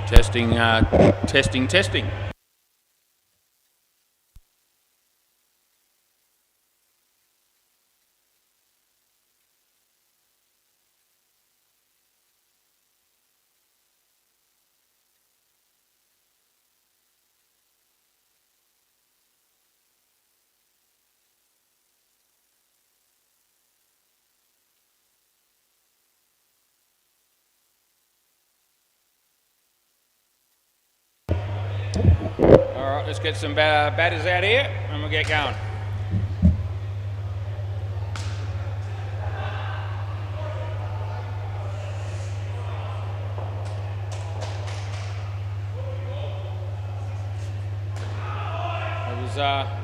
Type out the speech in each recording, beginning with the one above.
Testing, testing, testing. All right, let's get some batters out here and we'll get going.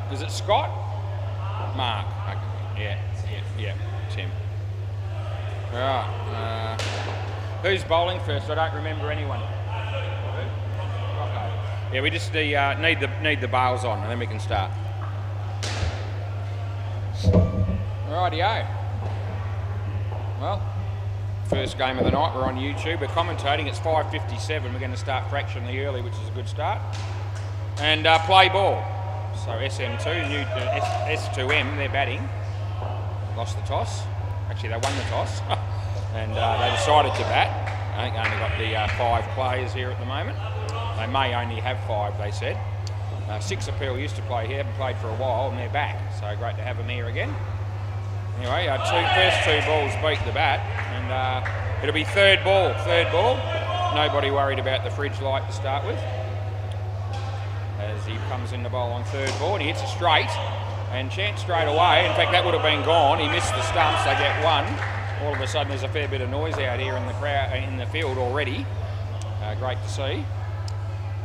Was it Scott? Mark. Okay. Yeah. Tim. All right. Who's bowling first? I don't remember anyone. Okay. Yeah, we just need the bails on, and then we can start. Rightio. Well, first game of the night. We're on YouTube. We're commentating. It's 5:57. We're going to start fractionally early, which is a good start. And play ball. So SM2, new S2M, they're batting. Lost the toss. Actually, they won the toss. And they decided to bat. I think they only got the 5 players here at the moment. They may only have 5, they said. 6 appeal used to play here, haven't played for a while, and they're back. So great to have them here again. Anyway, first 2 balls beat the bat. And it'll be third ball. Nobody worried about the fridge light to start with. As he comes in the bowl on third ball, and he hits a straight, and chance straight away. In fact, that would have been gone. He missed the stumps. They get 1. All of a sudden, there's a fair bit of noise out here in the crowd, in the field already. Great to see.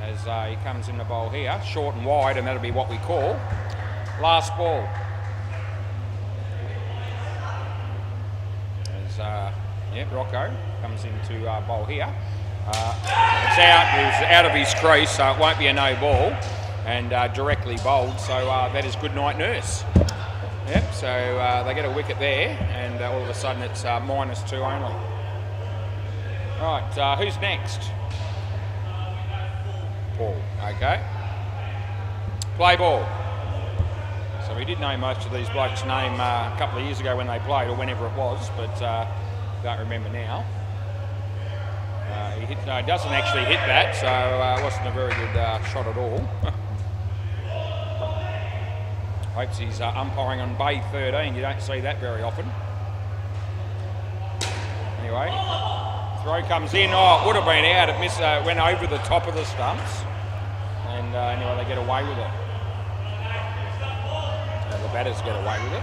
As he comes in the bowl here, short and wide, and that'll be what we call last ball. As Rocco comes into bowl here. It's out of his crease, so it won't be a no ball, and directly bowled, so that is good night nurse. Yep, so they get a wicket there, and all of a sudden it's -2 only. Right, who's next? Paul, okay. Play ball. So we did know most of these blokes' name a couple of years ago when they played, or whenever it was, but don't remember now. He doesn't actually hit that, so it wasn't a very good shot at all. Hopes he's umpiring on bay 13. You don't see that very often. Anyway, throw comes in. Oh, it would have been out. It went over the top of the stumps. And anyway, they get away with it. The batters get away with it.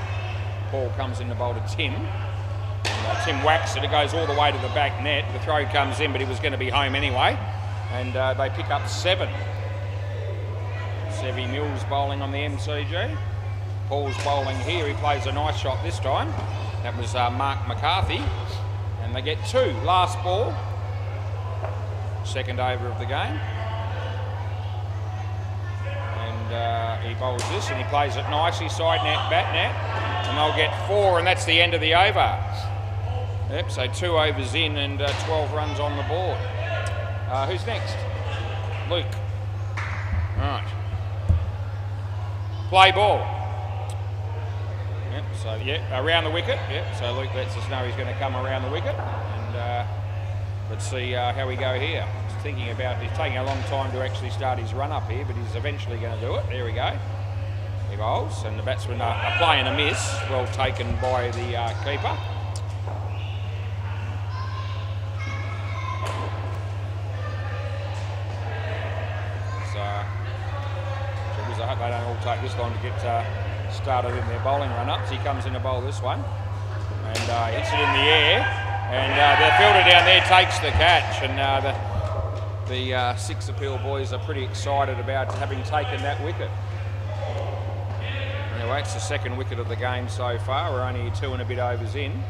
Paul comes in the bowl to Tim. Tim whacks it, it goes all the way to the back net. The throw comes in, but he was going to be home anyway. And they pick up 7. Sevy Mills bowling on the MCG. Paul's bowling here, he plays a nice shot this time. That was Mark McCarthy. And they get 2, last ball. Second over of the game. And he bowls this and he plays it nicely, side net, bat net. And they'll get 4, and that's the end of the over. Yep, so 2 overs in and 12 runs on the board. Who's next? Luke. Right. Play ball. Yep, so around the wicket. Yep, so Luke lets us know he's going to come around the wicket. And let's see how we go here. He's thinking about, he's taking a long time to actually start his run up here, but he's eventually going to do it. There we go. He bowls, and the batsmen are playing a miss. Well taken by the keeper. I hope they don't all take this long to get started in their bowling run-ups. He comes in to bowl this one and hits it in the air, and the fielder down there takes the catch, and the 6 appeal boys are pretty excited about having taken that wicket. Anyway, it's the 2nd wicket of the game so far. We're only 2 and a bit overs in.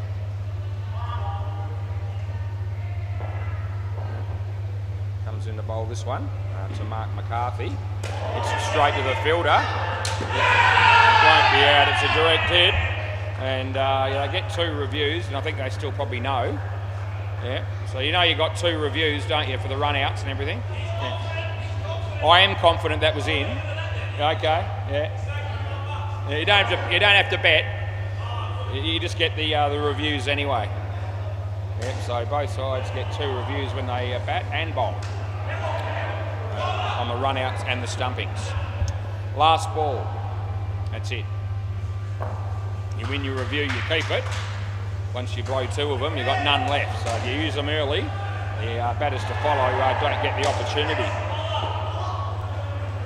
Comes in to bowl this one to Mark McCarthy. It's straight to the fielder. It won't be out, it's a direct hit. And they get 2 reviews, and I think they still probably know. Yeah, so you know you got 2 reviews, don't you, for the run-outs and everything? Yeah. I am confident that was in. Okay, yeah. You don't have to bet. You just get the reviews anyway. Yeah, so both sides get 2 reviews when they bat and bowl on the run-outs and the stumpings. Last ball. That's it. You win your review, you keep it. Once you blow 2 of them, you've got none left. So if you use them early, the batters to follow don't get the opportunity.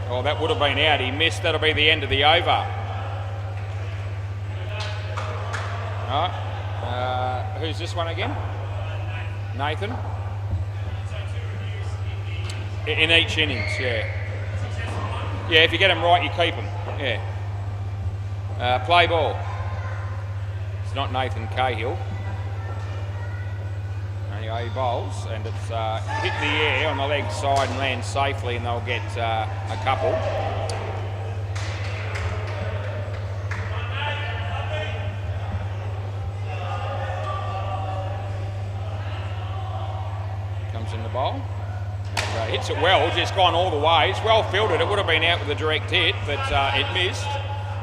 Oh, that would have been out. He missed. That'll be the end of the over. All right. Who's this one again? Nathan? In each innings, yeah. Yeah, if you get them right, you keep them. Yeah. Play ball. It's not Nathan Cahill. Anyway, he bowls, and it's hit the air on the leg side and lands safely, and they'll get a couple. Comes in the bowl. And, hits it well, just gone all the way. It's well fielded. It would have been out with a direct hit, but it missed.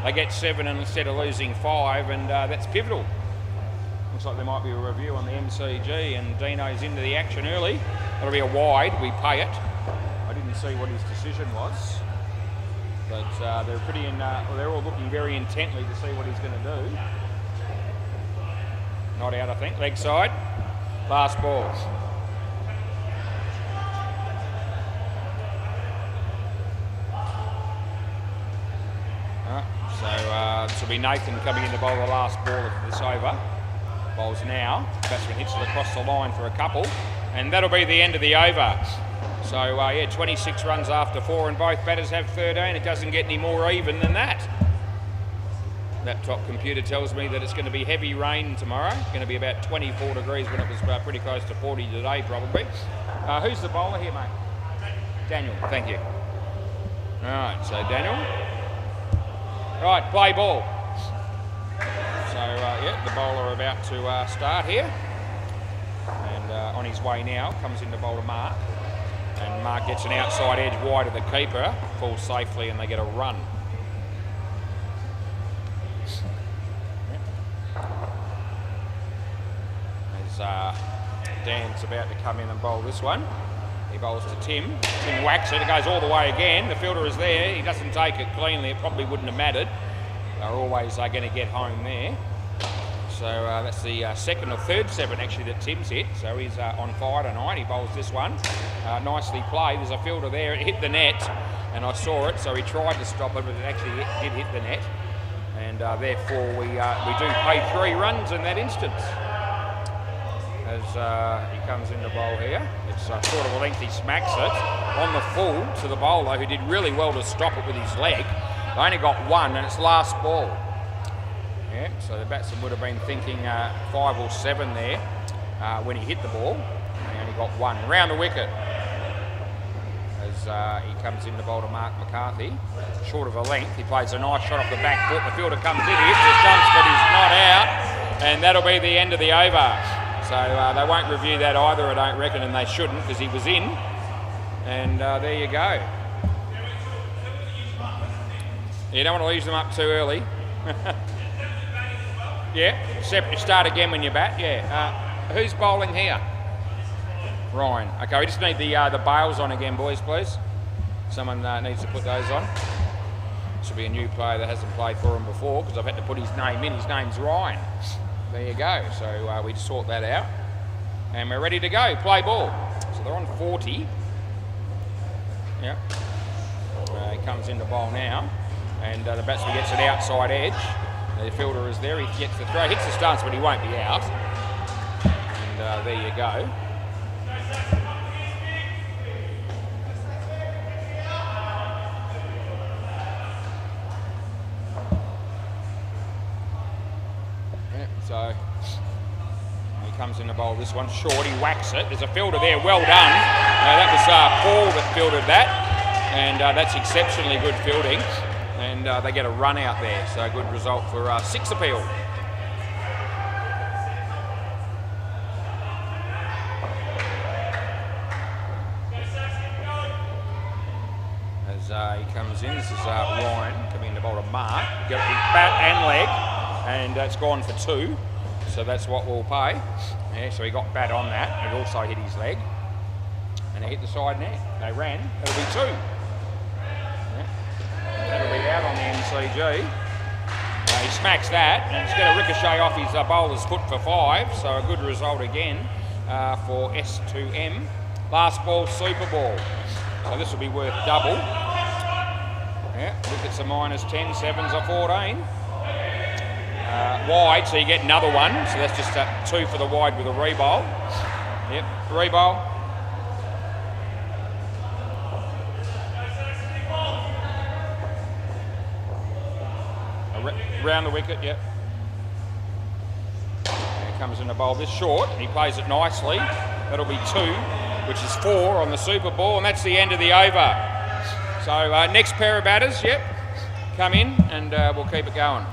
They get 7 instead of losing 5, and that's pivotal. Looks like there might be a review on the MCG, and Dino's into the action early. That'll be a wide. We pay it. I didn't see what his decision was, but they're pretty they're all looking very intently to see what he's going to do. Not out, I think. Leg side. Last ball. So this will be Nathan coming in to bowl the last ball of this over. Bowls now. Batsman hits it across the line for a couple, and that'll be the end of the over. So yeah, 26 runs after 4, and both batters have 13. It doesn't get any more even than that. Laptop computer tells me that it's going to be heavy rain tomorrow. It's going to be about 24 degrees when it was pretty close to 40 today, probably. Who's the bowler here, mate? Daniel. Thank you. All right, so Daniel. Right, play ball. So, yeah, the bowler about to start here. And on his way now, comes in to bowl to Mark. And Mark gets an outside edge wide of the keeper, falls safely, and they get a run. As Dan's about to come in and bowl this one. He bowls to Tim. Tim whacks it. It goes all the way again. The fielder is there. He doesn't take it cleanly. It probably wouldn't have mattered. They're always going to get home there. So that's the second or third 7 actually that Tim's hit. So he's on fire tonight. He bowls this one. Nicely played. There's a fielder there. It hit the net, and I saw it. So he tried to stop it, but it actually did hit the net. And therefore we do pay 3 runs in that instance. As he comes in the bowl here. It's sort of a length, he smacks it on the full to the bowler, who did really well to stop it with his leg. They only got 1, and it's last ball. Yeah, so the batsman would have been thinking 5 or 7 there when he hit the ball. He only got 1. Around the wicket. As he comes in the bowl to Mark McCarthy. Short of a length, he plays a nice shot off the back foot. The fielder comes in, he hits the stumps, but he's not out. And that'll be the end of the over. So they won't review that either, I don't reckon, and they shouldn't, because he was in. And there you go. You don't want to leave them up too early. Yeah, except start again when you bat, yeah. Who's bowling here? Ryan. Okay, we just need the bails on again, boys, please. Someone needs to put those on. This will be a new player that hasn't played for him before, because I've had to put his name in. His name's Ryan. There you go. So we just sort that out. And we're ready to go. Play ball. So they're on 40. Yeah. He comes into bowl now. And the batsman gets an outside edge. The fielder is there. He gets the throw. Hits the stance, but he won't be out. And there you go. So he comes in to bowl this one short. He whacks it. There's a fielder there. Well done. That was Paul that fielded that, and that's exceptionally good fielding. And they get a run out there. So a good result for 6 appeal. he comes in. This is Ryan coming in to bowl a mark. Get the bat and leg, and it's gone for 2. So that's what we'll pay. Yeah, so he got bat on that. It also hit his leg, and he hit the side net. They ran. It'll be 2. Yeah. That'll be out on the MCG. He smacks that, and it's going to ricochet off his bowler's foot for 5. So a good result again for S2M. Last ball, super ball. So this will be worth double. Yeah, wickets are -10, 7s are 14. Wide, so you get another one. So that's just 2 for the wide with a re-bowl. Yep, re-bowl. Round the wicket, yep. Here comes in the bowl this short. He plays it nicely. That'll be 2, which is 4 on the super ball, and that's the end of the over. So next pair of batters, yep, come in, and we'll keep it going.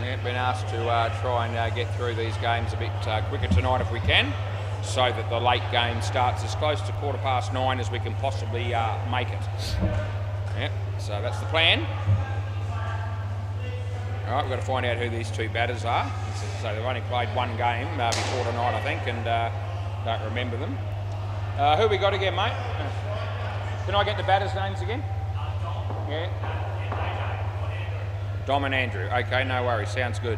Yeah, been asked to try and get through these games a bit quicker tonight if we can, so that the late game starts as close to 9:15 as we can possibly make it. Yep, so that's the plan. All right, we've got to find out who these 2 batters are. So they've only played 1 game before tonight, I think, and don't remember them. Who we got again, mate? Can I get the batters' names again? Yeah. Dom and Andrew. Okay, no worries. Sounds good.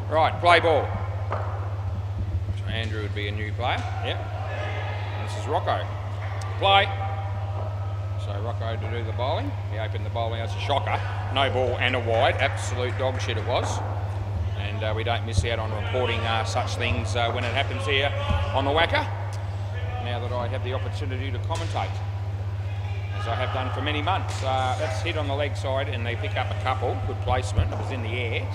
Right, play ball. So Andrew would be a new player. Yep. And this is Rocco. Play. So Rocco to do the bowling. He opened the bowling. That's a shocker. No ball and a wide. Absolute dog shit it was. And we don't miss out on reporting such things when it happens here on the WACA. Now that I have the opportunity to commentate, as I have done for many months. That's hit on the leg side, and they pick up a couple. Good placement. It was in the air.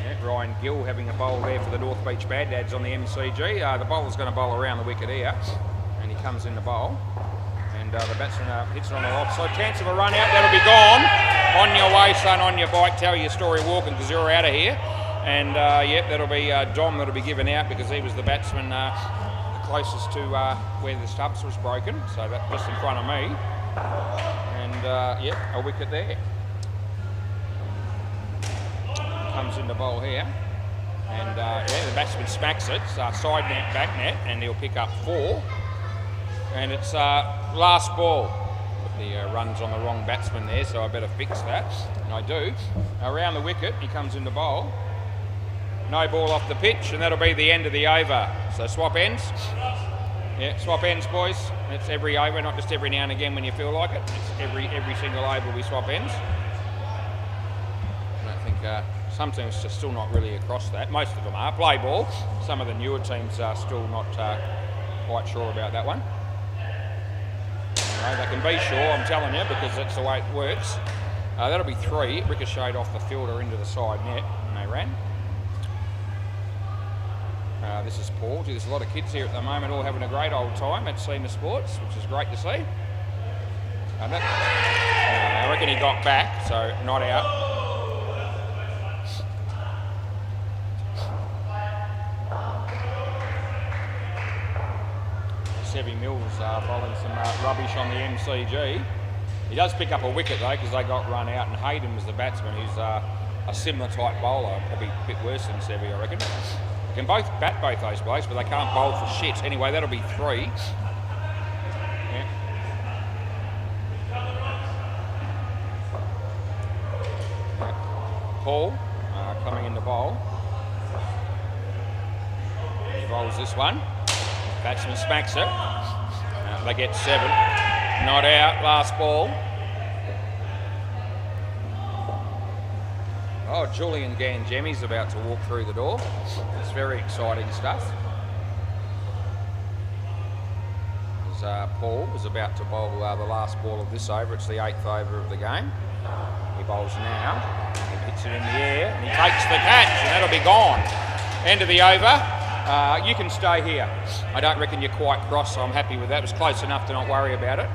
Yeah, Ryan Gill having a bowl there for the North Beach Bad Dads on the MCG. The bowler's going to bowl around the wicket here, and he comes in the bowl. And the batsman hits it on the off side. Chance of a run out. That'll be gone. On your way, son, on your bike. Tell your story walking, because you're out of here. And yep, that'll be Dom that'll be given out, because he was the batsman closest to where the stumps was broken. So that just in front of me. And yep, a wicket there. Comes in the bowl here. And yeah, the batsman smacks it. Side net, back net, and he'll pick up 4. And it's last ball. The run's on the wrong batsman there, so I better fix that. And I do. Around the wicket, he comes in the bowl. No ball off the pitch, and that'll be the end of the over. So swap ends. Yeah, swap ends, boys. It's every over, not just every now and again when you feel like it. It's every single over we swap ends. And I think some teams are still not really across that. Most of them are. Play ball. Some of the newer teams are still not quite sure about that one. They can be sure, I'm telling you, because that's the way it works. That'll be 3. It ricocheted off the fielder into the side net, and they ran. This is Paul. There's a lot of kids here at the moment all having a great old time at SEMA Sports, which is great to see. I reckon he got back, so not out. Sevy Mills bowling some rubbish on the MCG. He does pick up a wicket though, because they got run out, and Hayden was the batsman, who's a similar type bowler, probably a bit worse than Sevy, I reckon. They can both bat both those blokes, but they can't bowl for shit. Anyway, that'll be 3. Yeah. Paul coming in the bowl. He bowls this one. Batsman smacks it. They get 7. Not out. Last ball. Oh, Julian Gangemi's about to walk through the door. It's very exciting stuff. As Paul is about to bowl the last ball of this over. It's the 8th over of the game. He bowls now. He hits it in the air, and he takes the catch, and that'll be gone. End of the over. You can stay here. I don't reckon you're quite cross, so I'm happy with that. It was close enough to not worry about it.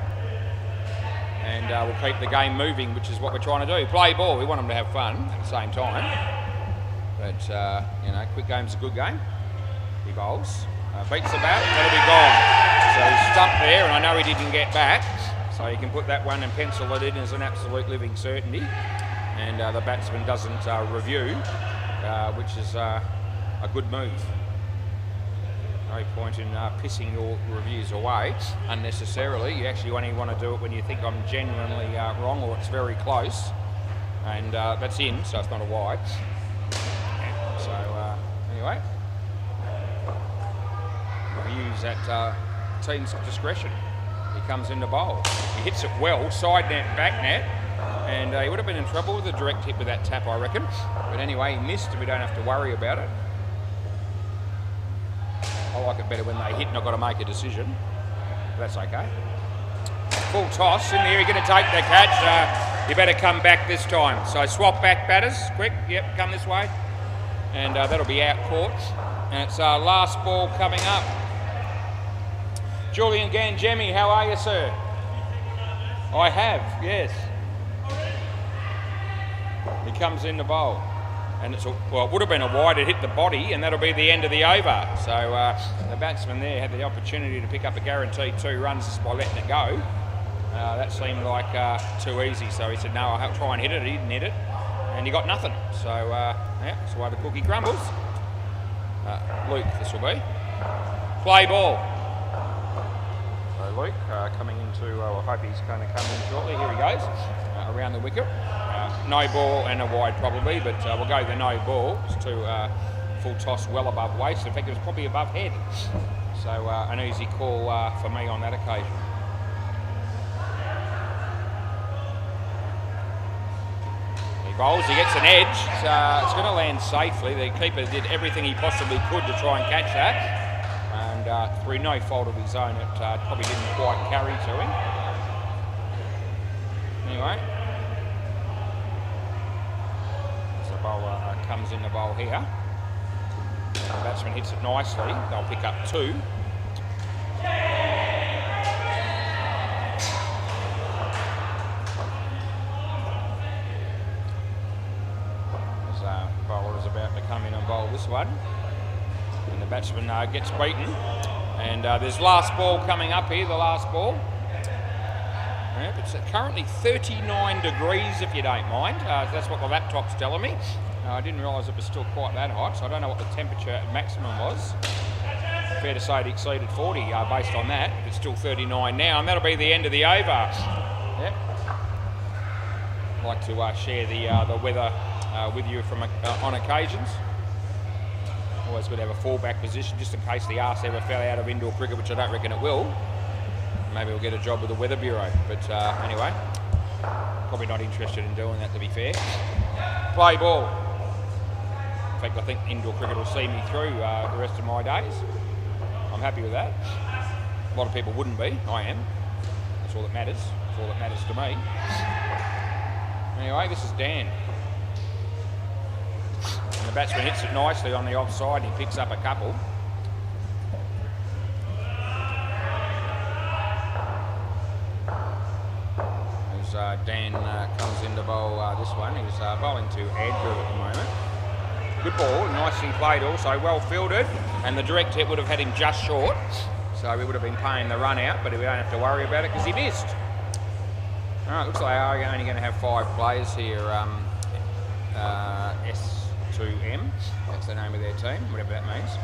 And we'll keep the game moving, which is what we're trying to do. Play ball. We want them to have fun at the same time. But, you know, quick game's a good game. He bowls. Beats the bat, that'll be gone. So he's stumped there, and I know he didn't get back. So you can put that one and pencil it in as an absolute living certainty. And the batsman doesn't review, which is a good move. No point in pissing your reviews away unnecessarily. You actually only want to do it when you think I'm genuinely wrong or it's very close. And that's in, so it's not a wide. So anyway, we'll use that team's discretion. He comes in to bowl. He hits it well, side net, back net, and he would have been in trouble with a direct hit with that tap, I reckon. But anyway, he missed, and we don't have to worry about it. I like it better when they hit and I've got to make a decision. But that's okay. Full toss in there. You're going to take the catch. You better come back this time. So swap back batters, quick. Yep, come this way. And that'll be out caught. And it's our last ball coming up. Julian Gangemi, how are you, sir? I have, yes. He comes in the bowl. And it's well, it would have been a wide. It hit the body, and that'll be the end of the over. So the batsman there had the opportunity to pick up a guaranteed 2 runs just by letting it go. That seemed like too easy. So he said, no, I'll try and hit it. He didn't hit it, and he got nothing. So yeah, that's why the cookie crumbles. Luke, this will be. Play ball. So Luke coming into, I hope he's going to come in shortly. Here he goes, around the wicket. No ball and a wide probably, but we'll go the no ball. It's to full toss well above waist. In fact, it was probably above head. So an easy call for me on that occasion. He bowls, he gets an edge. It's going to land safely. The keeper did everything he possibly could to try and catch that. And through no fault of his own, it probably didn't quite carry to him. Anyway. Bowler comes in the bowl here. The batsman hits it nicely. They'll pick up 2. As bowler is about to come in and bowl this one, and the batsman gets beaten. And there's last ball coming up here. The last ball. Yep, it's currently 39 degrees, if you don't mind. That's what the laptop's telling me. I didn't realise it was still quite that hot, so I don't know what the temperature maximum was. Fair to say it exceeded 40 based on that. It's still 39 now, and that'll be the end of the over. Yep. I'd like to share the weather with you from on occasions. Always good to have a fallback position, just in case the arse ever fell out of indoor cricket, which I don't reckon it will. Maybe we'll get a job with the Weather Bureau. But anyway, probably not interested in doing that, to be fair. Play ball. In fact, I think indoor cricket will see me through the rest of my days. I'm happy with that. A lot of people wouldn't be. I am. That's all that matters. That's all that matters to me. Anyway, this is Dan. And the batsman hits it nicely on the offside. He picks up a couple. Dan comes in to bowl this one. He's bowling to Andrew at the moment. Good ball, nicely played also, well fielded, and the direct hit would have had him just short, so we would have been paying the run out, but we don't have to worry about it because he missed. Alright, looks like we're only going to have 5 players here. S2M, that's the name of their team, whatever that means.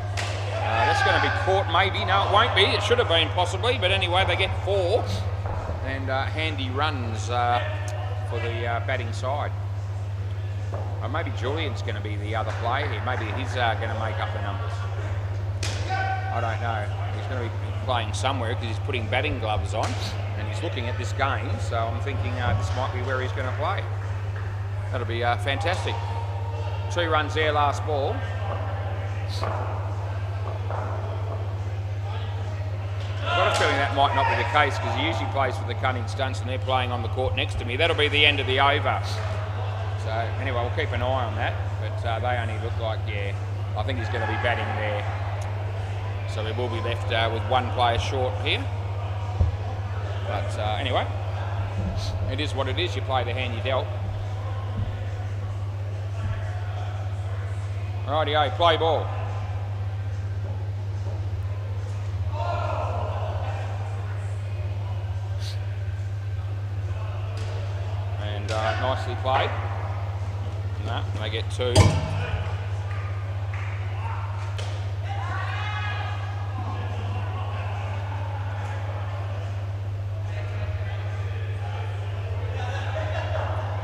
That's going to be caught maybe. No, it won't be. It should have been possibly, but anyway, they get 4. And handy runs for the batting side. Maybe Julian's going to be the other player here. Maybe he's going to make up the numbers. I don't know. He's going to be playing somewhere because he's putting batting gloves on and he's looking at this game. So I'm thinking this might be where he's going to play. That'll be fantastic. 2 runs there, last ball. I've got a feeling that might not be the case because he usually plays for the Cunning Stunts and they're playing on the court next to me. That'll be the end of the over. So anyway, we'll keep an eye on that. But they only look like, yeah, I think he's going to be batting there. So we will be left with 1 player short here. But anyway, it is what it is. You play the hand you dealt. Rightio, play ball. And nicely played. No, they get 2.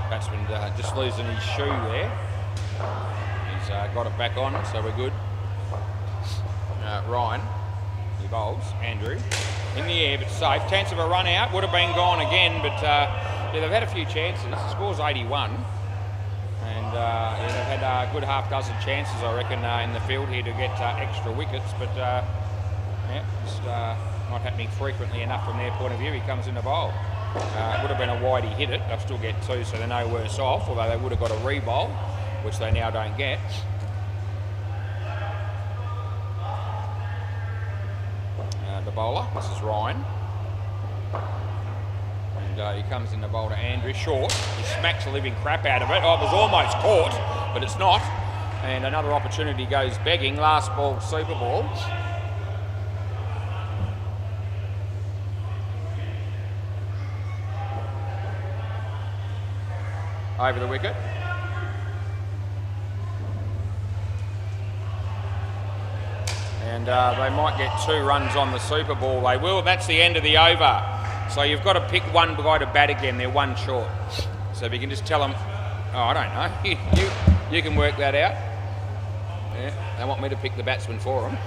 Batsman just losing his shoe there. He's got it back on, so we're good. Ryan, he bowls. Andrew, in the air, but safe. Chance of a run out, would have been gone again, but yeah, they've had a few chances. The score's 81. And yeah, they've had a good half dozen chances, I reckon, in the field here to get extra wickets, but yeah, just not happening frequently enough from their point of view. He comes in the bowl. It would have been a wide he hit it. They'll still get 2, so they're no worse off, although they would have got a re-bowl, which they now don't get. The bowler, this is Ryan. And he comes in the bowl to Andrew. Short. He smacks the living crap out of it. Oh, it was almost caught, but it's not. And another opportunity goes begging. Last ball, super ball. Over the wicket. And they might get 2 runs on the super ball. They will. That's the end of the over. So you've got to pick one guy to bat again. They're 1 short. So if you can just tell them, oh, I don't know. you can work that out. Yeah, they want me to pick the batsman for them.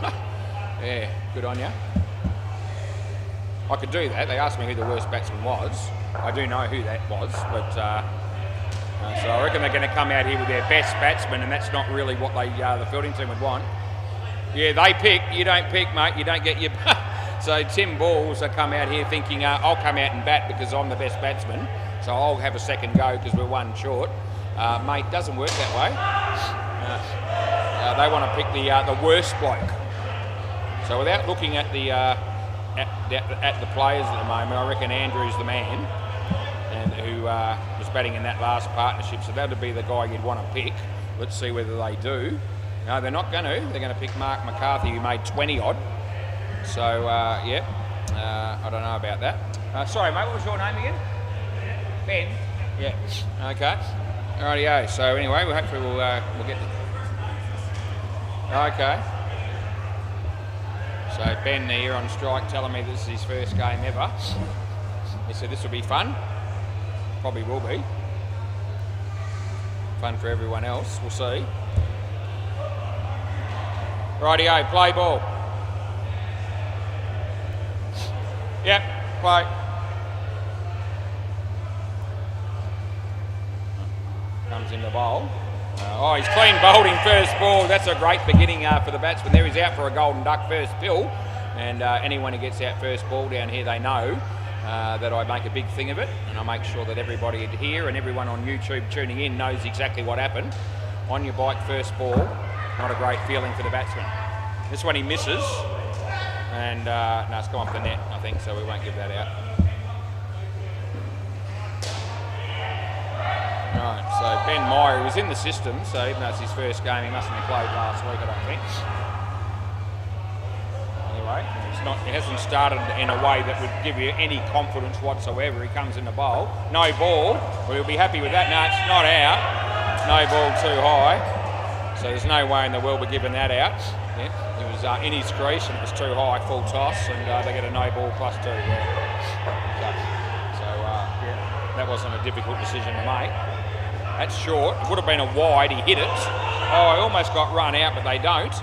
Yeah, good on you. I could do that. They asked me who the worst batsman was. I do know who that was, but so I reckon they're going to come out here with their best batsman, and that's not really what they the fielding team would want. Yeah, they pick. You don't pick, mate. You don't get your... So Tim Balls will come out here thinking, I'll come out and bat because I'm the best batsman, so I'll have a second go because we're 1 short. Mate, doesn't work that way. They want to pick the worst bloke. So without looking at the players at the moment, I reckon Andrew's the man, and who was batting in that last partnership. So that would be the guy you'd want to pick. Let's see whether they do. No, they're not going to. They're going to pick Mark McCarthy, who made 20 odd. So yeah, I don't know about that. Sorry, mate. What was your name again? Ben. Yeah. Okay. Rightio. So anyway, hopefully we'll get the... Okay. So Ben here on strike telling me this is his first game ever. He said this will be fun. Probably will be. Fun for everyone else. We'll see. Rightio, play ball. Yep, play. Comes in the bowl. Oh, he's clean bowled in first ball. That's a great beginning for the batsman. There he's out for a golden duck first pill. And anyone who gets out first ball down here, they know that I make a big thing of it. And I make sure that everybody here and everyone on YouTube tuning in knows exactly what happened. On your bike, first ball. Not a great feeling for the batsman. This one he misses. And no, it's gone off the net, I think, so we won't give that out. Right, so Ben Meyer, he was in the system, so even though it's his first game, he mustn't have played last week, I don't think. Anyway, he hasn't started in a way that would give you any confidence whatsoever. He comes in the bowl. No ball. We'll be happy with that. No, it's not out. No ball too high. So there's no way in the world we're giving that out. Yeah, it was in his crease and it was too high, full toss, and they get a no ball +2. Yeah. So yeah, that wasn't a difficult decision to make. That's short. It would have been a wide. He hit it. Oh, he almost got run out, but they don't.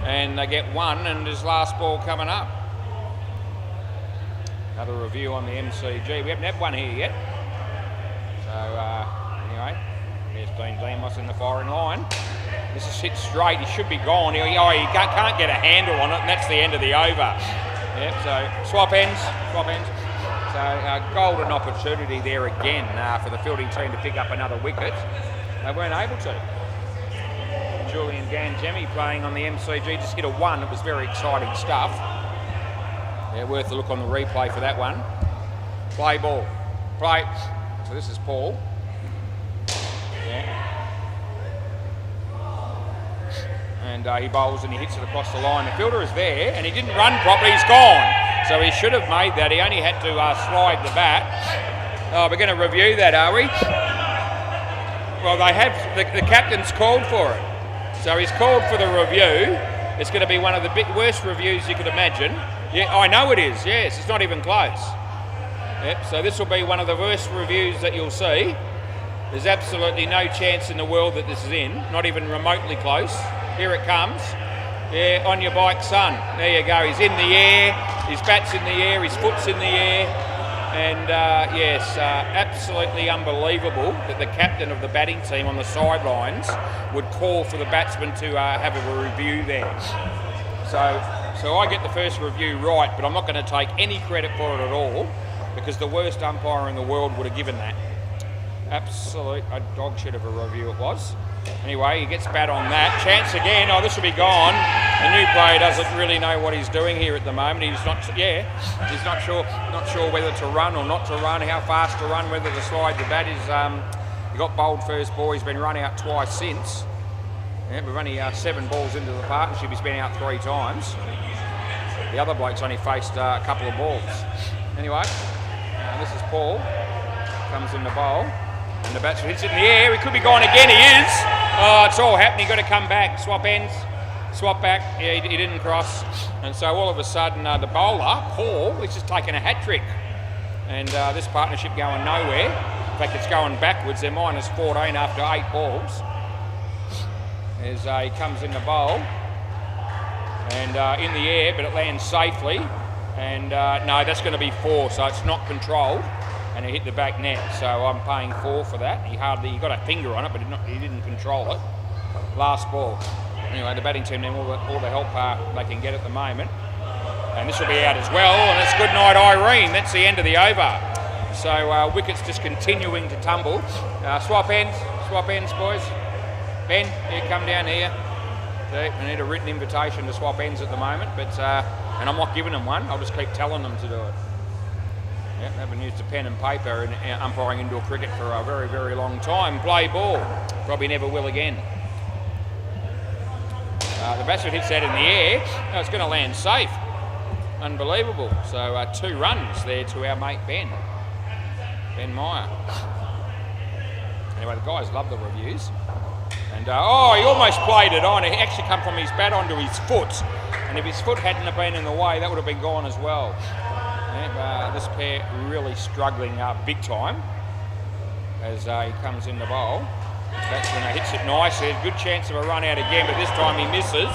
And they get 1, and his last ball coming up. Another review on the MCG. We haven't had one here yet. So anyway, there's Dean Demos in the firing line. This is hit straight. He should be gone. He can't get a handle on it, and that's the end of the over. Yep. So swap ends. So golden opportunity there again for the fielding team to pick up another wicket. They weren't able to. Julian Ganjemi playing on the MCG just hit a 1. It was very exciting stuff. Yeah, worth a look on the replay for that one. Play ball. Play. So this is Paul. Yeah. And he bowls and he hits it across the line. The fielder is there and he didn't run properly. He's gone. So he should have made that. He only had to slide the bat. Oh, we're going to review that, are we? Well, they have, the captain's called for it. So he's called for the review. It's going to be one of the worst reviews you could imagine. Yeah, I know it is, yes, it's not even close. Yep, so this will be one of the worst reviews that you'll see. There's absolutely no chance in the world that this is in, not even remotely close. Here it comes. Yeah, on your bike, son. There you go, he's in the air, his bat's in the air, his foot's in the air. And yes, absolutely unbelievable that the captain of the batting team on the sidelines would call for the batsman to have a review there. So I get the first review right, but I'm not going to take any credit for it at all because the worst umpire in the world would have given that. Absolute a dog shit of a review it was. Anyway, he gets bat on that. Chance again. Oh, this will be gone. The new player doesn't really know what he's doing here at the moment. He's not sure whether to run or not to run, how fast to run, whether to slide the bat. He got bowled first ball. He's been run out twice since. Yeah, we've only 7 balls into the partnership. He's been out 3 times. The other bloke's only faced a couple of balls. Anyway, this is Paul. Comes in the bowl. And the batsman hits it in the air. He could be gone again. He is. Oh, it's all happening. Got to come back. Swap ends. Swap back. Yeah, he didn't cross. And so all of a sudden, the bowler, Paul, is just taking a hat trick. And this partnership going nowhere. In fact, it's going backwards. They're minus 14 after 8 balls. As he comes in the bowl. And in the air, but it lands safely. And no, that's going to be 4, so it's not controlled. And he hit the back net, so I'm paying 4 for that. He got a finger on it, but he didn't control it. Last ball. Anyway, the batting team, all the help they can get at the moment. And this will be out as well, and it's good night, Irene. That's the end of the over. So wickets just continuing to tumble. Swap ends, boys. Ben, you come down here. I need a written invitation to swap ends at the moment, but and I'm not giving them one. I'll just keep telling them to do it. Yep, haven't used a pen and paper in umpiring indoor cricket for a very, very long time. Play ball. Probably never will again. The batsman hits that in the air. Oh, it's going to land safe. Unbelievable. So 2 runs there to our mate Ben Meyer. Anyway, the guys love the reviews. And oh, he almost played it on. It actually come from his bat onto his foot. And if his foot hadn't have been in the way, that would have been gone as well. This pair really struggling big time as he comes in the bowl. Batsman hits it nicely. Good chance of a run out again, but this time he misses.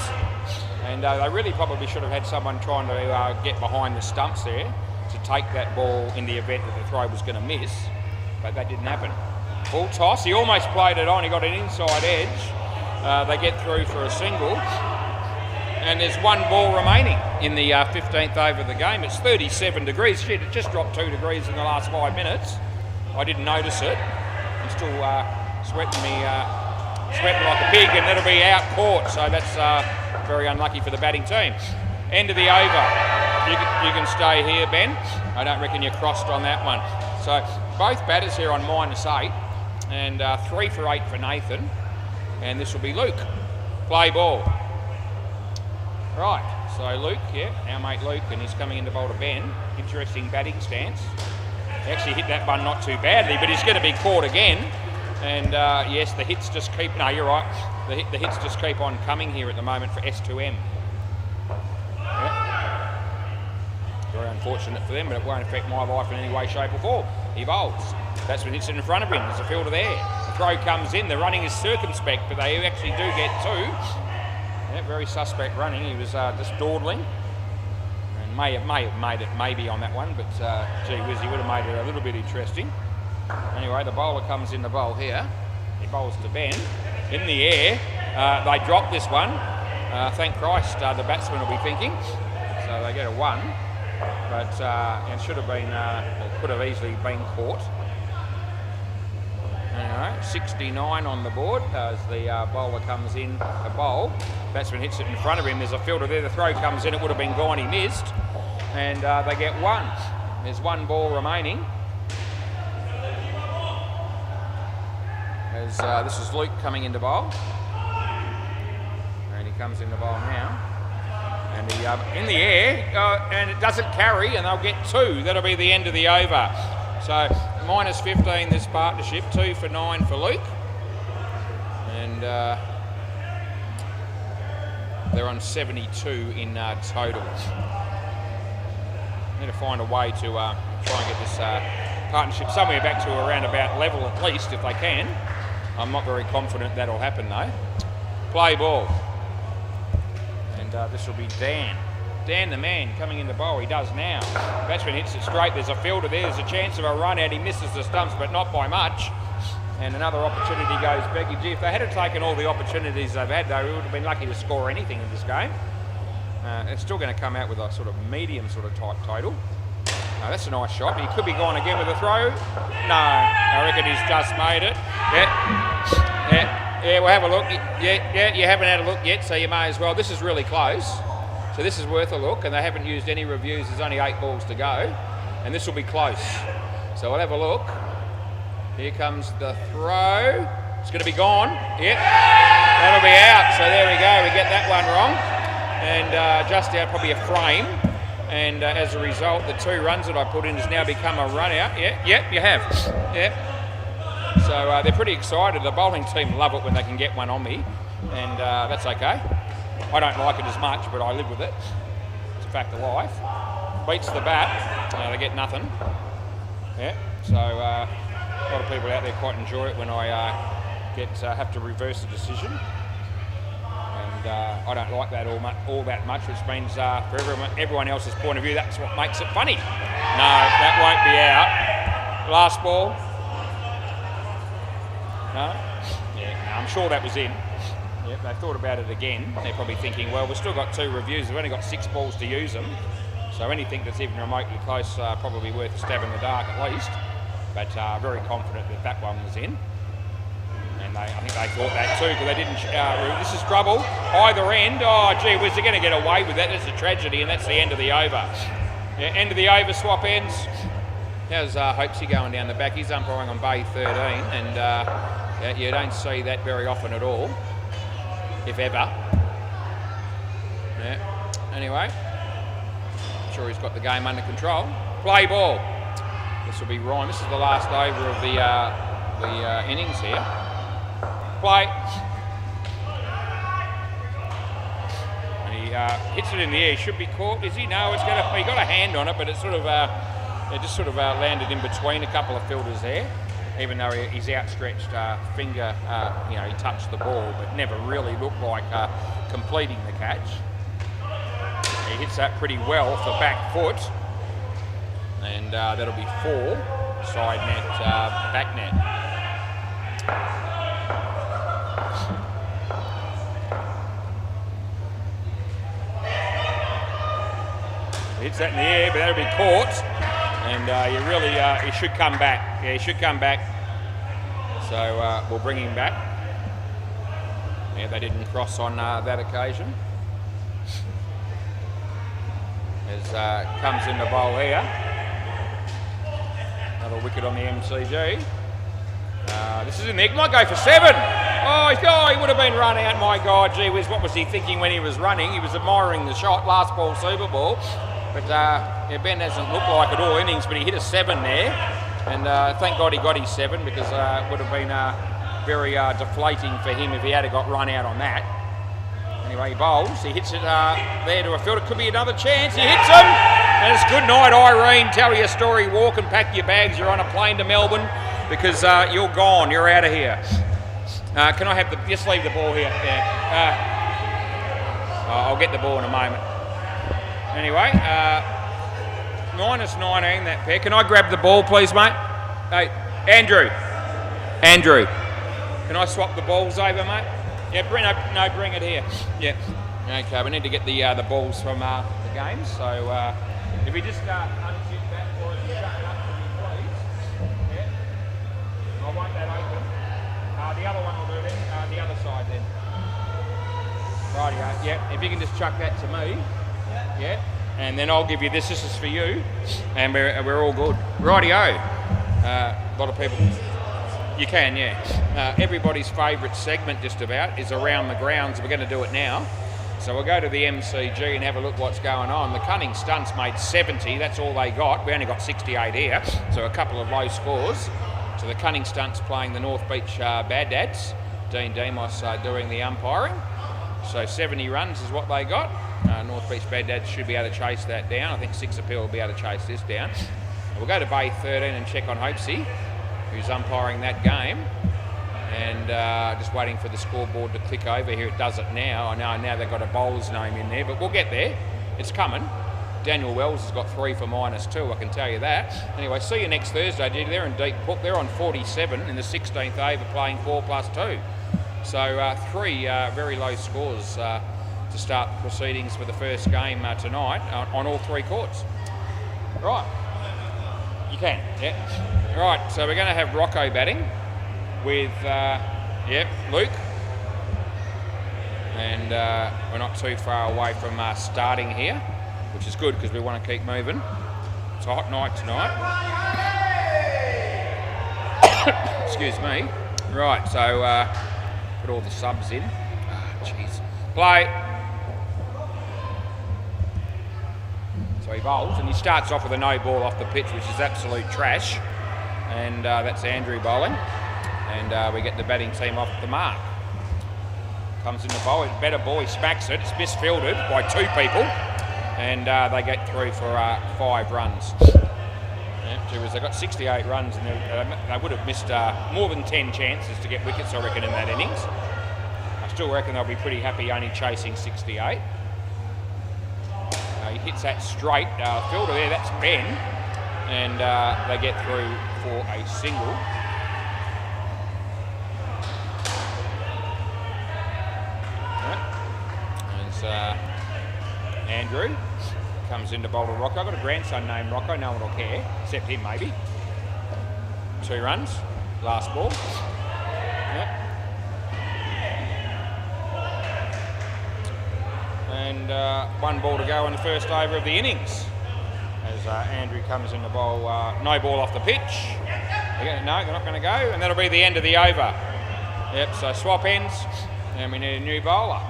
And they really probably should have had someone trying to get behind the stumps there to take that ball in the event that the throw was going to miss, but that didn't happen. Full toss. He almost played it on. He got an inside edge. They get through for a single. And there's 1 ball remaining in the 15th over of the game. It's 37 degrees. Shit, it just dropped 2 degrees in the last 5 minutes. I didn't notice it. I'm still sweating like a pig, and that'll be out court. So that's very unlucky for the batting team. End of the over. You can stay here, Ben. I don't reckon you're crossed on that one. So both batters here on -8, and 3 for 8 for Nathan. And this will be Luke. Play ball. Right, so Luke, our mate Luke, and he's coming in to bowl to Ben. Interesting batting stance. He actually hit that one not too badly, but he's going to be caught again. And yes, the hits just keep, no, you're right, the hits just keep on coming here at the moment for S2M. Yep. Very unfortunate for them, but it won't affect my life in any way, shape or form. He bowls. Batsman hits it in front of him. There's a fielder there. The throw comes in. The running is circumspect, but they actually do get 2. Yeah, very suspect running. He was just dawdling, and may have made it maybe on that one, but gee whiz, he would have made it a little bit interesting. Anyway, the bowler comes in the bowl here. He bowls to Ben in the air. They drop this one. Thank Christ, the batsman will be thinking. So they get a 1, but it should have been, or could have easily been caught. Anyway, 69 on the board as the bowler comes in to bowl. Batsman hits it in front of him. There's a fielder there. The throw comes in. It would have been gone. He missed. And they get 1. There's 1 ball remaining. As this is Luke coming into bowl. And he comes into bowl now. And he in the air. And it doesn't carry. And they'll get 2. That'll be the end of the over. So -15 this partnership, 2 for 9 for Luke. And they're on 72 in total. Need to find a way to try and get this partnership somewhere back to around about level at least, if they can. I'm not very confident that'll happen though. Play ball. And this will be Dan. Dan the man coming in the bowl. He does now. Batsman hits it straight. There's a fielder there. There's a chance of a run out. He misses the stumps, but not by much. And another opportunity goes begging. Gee, if they had taken all the opportunities they've had, they would have been lucky to score anything in this game. It's still going to come out with a sort of medium sort of type total. That's a nice shot. He could be gone again with a throw. No, I reckon he's just made it. Yeah, we'll have a look. Yeah, you haven't had a look yet, so you may as well. This is really close. So this is worth a look, and they haven't used any reviews. There's only 8 balls to go, and this will be close. So we'll have a look. Here comes the throw. It's going to be gone. Yep, that'll be out. So there we go. We get that one wrong, and just out probably a frame. And as a result, the 2 runs that I put in has now become a run out. Yep, you have. Yep. So they're pretty excited. The bowling team love it when they can get one on me, and that's okay. I don't like it as much, but I live with it. It's a fact of life. Beats the bat, they get nothing. Yeah. So a lot of people out there quite enjoy it when I have to reverse the decision. And I don't like that all that much, which means for everyone else's point of view, that's what makes it funny. No, that won't be out. Last ball. No? Yeah, I'm sure that was in. Yep, they thought about it again. They're probably thinking, well, we've still got 2 reviews. We've only got 6 balls to use them. So anything that's even remotely close, probably worth a stab in the dark at least. But very confident that that one was in. And I think they thought that too, because they didn't. This is trouble. Either end. Oh, gee whiz, they're going to get away with that. That's a tragedy, and that's the end of the over. Yeah, end of the over, swap ends. How's Hopesy going down the back? He's umpiring on bay 13, and yeah, you don't see that very often at all, if ever. Yeah. Anyway, I'm sure he's got the game under control. Play ball. This will be Ryan. This is the last over of the innings here. Play. And he hits it in the air. Should be caught, is he? No, it's going to. He got a hand on it, but it's sort of. It just sort of landed in between a couple of fielders there. Even though his outstretched finger, he touched the ball, but never really looked like completing the catch. He hits that pretty well off the back foot, and that'll be 4 side net, back net. He hits that in the air, but that'll be caught. And he should come back. Yeah, he should come back. So we'll bring him back. Yeah, they didn't cross on that occasion. As comes in the bowl here. Another wicket on the MCG. This is in there. Might go for 7. Oh, he would have been run out. My God, gee whiz, what was he thinking when he was running? He was admiring the shot. Last ball, Super Ball. But Ben hasn't looked like it all innings, but he hit a 7 there. And thank God he got his 7, because it would have been very deflating for him if he had got run out on that. Anyway, he bowls. He hits it there to a fielder. Could be another chance. He hits him. And it's good night, Irene. Tell your story. Walk and pack your bags. You're on a plane to Melbourne, because you're gone. You're out of here. Can I have just leave the ball here? Yeah. I'll get the ball in a moment. Anyway, minus 19 that pair. Can I grab the ball, please, mate? Hey, Andrew, can I swap the balls over, mate? Yeah, bring it here. Yeah. Okay, we need to get the balls from the games. So if you just unzip that for us and shut it up for me, please. Yeah. I want that open. The other one will do then. The other side then. Rightio. Yeah. If you can just chuck that to me. Yeah, and then I'll give you this. This is for you, and we're all good. Rightio. A lot of people. You can, yeah. Everybody's favourite segment, just about, is around the grounds. We're going to do it now. So we'll go to the MCG and have a look what's going on. The Cunning Stunts made 70. That's all they got. We only got 68 here, so a couple of low scores. So the Cunning Stunts playing the North Beach Bad Dads. Dean Demos doing the umpiring. So 70 runs is what they got. North Beach Baghdad should be able to chase that down. I think 6 Appeal will be able to chase this down. We'll go to Bay 13 and check on Hopesy, who's umpiring that game. And just waiting for the scoreboard to click over here. It does it now. I know now they've got a bowler's name in there, but we'll get there. It's coming. Daniel Wells has got 3 for -2, I can tell you that. Anyway, see you next Thursday, dude. They're in deep book. They're on 47 in the 16th over, playing 4+2. So 3 very low scores to start proceedings for the first game tonight on all 3 courts. Right. You can, yeah. Right, so we're going to have Rocco batting with, Luke. And we're not too far away from starting here, which is good because we want to keep moving. It's a hot night tonight. Excuse me. Right, so put all the subs in. Jeez. Play. So he bowls and he starts off with a no ball off the pitch, which is absolute trash. And that's Andrew bowling. And we get the batting team off the mark. Comes in the bowl, better ball, he smacks it. It's misfielded by 2 people. And they get through for 5 runs. They got 68 runs and they would have missed more than 10 chances to get wickets, I reckon, in that innings. I still reckon they'll be pretty happy only chasing 68. He hits that straight. Fielder there, that's Ben. And they get through for a single. There's Andrew. Comes into bowl to Rocco. I've got a grandson named Rocco, no one will care, except him maybe. 2 runs, last ball. Yep. And 1 ball to go in the first over of the innings. As Andrew comes in the bowl, no ball off the pitch. No, they're not going to go, and that'll be the end of the over. Yep, so swap ends, and we need a new bowler.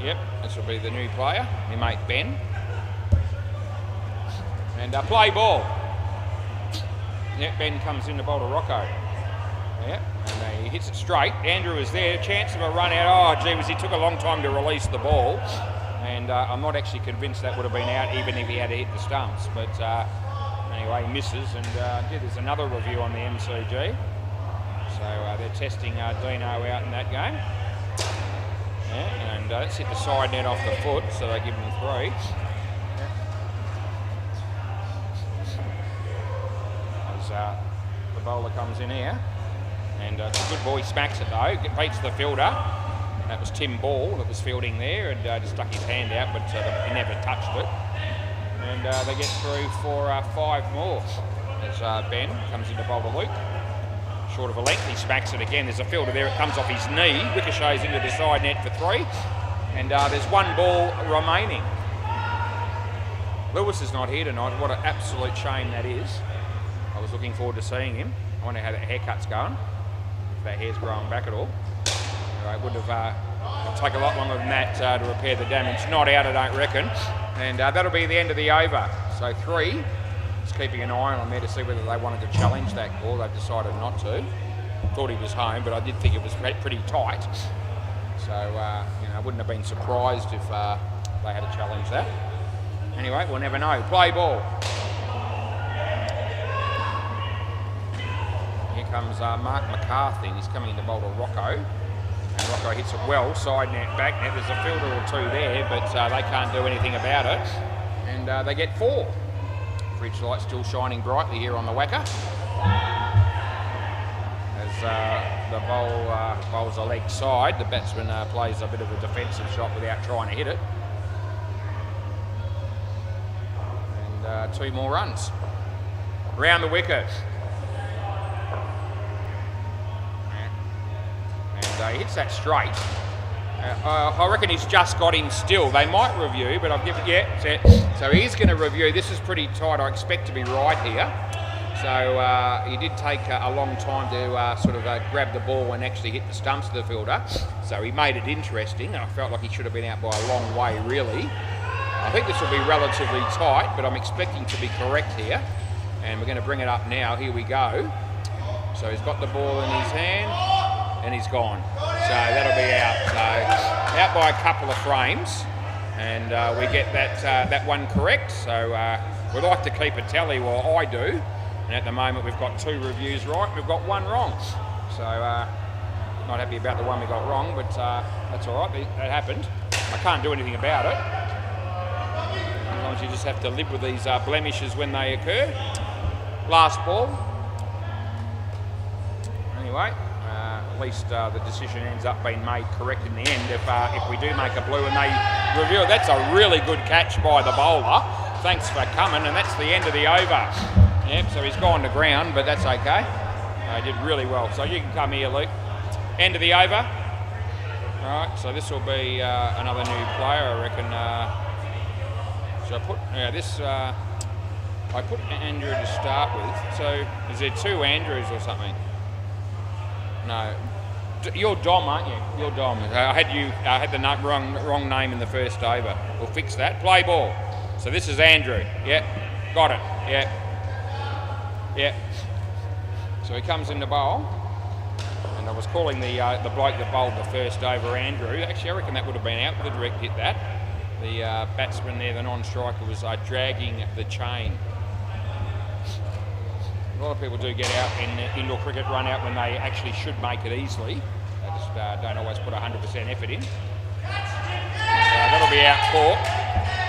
Yep, this will be the new player, my mate Ben. And play ball. Yep, Ben comes in to bowl to Rocco. Yep, and he hits it straight. Andrew is there, chance of a run out. Oh, gee whiz, he took a long time to release the ball. And I'm not actually convinced that would have been out even if he had hit the stumps. But anyway, he misses. And there's another review on the MCG. So they're testing Dino out in that game. Yeah, and let's hit the side net off the foot, so they give him 3. Yeah. As the bowler comes in here, and it's a good ball, he smacks it though, beats the fielder. That was Tim Ball that was fielding there, and just stuck his hand out, but he never touched it. And they get through for 5 more. As Ben comes into bowl to Luke. Short of a length, he smacks it again. There's a fielder there, it comes off his knee, ricochets into the side net for 3. And there's 1 ball remaining. Lewis is not here tonight. What an absolute shame that is. I was looking forward to seeing him. I wonder how that haircut's going, if that hair's growing back at all. Anyway, it would have it'll take a lot longer than that to repair the damage. Not out, I don't reckon. And that'll be the end of the over. So 3. Just keeping an eye on there to see whether they wanted to challenge that call. They've decided not to. Thought he was home, but I did think it was pretty tight. So, I wouldn't have been surprised if they had to challenge that. Anyway, we'll never know. Play ball. Here comes Mark McCarthy. He's coming into bowl to Rocco. And Rocco hits it well. Side net, back net. There's a fielder or 2 there, but they can't do anything about it. And they get 4. Bridge light still shining brightly here on the WACA. As the bowl bowls a leg side, the batsman plays a bit of a defensive shot without trying to hit it. And 2 more runs. Round the wicket. And he hits that straight. I reckon he's just got him still. They might review, but I've given, so he's going to review. This is pretty tight. I expect to be right here. So he did take a long time to sort of grab the ball and actually hit the stumps of the fielder. So he made it interesting. I felt like he should have been out by a long way, really. I think this will be relatively tight, but I'm expecting to be correct here. And we're going to bring it up now. Here we go. So he's got the ball in his hand and he's gone. So that'll be out. So out by a couple of frames, and we get that one correct. So we'd like to keep a tally, well I do, and at the moment we've got 2 reviews right, we've got 1 wrong. So not happy about the one we got wrong, but that's all right, that happened. I can't do anything about it. Sometimes you just have to live with these blemishes when they occur. Last ball. Anyway, at least the decision ends up being made correct in the end if we do make a blue and they review it. That's a really good catch by the bowler. Thanks for coming, and that's the end of the over. Yep, so he's gone to ground, but that's okay. He did really well. So you can come here, Luke. End of the over. All right, so this will be another new player, I reckon. So I put this. I put Andrew to start with. So is there 2 Andrews or something? No, you're Dom, aren't you? You're Dom. I had the wrong name in the first over. We'll fix that. Play ball. So this is Andrew. Yep, got it. Yep. So he comes in the bowl, and I was calling the bloke that bowled the first over Andrew. Actually, I reckon that would have been out. The direct hit that. The batsman there, the non-striker, was dragging the chain. A lot of people do get out in indoor cricket, run out when they actually should make it easily. They just don't always put 100% effort in. That'll be out caught.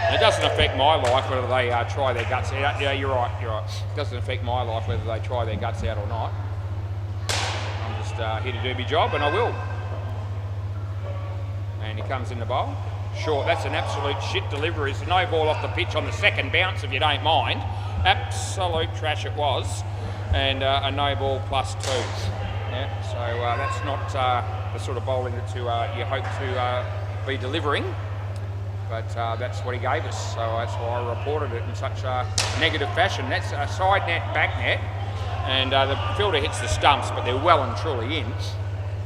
And it doesn't affect my life whether they try their guts out. Yeah, you're right. It doesn't affect my life whether they try their guts out or not. I'm just here to do my job, and I will. And he comes in the bowl. Short, that's an absolute shit delivery. There's no ball off the pitch on the second bounce, if you don't mind. Absolute trash it was. And a no ball +2. Yeah, so that's not the sort of bowling that you hope to be delivering. But that's what he gave us, so that's why I reported it in such a negative fashion. That's a side net, back net, and the fielder hits the stumps, but they're well and truly in,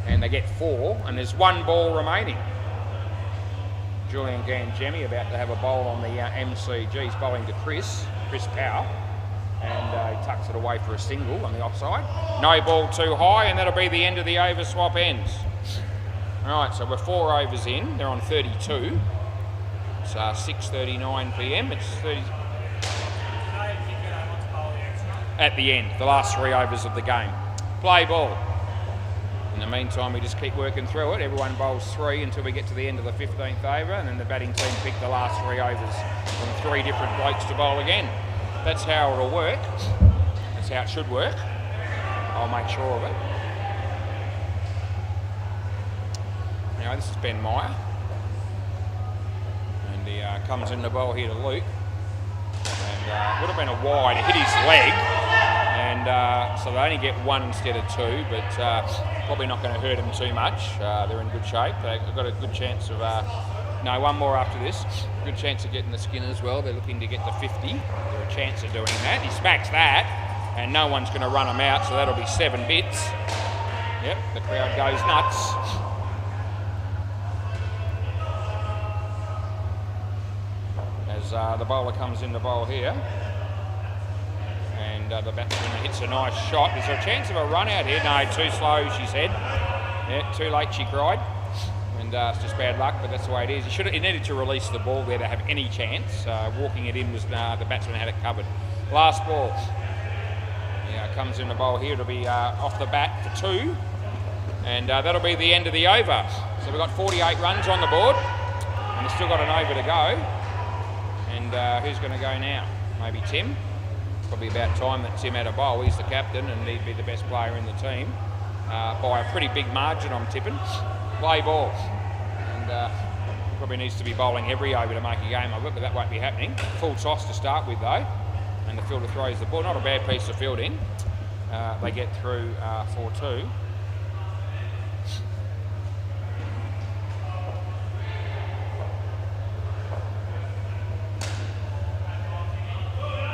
and they get 4, and there's 1 ball remaining. Julian Gangemi about to have a bowl on the MCG. He's bowling to Chris Powell, and he tucks it away for a single on the offside. No ball too high, and that'll be the end of the over swap ends. All right, so we're 4 overs in. They're on 32. It's 6:39 p.m. It's 30 at the end, the last 3 overs of the game. Play ball. In the meantime, we just keep working through it. Everyone bowls 3 until we get to the end of the 15th over, and then the batting team pick the last 3 overs from 3 different blokes to bowl again. That's how it'll work. That's how it should work. I'll make sure of it. Now this is Ben Meyer. And he comes in the bowl here to Luke. And would have been a wide, it hit his leg. And so they only get 1 instead of 2, but probably not going to hurt them too much. They're in good shape. They've got a good chance of, no, 1 more after this. Good chance of getting the skin as well. They're looking to get the 50. They're a chance of doing that. He smacks that, and no one's going to run them out, so that'll be 7 bits. Yep, the crowd goes nuts. As the bowler comes in the bowl here, and the batsman hits a nice shot. Is there a chance of a run out here? No, too slow, she said. Yeah, too late, she cried. And it's just bad luck, but that's the way it is. He needed to release the ball there to have any chance. Walking it in was the batsman had it covered. Last ball. Yeah, comes in the bowl here. It'll be off the bat for 2, and that'll be the end of the over. So we've got 48 runs on the board, and we've still got an over to go. And who's going to go now? Maybe Tim. Probably about time that Tim had a bowl. He's the captain, and he'd be the best player in the team by a pretty big margin, I'm tipping. Play ball. And probably needs to be bowling every over to make a game of it, but that won't be happening. Full toss to start with, though, and the fielder throws the ball. Not a bad piece of fielding. They get through 4-2.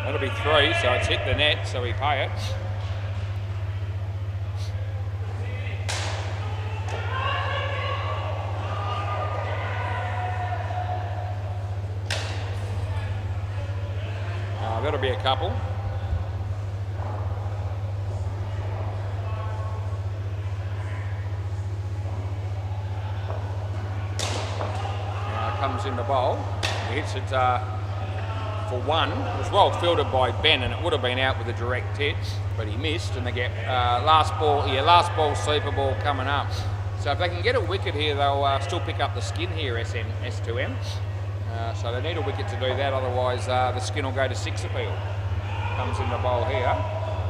That'll be 3, so it's hit the net, so we pay it. That'll be a couple. comes in the bowl. He hits it for one. It was well fielded by Ben, and it would have been out with a direct hit, but he missed, and they get last ball, super ball coming up. So if they can get a wicket here, they'll still pick up the skin here, S2M. So they need a wicket to do that, otherwise the skin will go to 6 appeal. Comes in the bowl here,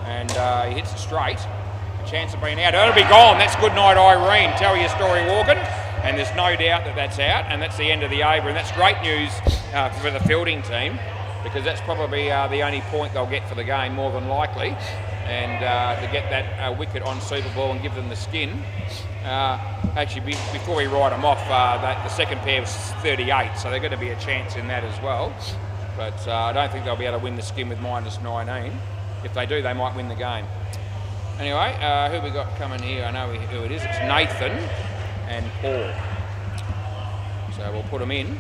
and he hits it straight. A chance of being out. It'll be gone. That's good night, Irene. Tell your story, Morgan. And there's no doubt that that's out, and that's the end of the over. And that's great news for the fielding team, because that's probably the only point they'll get for the game, more than likely. And to get that wicket on Super Ball and give them the skin. Actually, before we write them off, the second pair was 38, so they're going to be a chance in that as well. But I don't think they'll be able to win the skin with -19. If they do, they might win the game. Anyway, who we got coming here? I know who it is. It's Nathan and Paul. So we'll put them in.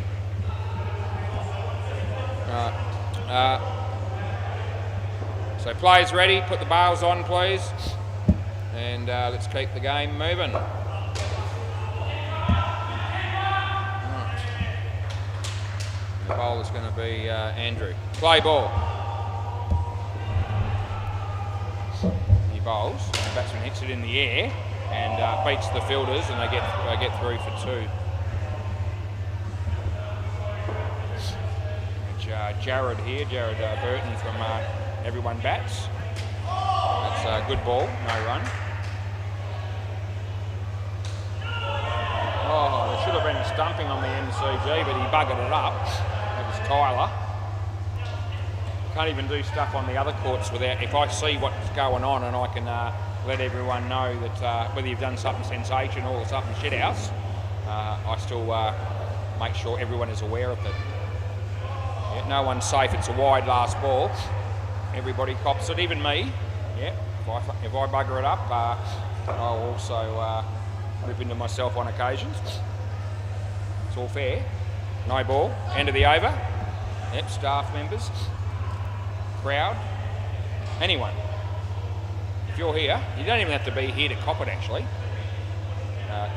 So players ready, put the bails on please, and let's keep the game moving. Right. The bowler's going to be Andrew. Play ball. He bowls, and the batsman hits it in the air and beats the fielders, and they get through for 2. Jared here, Jared Burton from Everyone Bats. That's a good ball, no run. Oh, there should have been a stumping on the MCG, but he buggered it up. That was Tyler. Can't even do stuff on the other courts without, if I see what's going on and I can let everyone know that whether you've done something sensational or something shithouse, I still make sure everyone is aware of it. Yeah, no one's safe. It's a wide last ball. Everybody cops it, even me. Yeah, if I bugger it up, I'll also rip into myself on occasions. It's all fair. No ball. End of the over. Yep, staff members, crowd, anyone. If you're here, you don't even have to be here to cop it actually.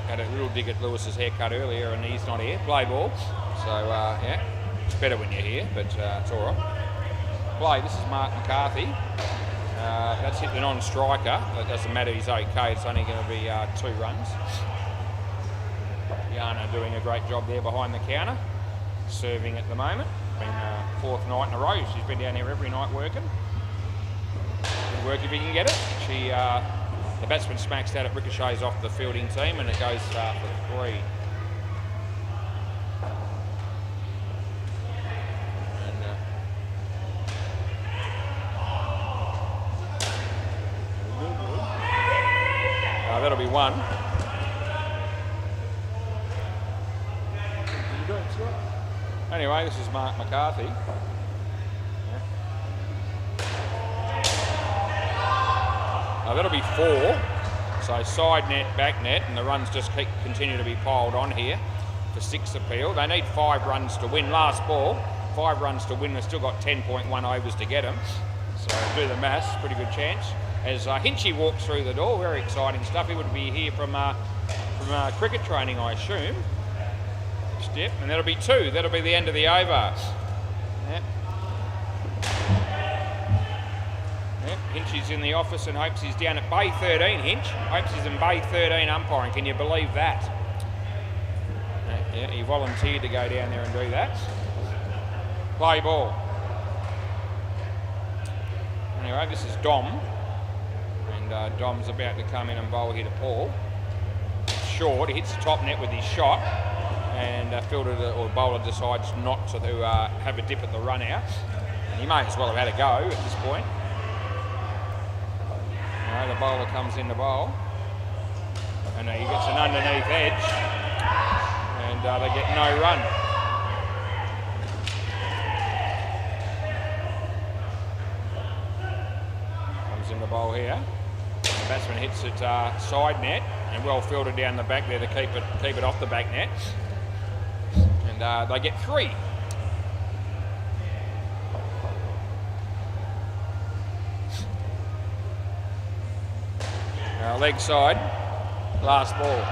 Had a little dig at Lewis's haircut earlier and he's not here. Play ball. So yeah, it's better when you're here, but it's all right. Play, this is Mark McCarthy. That's hit the non-striker. That doesn't matter, he's okay. It's only going to be 2 runs. Yana doing a great job there behind the counter. Serving at the moment. Been 4th night in a row. She's been down here every night working. Good work if you can get it. The batsman smacks that, it ricochets off the fielding team and it goes for 3. That'll be 1. Anyway, this is Mark McCarthy. That'll be 4. So side net, back net, and the runs just continue to be piled on here for 6 appeal. They need 5 runs to win. Last ball, 5 runs to win. They've still got 10.1 overs to get them. So do the maths, pretty good chance. As Hinchy walks through the door, very exciting stuff. He would be here from cricket training, I assume. Step, and that'll be 2. That'll be the end of the over. Yep. Yep. Hinchy's in the office and hopes he's down at Bay 13, Hinch. Hopes he's in Bay 13 umpiring. Can you believe that? Yeah, he volunteered to go down there and do that. Play ball. Anyway, this is Dom. And Dom's about to come in and bowl here to Paul. Short, he hits the top net with his shot. And bowler decides not to have a dip at the run out. And he may as well have had a go at this point. No, the bowler comes in to bowl. And he gets an underneath edge. And they get no run. Comes in the bowl here. The batsman hits it side net and well fielded down the back there to keep it off the back net. And they get 3. Leg side, last ball.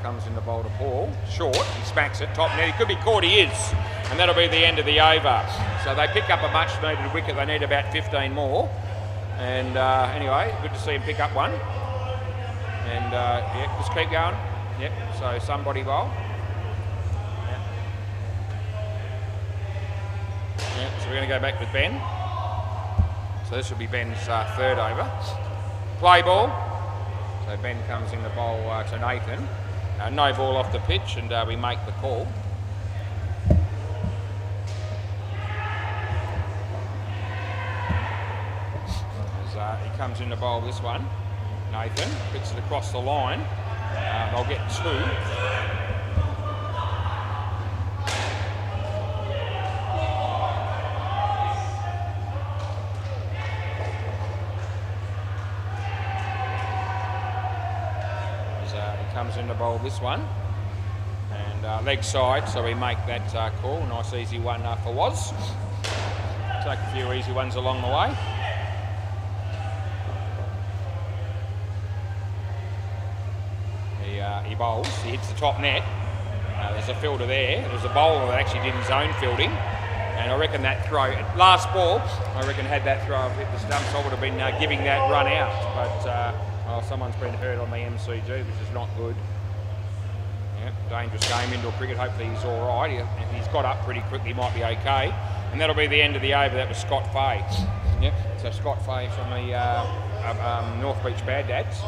comes in the bowl to Paul. Short, he smacks it, top net. He could be caught, he is. And that'll be the end of the over. So they pick up a much needed wicket. They need about 15 more. And anyway, good to see him pick up one. And yeah, just keep going. Yep, so somebody bowl. Yep, so we're going to go back with Ben. So this will be Ben's third over. Play ball. So Ben comes in the bowl to Nathan. No ball off the pitch, and we make the call. As he comes in the bowl this one. Nathan puts it across the line. They'll get two. Comes in the bowl this one, and leg side, so we make that call. Nice easy one for Woz. Take a few easy ones along the way. He bowls, he hits the top net. There's a fielder there. There's a bowler that actually did his own fielding, and I reckon that throw, last ball, I reckon had that throw hit the stumps, I would have been giving that run out, but someone's been hurt on the MCG, which is not good. Yep, dangerous game, indoor cricket. Hopefully he's all right. If he's got up pretty quickly, he might be okay. And that'll be the end of the over. That was Scott Fay. Yep, so Scott Fay from the North Beach Bad Dads.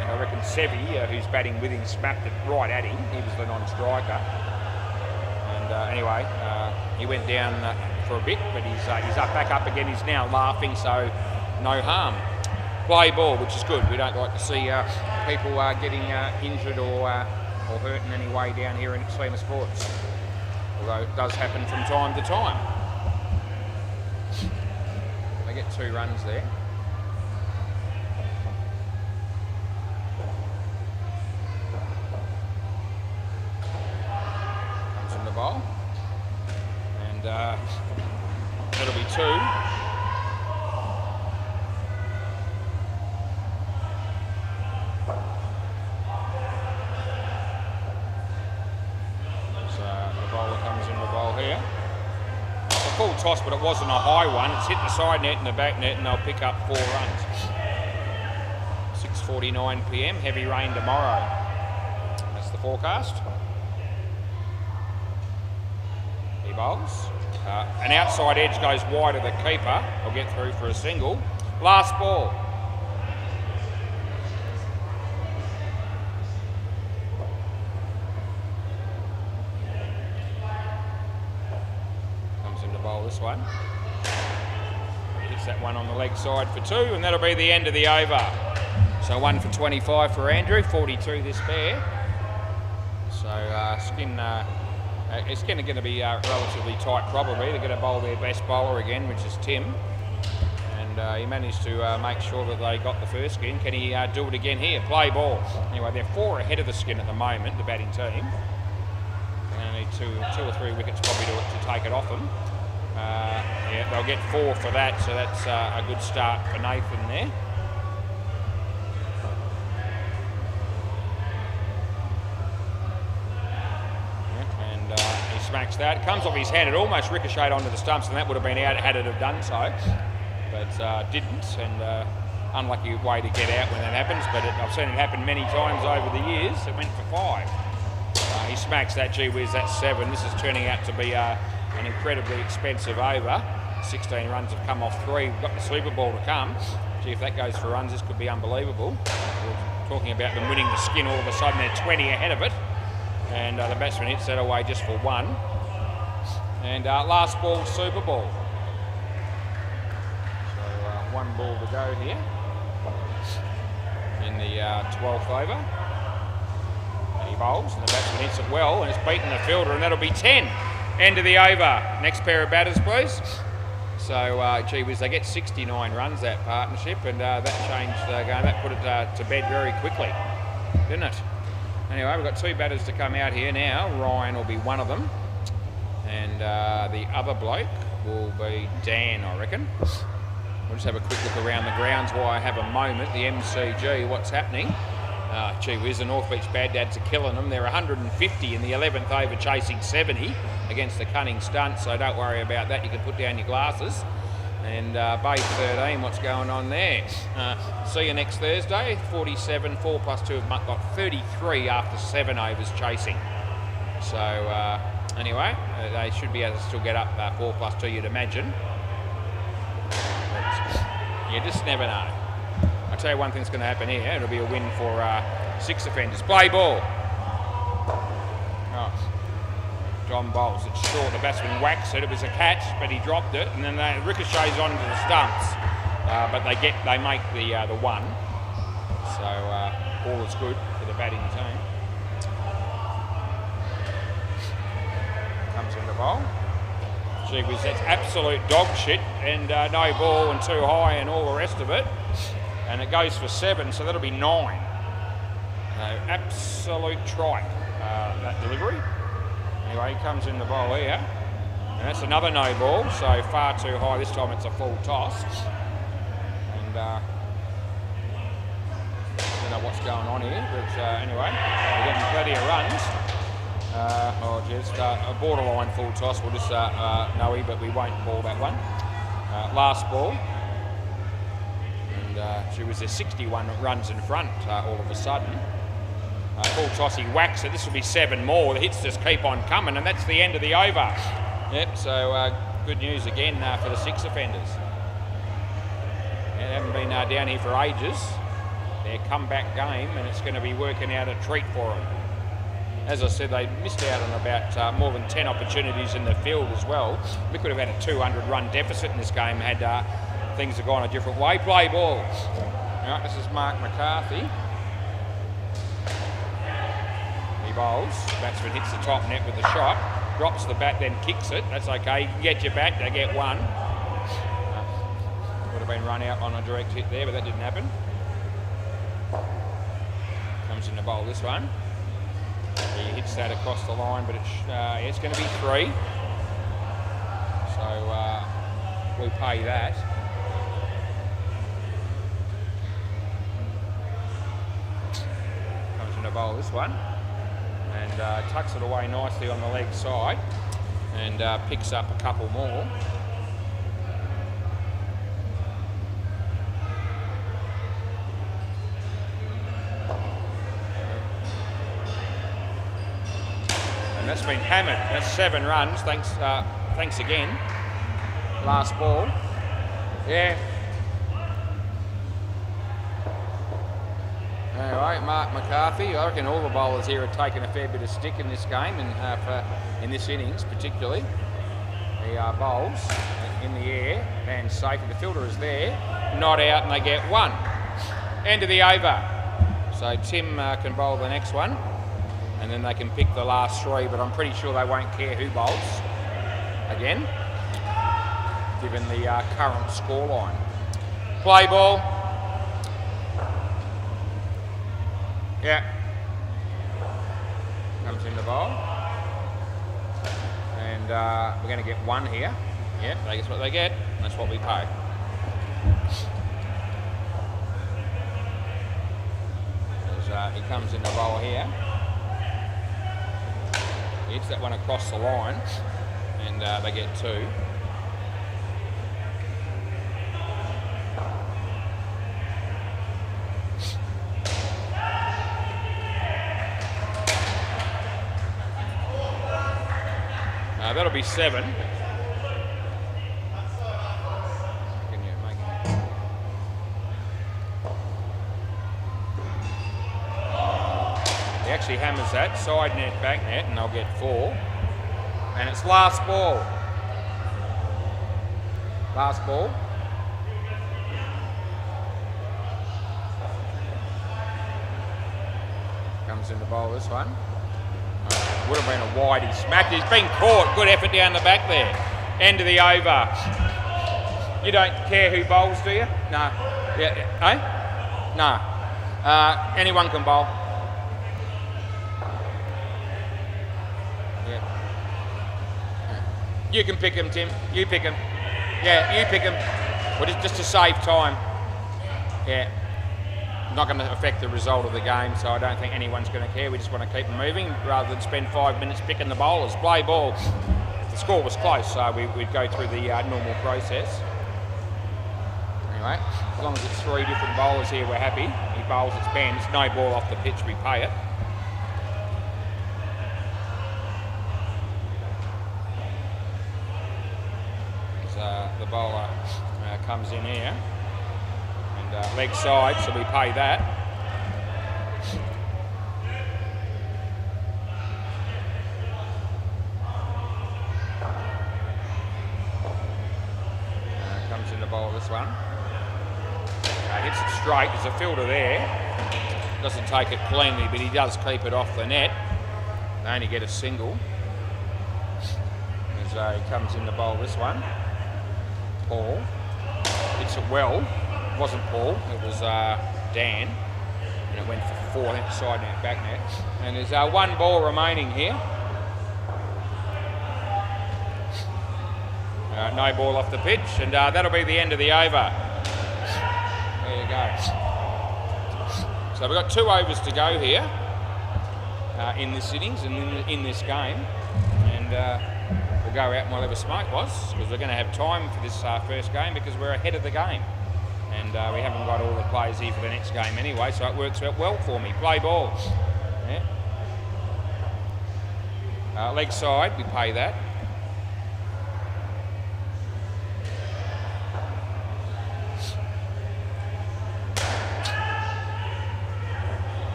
And I reckon Sevi, who's batting with him, smacked it right at him. He was the non-striker. And anyway, he went down for a bit, but he's back up again. He's now laughing, so no harm. Play ball, which is good. We don't like to see people getting injured or hurt in any way down here in Extrema Sports. Although it does happen from time to time. They get 2 runs there. Comes in the bowl. And that'll be 2. Full toss, but it wasn't a high one. It's hit the side net and the back net, and they'll pick up 4 runs. 6:49 p.m. Heavy rain tomorrow. That's the forecast. He bowls. An outside edge goes wide of the keeper. I'll get through for a single. Last ball. This one. He hits that one on the leg side for 2, and that'll be the end of the over. So 1 for 25 for Andrew, 42 this pair. So it's going to be relatively tight probably. They're going to bowl their best bowler again, which is Tim. And he managed to make sure that they got the first skin. Can he do it again here? Play ball. Anyway, they're 4 ahead of the skin at the moment, the batting team. They need 2 or 3 wickets probably to take it off them. Yeah, they'll get 4 for that, so that's a good start for Nathan there. Yeah, and he smacks that. It comes off his hand. It almost ricocheted onto the stumps, and that would have been out had it have done so, but didn't. And unlucky way to get out when that happens, but I've seen it happen many times over the years. It went for 5. He smacks that, gee whiz, that's 7. This is turning out to be an incredibly expensive over. 16 runs have come off 3. We've got the Super Bowl to come. Gee, if that goes for runs, this could be unbelievable. We're talking about them winning the skin, all of a sudden they're 20 ahead of it. And the batsman hits that away just for 1. And last ball, Super Bowl. So 1 ball to go here in the 12th over. And he bowls, and the batsman hits it well, and it's beaten the fielder, and that'll be 10. End of the over. Next pair of batters, please. So, gee whiz, they get 69 runs, that partnership, and that changed the game. That put it to bed very quickly, didn't it? Anyway, we've got 2 batters to come out here now. Ryan will be one of them, and the other bloke will be Dan, I reckon. We'll just have a quick look around the grounds while I have a moment. The MCG, what's happening? Gee whiz, the North Beach Bad Dads are killing them. They're 150 in the 11th over, chasing 70 against the Cunning Stunt, so don't worry about that. You can put down your glasses. And Bay 13, what's going on there? See you next Thursday, 47, 4 plus 2 have got 33 after 7 overs chasing. So anyway, they should be able to still get up 4 plus 2, you'd imagine. But you just never know. I'll tell you one thing's going to happen here. It'll be a win for 6 offenders. Play ball. Oh. John bowls. It's short. The batsman whacks it. It was a catch, but he dropped it, and then it ricochets onto the stumps. But they make the one. So all is good for the batting team. Comes in the bowl. Gee whiz, that's absolute dog shit, and no ball and too high and all the rest of it. And it goes for 7, so that'll be 9. Absolute trike, that delivery. Anyway, he comes in the bowl here. And that's another no ball, so far too high. This time it's a full toss. And I don't know what's going on here, but anyway, we're getting plenty of runs. Just a borderline full toss. We'll just no-y, but we won't ball that one. Last ball. She was there 61 runs in front all of a sudden. Full toss, he whacks it. This will be 7 more. The hits just keep on coming, and that's the end of the over. Yep, so good news again for the 6 offenders. They haven't been down here for ages. Their comeback game, and it's going to be working out a treat for them. As I said, they missed out on about more than 10 opportunities in the field as well. We could have had a 200-run deficit in this game had things have gone a different way. Play ball. All right, this is Mark McCarthy. He bowls. Batsman hits the top net with the shot. Drops the bat, then kicks it. That's okay. You can get your back. They get 1. Would have been run out on a direct hit there, but that didn't happen. Comes in to bowl this one. He hits that across the line, but it's going to be 3. So we'll pay that. Comes in to bowl this one. And tucks it away nicely on the leg side. And picks up a couple more. And that's been hammered. That's 7 runs. Thanks again. Last ball. Yeah. Anyway, Mark McCarthy. I reckon all the bowlers here are taking a fair bit of stick in this game, and in this innings particularly. He bowls in the air and safe. The fielder is there, not out, and they get 1. End of the over. So Tim can bowl the next one. And then they can pick the last 3, but I'm pretty sure they won't care who bowls again, given the current scoreline. Play ball. Yeah. Comes in the bowl. And we're going to get 1 here. Yeah, that's what they get. That's what we pay. He comes in the bowl here. Hits that one across the line, and they get 2. That'll be 7. Can you make it? He actually hammers that, side net, back net, and they'll get 4. And it's last ball. Last ball. Comes in the bowl, this one. Would have been a wide. He smacked. He's been caught. Good effort down the back there. End of the over. You don't care who bowls, do you? No. Yeah. Eh? No. Anyone can bowl. Yeah. You can pick him, Tim. You pick him. Yeah, you pick him. Well, just to save time. Yeah. not going to affect the result of the game, so I don't think anyone's going to care. We just want to keep them moving rather than spend 5 minutes picking the bowlers. Play ball. The score was close, so we'd go through the normal process. Anyway, as long as it's 3 different bowlers here, we're happy. He bowls, it's banned. It's no ball off the pitch, we pay it. The bowler comes in here and leg side, so we pay that. Comes in the bowl this one. Hits it straight. There's a fielder there. Doesn't take it cleanly, but he does keep it off the net. They only get a single. As he comes in the bowl this one. Paul hits it well. It wasn't Paul, it was Dan, and it went for 4 side net, back net. And there's 1 ball remaining here. No ball off the pitch, and that'll be the end of the over. There you go. So we've got 2 overs to go here in this innings and in this game, and we'll go out and we'll have a smoke, was, because we're going to have time for this first game because we're ahead of the game. And we haven't got all the players here for the next game anyway, so it works out well for me. Play ball. Yeah. Leg side, we pay that.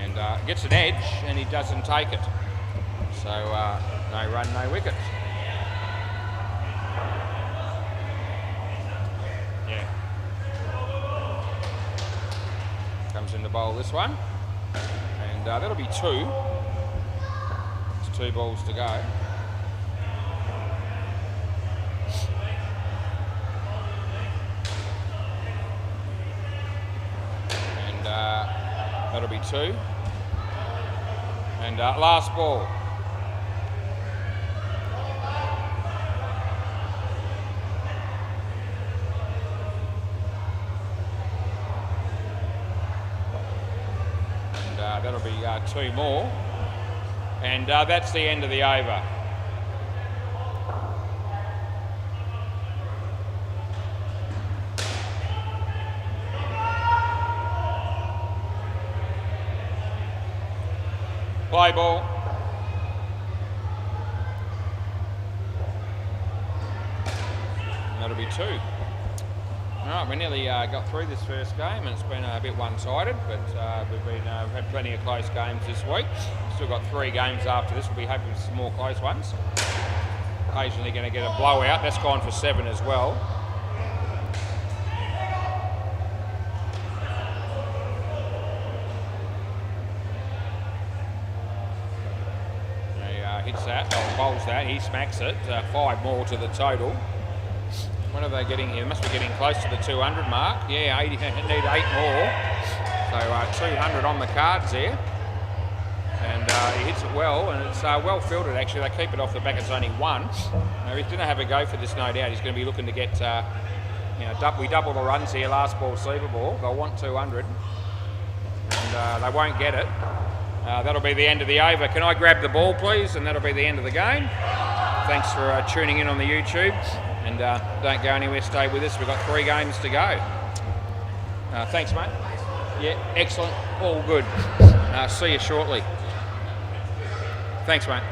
And gets an edge, and he doesn't take it. So no run, no wicket. Yeah. Comes in the bowl this one. And that'll be 2. It's 2 balls to go. And that'll be 2. And last ball. That'll be 2 more, and that's the end of the over. Play ball. And that'll be 2. Right, we nearly got through this first game, and it's been a bit one-sided, but we've had plenty of close games this week. Still got 3 games after this. We'll be hoping for some more close ones. Occasionally going to get a blowout. That's gone for 7 as well. He hits that, bowls that, he smacks it. 5 more to the total. What are they getting here? They must be getting close to the 200 mark. Yeah, 80, need 8 more. So 200 on the cards there. And he hits it well, and it's well fielded actually. They keep it off the back, it's only 1. Now, he's going to have a go for this, no doubt. He's going to be looking to get, we double the runs here, last ball, sleeper ball. They'll want 200. And they won't get it. That'll be the end of the over. Can I grab the ball, please? And that'll be the end of the game. Thanks for tuning in on the YouTube. And don't go anywhere, stay with us. We've got 3 games to go. Thanks, mate. Yeah, excellent. All good. See you shortly. Thanks, mate.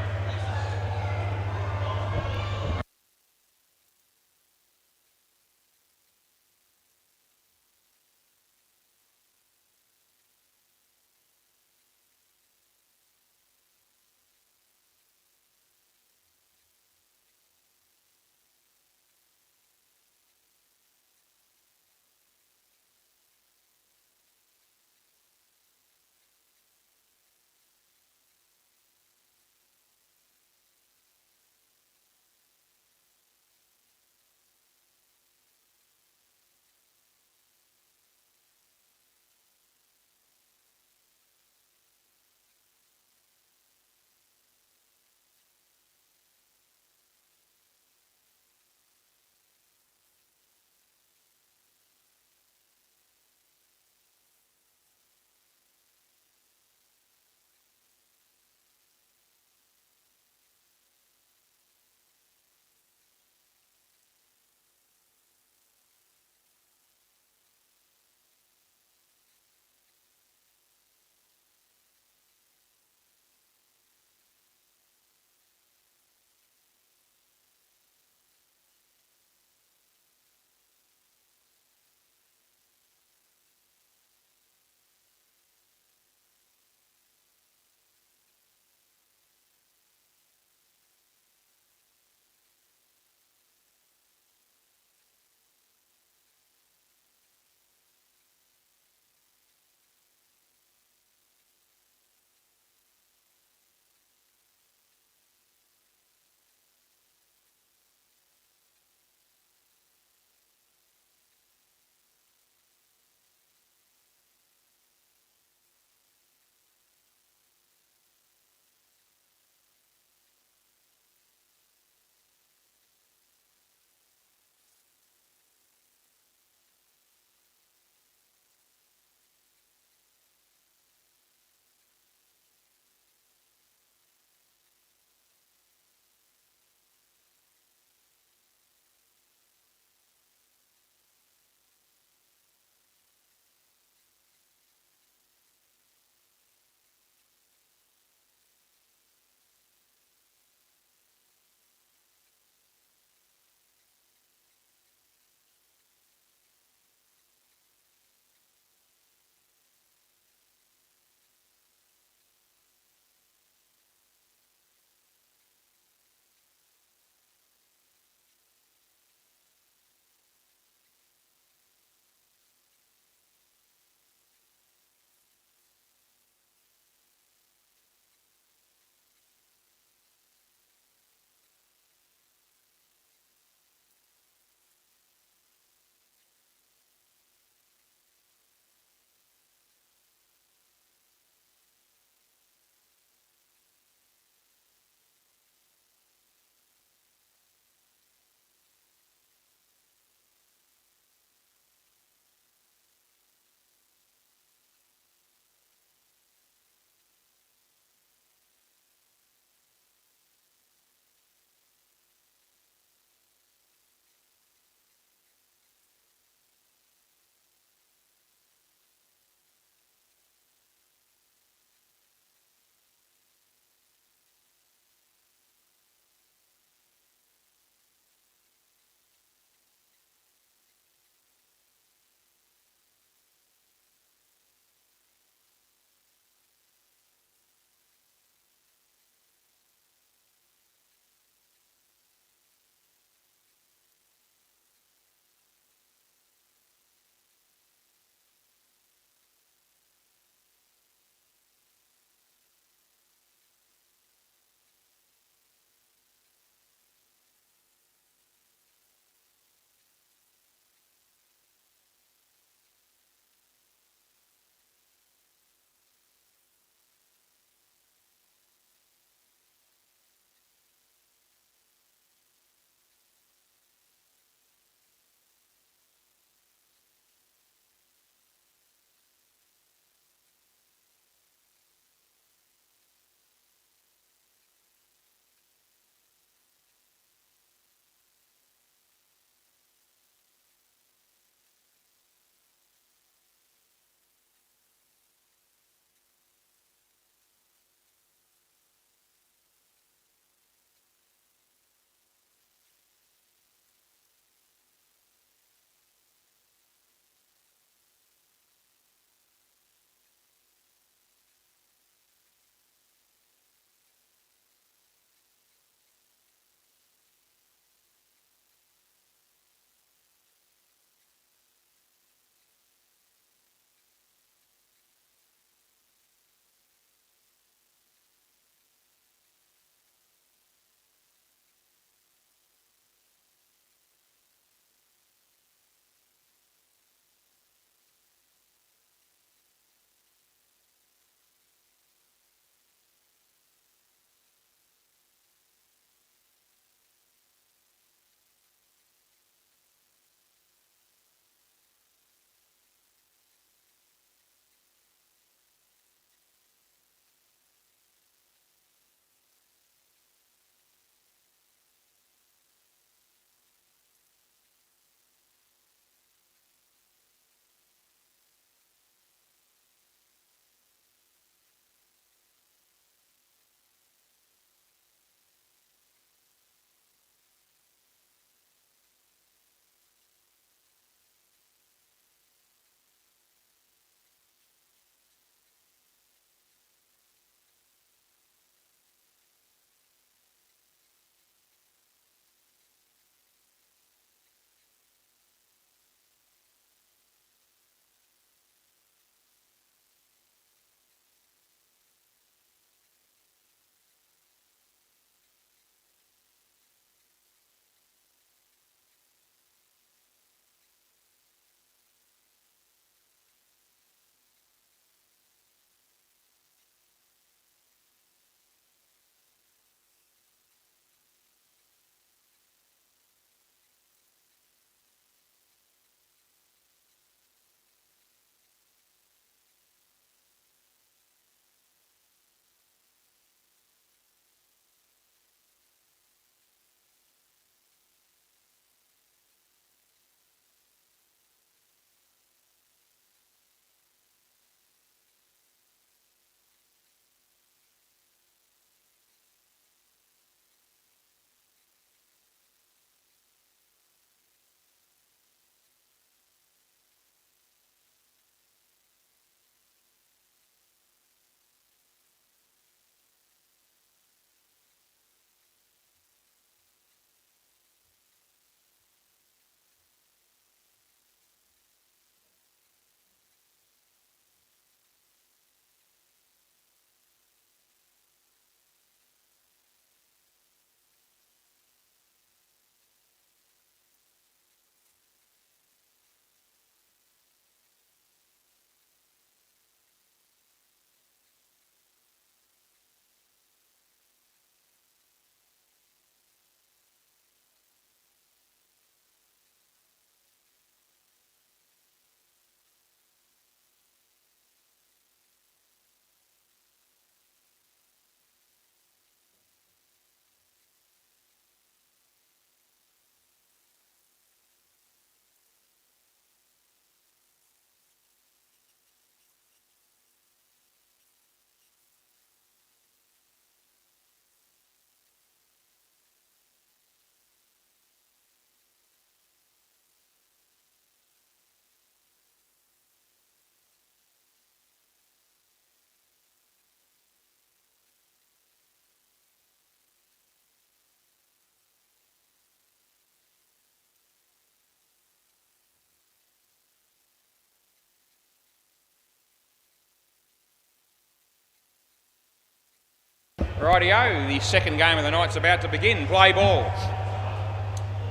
Rightio, the second game of the night's about to begin. Play ball.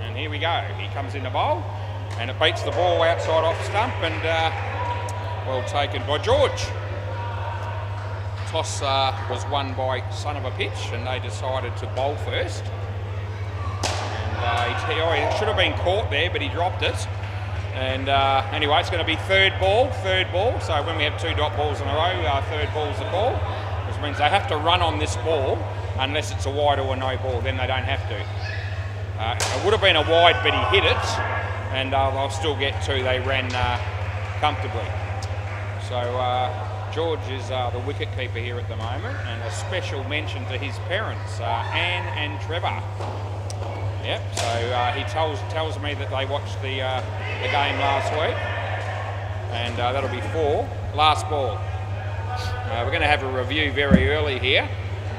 And here we go. He comes in the bowl, and it beats the ball outside off stump, and well taken by George. Toss was won by Son of a Pitch, and they decided to bowl first. And he should have been caught there, but he dropped it. And anyway, it's going to be third ball. So when we have 2 dot balls in a row, third ball's the ball, which means they have to run on this ball unless it's a wide or a no ball. Then they don't have to. It would have been a wide, but he hit it, and they'll still get 2. They ran comfortably. So George is the wicket keeper here at the moment, and a special mention to his parents, Anne and Trevor. Yep. So he tells me that they watched the game last week, and that'll be 4. Last ball. We're going to have a review very early here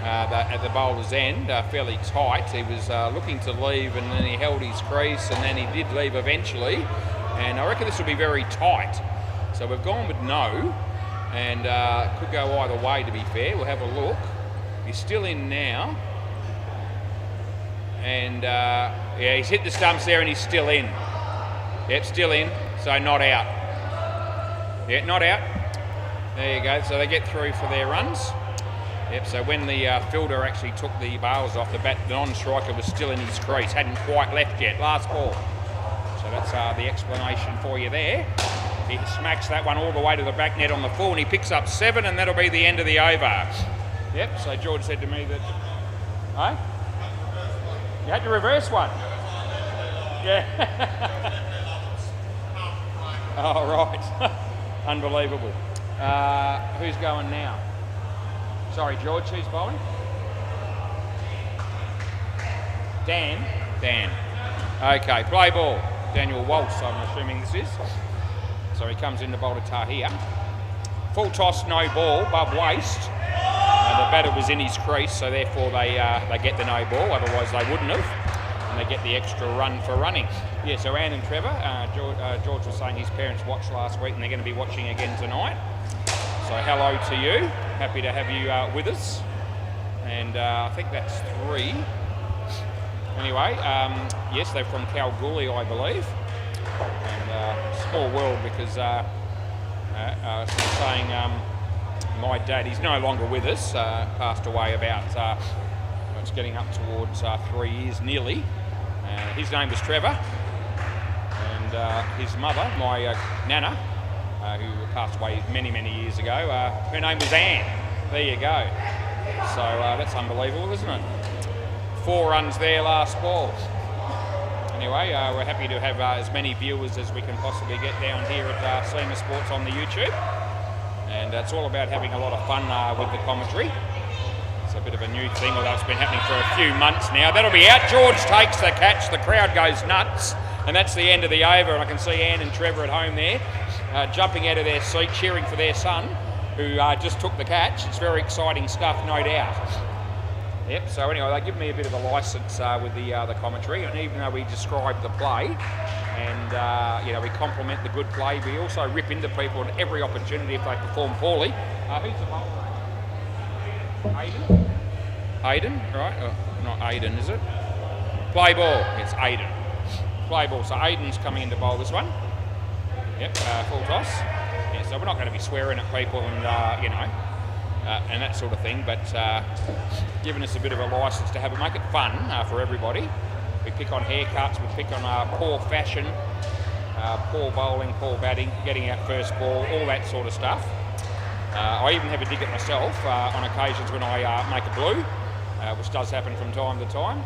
at the bowler's end, fairly tight. He was looking to leave, and then he held his crease, and then he did leave eventually. And I reckon this will be very tight. So we've gone with no, and could go either way, to be fair. We'll have a look. He's still in now. And yeah, he's hit the stumps there, and he's still in. Yep, still in, so not out. Yeah, not out. There you go, so they get through for their runs. Yep, so when the fielder actually took the bails off, the non-striker was still in his crease, hadn't quite left yet. Last ball. So that's the explanation for you there. He smacks that one all the way to the back net on the full, and he picks up 7, and that'll be the end of the over. Yep, so George said to me that, hey? You had to reverse one. Yeah. Oh, right. Unbelievable. Who's going now? Sorry, George, who's bowling? Dan. Okay, play ball. Daniel Walsh, I'm assuming this is. So he comes in to bowl to Tahir. Full toss, no ball, above waist. The batter was in his crease, so therefore they get the no ball, otherwise they wouldn't have. And they get the extra run for running. Yeah, so Anne and Trevor, George was saying his parents watched last week, and they're going to be watching again tonight. So hello to you. Happy to have you with us. And I think that's 3. Anyway, yes, they're from Kalgoorlie, I believe. And small world, because saying my dad, he's no longer with us, passed away about, it's getting up towards 3 years nearly. His name was Trevor, and his mother, my nana, who passed away many, many years ago, her name was Anne. There you go. So that's unbelievable, isn't it? 4 runs there, last ball. Anyway, we're happy to have as many viewers as we can possibly get down here at SEMA Sports on the YouTube. And it's all about having a lot of fun with the commentary. It's a bit of a new thing, although it's been happening for a few months now. That'll be out. George takes the catch. The crowd goes nuts. And that's the end of the over. And I can see Anne and Trevor at home there, jumping out of their seat, cheering for their son, who just took the catch. It's very exciting stuff, no doubt. Yep, so anyway, they give me a bit of a licence with the commentary, and even though we describe the play and we compliment the good play, we also rip into people at every opportunity if they perform poorly. Who's the bowler? Hayden, right? Oh, not Aiden, is it? Play ball. It's Aiden. Play ball. So Aiden's coming in to bowl this one. Yep, full toss. Yeah, so we're not going to be swearing at people and and that sort of thing, but giving us a bit of a licence to make it fun for everybody. We pick on haircuts, we pick on poor fashion, poor bowling, poor batting, getting out first ball, all that sort of stuff. I even have a dig at myself on occasions when I make a blue, which does happen from time to time.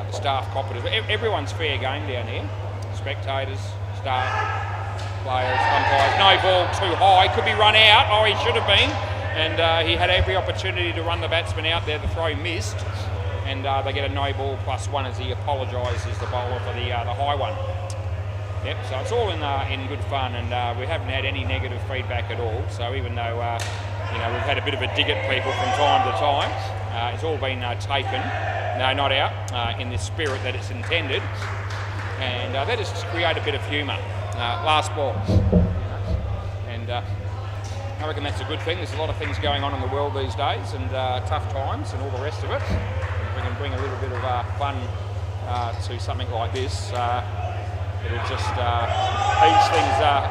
The staff cop it. Everyone's fair game down here. Spectators, staff, players, umpires. No ball too high, could be run out. Oh, he should have been. And he had every opportunity to run the batsman out there. The throw missed, and they get a no ball +1 as he apologises the bowler for the high one. Yep, so it's all in good fun, and we haven't had any negative feedback at all. So even though we've had a bit of a dig at people from time to time, it's all been taken, no, not out, in the spirit that it's intended, and that is to create a bit of humour. Last ball, and I reckon that's a good thing. There's a lot of things going on in the world these days, and tough times and all the rest of it. If we can bring a little bit of fun to something like this, it'll just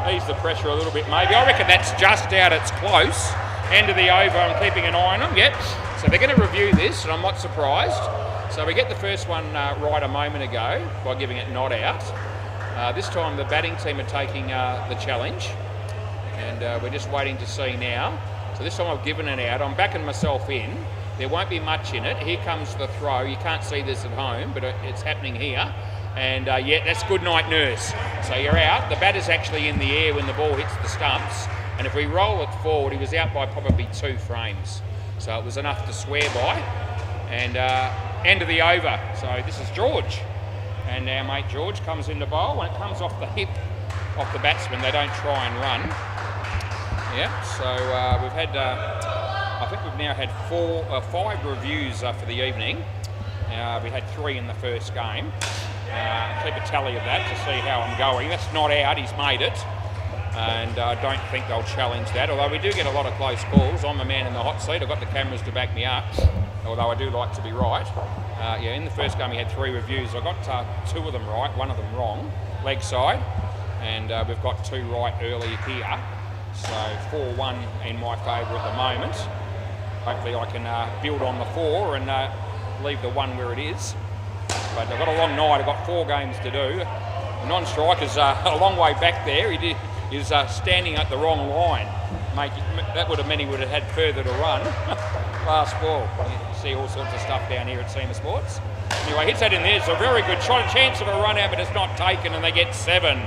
ease the pressure a little bit maybe. I reckon that's just out, it's close. End of the over, I'm keeping an eye on them, yep. So they're going to review this, and I'm not surprised. So we get the first one right a moment ago by giving it not out. This time the batting team are taking the challenge, and we're just waiting to see now. So this time I've given it out. I'm backing myself in. There won't be much in it. Here comes the throw. You can't see this at home, but it's happening here. And yeah, that's good night, nurse. So you're out. The batter's actually in the air when the ball hits the stumps. And if we roll it forward, he was out by probably 2 frames. So it was enough to swear by. And end of the over. So this is George. And our mate George comes in the bowl. When it comes off the hip of the batsman, they don't try and run. Yeah, so we've had, I think we've now had 5 reviews for the evening. We had 3 in the first game. Keep a tally of that to see how I'm going. That's not out, he's made it. And I don't think they'll challenge that, although we do get a lot of close calls. I'm a man in the hot seat. I've got the cameras to back me up, although I do like to be right. Yeah, in the first game we had 3 reviews. I got 2 of them right, 1 of them wrong, leg side, and we've got 2 right early here. So 4-1 in my favour at the moment. Hopefully I can build on the 4 and leave the 1 where it is. But I've got a long night. I've got 4 games to do. The non-striker's a long way back there. He's standing at the wrong line. That would have meant he would have had further to run. Last ball. You see all sorts of stuff down here at SEMA Sports. Anyway, hits that in there. It's a very good shot. A chance of a run out, but it's not taken, and they get 7.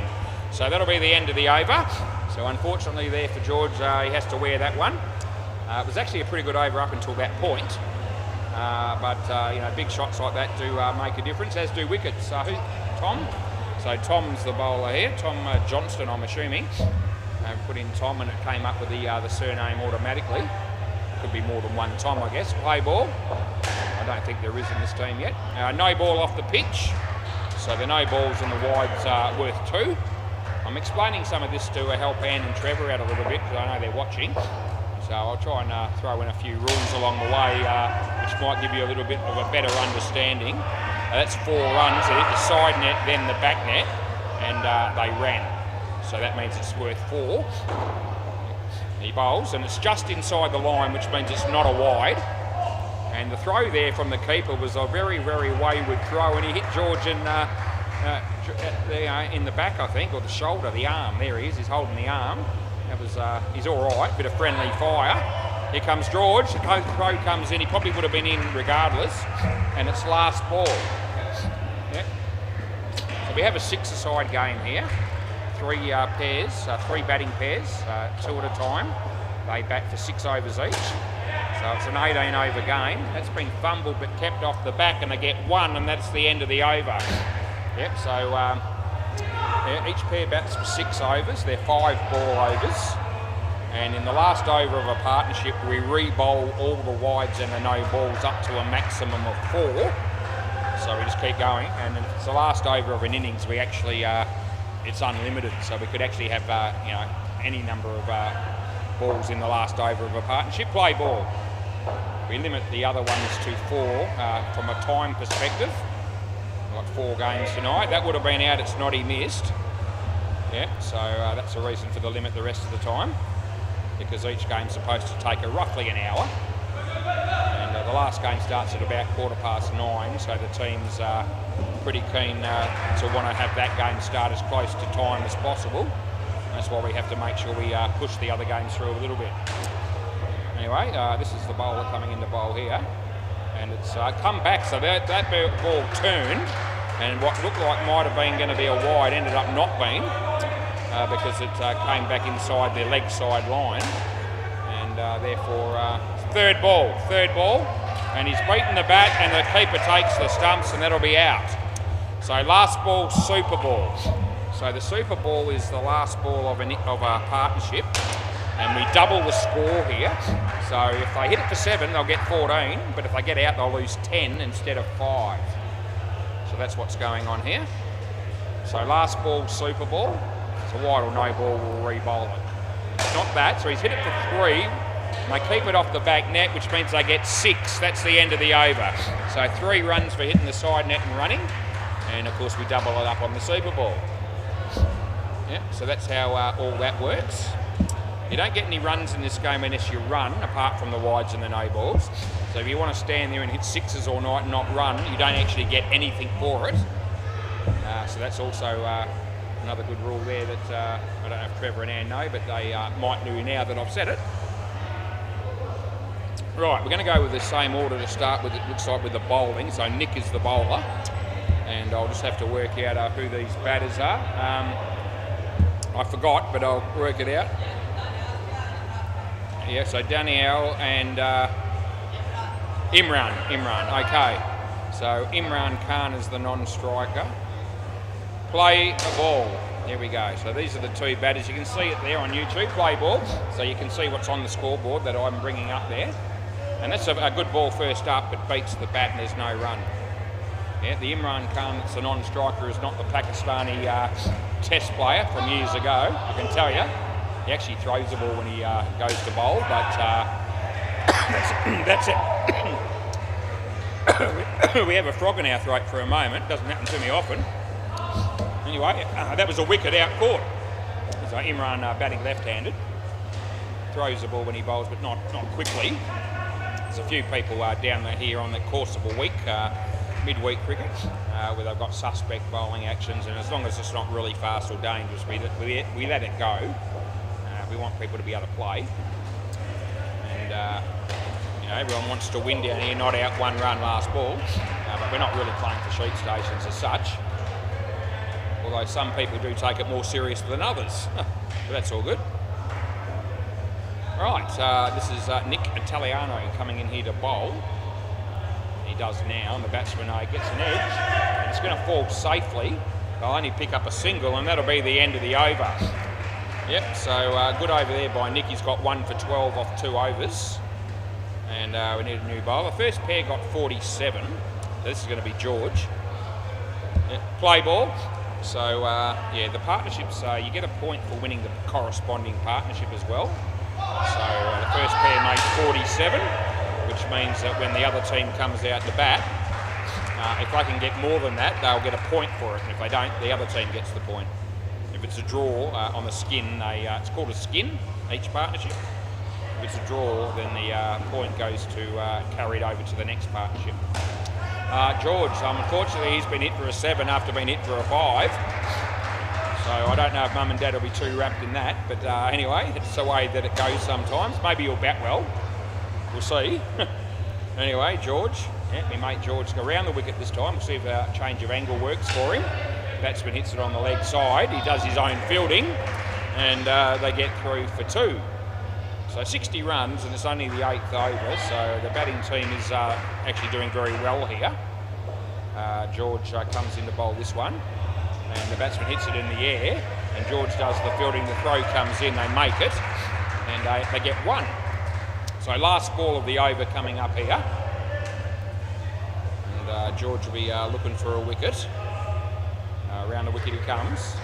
So that'll be the end of the over. So unfortunately there for George, he has to wear that one. It was actually a pretty good over up until that point. But you know, big shots like that do make a difference, as do wickets. Tom? So Tom's the bowler here. Tom Johnston, I'm assuming. Put in Tom and it came up with the surname automatically. Could be more than one Tom, I guess. Play ball. I don't think there is in this team yet. No ball off the pitch. So the no balls and the wides are worth 2. I'm explaining some of this to help Anne and Trevor out a little bit because I know they're watching. So I'll try and throw in a few rules along the way which might give you a little bit of a better understanding. That's 4 runs. They hit the side net, then the back net, and they ran. So that means it's worth 4. He bowls, and it's just inside the line, which means it's not a wide. And the throw there from the keeper was a very, very wayward throw, and he hit George in the back, I think, or the shoulder, the arm. There he is. He's holding the arm. That was. He's all right. Bit of friendly fire. Here comes George. The throw comes in. He probably would have been in regardless. And it's last ball. Yep. So we have a 6-a-side game here. 3 pairs, 3 batting pairs, 2 at a time. They bat for 6 overs each. So it's an 18-over game. That's been fumbled but kept off the back, and they get 1, and that's the end of the over. Yep. So yeah, each pair bats for 6 overs. They're 5-ball overs. And in the last over of a partnership, we re-bowl all the wides and the no balls up to a maximum of 4. So we just keep going. And if it's the last over of an innings, we actually, it's unlimited. So we could actually have, you know, any number of balls in the last over of a partnership. Play ball. We limit the other ones to 4 from a time perspective. We've got 4 games tonight. That would have been out. It's not, he missed. Yeah, so that's the reason for the limit the rest of the time, because each game's supposed to take roughly an hour. And the last game starts at about 9:15, so the team's pretty keen to want to have that game start as close to time as possible. That's why we have to make sure we push the other games through a little bit. Anyway, this is the bowler coming into bowl here. And it's come back, so that ball turned, and what looked like might have been going to be a wide ended up not being. Because it came back inside their leg side line, and therefore third ball, and he's beaten the bat, and the keeper takes the stumps, and that'll be out. So last ball, super ball. So the super ball is the last ball of a partnership, and we double the score here. So if they hit it for 7, they'll get 14, but if they get out, they'll lose 10 instead of 5. So that's what's going on here. So last ball, super ball. So wide or no ball, we'll re-bowl it. it's not that. So he's hit it for 3. And they keep it off the back net, which means they get 6. That's the end of the over. So 3 runs for hitting the side net and running. And of course we double it up on the Super Ball. Yeah, so that's how all that works. You don't get any runs in this game unless you run, apart from the wides and the no balls. So if you want to stand there and hit 6s all night and not run, you don't actually get anything for it. So that's also another good rule there that I don't know if Trevor and Ann know, but they might do now that I've said it. Right, we're going to go with the same order to start with, it looks like, with the bowling. So Nick is the bowler, and I'll just have to work out who these batters are. I forgot, but I'll work it out. Yeah, so Danielle and Imran, okay. So Imran Khan is the non-striker. Play a ball. There we go. So these are the 2 batters. You can see it there on YouTube, play ball. So you can see what's on the scoreboard that I'm bringing up there. And that's a good ball first up. It beats the bat and there's no run. Yeah, the Imran Khan that's the non-striker is not the Pakistani test player from years ago, I can tell you. He actually throws the ball when he goes to bowl, but that's it. We have a frog in our throat for a moment. Doesn't happen to me often. Anyway, that was a wicket out caught. So Imran batting left-handed. Throws the ball when he bowls, but not quickly. There's a few people down here on the course of a week, midweek cricket, where they've got suspect bowling actions, and as long as it's not really fast or dangerous, we let it go. We want people to be able to play. And everyone wants to win down here, not out 1 run last ball. But we're not really playing for sheep stations as such. Although some people do take it more serious than others. But that's all good. Right, this is Nick Italiano coming in here to bowl. He does now, and the batsman gets an edge. And it's going to fall safely. They'll only pick up a single, and that'll be the end of the over. Yep, so good over there by Nick. He's got 1 for 12 off 2 overs. And we need a new bowler. First pair got 47. So this is going to be George. Yep, play ball. So, yeah, the partnerships, you get a point for winning the corresponding partnership as well. So the first pair made 47, which means that when the other team comes out to bat, if they can get more than that, they'll get a point for it. And if they don't, the other team gets the point. If it's a draw on the skin, it's called a skin, each partnership. If it's a draw, then the point goes to carried over to the next partnership. George, unfortunately, he's been hit for a 7 after being hit for a 5. So I don't know if Mum and Dad will be too wrapped in that. But anyway, it's the way that it goes sometimes. Maybe he'll bat well. We'll see. Anyway, George, yeah, my mate George, go around the wicket this time. We'll see if a change of angle works for him. Batsman hits it on the leg side. He does his own fielding, and they get through for 2. So 60 runs, and it's only the 8th over. So the batting team is actually doing very well here. George comes in to bowl this one, and the batsman hits it in the air, and George does the fielding. The throw comes in, they make it, and they get 1. So last ball of the over coming up here, and George will be looking for a wicket. Around the wicket he comes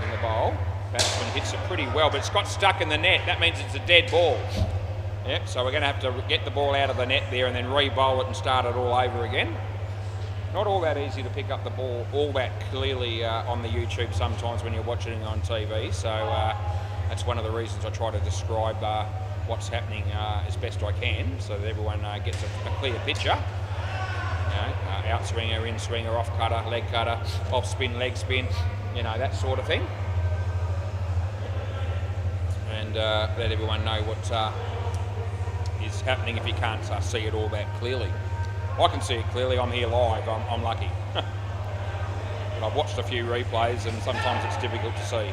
in the bowl. Batsman hits it pretty well, but it's got stuck in the net. That means it's a dead ball. Yep, so we're going to have to get the ball out of the net there and then re-bowl it and start it all over again. Not all that easy to pick up the ball all that clearly on the YouTube sometimes when you're watching it on TV. So that's one of the reasons I try to describe what's happening as best I can, so that everyone gets a clear picture. Out swinger, in swinger, off cutter, leg cutter, off spin, leg spin, that sort of thing. And let everyone know what is happening if you can't see it all that clearly. I can see it clearly. I'm here live. I'm lucky. But I've watched a few replays, and sometimes it's difficult to see.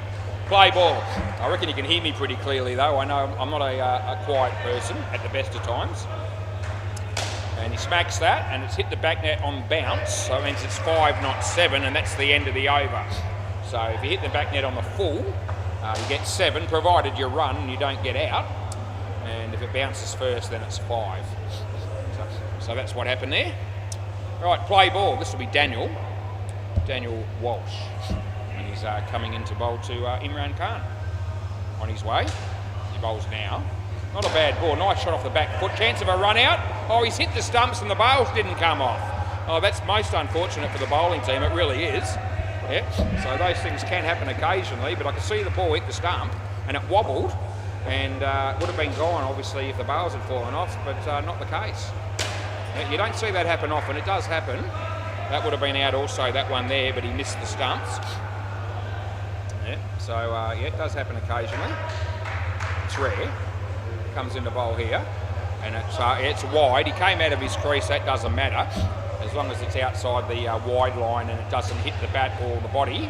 Play ball. I reckon you can hear me pretty clearly, though. I know I'm not a quiet person at the best of times. And he smacks that, and it's hit the back net on bounce, so it means it's 5, not 7, and that's the end of the over. So if you hit the back net on the full, you get 7, provided you run and you don't get out. And if it bounces first, then it's 5. So that's what happened there. All right, play ball. This will be Daniel Walsh. And he's coming into bowl to Imran Khan on his way. bowls now. Not a bad ball. Nice shot off the back foot. Chance of a run out. Oh, he's hit the stumps and the bails didn't come off. Oh, that's most unfortunate for the bowling team. It really is. Yeah. So those things can happen occasionally, but I could see the ball hit the stump and it wobbled, and would have been gone obviously if the bails had fallen off, but not the case. Yeah, you don't see that happen often. It does happen. That would have been out also, that one there, but he missed the stumps. Yeah. So yeah, it does happen occasionally. It's rare. Comes into bowl here, and it's wide. He came out of his crease. That doesn't matter, as long as it's outside the wide line and it doesn't hit the bat or the body.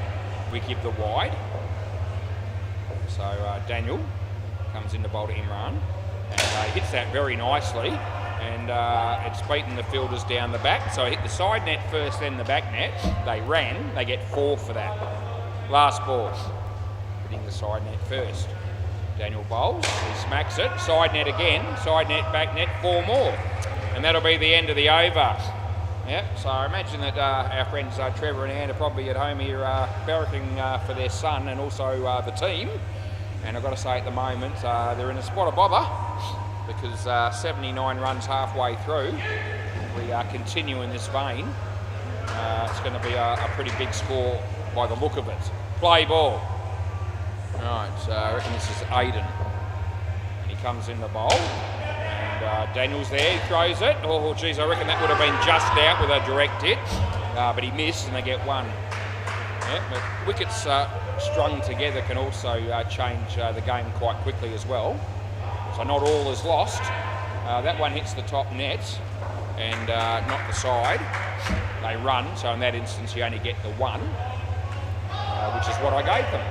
We give the wide. So Daniel comes into bowl to Imran, and he hits that very nicely, and it's beaten the fielders down the back. So he hit the side net first, then the back net. They ran. They get 4 for that. Last ball, hitting the side net first. Daniel bowls, he smacks it, side net again, side net, back net, 4 more. And that'll be the end of the over. Yep, so I imagine that our friends Trevor and Ann are probably at home here barracking for their son and also the team. And I've got to say at the moment, they're in a spot of bother because 79 runs halfway through. We continue in this vein. It's going to be a pretty big score by the look of it. Play ball. Right, I reckon this is Aiden. And he comes in the bowl. And Daniel's there, he throws it. Oh, geez, I reckon that would have been just out with a direct hit. But he missed and they get 1. Yeah, but wickets strung together can also change the game quite quickly as well. So not all is lost. That one hits the top net and not the side. They run, so in that instance you only get the 1, which is what I gave them.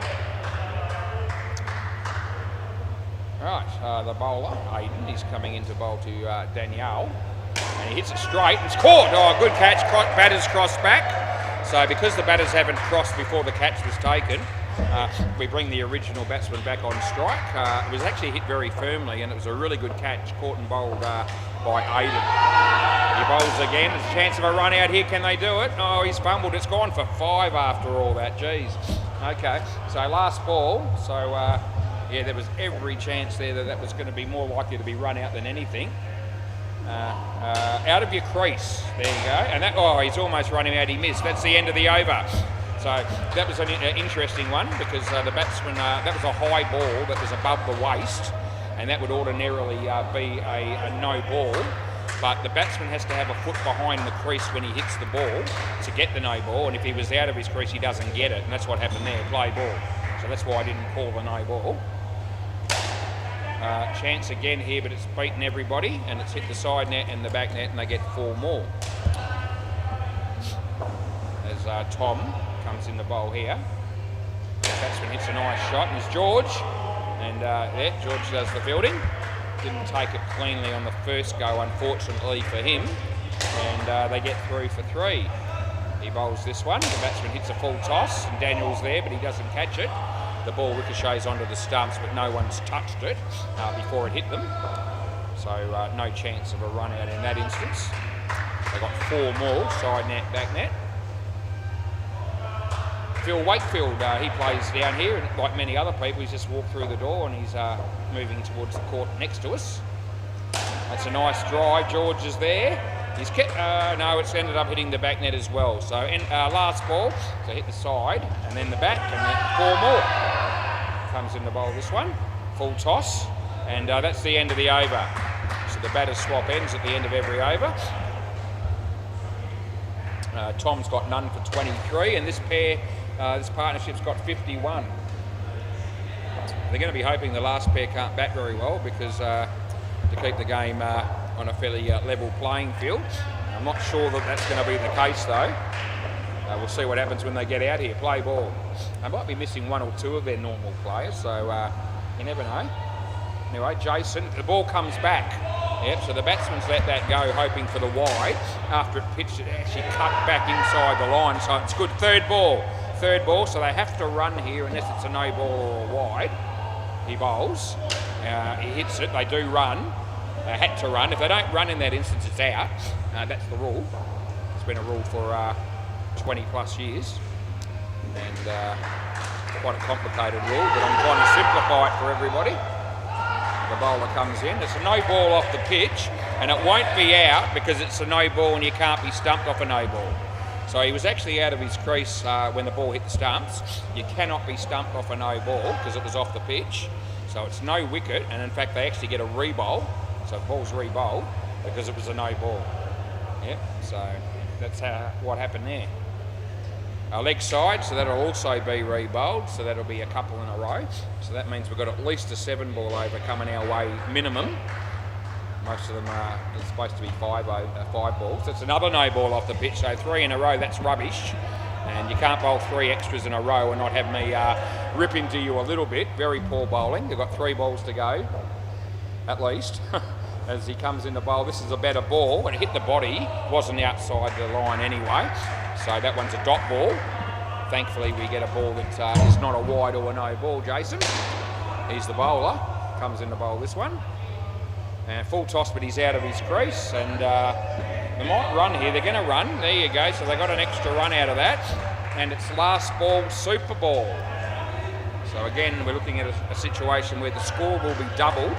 Right, the bowler, Aiden, he's coming into bowl to Danielle, and he hits it straight, it's caught! Oh, good catch, batters cross back. So because the batters haven't crossed before the catch was taken, we bring the original batsman back on strike. It was actually hit very firmly, and it was a really good catch, caught and bowled by Aiden. He bowls again, there's a chance of a run out here, can they do it? Oh, he's fumbled, it's gone for 5 after all that, geez. Okay, so last ball, so yeah, there was every chance there that was going to be more likely to be run out than anything. Out of your crease, there you go. And that, oh, he's almost running out, he missed. That's the end of the over. So that was an interesting one because the batsman, that was a high ball that was above the waist, and that would ordinarily be a no ball. But the batsman has to have a foot behind the crease when he hits the ball to get the no ball, and if he was out of his crease, he doesn't get it, and that's what happened there, play ball. So that's why I didn't call the no ball. Chance again here, but it's beaten everybody, and it's hit the side net and the back net, and they get 4 more. As Tom comes in the bowl here. The batsman hits a nice shot, and it's George. And yeah, George does the fielding. Didn't take it cleanly on the first go, unfortunately for him. And they get 3 for 3. He bowls this one. The batsman hits a full toss, and Daniel's there, but he doesn't catch it. The ball ricochets onto the stumps, but no one's touched it before it hit them. So no chance of a run out in that instance. They got 4 more, side net, back net. Phil Wakefield, he plays down here, and like many other people, he's just walked through the door and he's moving towards the court next to us. That's a nice drive, George is there. He's kept, no, it's ended up hitting the back net as well. So last ball, so hit the side, and then the back, and then 4 more. Comes in the bowl this one, full toss, and that's the end of the over. So the batter swap ends at the end of every over. Tom's got none for 23, and this pair, this partnership's got 51. They're going to be hoping the last pair can't bat very well because to keep the game on a fairly level playing field. I'm not sure that that's going to be the case though. We'll see what happens when they get out here. Play ball. They might be missing 1 or 2 of their normal players, so you never know. Anyway, Jason, the ball comes back. Yep, so the batsman's let that go, hoping for the wide. After it pitched, it actually cut back inside the line, so it's good. Third ball, so they have to run here unless it's a no ball or a wide. He bowls. He hits it. They do run. They had to run. If they don't run in that instance, it's out. That's the rule. It's been a rule for 20 plus years, and quite a complicated rule, but I'm trying to simplify it for everybody. The bowler comes in. It's a no ball off the pitch, and it won't be out because it's a no ball and you can't be stumped off a no ball. So he was actually out of his crease when the ball hit the stumps. You cannot be stumped off a no ball because it was off the pitch. So it's no wicket, and in fact they actually get a re-bowl. So the ball's re-bowled because it was a no ball. Yep, so that's what happened there. Leg side, so that'll also be re-bowled, so that'll be a couple in a row. So that means we've got at least a 7-ball over coming our way minimum. Most of them are supposed to be 5 balls. That's another no ball off the pitch, so 3 in a row, that's rubbish. And you can't bowl 3 extras in a row and not have me rip into you a little bit. Very poor bowling. They've got 3 balls to go, at least. As he comes in the bowl, this is a better ball. When it hit the body, wasn't outside the line anyway. So that one's a dot ball. Thankfully, we get a ball that is not a wide or a no ball, Jason. He's the bowler. Comes in the bowl this one. And full toss, but he's out of his crease. And they might run here. They're going to run. There you go. So they got an extra run out of that. And it's last ball, super ball. So again, we're looking at a situation where the score will be doubled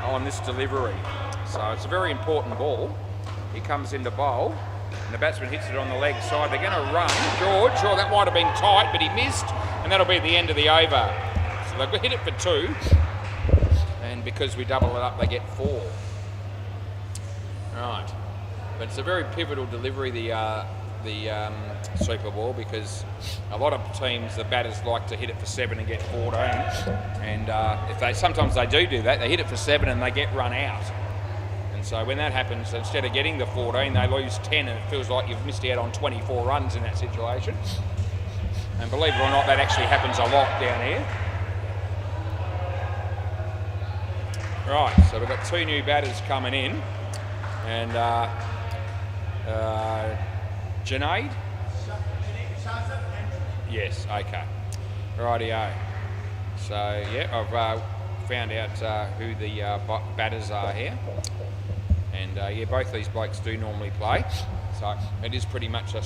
on this delivery. So it's a very important ball. He comes into bowl. And the batsman hits it on the leg side. They're going to run. George, oh, that might have been tight, but he missed. And that'll be the end of the over. So they've hit it for 2. And because we double it up, they get 4. Right. But it's a very pivotal delivery, the Super Ball, because a lot of teams, the batters like to hit it for 7 and get 14. And sometimes they do that. They hit it for 7 and they get run out. So when that happens, instead of getting the 14, they lose 10, and it feels like you've missed out on 24 runs in that situation. And believe it or not, that actually happens a lot down here. Right, so we've got 2 new batters coming in. And Junaid? Yes, okay. Rightio. So, yeah, I've found out who the batters are here. And yeah, both these blokes do normally play. So it is pretty much a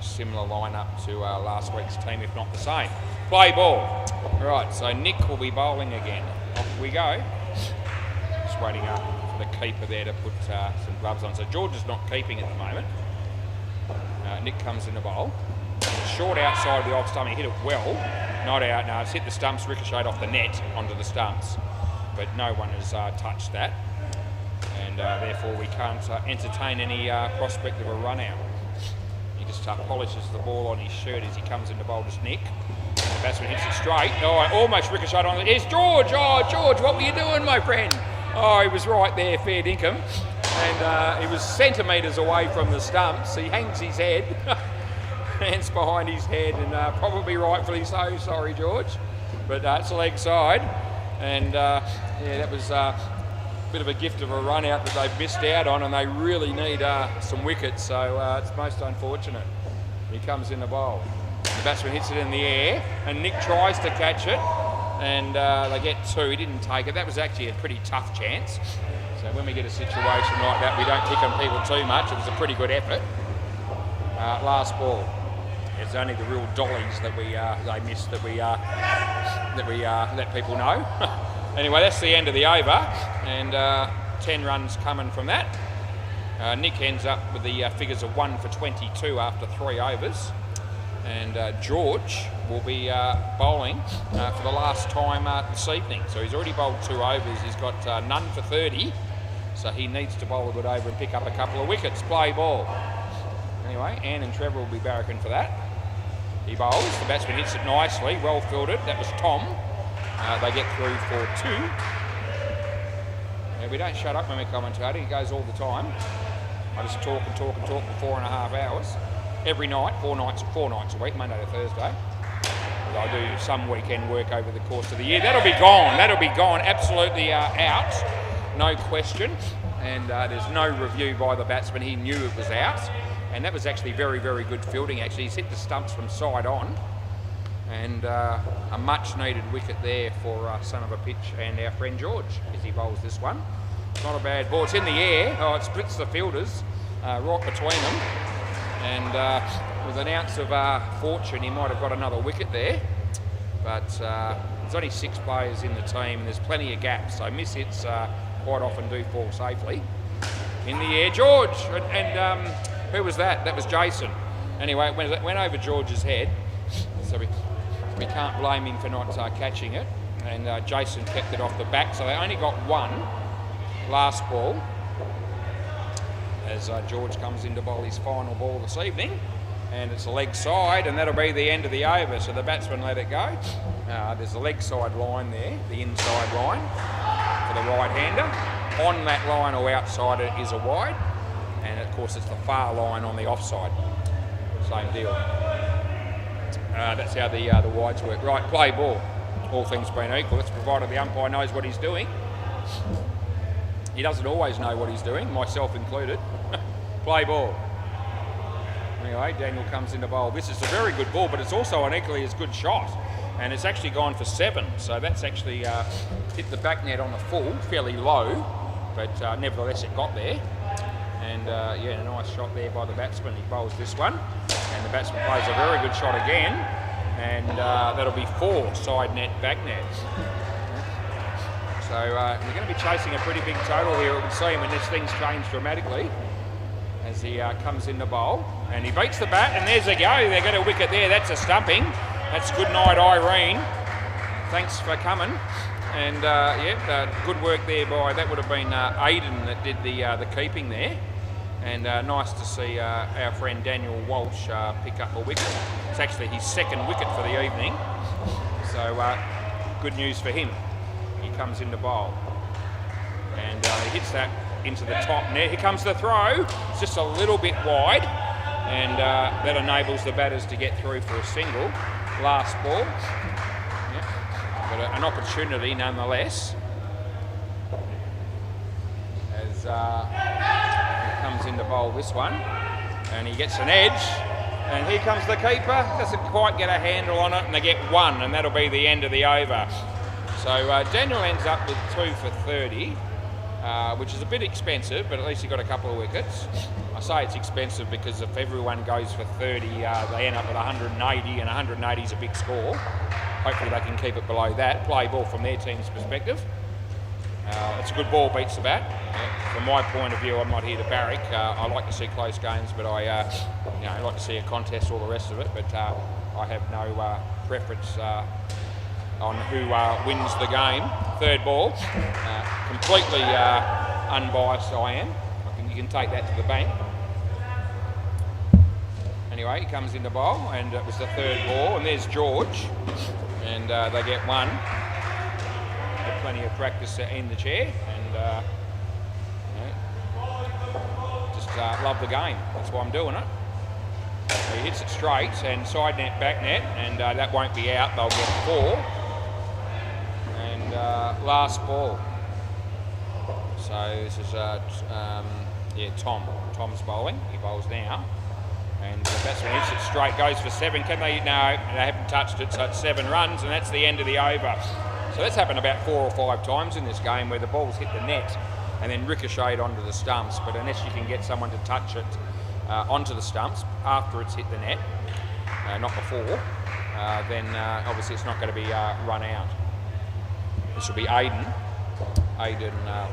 similar lineup to last week's team, if not the same. Play ball. Right, so Nick will be bowling again. Off we go. Just waiting up for the keeper there to put some gloves on. So George is not keeping at the moment. Nick comes in the bowl. Short outside of the off stump. He hit it well. Not out. No, it's hit the stumps, ricocheted off the net onto the stumps. But no one has touched that. And therefore we can't entertain any prospect of a run out. He just polishes the ball on his shirt as he comes into bowl to Nick. And the batsman hits it straight. Oh, almost ricocheted on it. Here's George. Oh, George, what were you doing, my friend? Oh, he was right there, fair dinkum. And he was centimetres away from the stumps. He hangs his head, hands behind his head, and probably rightfully so. Sorry, George. But it's a leg side. And yeah, that was bit of a gift of a run out that they've missed out on, and they really need some wickets, so it's most unfortunate. He comes in the bowl. The batsman hits it in the air, and Nick tries to catch it, and they get 2. He didn't take it. That was actually a pretty tough chance. So when we get a situation like that, we don't pick on people too much. It was a pretty good effort. Last ball. It's only the real dollies that they miss that we let people know. Anyway, that's the end of the over, and 10 runs coming from that. Nick ends up with the figures of 1 for 22 after 3 overs. And George will be bowling for the last time this evening. So he's already bowled 2 overs. He's got none for 30. So he needs to bowl a good over and pick up a couple of wickets. Play ball. Anyway, Anne and Trevor will be barracking for that. He bowls. The batsman hits it nicely. Well fielded. That was Tom. They get through for 2. Yeah, we don't shut up when we're commentating. It goes all the time. I just talk and talk and talk for 4.5 hours. Every night, 4 nights a week, Monday to Thursday. I do some weekend work over the course of the year. That'll be gone. That'll be gone. Absolutely out. No question. And there's no review by the batsman. He knew it was out. And that was actually very, very good fielding, actually. He's hit the stumps from side on. And a much needed wicket there for son of a pitch and our friend George as he bowls this one. It's not a bad ball. It's in the air. Oh, it splits the fielders right between them. And with an ounce of fortune, he might have got another wicket there. but there's only 6 players in the team and there's plenty of gaps, so miss hits quite often do fall safely. In the air, George, and who was that? That was Jason. Anyway, it went over George's head, so we can't blame him for not catching it, and Jason kept it off the back, so they only got 1 last ball as George comes in to bowl his final ball this evening, and it's a leg side, and that'll be the end of the over, so the batsman let it go. There's a leg side line there, the inside line for the right-hander. On that line or outside it is a wide, and of course it's the far line on the offside. Same deal. That's how the wides work. Right, play ball. All things being equal, it's provided the umpire knows what he's doing. He doesn't always know what he's doing, myself included. Play ball. Anyway, Daniel comes in to bowl. This is a very good ball, but it's also an equally as good shot. And it's actually gone for 7, so that's actually hit the back net on the full, fairly low, but nevertheless it got there. And yeah, a nice shot there by the batsman. He bowls this one, and the batsman plays a very good shot again, and that'll be 4 side net, back nets. So we're going to be chasing a pretty big total here, it would seem, and this thing's changed dramatically as he comes in the bowl, and he beats the bat, and there's a go. They got a wicket there. That's a stumping. That's good night, Irene. Thanks for coming. And yeah, good work there by, that would have been Aidan that did the keeping there. And nice to see our friend Daniel Walsh pick up a wicket. It's actually his 2nd wicket for the evening. So good news for him. He comes in the bowl. And he hits that into the top net. Here comes the throw. It's just a little bit wide. And that enables the batters to get through for a single. Last ball. But an opportunity nonetheless, as he comes in to bowl this one, and he gets an edge, and here comes the keeper, doesn't quite get a handle on it, and they get 1, and that'll be the end of the over. So Daniel ends up with 2 for 30, which is a bit expensive, but at least he got a couple of wickets. I say it's expensive because if everyone goes for 30, they end up with 180, and 180 is a big score. Hopefully they can keep it below that. Play ball from their team's perspective. It's a good ball, beats the bat. From my point of view, I'm not here to barrack. I like to see close games, but I like to see a contest, all the rest of it. But I have no preference on who wins the game. 3rd ball, completely unbiased I am. You can take that to the bank. Anyway, he comes in the bowl, and it was the 3rd ball, and there's George. And they get 1. Got plenty of practice in the chair, and just love the game. That's why I'm doing it. He hits it straight, and side net, back net, and that won't be out. They'll get 4. And last ball. So this is Tom. Tom's bowling. He bowls now. And the batsman hits it straight, goes for 7. Can they? No, they haven't touched it, so it's 7 runs, and that's the end of the over. So that's happened about 4 or 5 times in this game where the ball's hit the net and then ricocheted onto the stumps. But unless you can get someone to touch it onto the stumps after it's hit the net, not before, then obviously it's not going to be run out. This will be Aidan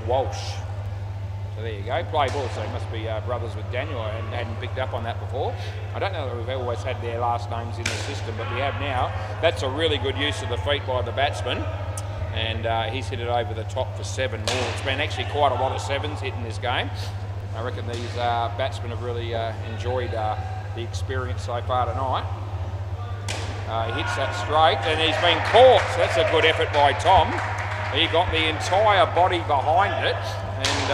Walsh. So there you go, play ball, so he must be brothers with Daniel. I hadn't picked up on that before. I don't know that we've always had their last names in the system, but we have now. That's a really good use of the feet by the batsman, and he's hit it over the top for 7 more. It's been actually quite a lot of 7s hit in this game. I reckon these batsmen have really enjoyed the experience so far tonight. He hits that straight, and he's been caught, so that's a good effort by Tom. He got the entire body behind it, and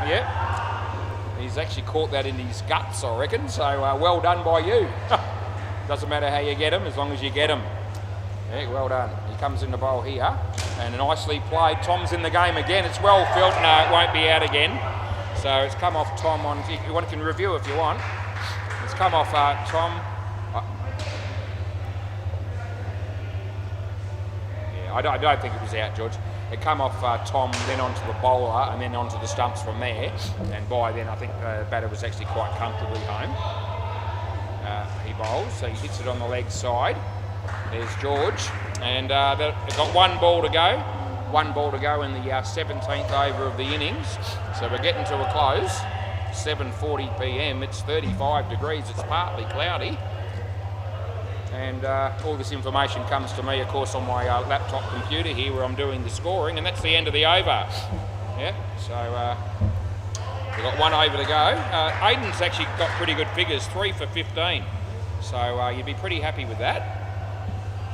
yeah, he's actually caught that in his guts, I reckon, so well done by you. Doesn't matter how you get him, as long as you get him. Yeah, well done. He comes in the bowl here, and nicely played. Tom's in the game again. It's well filled. No, it won't be out again. So it's come off Tom on, you can review if you want. It's come off Tom. I don't think it was out, George. It came off Tom, then onto the bowler, and then onto the stumps from there. And by then, I think the batter was actually quite comfortably home. He bowls, so he hits it on the leg side. There's George, and they've got one ball to go. One ball to go in the 17th over of the innings. So we're getting to a close. 7:40 p.m. It's 35 degrees. It's partly cloudy. And all this information comes to me, of course, on my laptop computer here where I'm doing the scoring, and that's the end of the over. Yeah, so we've got one over to go. Aiden's actually got pretty good figures, 3 for 15. So you'd be pretty happy with that.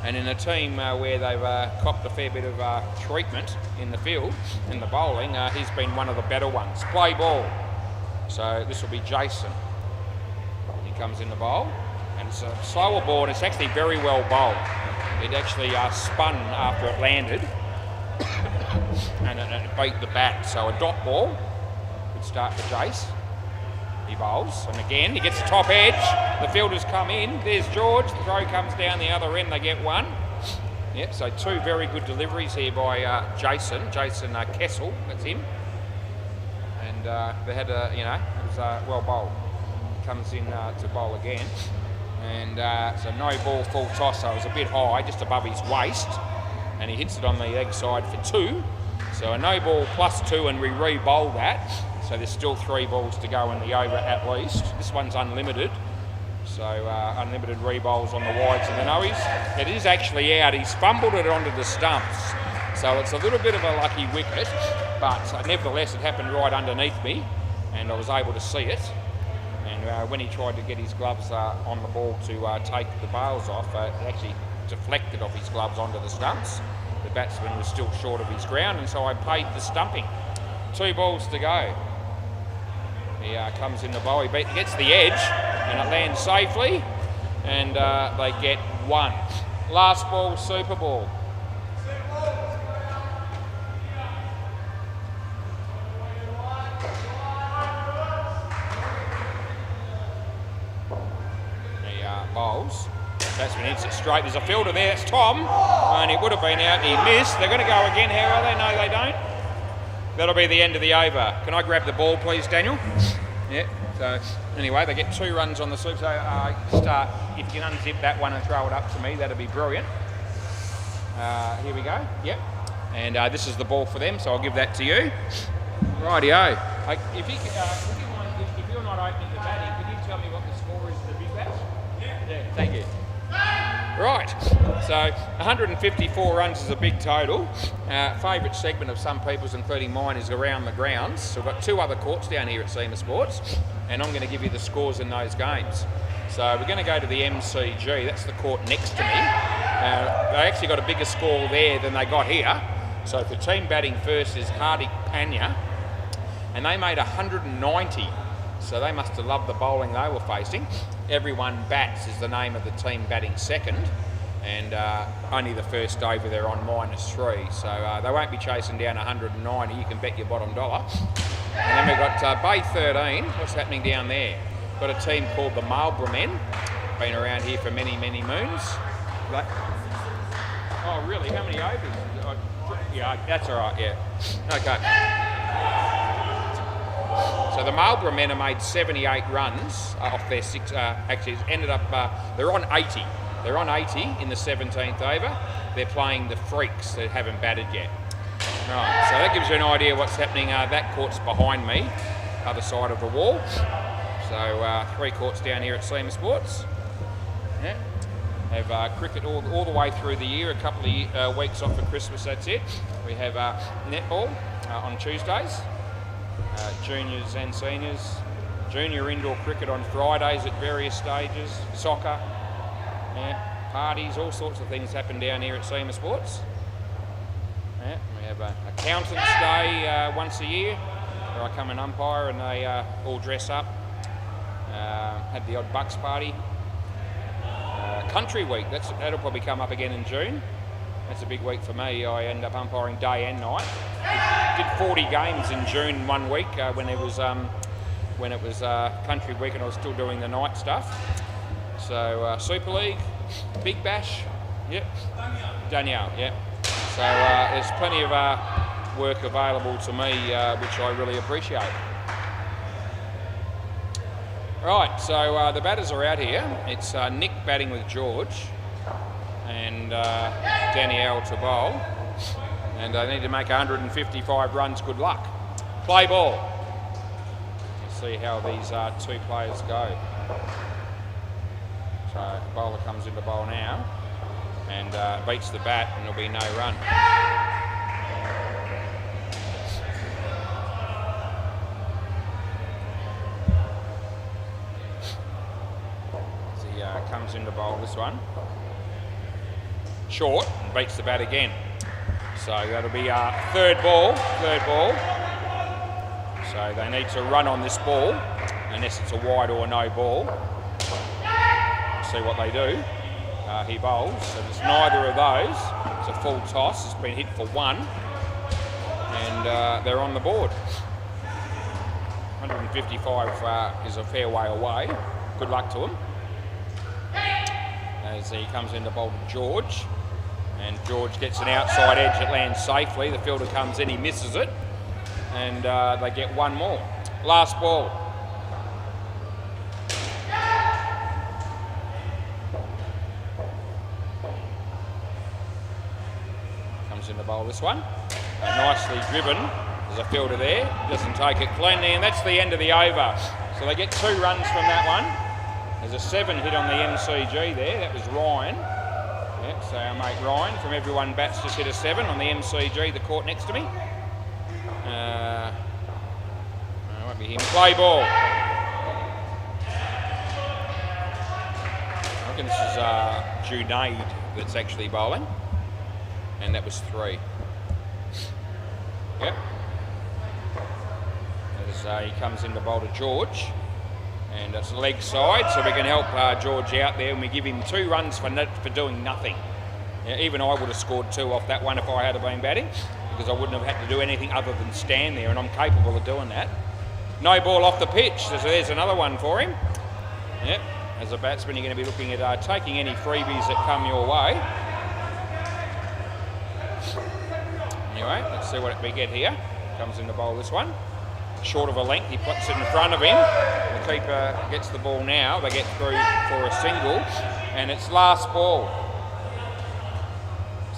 And in a team where they've copped a fair bit of treatment in the field, in the bowling, he's been one of the better ones. Play ball. So this will be Jason. He comes in the bowl, and it's a slower ball, and it's actually very well bowled. It actually spun after it landed, and it beat the bat. So a dot ball. Good start for Jace. He bowls, and again, he gets the top edge. The fielders come in. There's George. The throw comes down the other end. They get one. Yep, so two very good deliveries here by Jason Kessel. That's him. And they had it was well bowled. Comes in to bowl again. And so no ball, full toss. So it was a bit high, just above his waist. And he hits it on the egg side for 2. So a no ball plus 2, and we re-bowl that. So there's still 3 balls to go in the over at least. This one's unlimited. So unlimited re-bowls on the wides and the noes. It is actually out. He's fumbled it onto the stumps. So it's a little bit of a lucky wicket, but nevertheless it happened right underneath me and I was able to see it. And when he tried to get his gloves on the ball to take the bails off, it actually deflected off his gloves onto the stumps. The batsman was still short of his ground, and so I paid the stumping. 2 balls to go. He comes in the bowl, he gets the edge, and it lands safely, and they get 1. Last ball, super ball. He bowls. Batsman hits it straight. There's a fielder there. It's Tom, and it would have been out. He missed. They're going to go again. How are they? No, they don't. That'll be the end of the over. Can I grab the ball, please, Daniel? Yeah. So anyway, they get 2 runs on the super. So start. If you can unzip that one and throw it up to me, that'd be brilliant. Here we go. Yep. And this is the ball for them. So I'll give that to you. Rightio. If you're not opening the batting, can you tell me what the score is for the big bash? Yeah. Thank you. Right, so 154 runs is a big total. Favourite segment of some people's, including mine, is around the grounds. So we've got 2 other courts down here at SEMA Sports, and I'm going to give you the scores in those games. So we're going to go to the MCG, that's the court next to me. They actually got a bigger score there than they got here. So the team batting first is Hardik Pandya, and they made 190. So they must have loved the bowling they were facing. Everyone bats is the name of the team batting second, and only the first over they're on -3. So they won't be chasing down 190, you can bet your bottom dollar. And then we've got Bay 13, what's happening down there? Got a team called the Marlborough Men, been around here for many, many moons. Oh really, how many overs? Yeah, that's all right, yeah. Okay. So the Marlborough Men have made 78 runs off their 6. Actually, it's ended up they're on 80. They're on 80 in the 17th over. They're playing the Freaks that haven't batted yet. Right, so that gives you an idea what's happening. That court's behind me, other side of the wall. So 3 courts down here at SEMA Sports. Yeah. Have cricket all the way through the year. A couple of weeks off for Christmas. That's it. We have netball on Tuesdays. Juniors and seniors, junior indoor cricket on Fridays at various stages, soccer, parties, all sorts of things happen down here at SEMA Sports. Yeah, we have Accountants Day once a year, where I come and umpire and they all dress up. Had the odd Bucks party. Country Week, that'll probably come up again in June. That's a big week for me. I end up umpiring day and night. Did 40 games in June 1 week when it was Country Week and I was still doing the night stuff. So Super League, Big Bash, yep. Danielle, yep. So there's plenty of work available to me, which I really appreciate. Right, so the batters are out here. It's Nick batting with George. and Danielle to bowl. And they need to make 155 runs. Good luck. Play ball. Let's see how these two players go. So bowler comes into bowl now and beats the bat, and there'll be no run. As he comes into bowl this one. Short, and beats the bat again. So that'll be third ball. So they need to run on this ball, unless it's a wide or no ball. See what they do. He bowls, and it's neither of those. It's a full toss. It's been hit for one, and they're on the board. 155 is a fair way away. Good luck to him. As he comes into bowl to George, and George gets an outside edge that lands safely. The fielder comes in, he misses it, and they get one more. Last ball. Comes in to bowl this one. Nicely driven. There's a fielder there. Doesn't take it cleanly, and that's the end of the over. So they get 2 runs from that one. There's a 7 hit on the MCG there. That was Ryan. Yep, so our mate Ryan from Everyone Bats just hit a 7 on the MCG, the court next to me. Won't be him. Play ball. I reckon this is Junaid that's actually bowling. And that was 3. Yep. As he comes in to bowl to George. And it's leg side, so we can help George out there, and we give him 2 runs for doing nothing. Yeah, even I would have scored 2 off that one if I had been batting, because I wouldn't have had to do anything other than stand there, and I'm capable of doing that. No ball off the pitch, so there's another one for him. Yep. As a batsman, you're going to be looking at taking any freebies that come your way. Anyway, let's see what we get here. Comes in to bowl this one. Short of a length, he puts it in front of him. The keeper gets the ball now. They get through for a single, and it's last ball.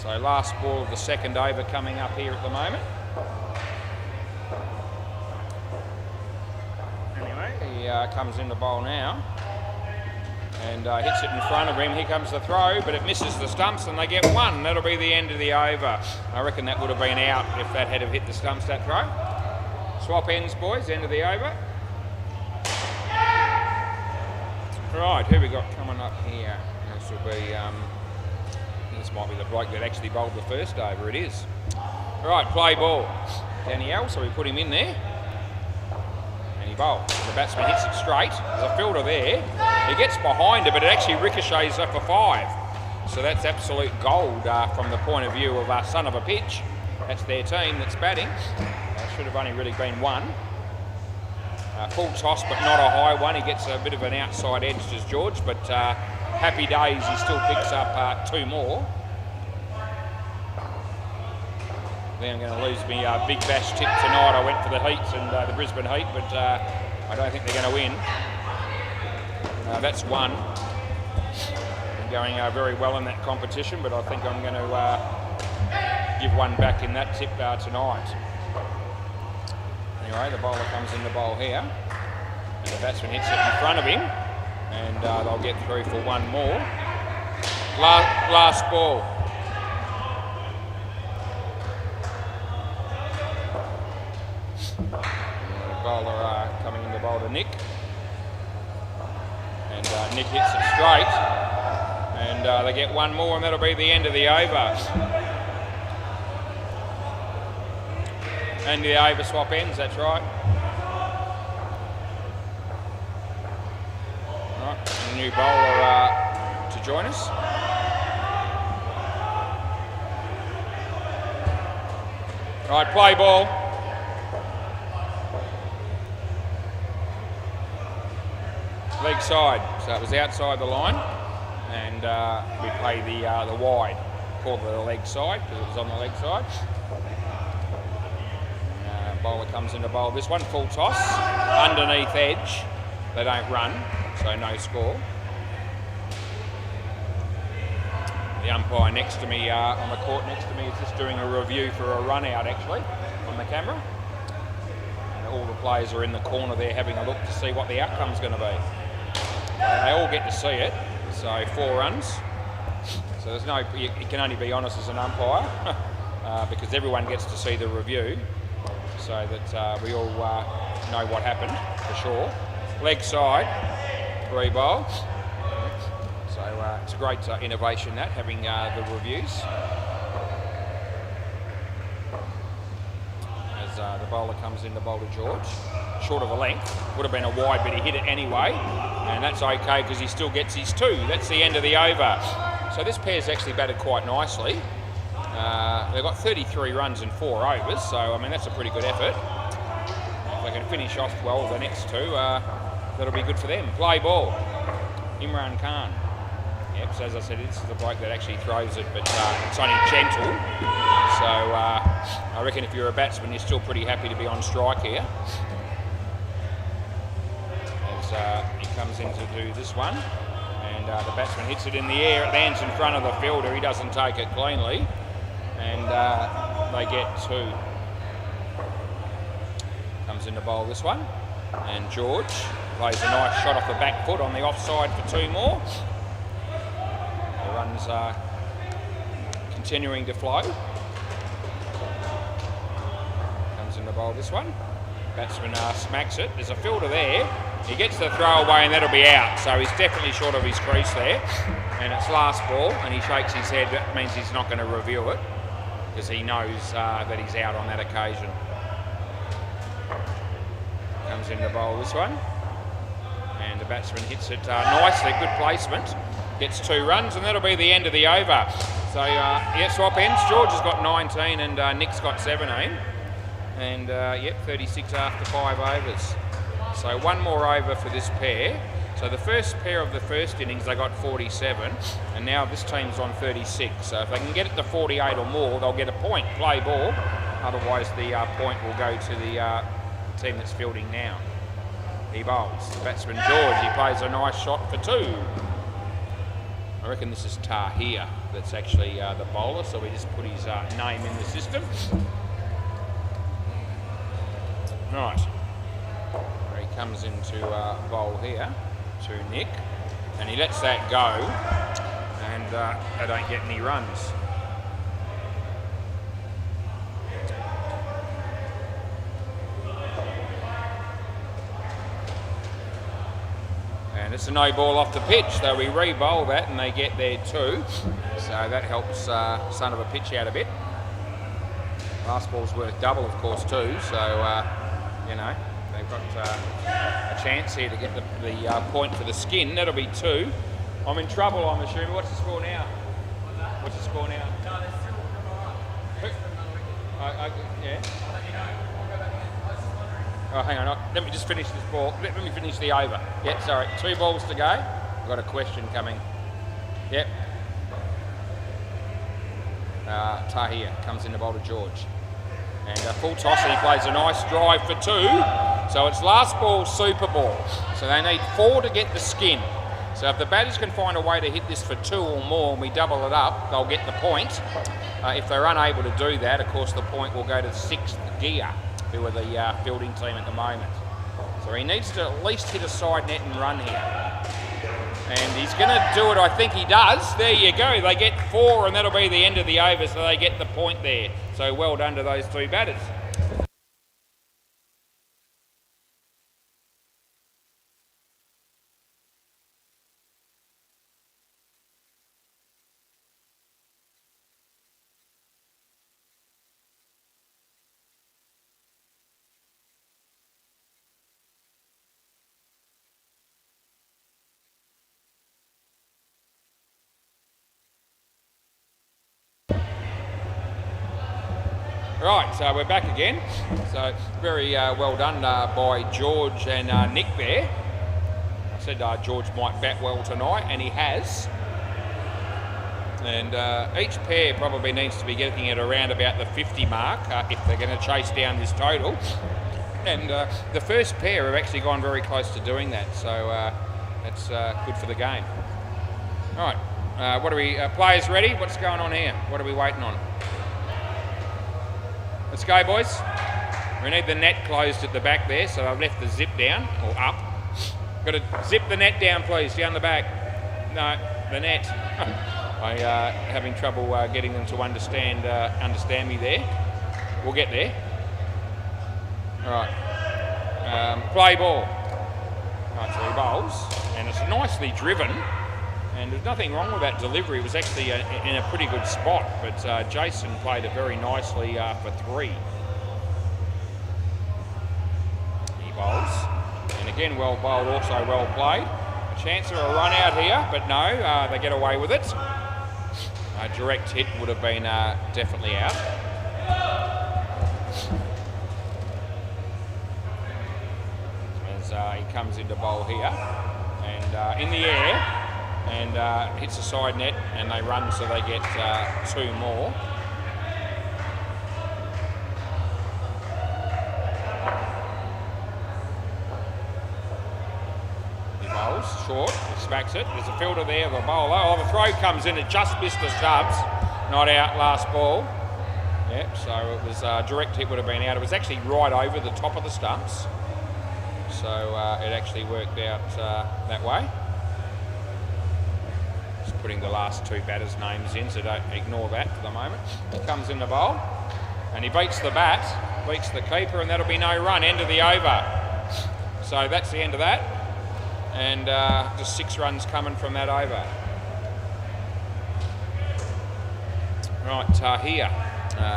So last ball of the second over coming up here at the moment. Anyway, he comes in the bowl now and hits it in front of him. Here comes the throw, but it misses the stumps, and they get 1. That'll be the end of the over. I reckon that would have been out if that had hit the stumps, that throw. Swap ends, boys, end of the over. Right, who we got coming up here? This will be, this might be the bloke that actually bowled the first over, it is. Right, play ball. Danielle, so we put him in there. And he bowls. The batsman hits it straight. There's a fielder there. He gets behind it, but it actually ricochets up for 5. So that's absolute gold from the point of view of son of a pitch. That's their team that's batting. Should have only really been 1. Full toss, but not a high one. He gets a bit of an outside edge to George, but happy days, he still picks up 2 more. Then I'm going to lose my Big Bash tip tonight. I went for the Heats and the Brisbane Heat, but I don't think they're going to win. That's 1. I'm going very well in that competition, but I think I'm going to give 1 back in that tip tonight. Anyway, the bowler comes in the bowl here, and the batsman hits it in front of him, and they'll get through for 1 more. Last ball. The bowler coming in the bowl to Nick, and Nick hits it straight, and they get 1 more, and that'll be the end of the over. And the over swap ends, that's right. Right, a new bowler to join us. Right, play ball. Leg side, so it was outside the line, and we play the wide. Call it the leg side because it was on the leg side. Bowler comes into bowl this one, full toss, underneath edge. They don't run, so no score. The umpire next to me, on the court next to me, is just doing a review for a run out actually on the camera. And all the players are in the corner there having a look to see what the outcome's going to be. They all get to see it, so 4 runs. So there's no, you can only be honest as an umpire because everyone gets to see the review, so that we all know what happened for sure. Leg side, 3 bowls. So it's a great innovation that, having the reviews. As the bowler comes in to bowl to George. Short of a length, would have been a wide, but he hit it anyway. And that's okay because he still gets his 2. That's the end of the over. So this pair's actually batted quite nicely. They've got 33 runs in 4 overs, so I mean that's a pretty good effort. If they can finish off well the next 2, that'll be good for them. Play ball, Imran Khan. Yep, so as I said, this is the bloke that actually throws it, but it's only gentle. So I reckon if you're a batsman, you're still pretty happy to be on strike here. As he comes in to do this one, and the batsman hits it in the air, it lands in front of the fielder, he doesn't take it cleanly, and they get 2. Comes in to bowl this one, and George plays a nice shot off the back foot on the offside for 2 more. The runs are continuing to flow. Comes in to bowl this one. Batsman smacks it. There's a fielder there. He gets the throw away and that'll be out. So he's definitely short of his crease there. And it's last ball and he shakes his head. That means he's not going to review it because he knows that he's out on that occasion. Comes in to bowl this one. And the batsman hits it nicely. Good placement. Gets 2 runs and that'll be the end of the over. So yeah, swap ends. George has got 19 and Nick's got 17. And yep, 36 after 5 overs. So 1 more over for this pair. So the first pair of the first innings, they got 47, and now this team's on 36. So if they can get it to 48 or more, they'll get a point. Play ball. Otherwise, the point will go to the team that's fielding now. He bowls. The batsman George, he plays a nice shot for 2. I reckon this is Tahir that's actually the bowler, so we just put his name in the system. Right, he comes into bowl here to Nick, and he lets that go, and they don't get any runs. And it's a no ball off the pitch, so we re-bowl that and they get there 2, so that helps son of a pitch out a bit. Last ball's worth double, of course, too, so you know, they've got a chance here to get the point for the skin. That'll be 2. I'm in trouble, I'm assuming. What's the score now? What's the score now? No, there's still yeah. Oh, hang on. Let me just finish this ball. Let me finish the over. Yeah, sorry. 2 balls to go. I've got a question coming. Yep. Tahir comes in to bowl to George. And a full toss, and he plays a nice drive for 2. So it's last ball, super ball. So they need 4 to get the skin. So if the batters can find a way to hit this for 2 or more and we double it up, they'll get the point. If they're unable to do that, of course, the point will go to 6th gear, who are the fielding team at the moment. So he needs to at least hit a side net and run here. And he's going to do it, I think he does. There you go. They get 4 and that'll be the end of the over, so they get the point there. So well done to those 2 batters. Right, so we're back again. So very well done by George and Nick there. I said George might bat well tonight, and he has. And each pair probably needs to be getting it around about the 50 mark if they're going to chase down this total. And the first pair have actually gone very close to doing that, so that's good for the game. All right, What are we, players ready? What's going on here? What are we waiting on? Let's go, boys. We need the net closed at the back there, so I've left the zip down, or up. Got to zip the net down, please, down the back. No, the net. I'm having trouble getting them to understand me there. We'll get there. All right. Play ball. Right, so he bowls, and it's nicely driven. And there's nothing wrong with that delivery. It was actually in a pretty good spot, but Jason played it very nicely for 3. He bowls, and again, well bowled, also well played. A chance of a run out here, but no, they get away with it. A direct hit would have been definitely out. As he comes into bowl here, and in the air, and hits the side net, and they run, so they get 2 more. He bowls short, he smacks it. There's a fielder there, the bowler. Oh, the throw comes in, it just missed the stubs. Not out, last ball. Yep, so it was direct hit, would have been out. It was actually right over the top of the stumps. So it actually worked out that way. Putting the last 2 batters' names in, so don't ignore that for the moment. He comes in the bowl, and he beats the bat, beats the keeper, and that'll be no run, end of the over. So that's the end of that, and just 6 runs coming from that over. Right, here,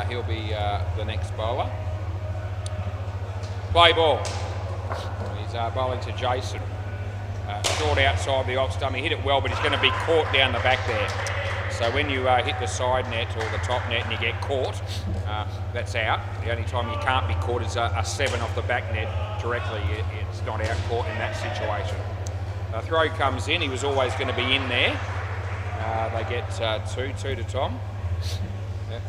he'll be the next bowler. Play ball. He's bowling to Jason. Short outside the off stump. He hit it well, but he's going to be caught down the back there. So when you hit the side net or the top net and you get caught, that's out. The only time you can't be caught is a 7 off the back net directly. It's not out caught in that situation. The throw comes in. He was always going to be in there. They get 2 to Tom. Yep.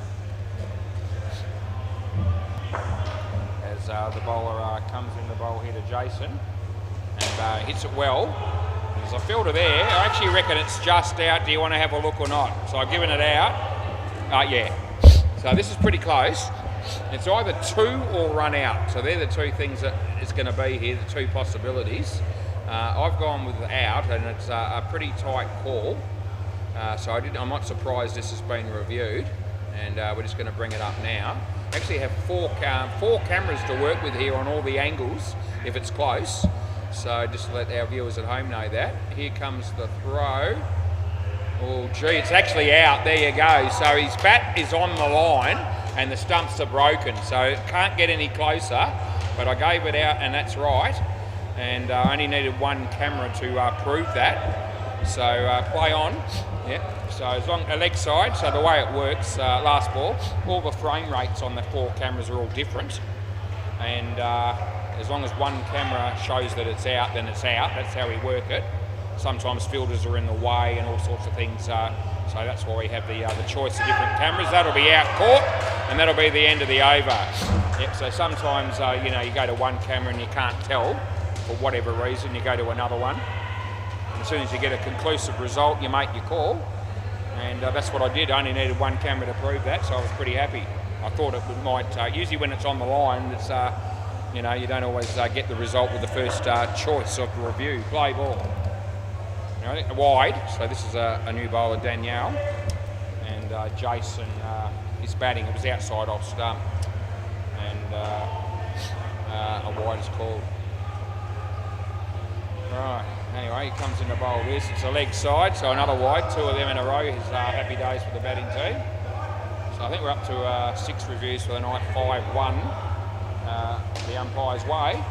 As the bowler comes in the bowl here to Jason. And hits it well. There's a fielder there. I actually reckon it's just out. Do you want to have a look or not? So I've given it out. Yeah. So this is pretty close. It's either 2 or run out. So they're the 2 things that it's going to be here, the 2 possibilities. I've gone with out, and it's a pretty tight call. So I'm not surprised this has been reviewed. And we're just going to bring it up now. Actually have 4 cameras to work with here on all the angles if it's close. So just to let our viewers at home know that. Here comes the throw. Oh gee, it's actually out. There you go. So his bat is on the line and the stumps are broken. So it can't get any closer, but I gave it out and that's right. And I only needed 1 camera to prove that. So play on. Yep. So as long leg side, so the way it works, last ball, all the frame rates on the 4 cameras are all different. And as long as 1 camera shows that it's out, then it's out. That's how we work it. Sometimes fielders are in the way and all sorts of things. So that's why we have the choice of different cameras. That'll be out caught, and that'll be the end of the over. Yep. So sometimes you know, you go to 1 camera and you can't tell for whatever reason. You go to another one. And as soon as you get a conclusive result, you make your call. And that's what I did. I only needed 1 camera to prove that, so I was pretty happy. I thought it might. Usually when it's on the line, it's you know, you don't always get the result with the first choice of review. Play ball. Wide, so this is a new bowler, Danielle, and Jason is batting. It was outside off stump, and a wide is called. Right, anyway, he comes in to bowl this. It's a leg side, so another wide, 2 of them in a row. His happy days for the batting team. So I think we're up to 6 reviews for the night, 5-1. The umpire's way.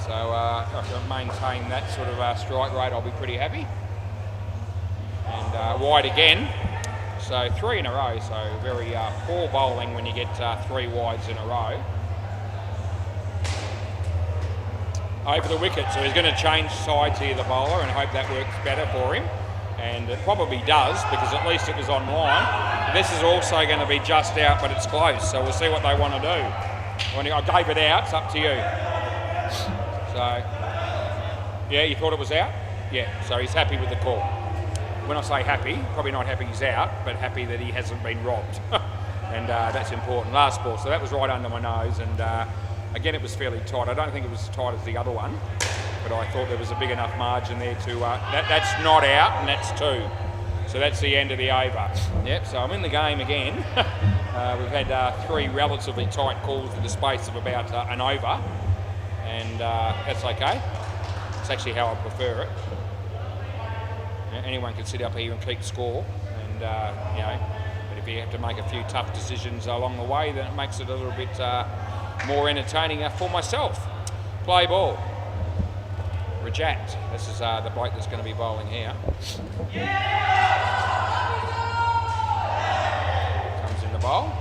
So if I can maintain that sort of strike rate, I'll be pretty happy. And wide again. So 3 in a row. So very poor bowling when you get 3 wides in a row. Over the wicket. So he's going to change sides here, the bowler, and hope that works better for him. And it probably does, because at least it was on line. This is also going to be just out, but it's close. So we'll see what they want to do. When I gave it out, it's up to you. So, yeah, you thought it was out? Yeah, so he's happy with the call. when I say happy, probably not happy he's out, but happy that he hasn't been robbed. And that's important. Last ball, so that was right under my nose, and again it was fairly tight. I don't think it was as tight as the other one, but I thought there was a big enough margin there to, that's not out, and that's 2. So that's the end of the over. Yep, so I'm in the game again. We've had 3 relatively tight calls in the space of about an over, and that's okay. It's actually how I prefer it. Anyone can sit up here and keep score, and you know, but if you have to make a few tough decisions along the way, then it makes it a little bit more entertaining for myself. Play ball. Reject. This is the bloke that's going to be bowling here. Comes in the bowl.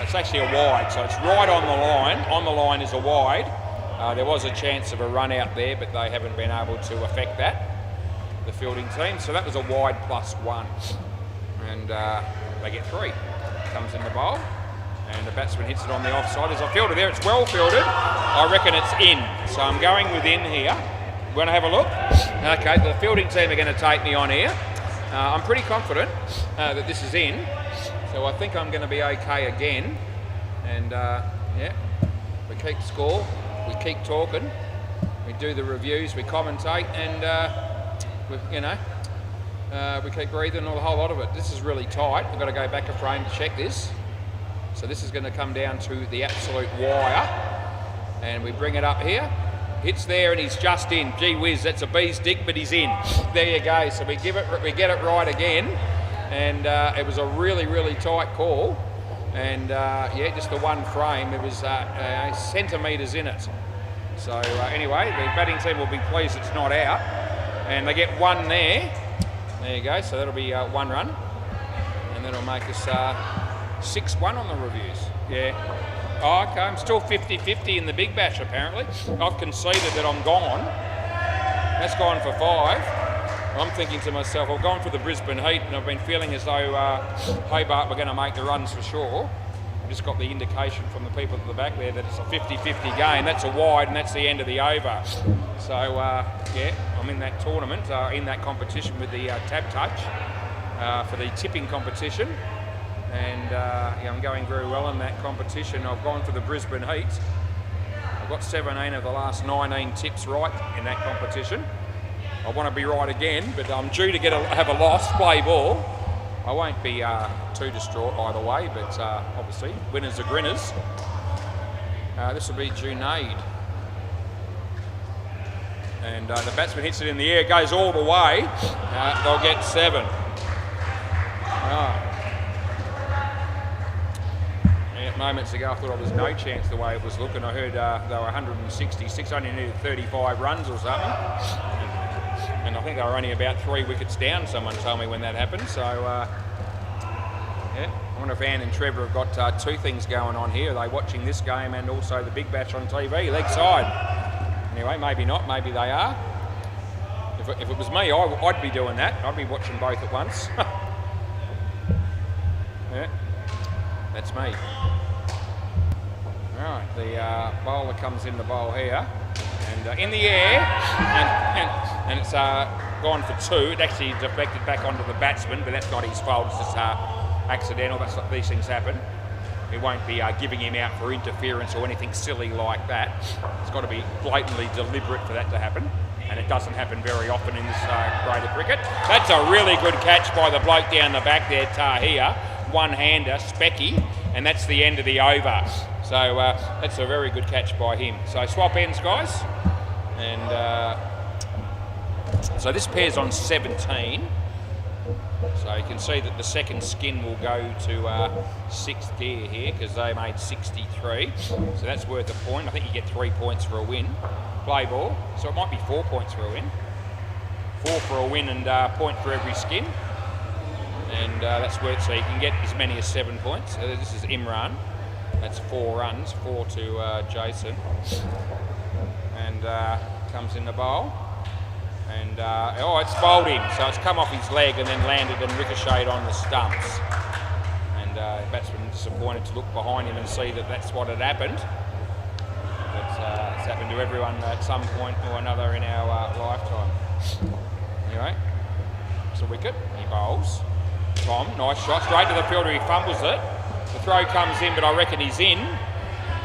It's actually a wide, so it's right on the line. On the line is a wide. There was a chance of a run out there, but they haven't been able to affect that, the fielding team. So that was a wide +1. And they get 3. Comes in the bowl. And the batsman hits it on the offside. There's a fielder there. It's well fielded. I reckon it's in. So I'm going within here. Want to have a look? Okay, the fielding team are going to take me on here. I'm pretty confident that this is in. So I think I'm going to be okay again. And yeah, we keep score. We keep talking. We do the reviews. We commentate, and we keep breathing a whole lot of it. This is really tight. I've got to go back a frame to check this. So this is going to come down to the absolute wire, and we bring it up here. Hits there, and he's just in. Gee whiz, that's a bee's dick, but he's in. There you go. So we get it right again, and it was a really, really tight call. And yeah, just the one frame. It was centimetres in it. So anyway, the batting team will be pleased it's not out, and they get 1 there. There you go. So that'll be 1 run, and that'll make us 6-1 on the reviews. Yeah. Oh, okay. I'm still 50-50 in the Big Bash, apparently. I've conceded that I'm gone. That's gone for 5. I'm thinking to myself, I've gone for the Brisbane Heat, and I've been feeling as though Hobart were going to make the runs for sure. I've just got the indication from the people at the back there that it's a 50-50 game. That's a wide, and that's the end of the over. So, yeah, I'm in that tournament, in that competition with the tab touch for the tipping competition. And yeah, I'm going very well in that competition. I've gone for the Brisbane Heat. I've got 17 of the last 19 tips right in that competition. I want to be right again, but I'm due to have a loss, play ball. I won't be too distraught either way, but obviously, winners are grinners. This will be Junaid. And the batsman hits it in the air, goes all the way. They'll get 7. Moments ago I thought there was no chance the way it was looking. I heard they were 166, only needed 35 runs or something. And I think they were only about 3 wickets down, someone told me when that happened. So, yeah, I wonder if Anne and Trevor have got 2 things going on here. Are they watching this game and also the Big Bash on TV, leg side? Anyway, maybe not, maybe they are. If it was me, I'd be doing that. I'd be watching both at once. Yeah, that's me. Right, the bowler comes in the bowl here, and in the air, and it's gone for 2. It actually deflected back onto the batsman, but that's not his fault. It's just accidental. These things happen. We won't be giving him out for interference or anything silly like that. It's got to be blatantly deliberate for that to happen, and it doesn't happen very often in this grade of cricket. That's a really good catch by the bloke down the back there, Tahir. One-hander, Specky, and that's the end of the over. So that's a very good catch by him. So swap ends, guys. And so this pair's on 17. So you can see that the second skin will go to 6th gear here because they made 63. So that's worth a point. I think you get 3 points for a win. Play ball. So it might be 4 points for a win. 4 for a win and point for every skin. And that's worth, so you can get as many as 7 points. This is Imran. That's 4 runs, 4 to Jason. And comes in the bowl. And, oh, it's bowled him. So it's come off his leg and then landed and ricocheted on the stumps. And batsman disappointed to look behind him and see that that's what had happened. But it's happened to everyone at some point or another in our lifetime. Anyway, takes a wicket. He bowls. Tom, nice shot. Straight to the fielder. He fumbles it. The throw comes in, but I reckon he's in.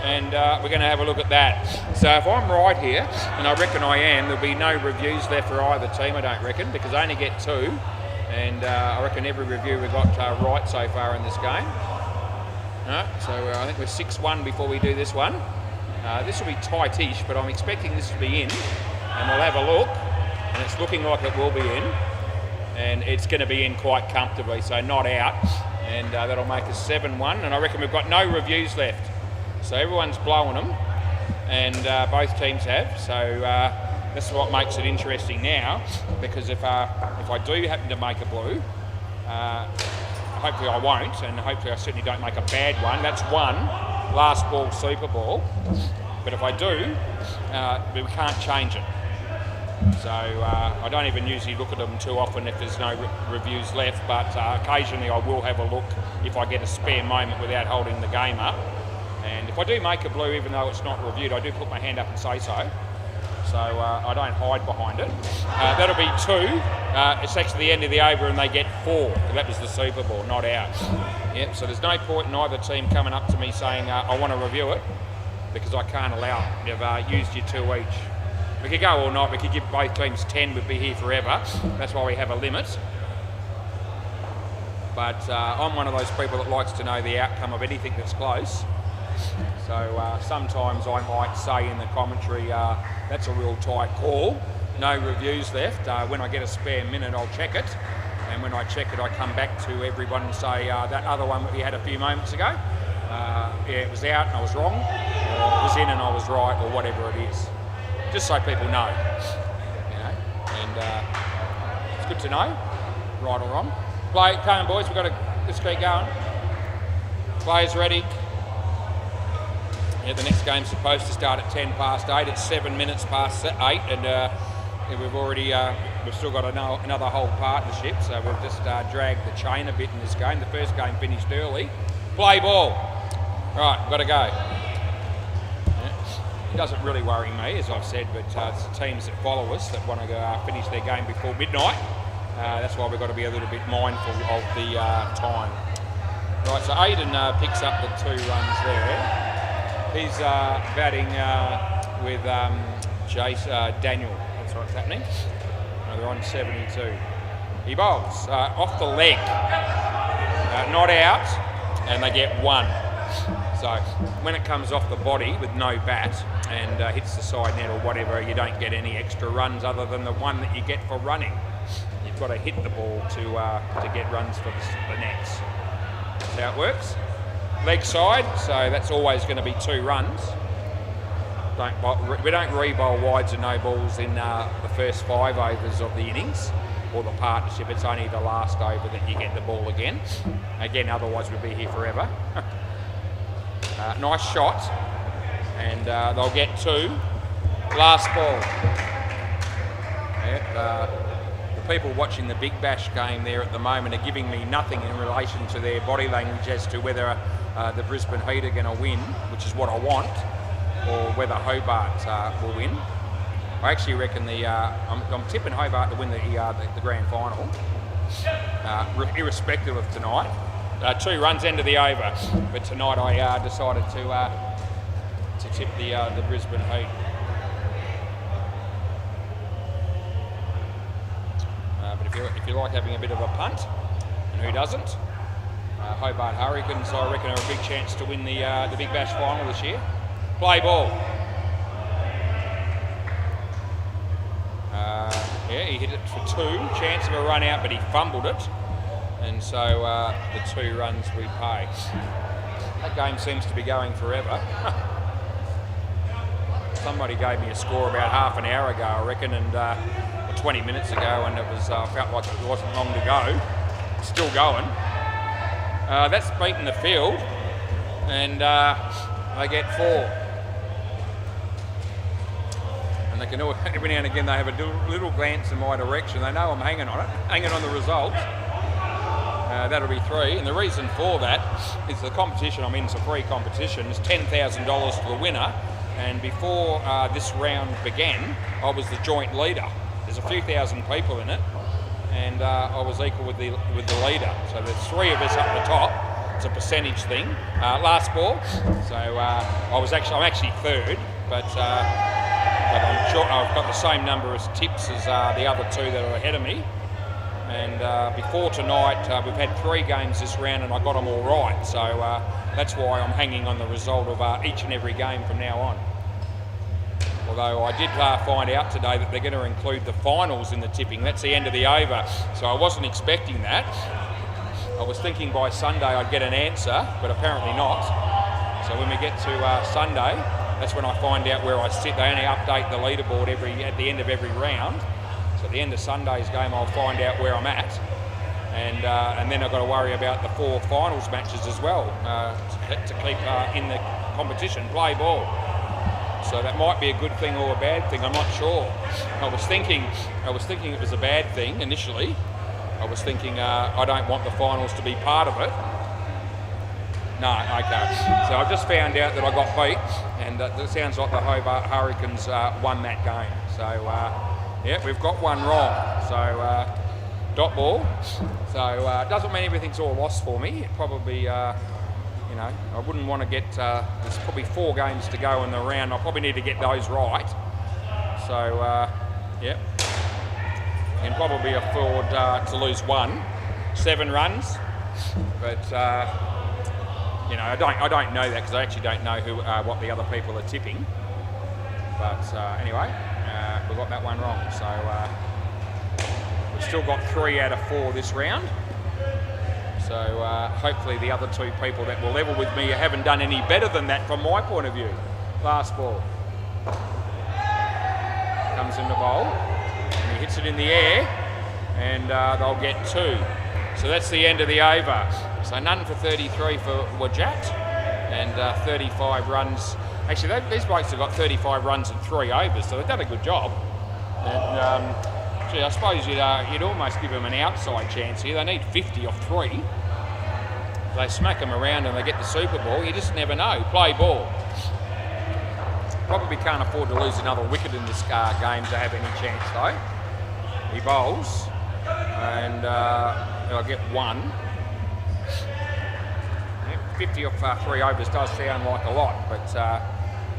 And we're going to have a look at that. So if I'm right here, and I reckon I am, there'll be no reviews left for either team, I don't reckon, because I only get 2. And I reckon every review we've got right so far in this game. So I think we're 6-1 before we do this one. This will be tightish, but I'm expecting this to be in. And we'll have a look. And it's looking like it will be in. And it's going to be in quite comfortably, so not out. And that'll make us 7-1. And I reckon we've got no reviews left. So everyone's blowing them, and both teams have. So this is what makes it interesting now, because if I do happen to make a blue, hopefully I won't, and hopefully I certainly don't make a bad one. That's one last ball Super Ball, but if I do, we can't change it. So I don't even usually look at them too often if there's no reviews left, but occasionally I will have a look if I get a spare moment without holding the game up. And if I do make a blue, even though it's not reviewed, I do put my hand up and say so. So I don't hide behind it. That'll be 2. It's actually the end of the over and they get 4. That was the Super Ball, not out. Yep, so there's no point in either team coming up to me saying, I want to review it, because I can't allow it. You've used your 2 each. We could go all night, we could give both teams 10, we'd be here forever. That's why we have a limit. But I'm one of those people that likes to know the outcome of anything that's close. So sometimes I might say in the commentary, that's a real tight call, no reviews left. When I get a spare minute, I'll check it. And when I check it, I come back to everyone and say, that other one that we had a few moments ago, yeah, it was out and I was wrong, or it was in and I was right, or whatever it is. Just so people know, and it's good to know, right or wrong. Play, come on boys, let's keep going. Players ready. Yeah, the next game's supposed to start at 8:10. It's 7 minutes past 8, and we've still got another whole partnership, so we've just dragged the chain a bit in this game. The first game finished early. Play ball. Right, we've got to go. It doesn't really worry me, as I've said, but it's the teams that follow us that want to go finish their game before midnight. That's why we've got to be a little bit mindful of the time. Right, so Aiden picks up the 2 runs there. He's batting with Daniel. That's what's happening. They're on 72. He bowls off the leg, not out, and they get 1. So when it comes off the body with no bat and hits the side net or whatever, you don't get any extra runs other than the 1 that you get for running. You've got to hit the ball to get runs for the nets. That's how it works. Leg side, so that's always going to be 2 runs. We don't re-bowl wides and no balls in the first 5 overs of the innings or the partnership. It's only the last over that you get the ball again. Again, otherwise we'll be here forever. Nice shot, and they'll get 2. Last ball. Yep, the people watching the Big Bash game there at the moment are giving me nothing in relation to their body language as to whether the Brisbane Heat are going to win, which is what I want, or whether Hobart will win. I actually reckon I'm tipping Hobart to win the grand final, irrespective of tonight. 2 runs end of the over, but tonight I decided to tip the Brisbane Heat. But if you like having a bit of a punt, and who doesn't? Hobart Hurricanes, I reckon, are a big chance to win the Big Bash final this year. Play ball. Yeah, he hit it for 2. Chance of a run out, but he fumbled it. And so the 2 runs we pay. That game seems to be going forever. Somebody gave me a score about half an hour ago, I reckon, and or 20 minutes ago, and it was felt like it wasn't long to go. It's still going. That's beaten the field, and they get 4. And they can every now and again they have a little glance in my direction. They know I'm hanging on the result. That'll be 3, and the reason for that is the competition I'm in is a free competition. It's $10,000 for the winner, and before this round began, I was the joint leader. There's a few thousand people in it, and I was equal with the leader. So there's 3 of us up the top. It's a percentage thing. Last ball. So I'm actually third, but I'm sure I've got the same number of tips as the other 2 that are ahead of me. And before tonight, we've had 3 games this round, and I got them all right. So that's why I'm hanging on the result of each and every game from now on. Although I did find out today that they're going to include the finals in the tipping. That's the end of the over. So I wasn't expecting that. I was thinking by Sunday I'd get an answer, but apparently not. So when we get to Sunday, that's when I find out where I sit. They only update the leaderboard at the end of every round. So at the end of Sunday's game, I'll find out where I'm at. And then I've got to worry about the 4 finals matches as well to keep in the competition, play ball. So that might be a good thing or a bad thing. I'm not sure. I was thinking it was a bad thing initially. I was thinking I don't want the finals to be part of it. No, okay. So I've just found out that I got beat, and it sounds like the Hobart Hurricanes won that game. So yeah, we've got one wrong. So dot ball. So doesn't mean everything's all lost for me. It probably. You know, I wouldn't want to get, there's probably 4 games to go in the round. I'll probably need to get those right. So, yeah. And probably afford to lose 1. 7 runs. But, you know, I don't know that because I actually don't know what the other people are tipping. But anyway, we got that one wrong. So, we've still got 3 out of 4 this round. So hopefully the other 2 people that will level with me haven't done any better than that from my point of view. Last ball. Comes in the bowl. And he hits it in the air. And they'll get 2. So that's the end of the over. So none for 33 for Wajat. And 35 runs. Actually, these blokes have got 35 runs and 3 overs. So they've done a good job. And I suppose you'd almost give them an outside chance here. They need 50 off 3. If they smack them around and they get the Super Bowl, you just never know. Play ball. Probably can't afford to lose another wicket in this game to have any chance though. He bowls, and I'll get 1. 50 off 3 overs does sound like a lot, but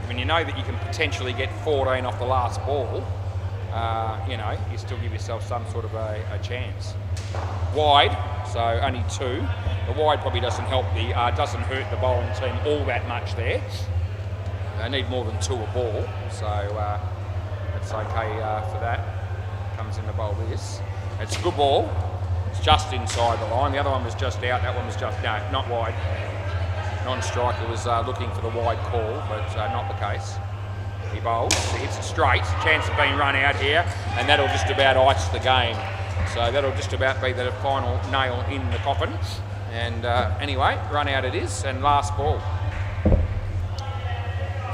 when you know that you can potentially get 14 off the last ball, you know, you still give yourself some sort of a chance. Wide, so only 2. The wide probably doesn't hurt the bowling team all that much there. They need more than 2 a ball, so it's okay for that. Comes in the bowl this. It's a good ball. It's just inside the line. The other one was just out. That one was just not wide. Non-striker was looking for the wide call, but not the case. He bowls, he hits it straight, chance of being run out here, and that'll just about ice the game. So that'll just about be the final nail in the coffin. And anyway, run out it is, and last ball.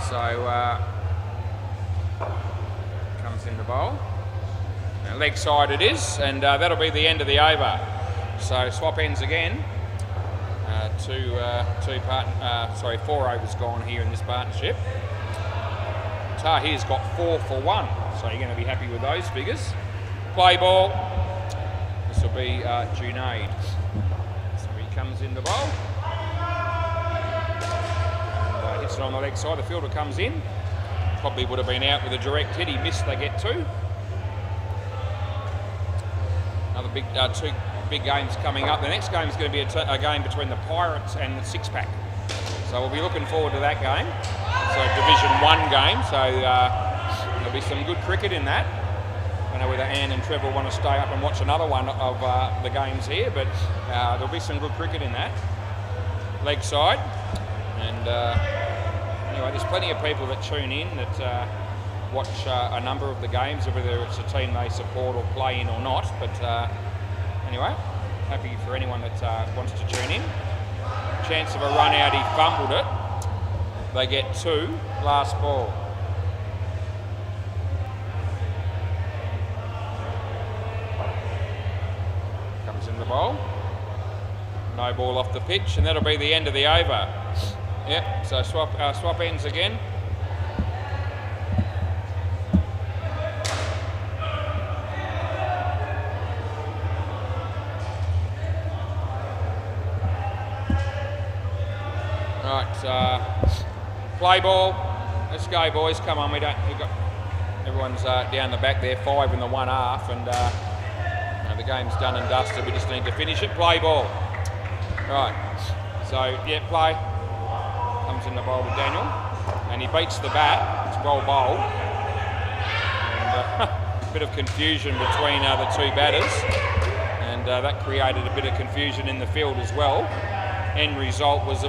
So comes in the bowl. Now, leg side it is, and that'll be the end of the over. So swap ends again. 4 overs gone here in this partnership. Tahir's got 4 for 1, so you're going to be happy with those figures. Play ball. This will be Junaid. So he comes in the bowl. And, hits it on the leg side. The fielder comes in. Probably would have been out with a direct hit. He missed. They get 2. Another big 2 big games coming up. The next game is going to be a game between the Pirates and the Six Pack. So we'll be looking forward to that game. So Division 1 game, so there'll be some good cricket in that. I don't know whether Anne and Trevor want to stay up and watch another one of the games here, but there'll be some good cricket in that. Leg side. And anyway, there's plenty of people that tune in that watch a number of the games, whether it's a team they support or play in or not. But anyway, happy for anyone that wants to tune in. Chance of a run out, he fumbled it. They get 2, last ball. Comes in the bowl. No ball off the pitch, and that'll be the end of the over. Yep, so swap ends again. Right, play ball. Let's go, boys. Come on, we've got everyone's down the back there, 5 in the one half, and the game's done and dusted. We just need to finish it. Play ball. Right. So yeah, play. Comes in the bowl to Daniel, and he beats the bat. It's well bowled. And a bit of confusion between the two batters, and that created a bit of confusion in the field as well. End result was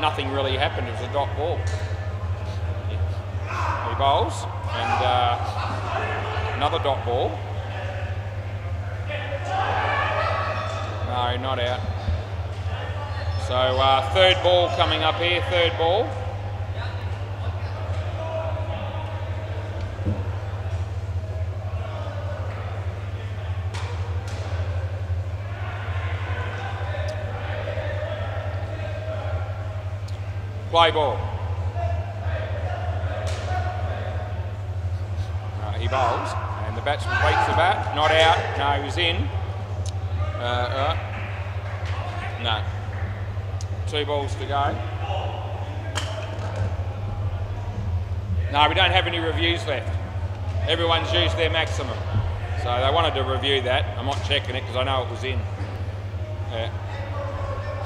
nothing really happened. It was a dot ball. He bowls, and another dot ball. No, not out. So third ball coming up here, third ball. Play ball. He bowls, and the batsman beats the bat. Not out. No, he's in. No. 2 balls to go. No, we don't have any reviews left. Everyone's used their maximum. So they wanted to review that. I'm not checking it because I know it was in. Yeah.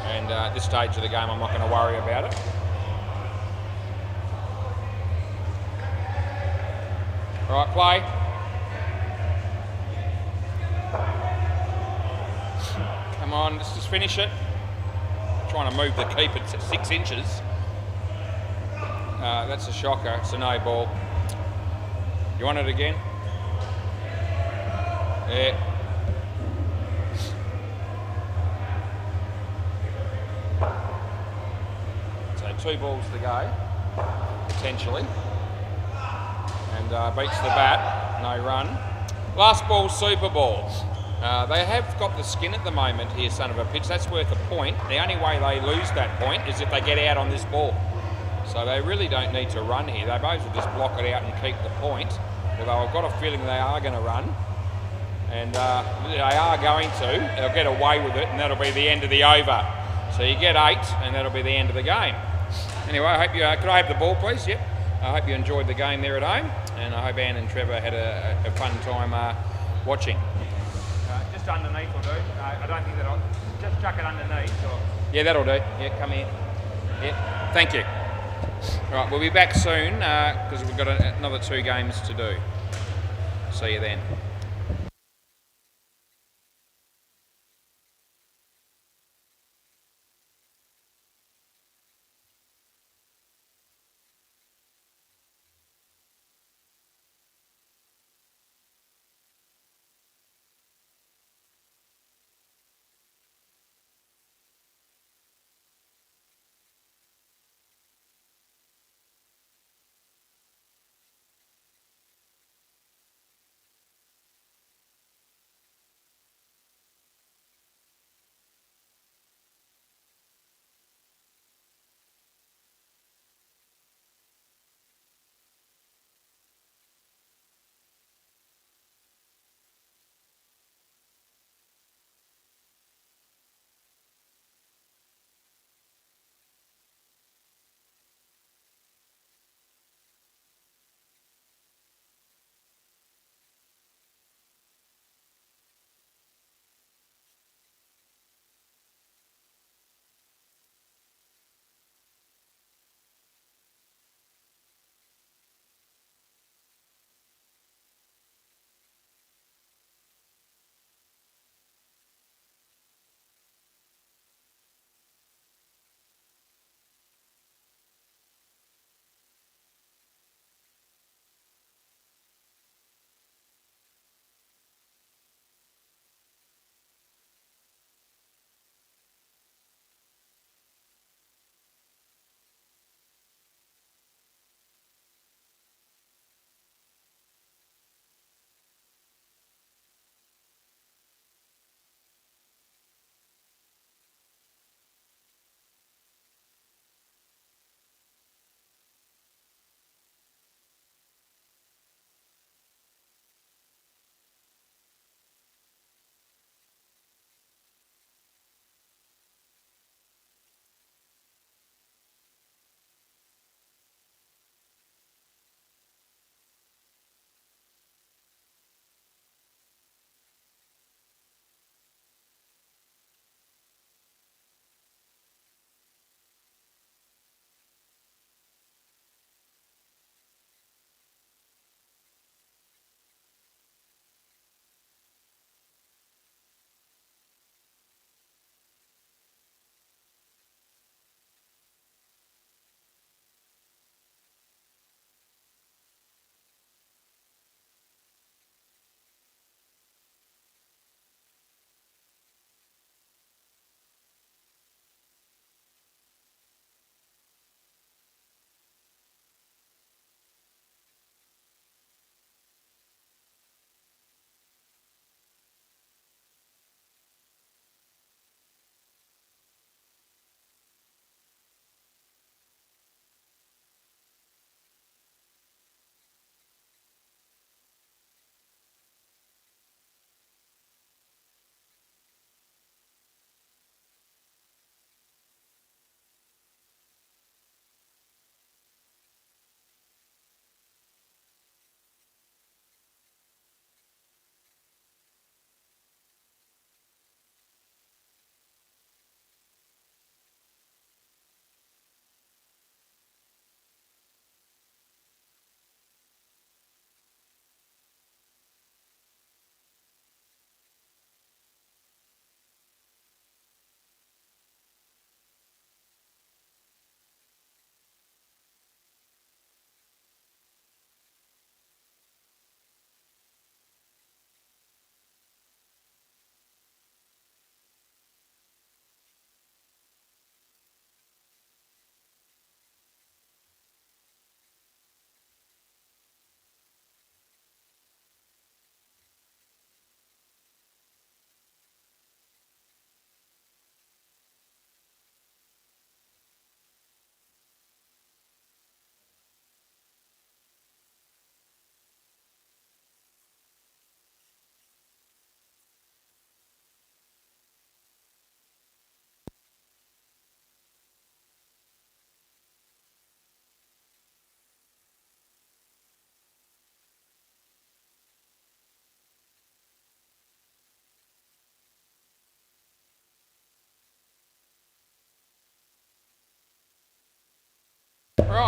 And at this stage of the game, I'm not going to worry about it. All right, play. Come on, let's just finish it. Trying to move the keeper to 6 inches. That's a shocker. It's a no ball. You want it again? Yeah. So 2 balls to go, potentially. And beats the bat, no run. Last ball, super ball. They have got the skin at the moment here, son of a pitch. That's worth a point. The only way they lose that point is if they get out on this ball. So they really don't need to run here. They both will just block it out and keep the point. Although I've got a feeling they are going to run. And they are going to. They'll get away with it, and that'll be the end of the over. So you get 8, and that'll be the end of the game. Anyway, I hope you... could I have the ball, please? Yep. I hope you enjoyed the game there at home, and I hope Anne and Trevor had a fun time watching. Just underneath will do. I don't think that'll... Just chuck it underneath. Or... Yeah, that'll do. Yeah, come here. Yeah, thank you. All right, we'll be back soon because we've got another 2 games to do. See you then.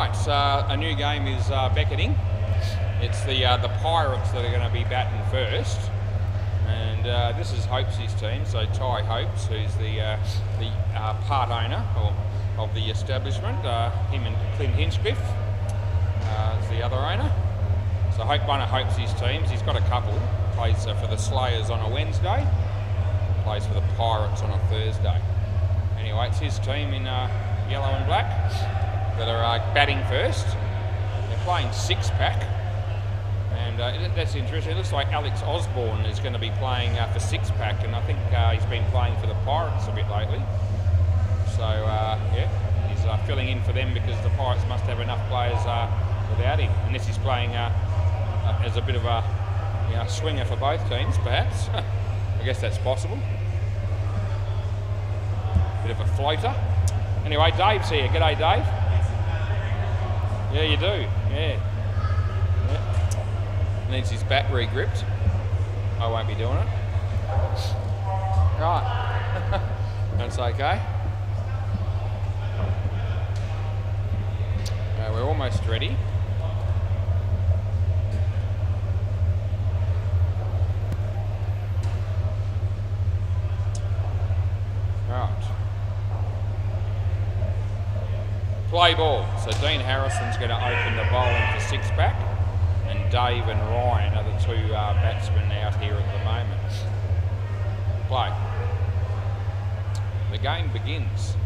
Right, a new game is beckoning. It's the Pirates that are going to be batting first, and this is Hopesy's team. So Ty Hopes, who's the part owner of the establishment, him and Clint Hinchcliffe is the other owner. So Hope, one of Hopesy's teams, he's got a couple. Plays for the Slayers on a Wednesday, plays for the Pirates on a Thursday. Anyway, it's his team in yellow and black that are batting first. They're playing six-pack, and that's interesting. It looks like Alex Osborne is going to be playing for six-pack, and I think he's been playing for the Pirates a bit lately. So, yeah, he's filling in for them because the Pirates must have enough players without him, unless he's playing as a bit of a swinger for both teams, perhaps. I guess that's possible. Bit of a floater. Anyway, Dave's here. G'day, Dave. Yeah, you do. Yeah. Needs his bat re-gripped. I won't be doing it. Right. That's okay. We're almost ready. Play ball. So Dean Harrison's going to open the bowling for six-pack, and Dave and Ryan are the two batsmen out here at the moment. Play. The game begins.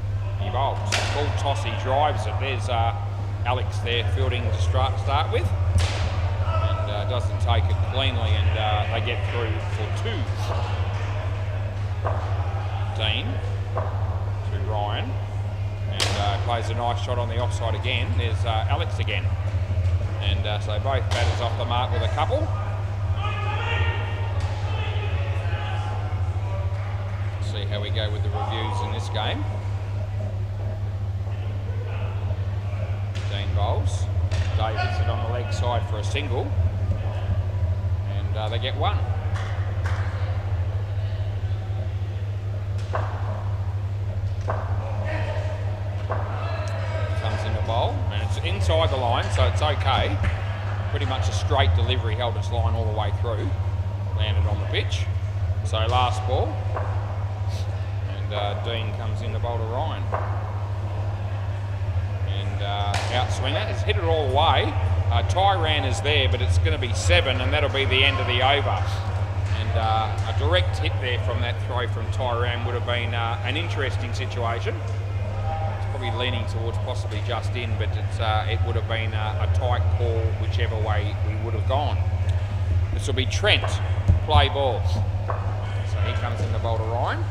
He bowls. Full toss, he drives it. There's Alex there fielding to start with, and doesn't take it cleanly, and they get through for two. Dean to Ryan. And plays a nice shot on the offside again. There's Alex again. And so both batters off the mark with a couple. Let's see how we go with the reviews in this game. Dean bowls. Dave hits it on the leg side for a single. And they get one. And it's inside the line, so it's okay. Pretty much a straight delivery, held its line all the way through. Landed on the pitch. So last ball. And Dean comes in to bowl to Ryan. And outswinger. It's hit it all the way. Tyran is there, but it's going to be 7, and that'll be the end of the over. And a direct hit there from that throw from Tyran would have been an interesting situation. Probably leaning towards possibly just in, but it would have been a tight call whichever way we would have gone. This will be Trent, play ball. So he comes in the bowl to Ryan,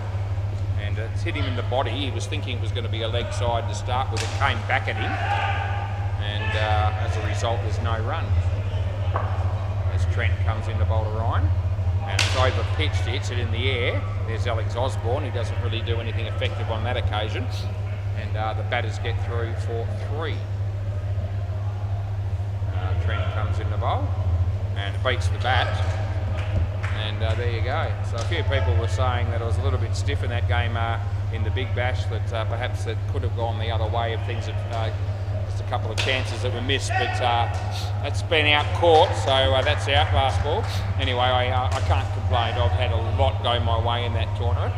and it's hit him in the body. He was thinking it was going to be a leg side to start with. It came back at him, and as a result there's no run. As Trent comes in the bowl to Ryan, and it's over pitched, hits it in the air. There's Alex Osborne. He doesn't really do anything effective on that occasion. And the batters get through for 3. Trent comes in the bowl and beats the bat. And there you go. So a few people were saying that it was a little bit stiff in that game in the Big Bash, that perhaps it could have gone the other way if things had just a couple of chances that were missed. But that's been out court, so that's out last ball. Anyway, I can't complain. I've had a lot go my way in that tournament.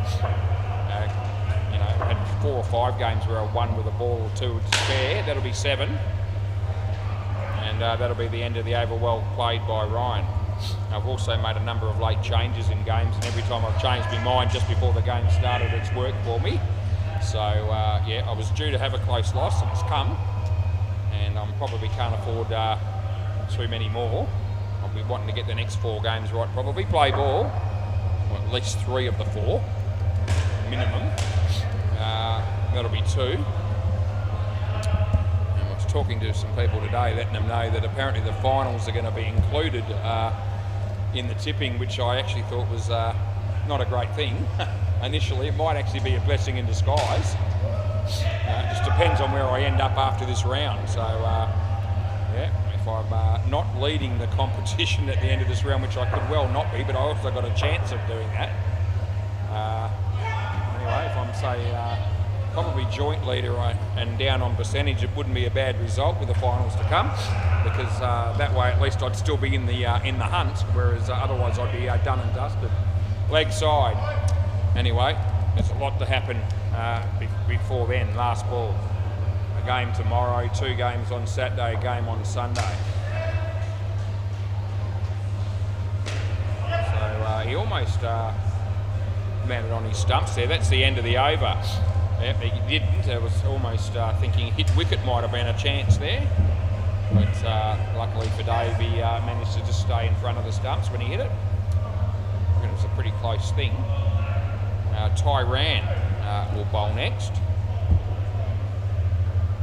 I had 4 or 5 games where I won with a ball or 2 to spare. That'll be 7. And that'll be the end of the over. Well played by Ryan. I've also made a number of late changes in games, and every time I've changed my mind just before the game started, it's worked for me. So, yeah, I was due to have a close loss, and it's come. And I probably can't afford too many more. I'll be wanting to get the next 4 games right, probably. Play ball. Or at least 3 of the 4. Minimum. That'll be 2. And I was talking to some people today, letting them know that apparently the finals are going to be included in the tipping, which I actually thought was not a great thing. Initially, it might actually be a blessing in disguise. It just depends on where I end up after this round. So, yeah, if I'm not leading the competition at the end of this round, which I could well not be, but I also got a chance of doing that. Anyway, if I'm, say, probably joint leader and down on percentage, it wouldn't be a bad result with the finals to come, because that way at least I'd still be in the hunt, whereas otherwise I'd be done and dusted. Leg side. Anyway, there's a lot to happen before then. Last ball. A game tomorrow, 2 games on Saturday, a game on Sunday. So he almost landed on his stumps there. That's the end of the over. Yep, he didn't. I was almost thinking hit wicket might have been a chance there. But luckily for Dave, he managed to just stay in front of the stumps when he hit it. It was a pretty close thing. Tyran will bowl next.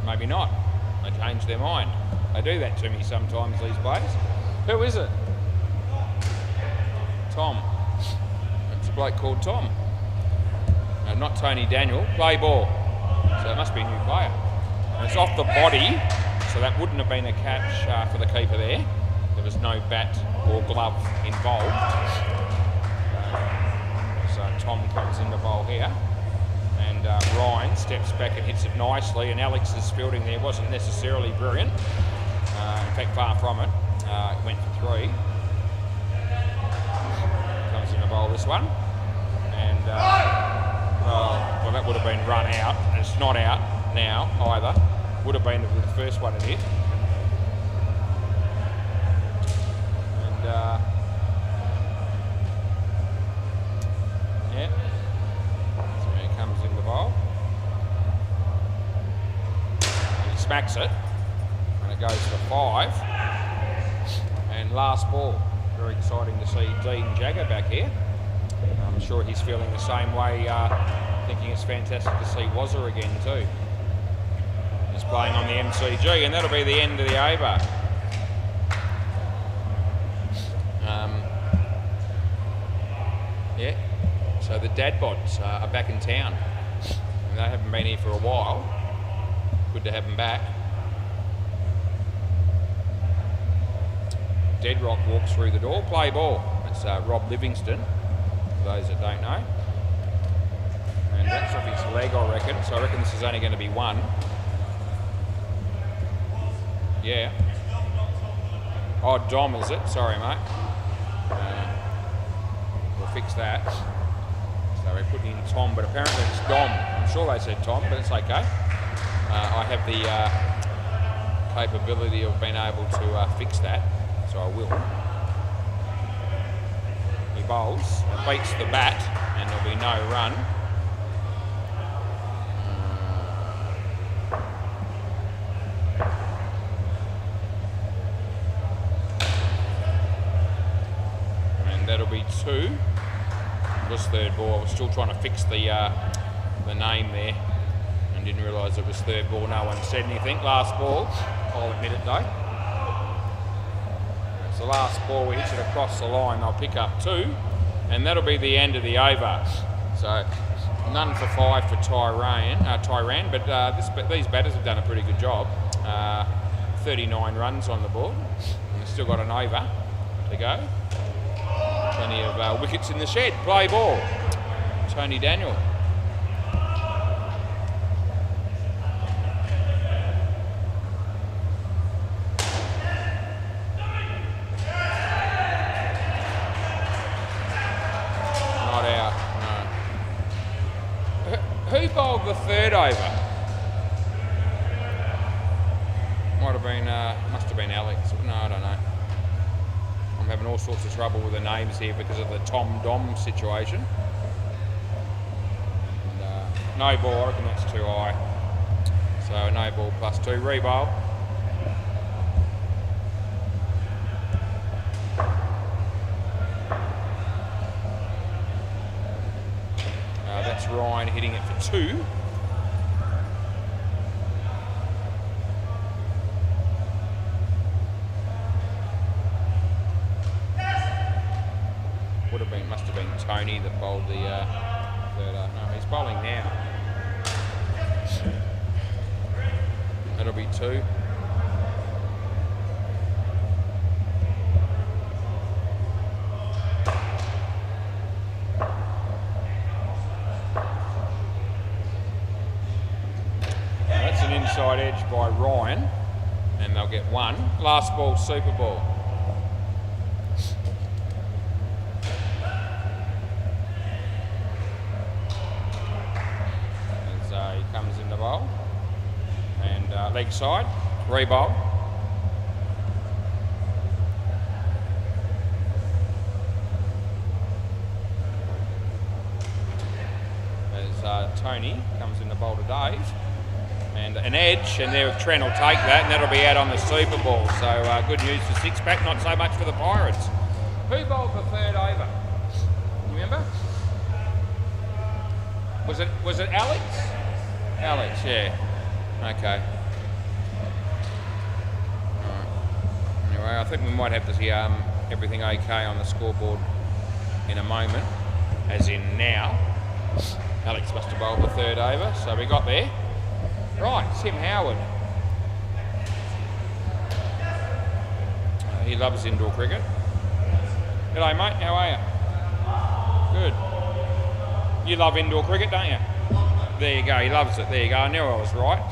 Maybe not. They change their mind. They do that to me sometimes, these players. Who is it? Tom. It's a bloke called Tom. Not Tony Daniel. Play ball. So it must be a new player. And it's off the body, so that wouldn't have been a catch for the keeper there. There was no bat or glove involved. So Tom comes in the bowl here. And Ryan steps back and hits it nicely. And Alex's fielding there wasn't necessarily brilliant. In fact, far from it. It went for 3. Comes in the bowl, this one. And... well, that would have been run out. It's not out now either. Would have been the first one it hit. And yeah, so he comes in the bowl. And he smacks it, and it goes for 5. And last ball. Very exciting to see Dean Jagger back here. I'm sure he's feeling the same way, thinking it's fantastic to see Wazza again too. He's playing on the MCG, and that'll be the end of the over. Yeah, so the Dadbods are back in town. And they haven't been here for a while. Good to have them back. Deadrock walks through the door. Play ball. It's Rob Livingston. For those that don't know. And that's off his leg, I reckon. So I reckon this is only going to be 1. Yeah. Oh, Dom, is it? Sorry, mate. We'll fix that. So we put in Tom, but apparently it's Dom. I'm sure they said Tom, but it's okay. I have the capability of being able to fix that, so I will. He bowls, beats the bat, and there'll be no run. And that'll be 2. It was third ball. I was still trying to fix the name there, and didn't realise it was third ball. No one said anything. Last ball. I'll admit it though. The last ball, we hit it across the line, they'll pick up 2, and that'll be the end of the over. So none for 5 for Tyran, but these batters have done a pretty good job. 39 runs on the board, and they've still got an over to go. Plenty of wickets in the shed. Play ball. Tony Daniel. Who bowled the third over? Might have been, must have been Alex. No, I don't know. I'm having all sorts of trouble with the names here because of the Tom Dom situation. And, no ball, I reckon that's too high. So no ball plus 2, re-bowl. That's Ryan hitting it for 2. Must have been Tony that bowled the third. No, he's bowling now. That'll be 2. inside edge by Ryan, and they'll get one. Last ball, Super Ball. As he comes in the bowl. And leg side, re-bowl. As Tony comes in the bowl to Dave. And an edge, and there Trent will take that, and that'll be out on the Super Ball. So good news for six pack, not so much for the Pirates. Who bowled the third over? You remember? Was it Alex? Alex, yeah. Okay. Right. Anyway, I think we might have to see everything okay on the scoreboard in a moment, as in now. Alex must have bowled the third over, so we got there. Right, Tim Howard. He loves indoor cricket. G'day mate, how are you? Good. You love indoor cricket, don't you? There you go, he loves it. There you go, I knew I was right.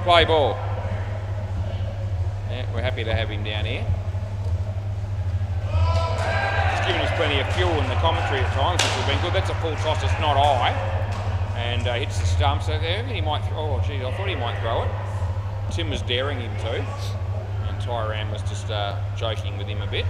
Play ball. Yeah, we're happy to have him down here. He's given us plenty of fuel in the commentary at times, which has been good. That's a full toss, it's not high. And hits the stump, so there he might throw. Oh, geez, I thought he might throw it. Tim was daring him to, and Tyran was just joking with him a bit.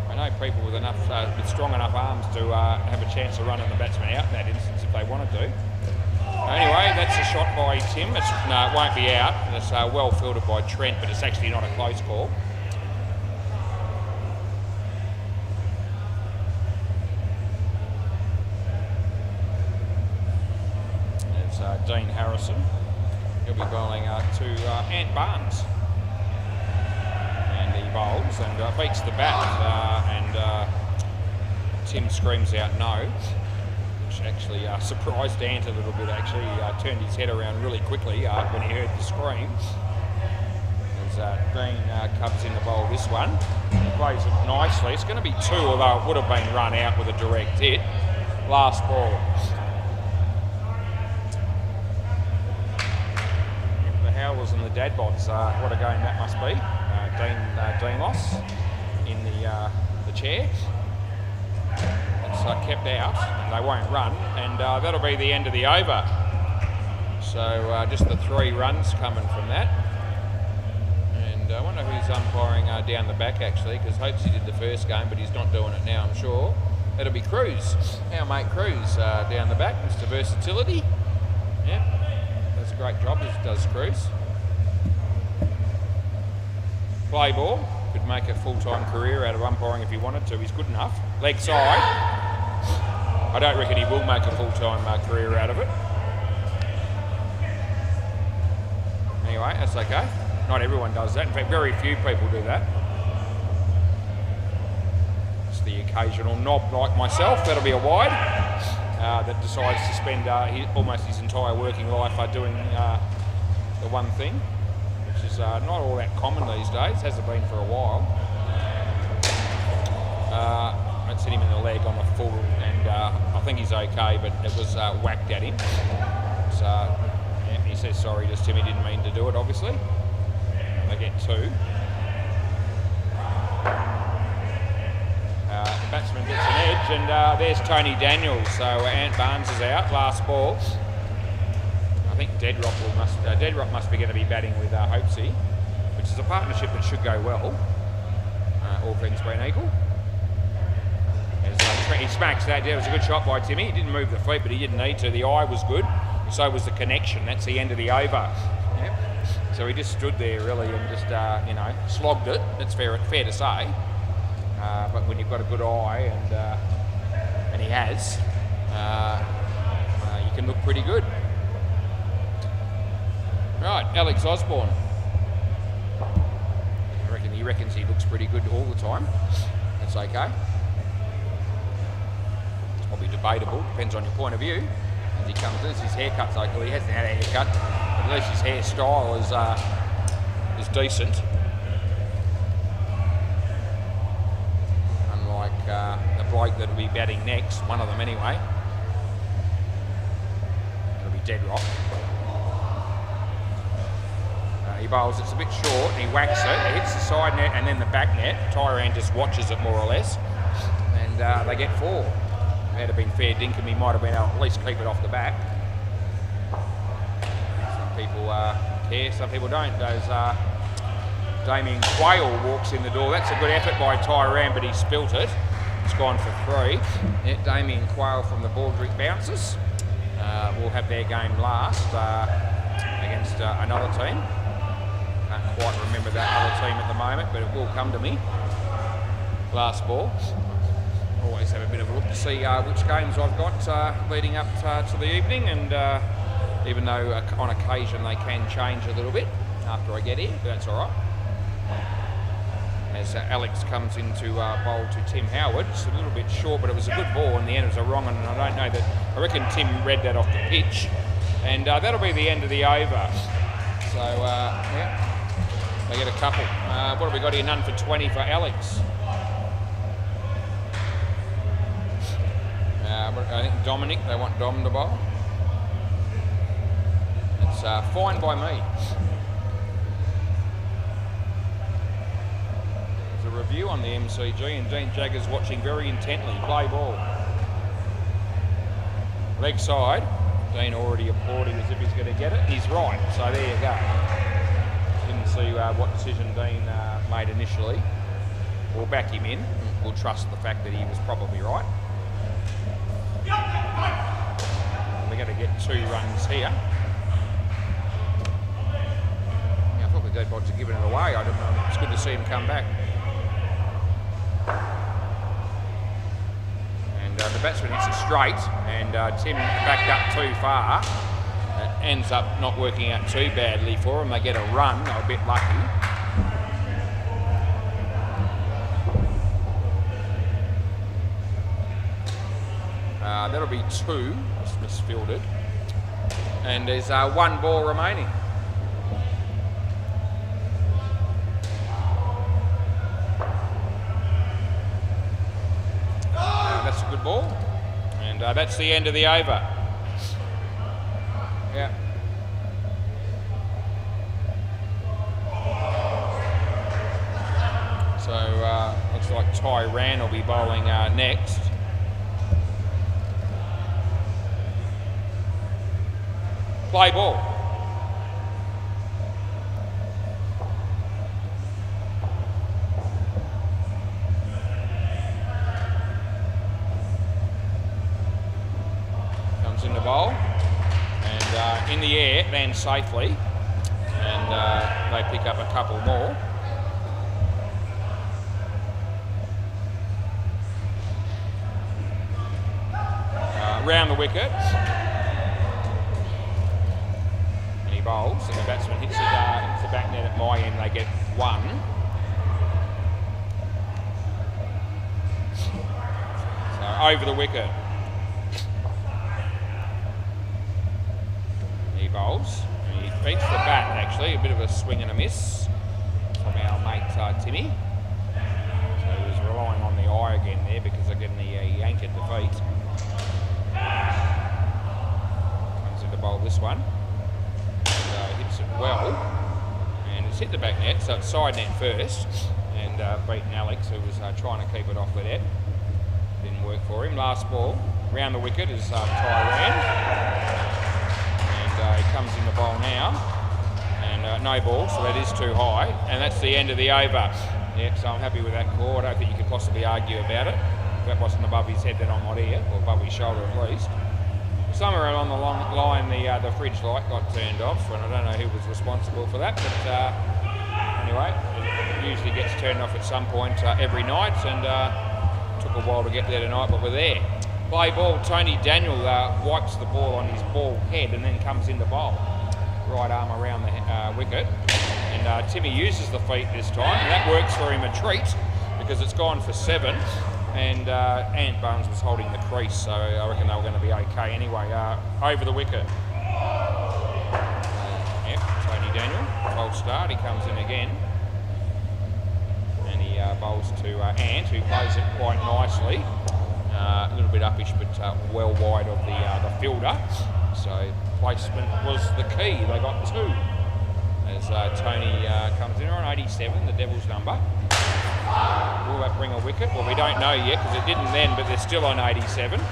I know people with with strong enough arms to have a chance to run the batsman out in that instance if they wanted to. Anyway, that's a shot by Tim. No, it won't be out. It's well filtered by Trent, but it's actually not a close call. Dean Harrison. He'll be bowling to Ant Barnes. And he bowls and beats the bat. And Tim screams out no, which actually surprised Ant a little bit. Actually, he turned his head around really quickly when he heard the scream. As Dean comes in the bowl this one. He plays it nicely. It's going to be two, although it would have been run out with a direct hit. Last ball. Howells and the Dadbots, what a game that must be. Dean Moss in the chair. It's kept out, and they won't run, and that'll be the end of the over. So just the 3 runs coming from that. And I wonder who's umpiring down the back actually, because Hopesy did the first game, but he's not doing it now, I'm sure. It'll be Cruz, our mate Cruz down the back, Mr. Versatility. Yep. Does a great job, as does Cruz. Play ball. Could make a full-time career out of umpiring if he wanted to. He's good enough. Leg side. I don't reckon he will make a full-time career out of it. Anyway, that's okay. Not everyone does that. In fact, very few people do that. It's the occasional knob like myself. That'll be a wide. That decides to spend almost his entire working life doing the one thing, which is not all that common these days. Hasn't been for a while. Let's hit him in the leg on the full, and I think he's okay, but it was whacked at him. So yeah, he says sorry, just Timmy didn't mean to do it, obviously. They get 2. The batsman gets an edge, and there's Tony Daniels. So Ant Barnes is out. Last ball. I think Deadrock must be going to be batting with Hopesy, which is a partnership that should go well. All things being equal. He smacks that. It was a good shot by Timmy. He didn't move the feet, but he didn't need to. The eye was good. So was the connection. That's the end of the over. Yep. So he just stood there really and just slogged it. That's fair to say. But when you've got a good eye, and he has, you can look pretty good. Right, Alex Osborne. He reckons he looks pretty good all the time. That's okay. It's probably debatable, depends on your point of view. As he comes in, his haircut's okay. Well, he hasn't had a haircut, but at least his hairstyle is decent. Unlike the bloke that'll be batting next, one of them anyway. It'll be dead rock. He bowls, it's a bit short, and he whacks it, it hits the side net and then the back net. Tyrone just watches it more or less, and they get 4. If it had been fair dinkum, he might have been able to at least keep it off the back. Some people care, some people don't. Damien Quayle walks in the door. That's a good effort by Tyrone, but he spilt it. It's gone for 3. Yeah, Damien Quayle from the Baldrick Bouncers will have their game last against another team. Can't quite remember that other team at the moment, but it will come to me. Last ball. Always have a bit of a look to see which games I've got leading up to the evening, and even though on occasion they can change a little bit after I get here, but that's all right. As Alex comes into bowl to Tim Howard. It's a little bit short, but it was a good ball. In the end, it was a wrong one, and I don't know that. I reckon Tim read that off the pitch, and that'll be the end of the over. So yeah, they get a couple. What have we got here? None for 20 for Alex. I think Dominic. They want Dom to bowl. It's fine by me. Review on the MCG, and Dean Jagger's watching very intently. Play ball. Leg side. Dean already applauding as if he's going to get it. He's right, so there you go. Didn't see what decision Dean made initially. We'll back him in. We'll trust the fact that he was probably right. And we're going to get 2 runs here. Yeah, I thought the Dead Bods had given it away. I don't know. It's good to see him come back. And the batsman hits it straight, and Tim backed up too far. It ends up not working out too badly for them. They get a run. They're a bit lucky. That'll be 2. Just misfielded. And there's 1 ball remaining. That's a good ball, and that's the end of the over. Yeah. So looks like Tyrone will be bowling next. Play ball. In the bowl, and in the air, lands safely, and they pick up a couple more. Round the wicket, and he bowls, and the batsman hits the back net at my end. They get 1. So over the wicket. Bowls. He beats the bat, actually, a bit of a swing and a miss from our mate Timmy. So he was relying on the eye again there because they're getting the yank at the feet. Comes into bowl this one, and hits it well, and it's hit the back net, so it's side net first, and beaten Alex, who was trying to keep it off the net. Didn't work for him. Last ball, round the wicket is Tyrone. He comes in the bowl now, and no ball, so that is too high, and that's the end of the over. Yeah, so I'm happy with that call. I don't think you could possibly argue about it. If that wasn't above his head, then I'm not here, or above his shoulder at least. Somewhere along the line, the fridge light got turned off, and I don't know who was responsible for that, but anyway, it usually gets turned off at some point every night, and took a while to get there tonight, but we're there. Play ball. Tony Daniel wipes the ball on his ball head and then comes into bowl. Right arm around the wicket. And Timmy uses the feet this time, and that works for him a treat because it's gone for 7. And Ant Barnes was holding the crease, so I reckon they were going to be okay anyway. Over the wicket. Yep, Tony Daniel. False start. He comes in again. And he bowls to Ant, who plays it quite nicely. A little bit uppish, but well wide of the fielder. So placement was the key. They got 2. As Tony comes in on 87, the Devils number. Will that bring a wicket? Well, we don't know yet because it didn't then, but they're still on 87. So,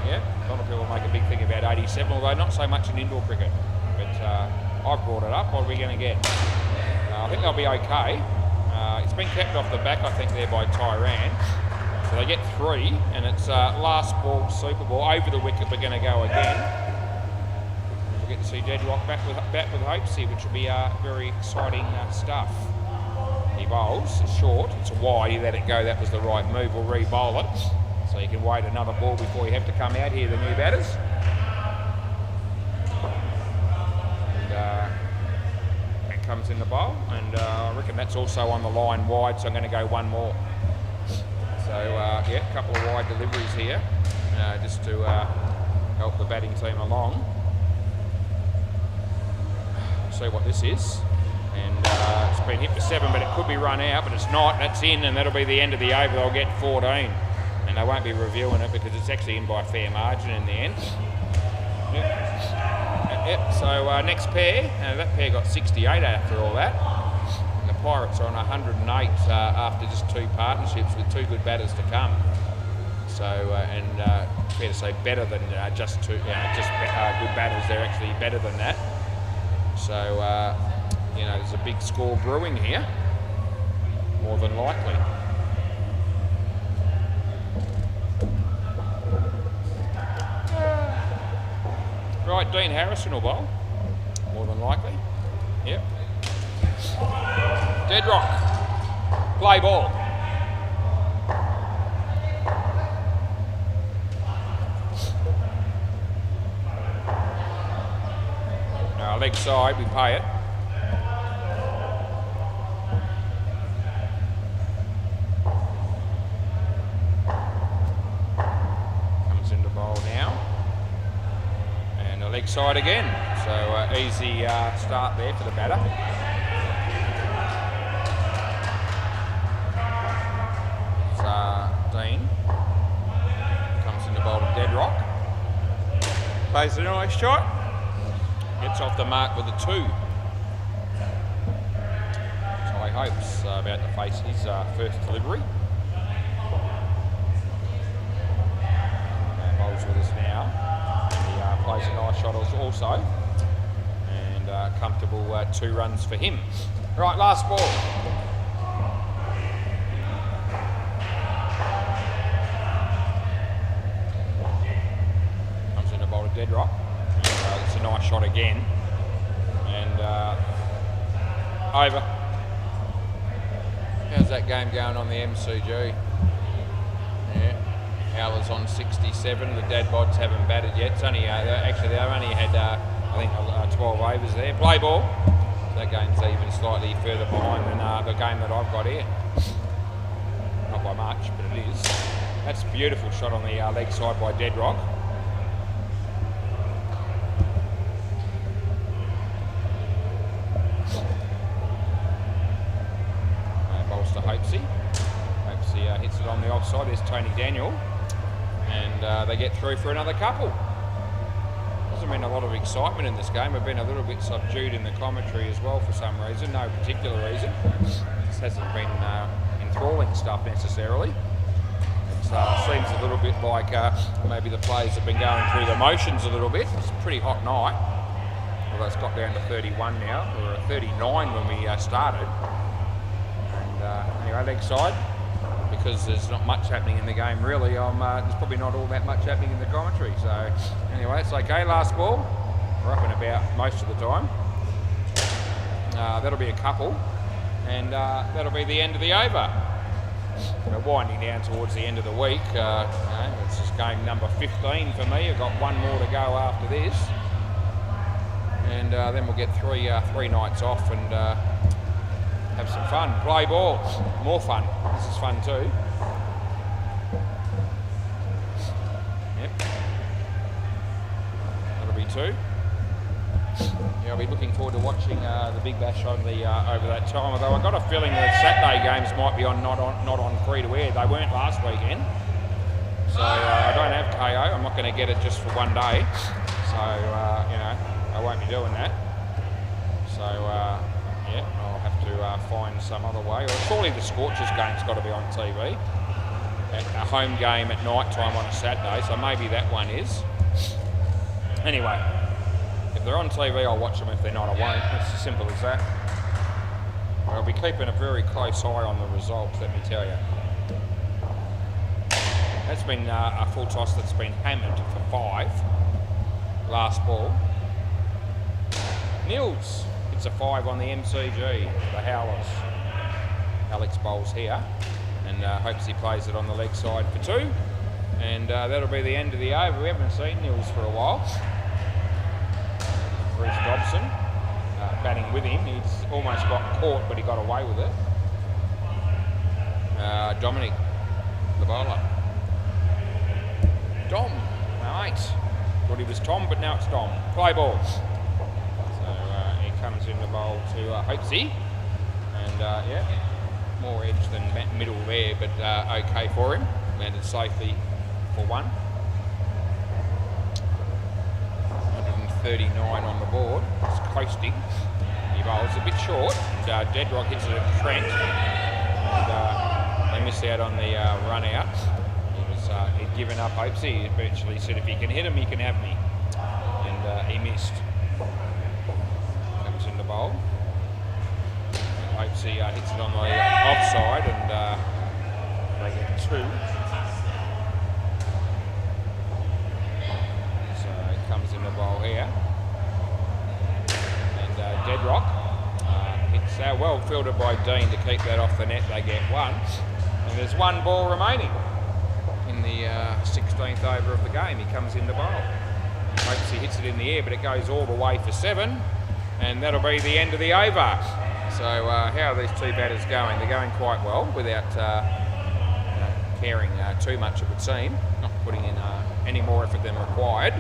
yeah, a lot of people make a big thing about 87, although not so much in indoor cricket. But I've brought it up. What are we going to get? I think they'll be okay. It's been kept off the back, I think, there by Tyran. So they get 3, and it's last ball, Super Ball. Over the wicket, we're going to go again. We'll get to see Deadrock back with hopes here, which will be very exciting stuff. He bowls, it's short, it's wide, he let it go, that was the right move. We'll re-bowl it, so you can wait another ball before you have to come out here, the new batters. And that comes in the bowl, and I reckon that's also on the line wide, so I'm going to go one more. So, yeah, a couple of wide deliveries here, just to help the batting team along. See what this is. And it's been hit for 7, but it could be run out, but it's not. That's in, and that'll be the end of the over. They'll get 14, and they won't be reviewing it because it's actually in by a fair margin in the end. Yep. So next pair, that pair got 68 after all that. And the Pirates are on 108 after just 2 partnerships with 2 good batters to come. So, and fair to say better than just 2, just good batters. They're actually better than that. So. You know, there's a big score brewing here, more than likely. Right, Dean Harrison will bowl, more than likely. Yep. Deadrock, play ball. Now, leg side, we pay it. Leg side again, so easy start there for the batter. So Dean comes in to bowl to Deadrock, plays a nice shot, gets off the mark with a 2. Ty Hope's about to face his first delivery. Bowls with us now. Plays a nice shot also, and comfortable 2 runs for him. Right, last ball. Comes in a bowl of Deadrock. It's a nice shot again, and over. How's that game going on the MCG? Howler's on 67. The Dadbods haven't batted yet. It's only actually they've only had I think 12 overs there. Play ball. That game's even slightly further behind than the game that I've got here. Not by much, but it is. That's a beautiful shot on the leg side by Deadrock. Bowls to Hopesy. Hopesy hits it on the offside. There's Tony Daniel. And they get through for another couple. Hasn't been a lot of excitement in this game. We've been a little bit subdued in the commentary as well for some reason. No particular reason. This hasn't been enthralling stuff necessarily. It seems a little bit like maybe the players have been going through the motions a little bit. It's a pretty hot night. Although it's got down to 31 now. We were at 39 when we started. And anyway, leg side. Because there's not much happening in the game really, there's probably not all that much happening in the commentary. So anyway, it's okay. Last ball. We're up and about most of the time. That'll be a couple, and that'll be the end of the over. We're winding down towards the end of the week. It's just game number 15 for me. I've got 1 more to go after this, and then we'll get three nights off and have some fun. Play ball. More fun. This is fun too. Yep. That'll be 2. Yeah, I'll be looking forward to watching the Big Bash on the over that time. Although I got a feeling that Saturday games might be not on free to air. They weren't last weekend. So I don't have KO. I'm not going to get it just for one day. So, you know, I won't be doing that. So, yeah, I'll have to find some other way. Or surely the Scorchers game's got to be on TV. A home game at night time on a Saturday, so maybe that one is. Anyway, if they're on TV, I'll watch them. If they're not, I won't. It's as simple as that. I'll be keeping a very close eye on the results, let me tell you. That's been a full toss that's been hammered for 5. Last ball. Nils hits a 5 on the MCG, the Howlers. Alex bowls here and hopes he plays it on the leg side for 2. And that'll be the end of the over. We haven't seen Nils for a while. Bruce Dobson batting with him. He's almost got caught, but he got away with it. Dominic, the bowler. Dom, mate. Thought he was Tom, but now it's Dom. Play ball. So he comes in the bowl to Hopesy. And yeah, more edge than middle there, but okay for him. Landed safely for 1. 139 on the board. It's coasting. He bowls a bit short. And Deadrock hits it at Trent. And they miss out on the run out. He'd given up hopes. He eventually said, if you can hit him, you can have me. And he missed. Comes in the bowl. And hopes he hits it on the offside, and they get 2. So he comes in the bowl here. And Deadrock hits well fielded by Dean to keep that off the net. They get 1. And there's 1 ball remaining. In the 16th over of the game, he comes in the bowl. Hopes he hits it in the air, but it goes all the way for 7, and that'll be the end of the over. So how are these 2 batters going? They're going quite well without caring too much, it would seem. Not putting in any more effort than required,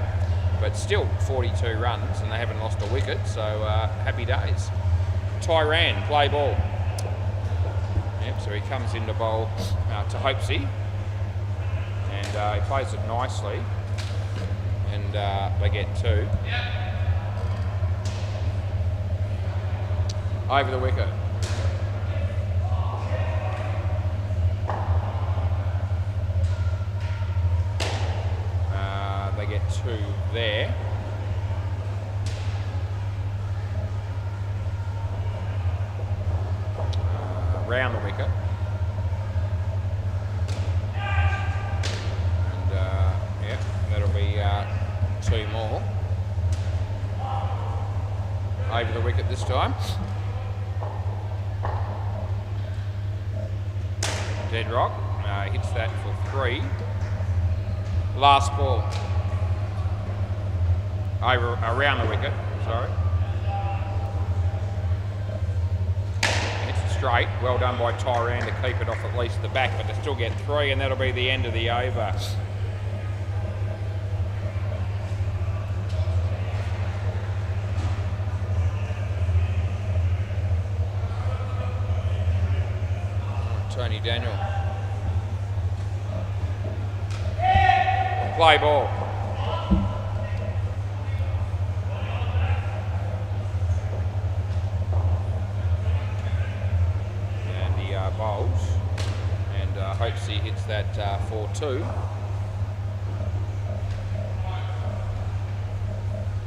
but still 42 runs, and they haven't lost a wicket, so happy days. Tyran, play ball. Yep, so he comes in the bowl to Hopesy. And he plays it nicely, and they get 2. Over the wicket. They get 2 there. Round the wicket. That'll be 2 more. Over the wicket this time. Deadrock hits that for 3. Last ball. Around the wicket, sorry. Hits it straight. Well done by Tyran to keep it off at least the back, but they still get 3, and that'll be the end of the over. Tony Daniel. Play ball. And he bowls. And hopes he hits that for 2.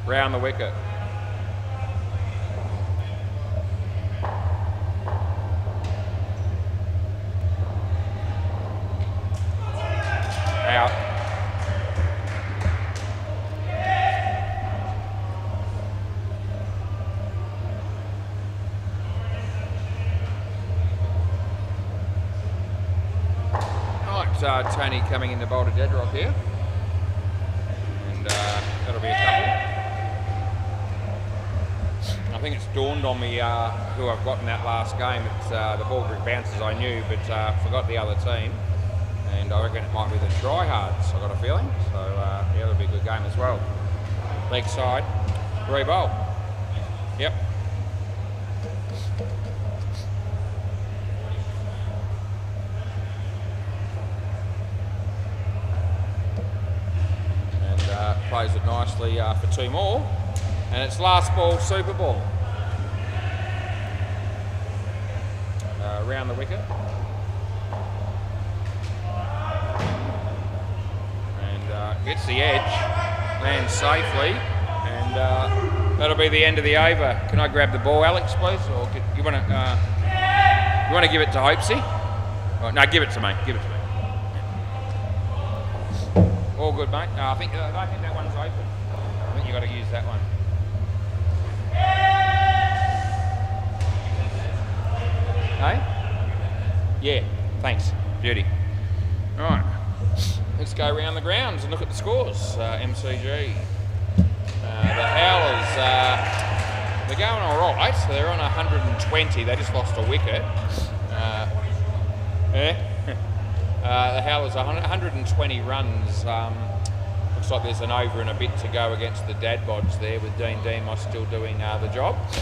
Round the wicket. Out. Right, Tony coming in the bowl to Deadrock here. And that'll be a couple. I think it's dawned on me who I've got in that last game. It's the ball group bouncers I knew, but forgot the other team. And I reckon it might be the Tryhards, I've got a feeling. So, yeah, it'll be a good game as well. Leg side, re-bowl. Yep. plays it nicely for 2 more. And it's last ball, Super Ball. Around the wicket. And gets the edge, lands safely, and that'll be the end of the over. Can I grab the ball, Alex, please? Or you want to give it to Hopesy? Oh, no, give it to me. Give it to me. All good, mate. No, I don't think that one's open. I think you've got to use that one. Hey? Yeah, thanks. Beauty. All right. Let's go around the grounds and look at the scores. MCG. The Howlers, they're going all right. So they're on 120. They just lost a wicket. The Howlers, 120 runs. Looks like there's an over and a bit to go against the Dad Bods there, with Dean Demos still doing the job. So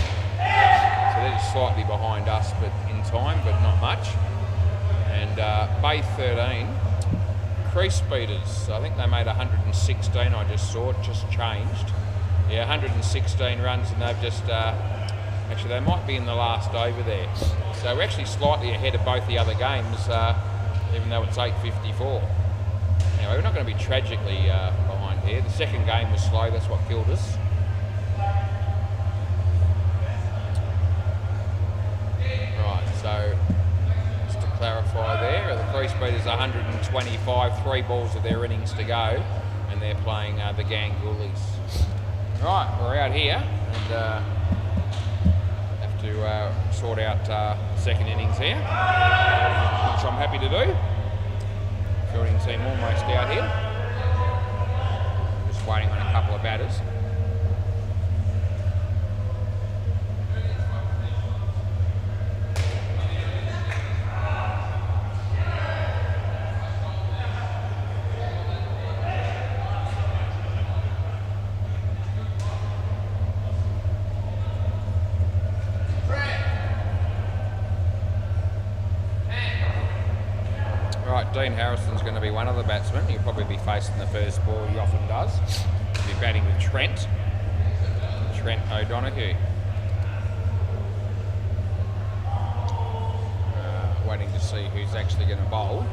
they're just slightly behind us, but in time, but not much. And Bay 13, crease beaters. I think they made 116. I just saw it, just changed. Yeah, 116 runs, and they've just actually they might be in the last over there. So we're actually slightly ahead of both the other games, even though it's 8:54. Anyway, we're not going to be tragically behind here. The second game was slow, that's what killed us. Right, so just to clarify there, the crease beaters 125, 3 balls of their innings to go, and they're playing the Gangulis. Right, we're out here, and have to sort out second innings here, which I'm happy to do. Fielding team almost out here. Just waiting on a couple of batters. Dean Harrison's going to be one of the batsmen. He'll probably be facing the first ball, he often does. He'll be batting with Trent O'Donoghue. Waiting to see who's actually going to bowl.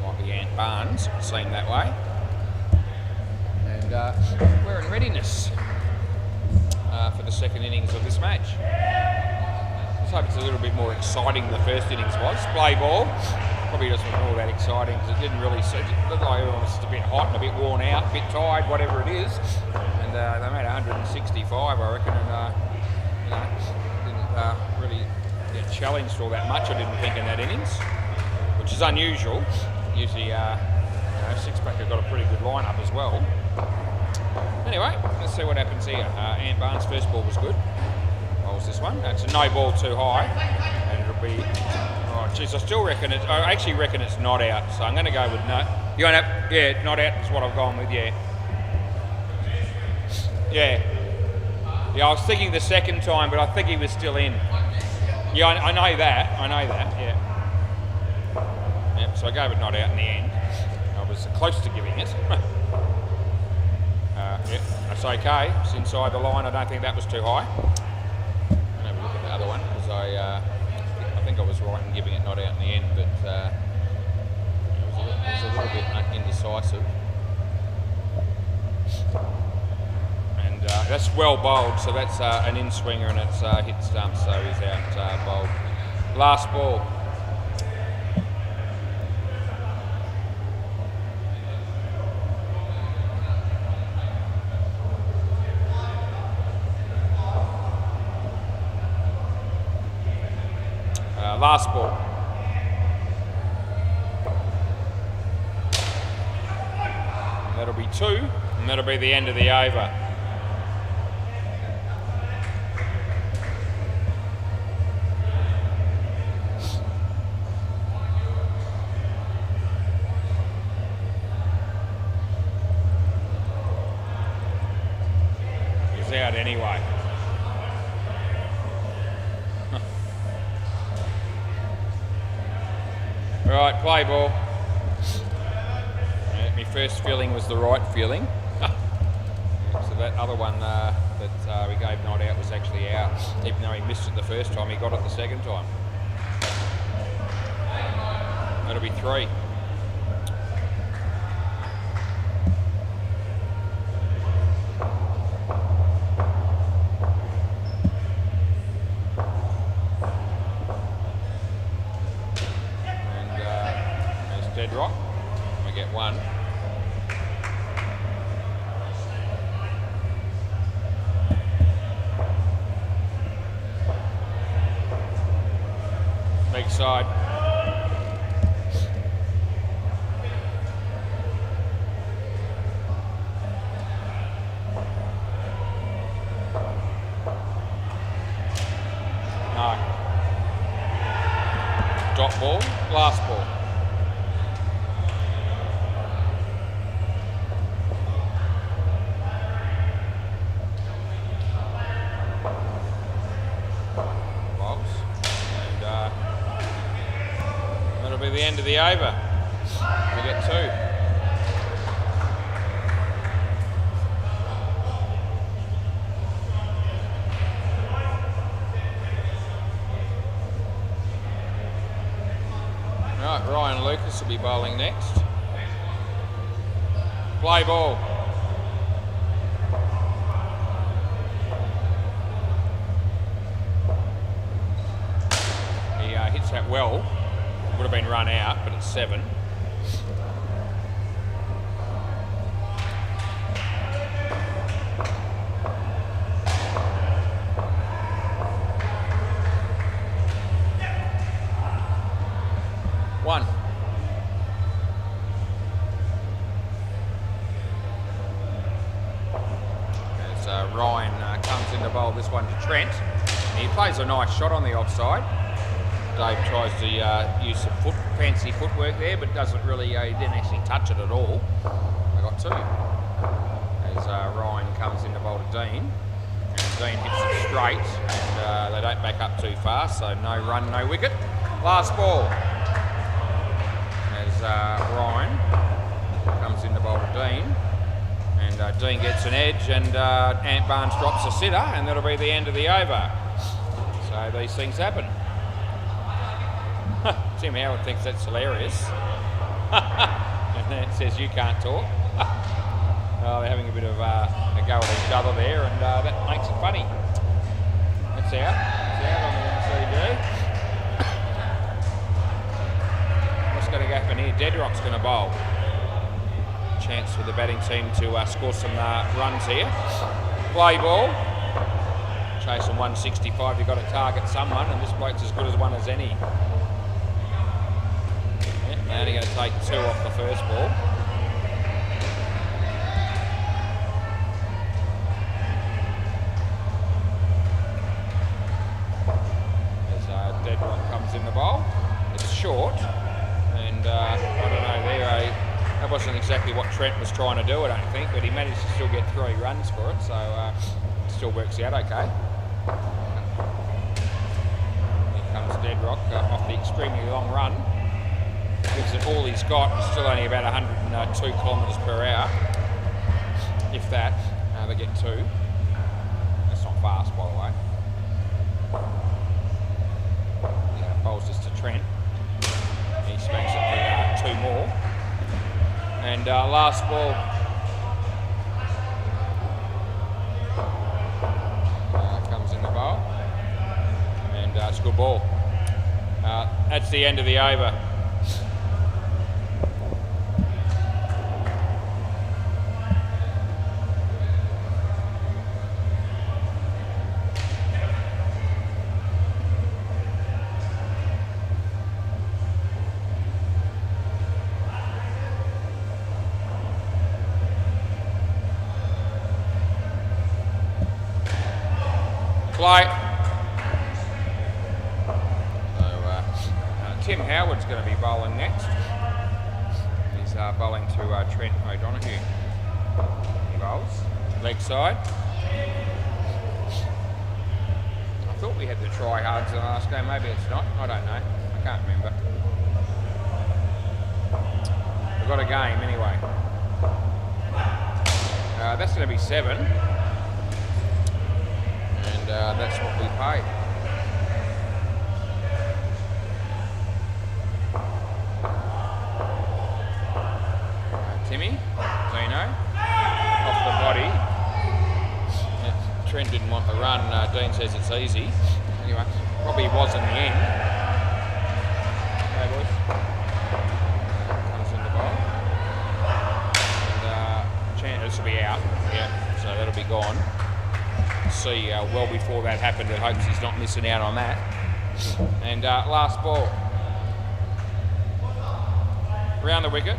Might be Ant Barnes, seemed that way. And we're in readiness for the second innings of this match. Let's hope it's a little bit more exciting than the first innings was. Play ball. Probably doesn't look all that exciting because it didn't really look like everyone was just a bit hot and a bit worn out, a bit tired, whatever it is. And they made 165, I reckon, and didn't really get challenged all that much, I didn't think, in that innings, which is unusual. Usually, six-pack have got a pretty good lineup as well. Anyway, let's see what happens here. Ant Barnes' first ball was good. What was this one? It's a no ball too high, and it'll be. Oh, geez, I actually reckon it's not out, so I'm going to go with no. You want to? Yeah, not out is what I've gone with. Yeah. I was thinking the second time, but I think he was still in. Yeah, I know that. Yeah. Yep. So I gave it not out in the end. I was close to giving it. Yeah, that's okay. It's inside the line. I don't think that was too high. I'll have a look at the other one because I think I was right in giving it not out in the end, but it was a little bit indecisive. And that's well bowled, so that's an in-swinger and it's hit stump, so he's out bowled. Last ball. Last ball. And that'll be 2, and that'll be the end of the over. He's out anyway. Right, play ball. Yeah, my first feeling was the right feeling. So that other one that we gave not out was actually out, even though he missed it the first time, he got it the second time. That'll be 3. And there's Dead Rock. We get 1. Leg side. No. Dot ball, last ball. That'll be the end of the over. We get 2. Right, Ryan Lucas will be bowling next. Play ball. He hits that well. Would have been run out, but it's 7. One. As Ryan comes in to bowl this one to Trent. He plays a nice shot on the offside. Dave tries to use some fancy footwork there, but doesn't really, he didn't actually touch it at all. I got 2. As Ryan comes in to bowl to Dean. And Dean hits it straight, and they don't back up too fast, so no run, no wicket. Last ball. As Ryan comes in to bowl to Dean. And Dean gets an edge, and Ant Barnes drops a sitter, and that'll be the end of the over. So these things happen. Tim Howard thinks that's hilarious. And then it says you can't talk. They're having a bit of a go at each other there, and that makes it funny. That's out. It's out on the MCG. What's going to happen here? Deadrock's going to bowl. Chance for the batting team to score some runs here. Play ball. Chasing 165, you've got to target someone, and this bloke's as good as one as any. They're only going to take 2 off the first ball. As Deadrock comes in the bowl. It's short, and I don't know, that wasn't exactly what Trent was trying to do, I don't think, but he managed to still get 3 runs for it, so it still works out okay. Here comes Deadrock off the extremely long run. Gives it all he's got, still only about 102 kilometres per hour. If that, they get 2. That's not fast, by the way. Yeah, bowls this to Trent. He smacks it for 2 more. And last ball. Comes in the bowl. And it's a good ball. That's the end of the over. Play. So Tim Howard's going to be bowling next. He's bowling to Trent O'Donoghue. He bowls. Leg side. I thought we had the try-hards in the last game. Maybe it's not. I don't know. I can't remember. We've got a game anyway. that's going to be 7. And that's what we paid. Timmy, Zeno, off the body. Trent didn't want the run. Dean says it's easy. Anyway, probably was in the end. Okay, boys. Comes in the ball. And this will be out. Yeah, so that'll be gone. See, well before that happened, it hopes he's not missing out on that. And last ball. Round the wicket.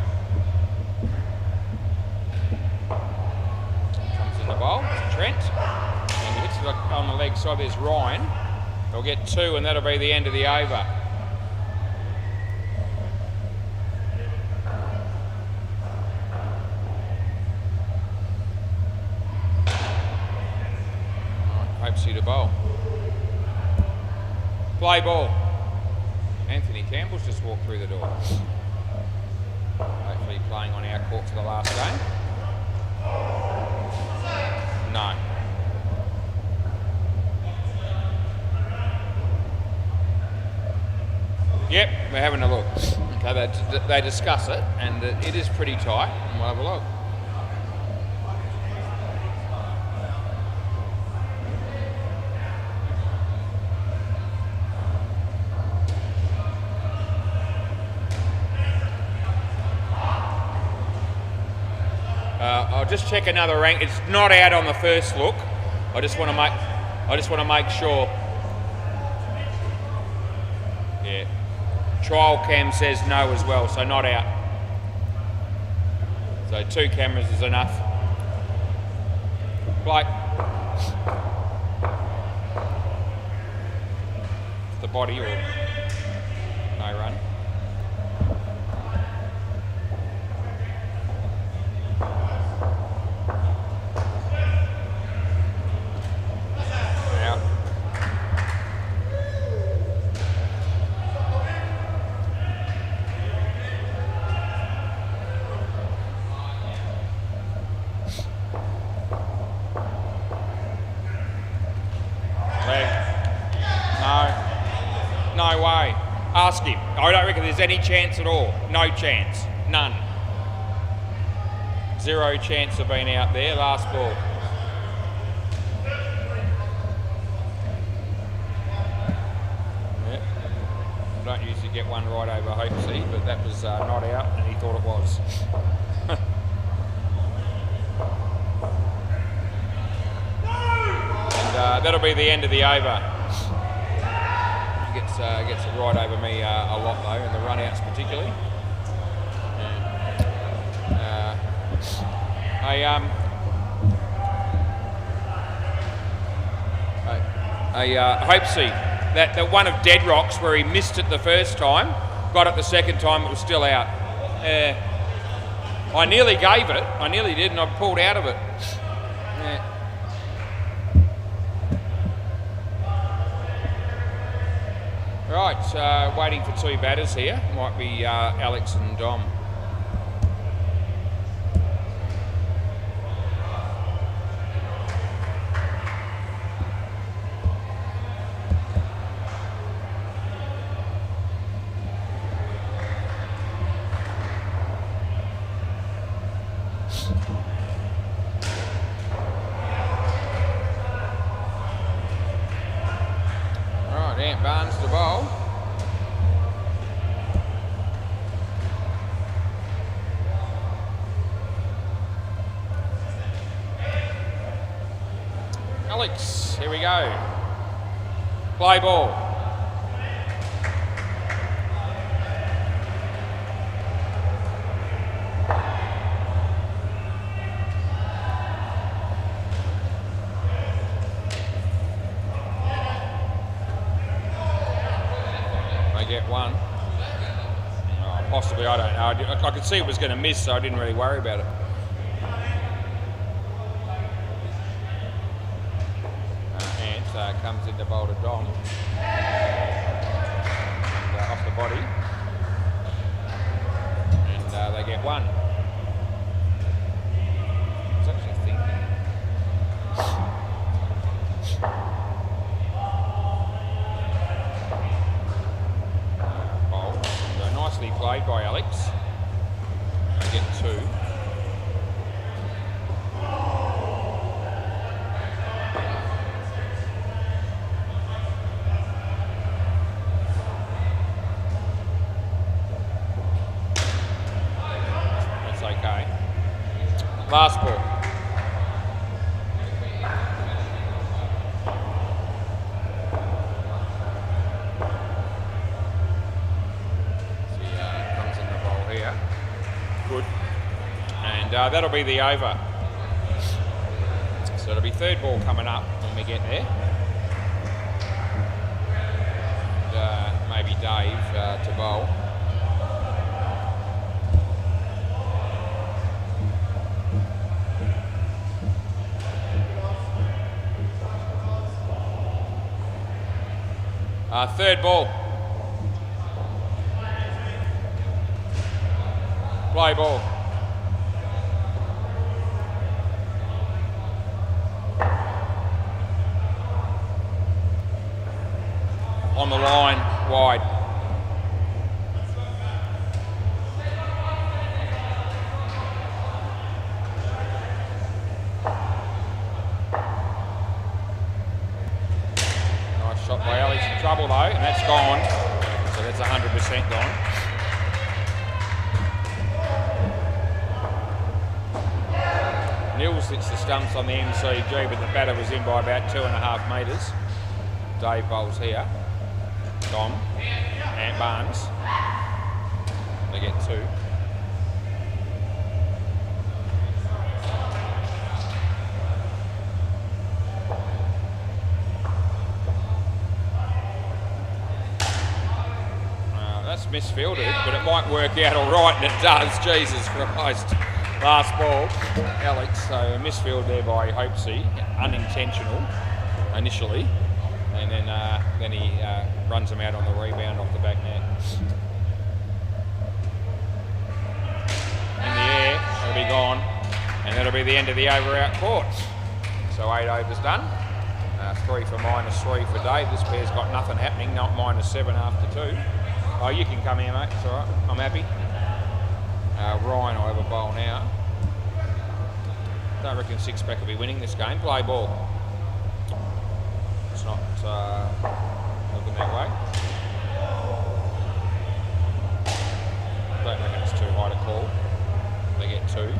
Comes in the bowl. Trent. And he hits it on the leg side. There's Ryan. They'll get 2 and that'll be the end of the over. Hopes you to bowl. Play ball. Anthony Campbell's just walked through the door. Hopefully playing on our court for the last game. No. Yep, we're having a look. Okay, they discuss it, and it is pretty tight, and we'll have a look. I'll just check another rank. It's not out on the first look. I just want to make sure. Yeah. Trial cam says no as well, so not out. So 2 cameras is enough. Play. It's the body or no run. No way. Ask him. I don't reckon there's any chance at all. No chance. None. 0 chance of being out there. Last ball. Yep. I don't usually get one right over Hopesy, but that was not out and he thought it was. And that'll be the end of the over. Gets it right over me a lot though, in the run-outs particularly. Hopesy, that one of Dead Rocks where he missed it the first time, got it the second time, it was still out. I nearly gave it, I nearly did, and I pulled out of it. Right, waiting for 2 batters here. Might be Alex and Dom. Right, Ant Barnes to bowl. Alex, here we go. Play ball. They get 1. Oh, possibly, I don't know. I could see it was going to miss, so I didn't really worry about it. Comes into bowl to Dom. And, off the body. And they get 1. I was actually thinking Alex. They get 2. That's okay. Last ball. That'll be the over. So it'll be third ball coming up when we get there. And, maybe Dave to bowl. Third ball. Play ball. On the line, wide. Nice shot by Alex. In trouble though, and that's gone. So that's 100% gone. Nils hits the stumps on the MCG, but the batter was in by about 2.5 metres. Dave bowls here. Tom and Barnes. They get 2. That's misfielded, but it might work out all right, and it does. Jesus Christ. Last ball, Alex. So a misfield there by Hopesy, unintentional initially. And then he runs him out on the rebound off the back net. In the air, it'll be gone. And that'll be the end of the over-out court. So 8 overs done. 3 for -3 for Dave. This pair's got nothing happening, not -7 after 2. Oh, you can come here, mate. It's all right. I'm happy. Ryan will have a bowl now. Don't reckon Six-Pack will be winning this game. Play ball. It's not looking that way. Don't reckon it's too high to call. They get 2.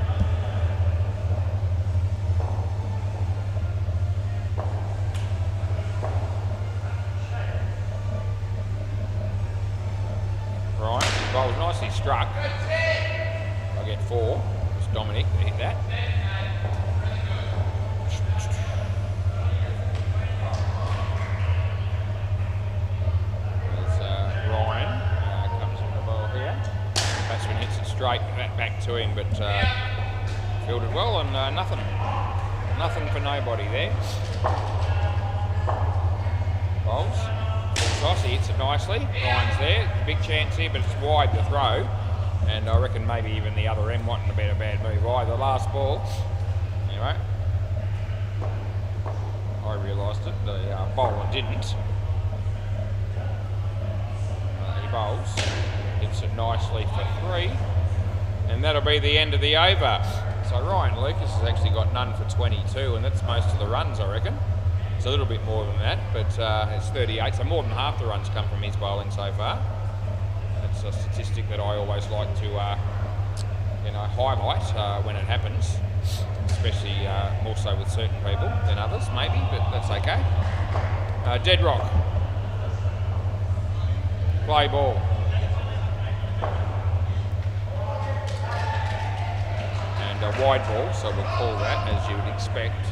Ryan bowls nicely struck. I get 4. It's Dominic that hit that. Straight back to him, but fielded well, and nothing for nobody there. Bowls, full toss, he hits it nicely. Ryan's there, big chance here, but it's wide to throw, and I reckon maybe even the other end wasn't a bad move either. Last ball, anyway. I realised it, the bowler didn't. He bowls, hits it nicely for 3. And that'll be the end of the over. So Ryan Lucas has actually got none for 22, and that's most of the runs, I reckon. It's a little bit more than that, but it's 38, so more than half the runs come from his bowling so far. That's a statistic that I always like to, highlight when it happens, especially more so with certain people than others, maybe, but that's okay. Dead rock. Play ball. A wide ball, so we'll call that as you would expect.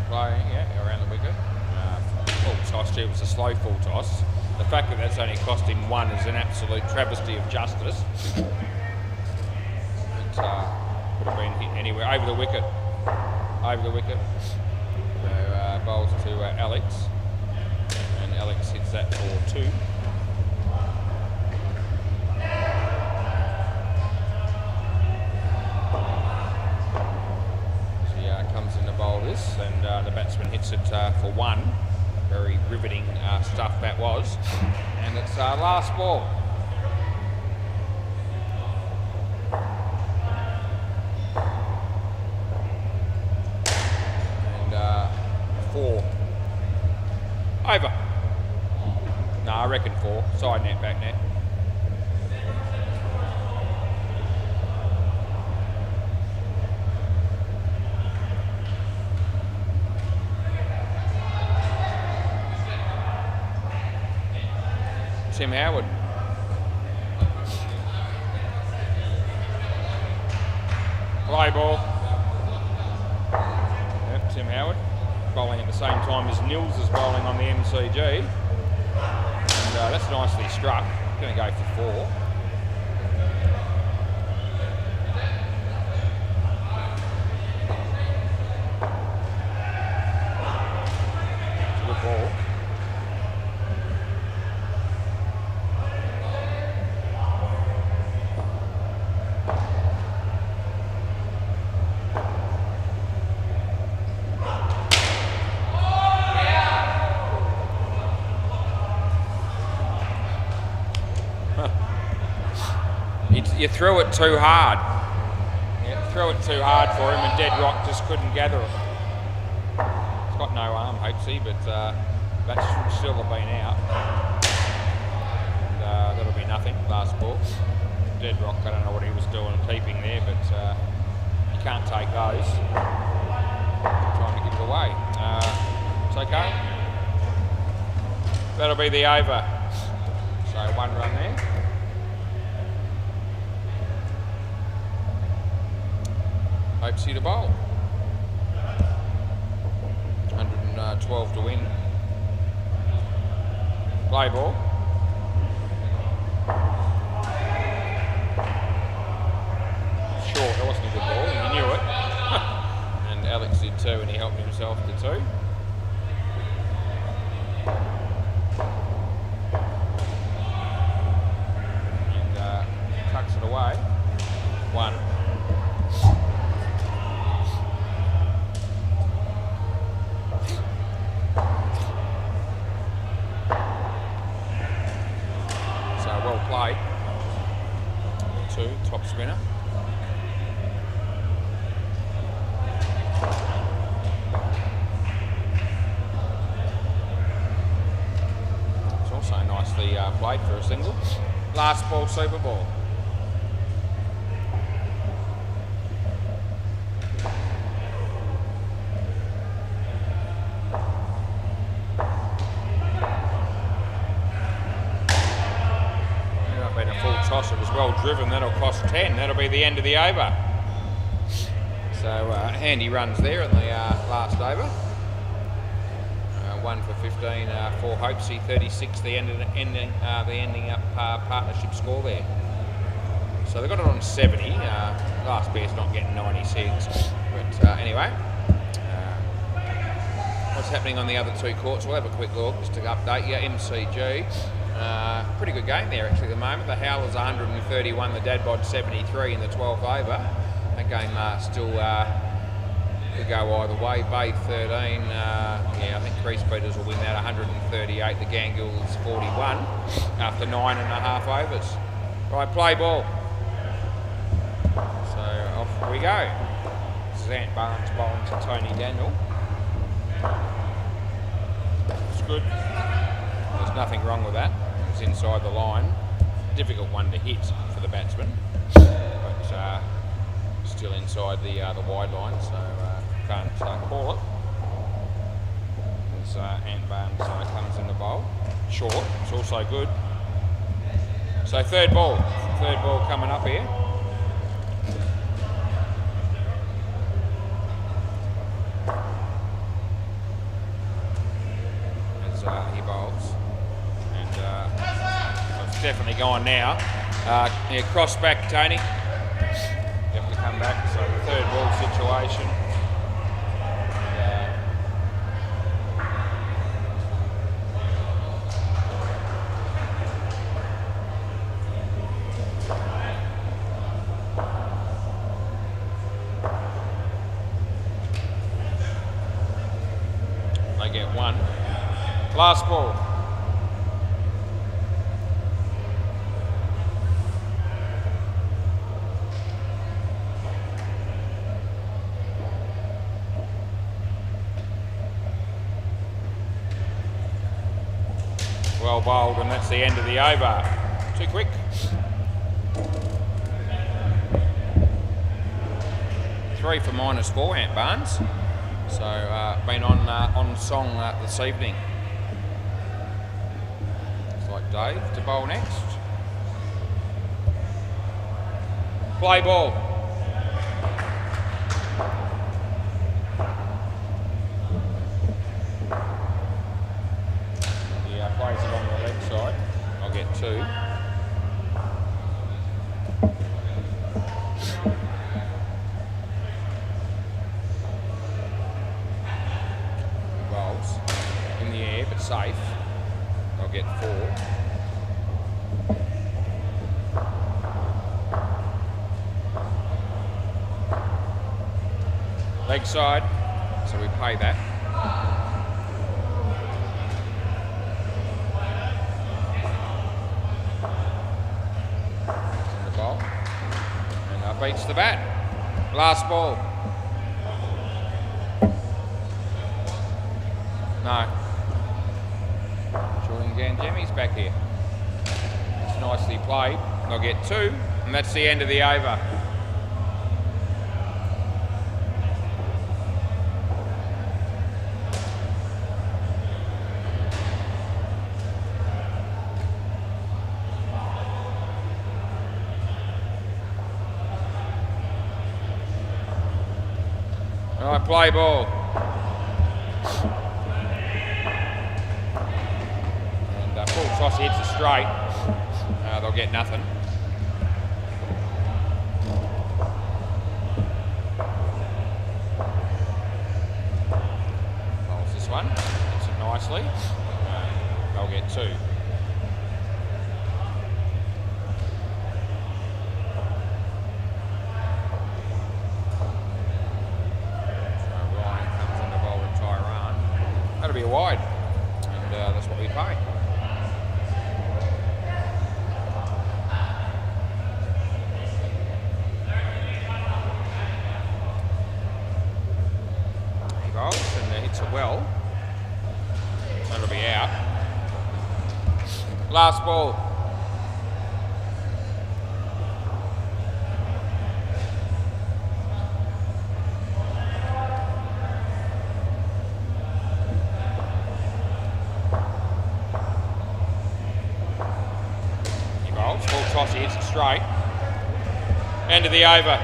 Playing, yeah, around the wicket. Full toss, it was a slow full toss. The fact that that's only cost him 1 is an absolute travesty of justice. It could have been hit anywhere, over the wicket. Over the wicket. So bowls to Alex. Alex hits that for 2. She comes in to bowl this, and riveting stuff that was. And it's last ball. And 4. Over. No, I reckon 4. Side net, back net. Tim Howard. Play ball. Yep, Tim Howard. Bowling at the same time as Nils is bowling on the MCG. And that's nicely struck. Going to go for 4. It's a good ball. You threw it too hard. Yeah, threw it too hard for him, and Dead Rock just couldn't gather it. He's got no arm, Hopesy, but that should still have been out. And that'll be nothing. Last ball. Dead Rock, I don't know what he was doing keeping there, but you can't take those. Trying to give it away. It's okay. That'll be the over. So 1 run there. Hopesy to bowl. 112 to win. Play ball. Short, that wasn't a good ball, and he knew it. And Alex did too, and he helped himself to 2. And tucks it away. 1. Played. 2, top spinner. It's also nicely played for a single. Last ball, Super Ball. Toss, it was well driven. That'll cost 10. That'll be the end of the over. So handy runs there in the last over. 1 for 15 for Hopesy, 36 the ending up partnership score there. So they got it on 70. Last bear's not getting 96. But anyway, what's happening on the other 2 courts? We'll have a quick look just to update you. MCG. Pretty good game there actually at the moment. The Howlers 131, the Dadbod 73 in the 12th over. That game still could go either way. Bay 13, yeah, I think Crease Beaters will win that 138. The Gangles 41 after 9.5 overs. Right, play ball. So off we go. Zant Barnes bowling to Tony Daniel. It's good. There's nothing wrong with that. It's inside the line. Difficult one to hit for the batsman, but still inside the wide line, so can't call it. As Ant Barnes comes in the bowl. Short, it's also good. So third ball coming up here. As he bowls. And it's definitely gone now. Yeah, cross back, Tony. You have to come back. So the third ball situation. Last ball. Well bowled, and that's the end of the over. Too quick. Three for -4, Ant Barnes. So been on song this evening. Looks like Dave to bowl next. Play ball. Plays it on the leg side. I'll get 2. Rolls in the air, but safe. I'll get 4. Leg side, so we pay that. Beats the bat. Last ball. No. Julian Gangemi's back here. It's nicely played. I'll get 2, and that's the end of the over. Right, play ball. And full toss hits it straight. They'll get nothing. Bowls this one. Hits it nicely. They'll get 2. That'll be a wide, and that's what we pay. He bowls and hits it well. That'll be out. Last ball. Full toss, he hits it straight. End of the over.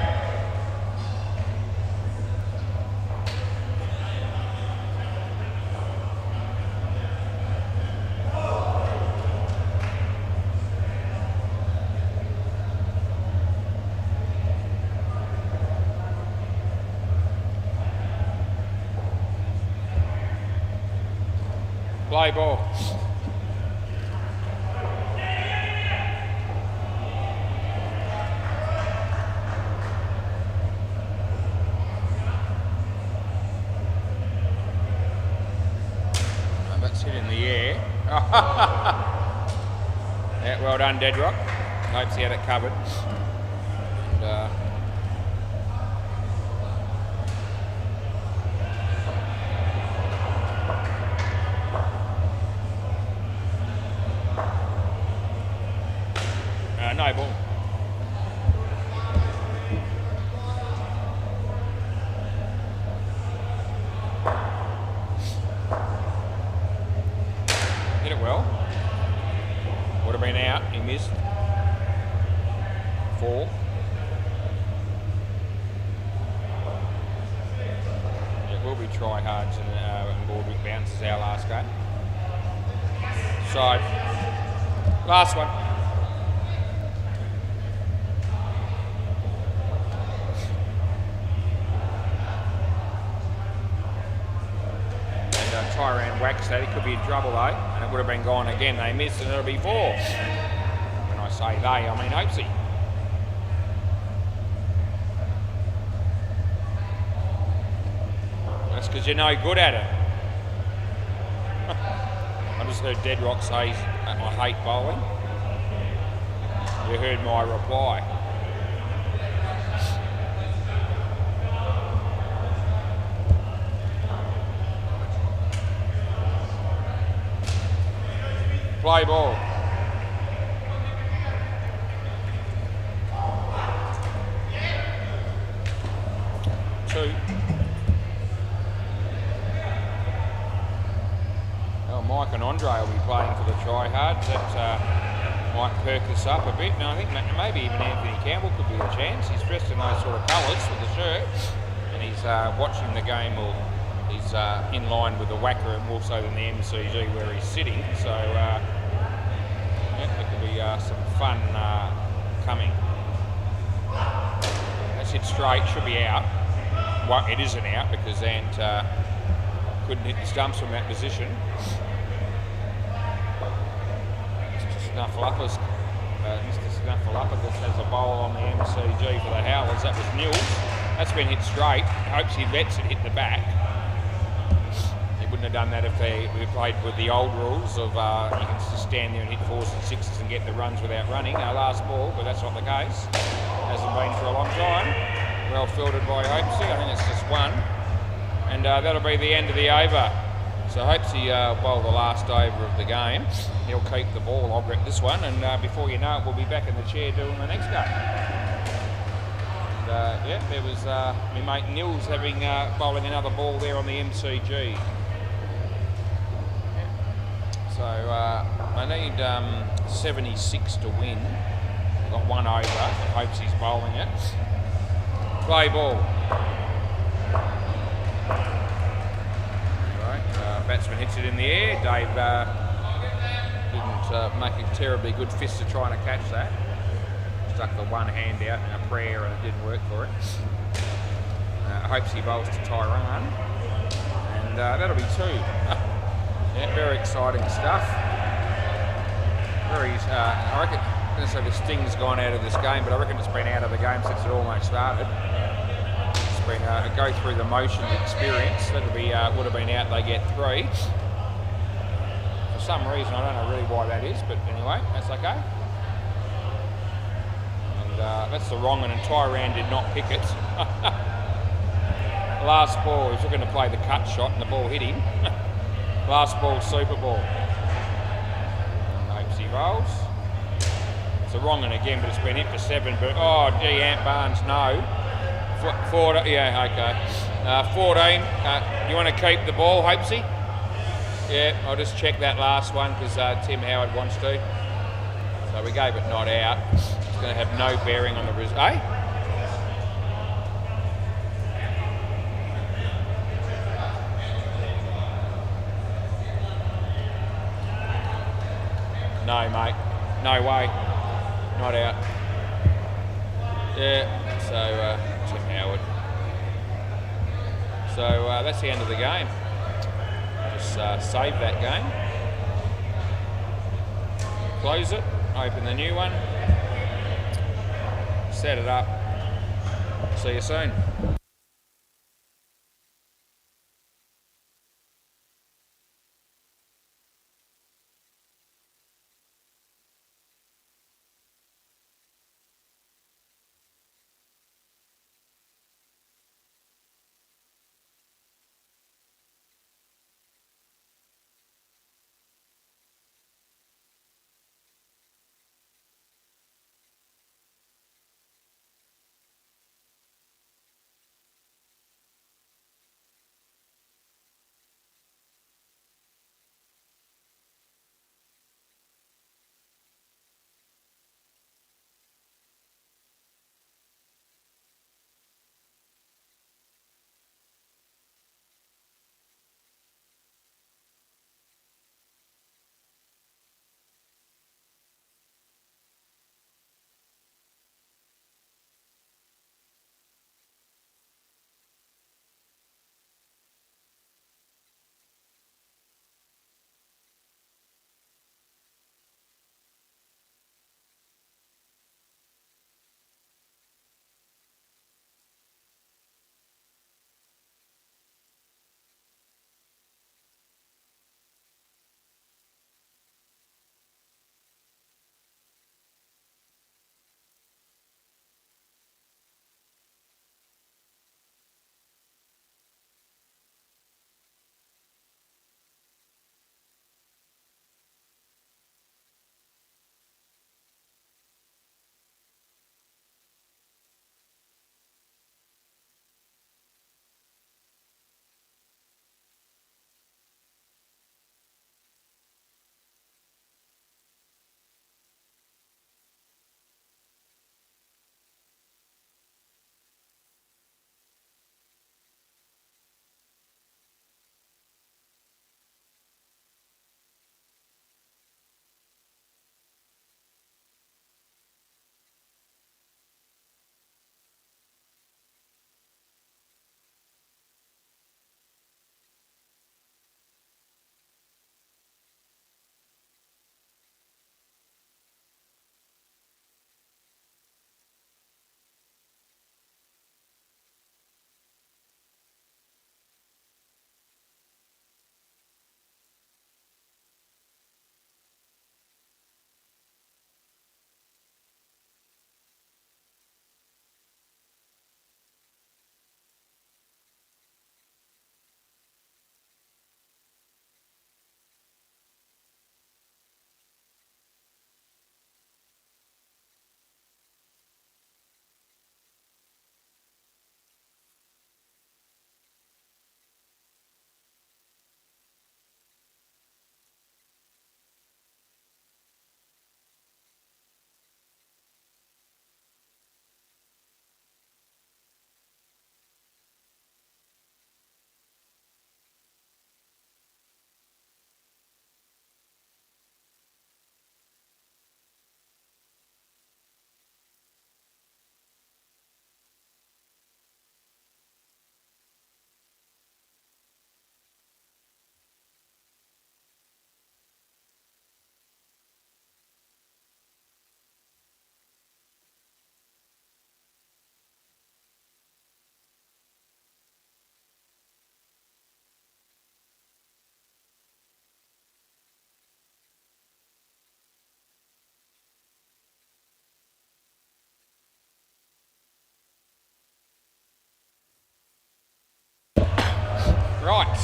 Play ball. That's hit in the air. Yeah, well done, Deadrock. Hopes he had it covered. And, no ball. Hit it well. Would have been out. He missed. 4. It will be try hards and Boardwick bounces our last game. Side. Last one. Tyran whacks that. He could be in trouble though, and it would have been gone again. They missed, and it'll be 4. When I say they, I mean Opesy. That's because you're no good at it. just heard Dead Rock say, I hate bowling. You heard my reply. Play ball. Two. Well, Mike and Andre will be playing for the tryhards. That might perk us up a bit. No, I think maybe even Anthony Campbell could be a chance. He's dressed in those sort of colours with the shirt, and he's watching the game, or he's in line with the WACA and also in the MCG where he's sitting. So yeah, there could be some fun coming. That's it straight, should be out. Well, it isn't out because Ant couldn't hit the stumps from that position. Mr. Snuffleupagus has a bowl on the MCG for the Howlers. That was Nils. That's been hit straight. Hopes he lets it hit the back. He wouldn't have done that if we played with the old rules of you can just stand there and hit 4s and 6s and get the runs without running. Our last ball, but that's not the case. Hasn't been for a long time. Well fielded by Hopesy. I think it's just one. And that'll be the end of the over. So Hopesy bowled the last over of the game. He'll keep the ball. I'll grab this one, and before you know it, we'll be back in the chair doing the next game. And, yeah, there was my mate Nils having bowling another ball there on the MCG. Yeah. So I need 76 to win. Got one over. Hopesy's bowling it. Play ball. Batsman hits it in the air. Dave didn't make a terribly good fist of trying to catch that. Stuck the one hand out in a prayer and it didn't work for it. Hopesy bowls to Tyrone. And that'll be two. Yeah, very exciting stuff. Very, I reckon, I'm going to say the sting's gone out of this game, but I reckon it's been out of the game since it almost started. Been, go through the motion experience. That'll be would have been out. They get 3. For some reason, I don't know really why that is, but anyway, that's okay. And that's the wrong one, and Tyrone did not pick it. Last ball, he's looking to play the cut shot, and the ball hit him. Last ball, super ball. Hopesy rolls. It's a wrong one again, but it's been hit for 7. But oh, gee, Ant Barnes, no. 14, yeah, okay. 14, you want to keep the ball, Hopesy? Yeah, I'll just check that last one because Tim Howard wants to. So we gave it not out. It's going to have no bearing on the result. Eh? No, mate. No way. Not out. Yeah, so Tim Howard. So that's the end of the game. Just save that game. Close it. Open the new one. Set it up. See you soon.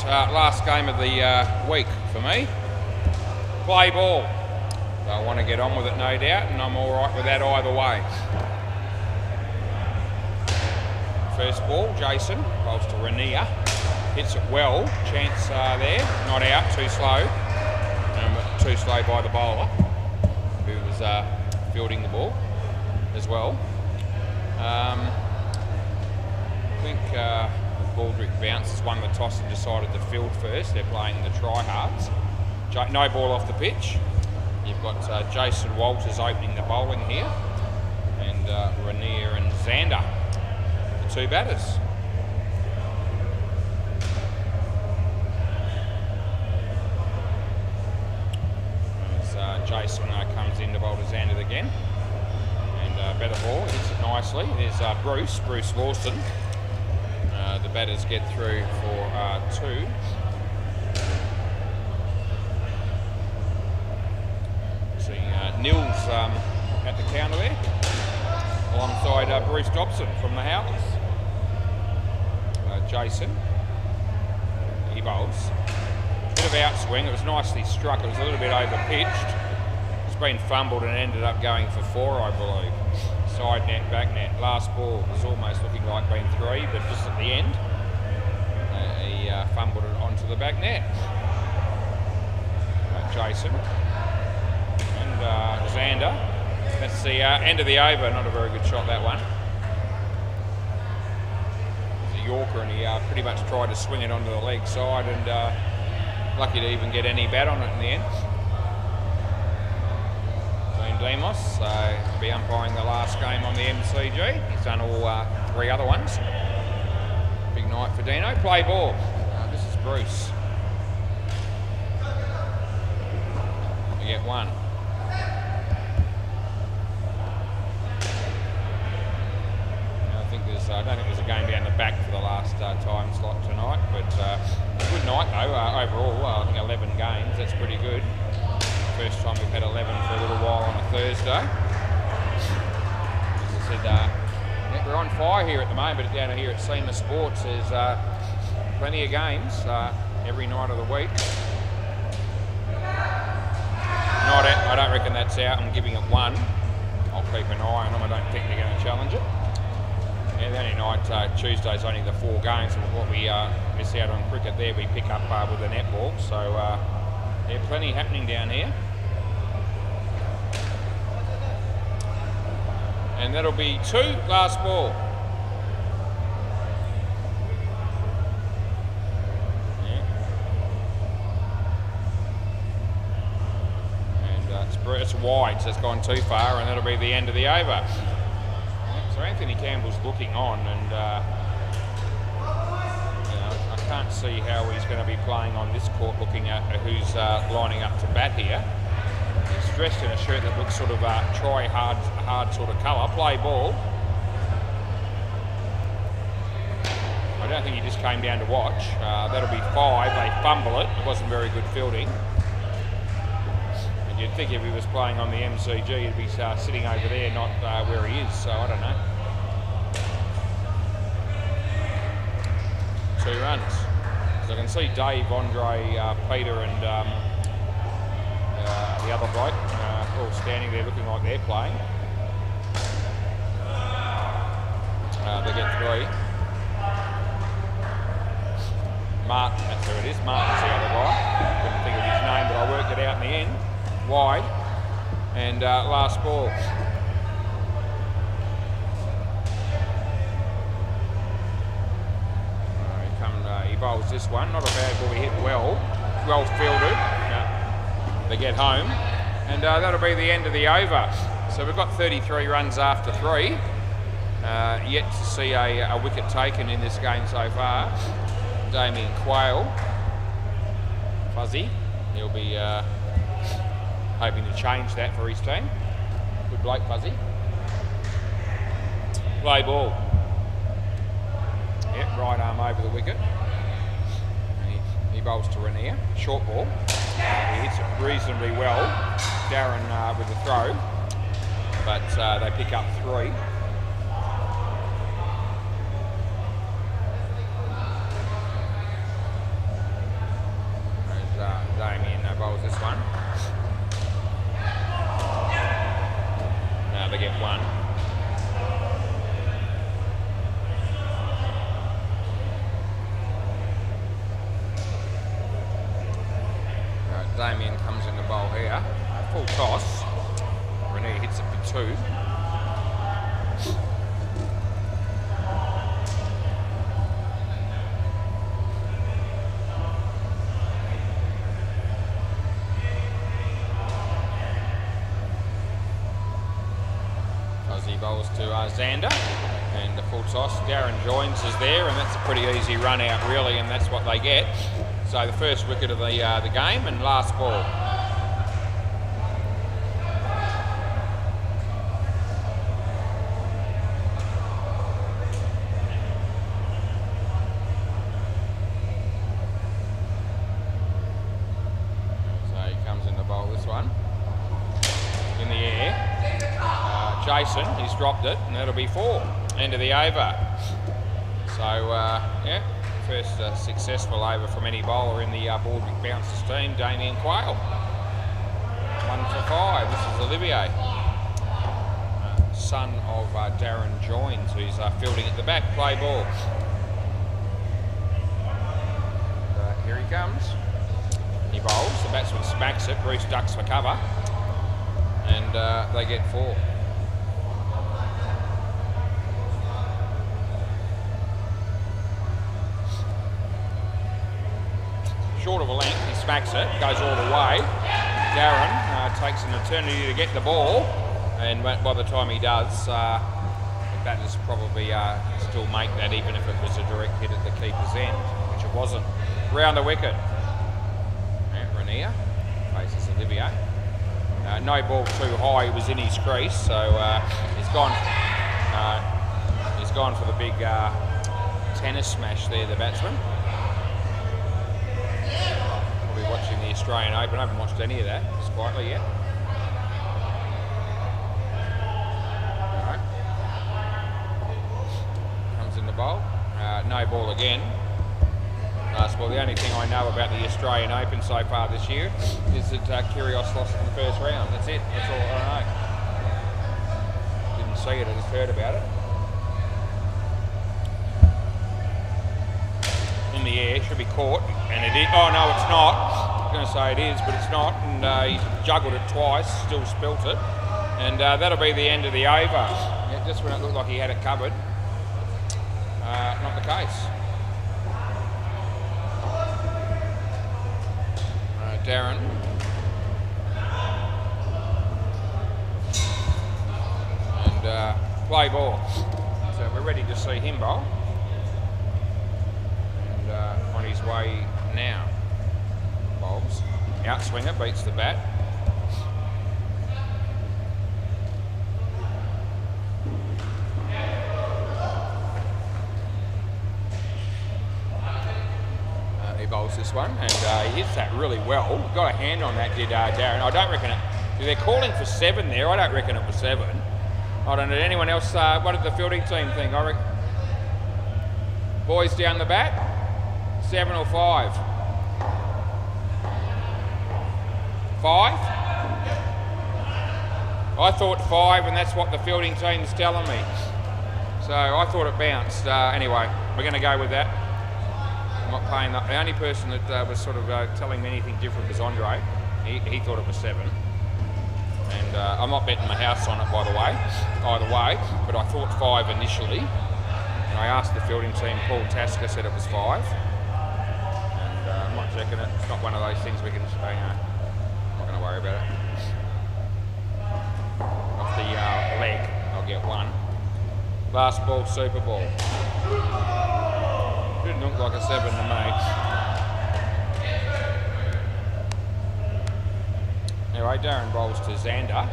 last game of the week for me. Play ball. I want to get on with it, no doubt, and I'm all right with that either way. First ball, Jason rolls to Rainier. Hits it well. Chance there. Not out. Too slow. Too slow by the bowler, who was fielding the ball as well. I think Baldrick bounces, won the toss and decided to field first. They're playing the try-hards. No ball off the pitch. You've got Jason Walters opening the bowling here, and Rainier and Xander, the two batters. As Jason comes in to bowl to Xander again, and better ball, hits it nicely. There's Bruce Lawson. The batters get through for 2. Nils at the counter there, alongside Bruce Dobson from the Howlers. Jason, he bowls. Bit of outswing, it was nicely struck, it was a little bit over pitched. It's been fumbled and ended up going for 4, I believe. Side net, back net, last ball was almost looking like being 3, but just at the end, he fumbled it onto the back net. Jason. Xander. That's the end of the over. Not a very good shot, that one. It was a Yorker, and he pretty much tried to swing it onto the leg side, and lucky to even get any bat on it in the end. Dean Demos will be umpiring the last game on the MCG. He's done all 3 other ones. Big night for Dino. Play ball. This is Bruce. You get 1. I don't think there's a game down the back for the last time slot tonight, but good night though. Overall, I think 11 games, that's pretty good. First time we've had 11 for a little while on a Thursday. As I said, we're on fire here at the moment, but down here at SEMA Sports there's plenty of games every night of the week. I don't reckon that's out. I'm giving it 1. I'll keep an eye on them. I don't think they're going to challenge it. Yeah, the only night, Tuesday's only the 4 games, and what we miss out on cricket there, we pick up with the netball. So, yeah, plenty happening down here. And that'll be 2, last ball. Yeah. And it's wide, so it's gone too far, and that'll be the end of the over. So Anthony Campbell's looking on, and I can't see how he's going to be playing on this court, looking at who's lining up to bat here. He's dressed in a shirt that looks sort of hard sort of colour. Play ball. I don't think he just came down to watch. That'll be 5. They fumble it. It wasn't very good fielding. You'd think if he was playing on the MCG, he'd be sitting over there, not where he is, so I don't know. 2 runs. So I can see Dave, Andre, Peter and the other bloke all standing there looking like they're playing. They get 3. Martin, that's who it is. Martin's the other guy. Couldn't think of his name, but I worked it out in the end. Wide, and last ball. He bowls this one, not a bad ball, he hit well fielded. They get home, and that'll be the end of the over. So we've got 33 runs after 3. Yet to see a wicket taken in this game so far. Damien Quayle, Fuzzy, he'll be hoping to change that for his team. Good bloke, Fuzzy. Play ball. Yep, right arm over the wicket. He bowls to Rainier. Short ball. He hits it reasonably well. Darren with the throw. But they pick up 3. one. Damien comes in the bowl here. Full toss. Renier hits it for 2. Aussie bowls to Xander. And the full toss. Darren Joins is there, and that's a pretty easy run out, really, and that's what they get. So the first wicket of the game and last ball. So he comes in the bowl this one. In the air. Jason, he's dropped it, and that'll be 4. End of the over. So, yeah. First successful over from any bowler in the Boardwick Bouncers team, Damien Quayle. 1 for 5. This is Olivier, son of Darren Joins, who's fielding at the back. Play ball. Here he comes. He bowls. The batsman smacks it. Bruce ducks for cover. And they get 4. Short of a length, he smacks it, goes all the way. Darren takes an eternity to get the ball, and by the time he does, the batters probably still make that, even if it was a direct hit at the keeper's end, which it wasn't. Round the wicket. Renier faces Olivier. No ball too high, he was in his crease, so he's gone for the big tennis smash there, the batsman. Watching the Australian Open. I haven't watched any of that, quietly yet. Right. Comes in the bowl. No ball again. Last ball. The only thing I know about the Australian Open so far this year is that Kyrgios lost in the first round. That's it. That's all I know. Didn't see it, I just heard about it. In the air, should be caught, and it is. Oh no, it's not. I was going to say it is, but it's not. And he juggled it twice, still spilt it, and that'll be the end of the over. Yeah, just when it looked like he had it covered. Not the case. Darren. And play ball. So we're ready to see him bowl. On his way now. Bowls. Outswinger beats the bat. He bowls this one, and he hits that really well. Got a hand on that, did Darren. I don't reckon it. They're calling for 7 there. I don't reckon it was 7. I don't know. Did anyone else? What did the fielding team think? I reckon. Boys down the back. 7 or 5? 5? I thought 5, and that's what the fielding team's telling me. So I thought it bounced. Anyway, we're going to go with that. I'm not paying that. The only person that was sort of telling me anything different was Andre. He thought it was 7. And I'm not betting my house on it, by the way, either way, but I thought 5 initially. And I asked the fielding team, Paul Tasker said it was 5. And I'm not checking it. It's not one of those things we can say, I'm not going to worry about it. Off the leg, I'll get 1. Last ball, Super Ball. Didn't look like a 7 to me. Anyway, Darren bowls to Xander,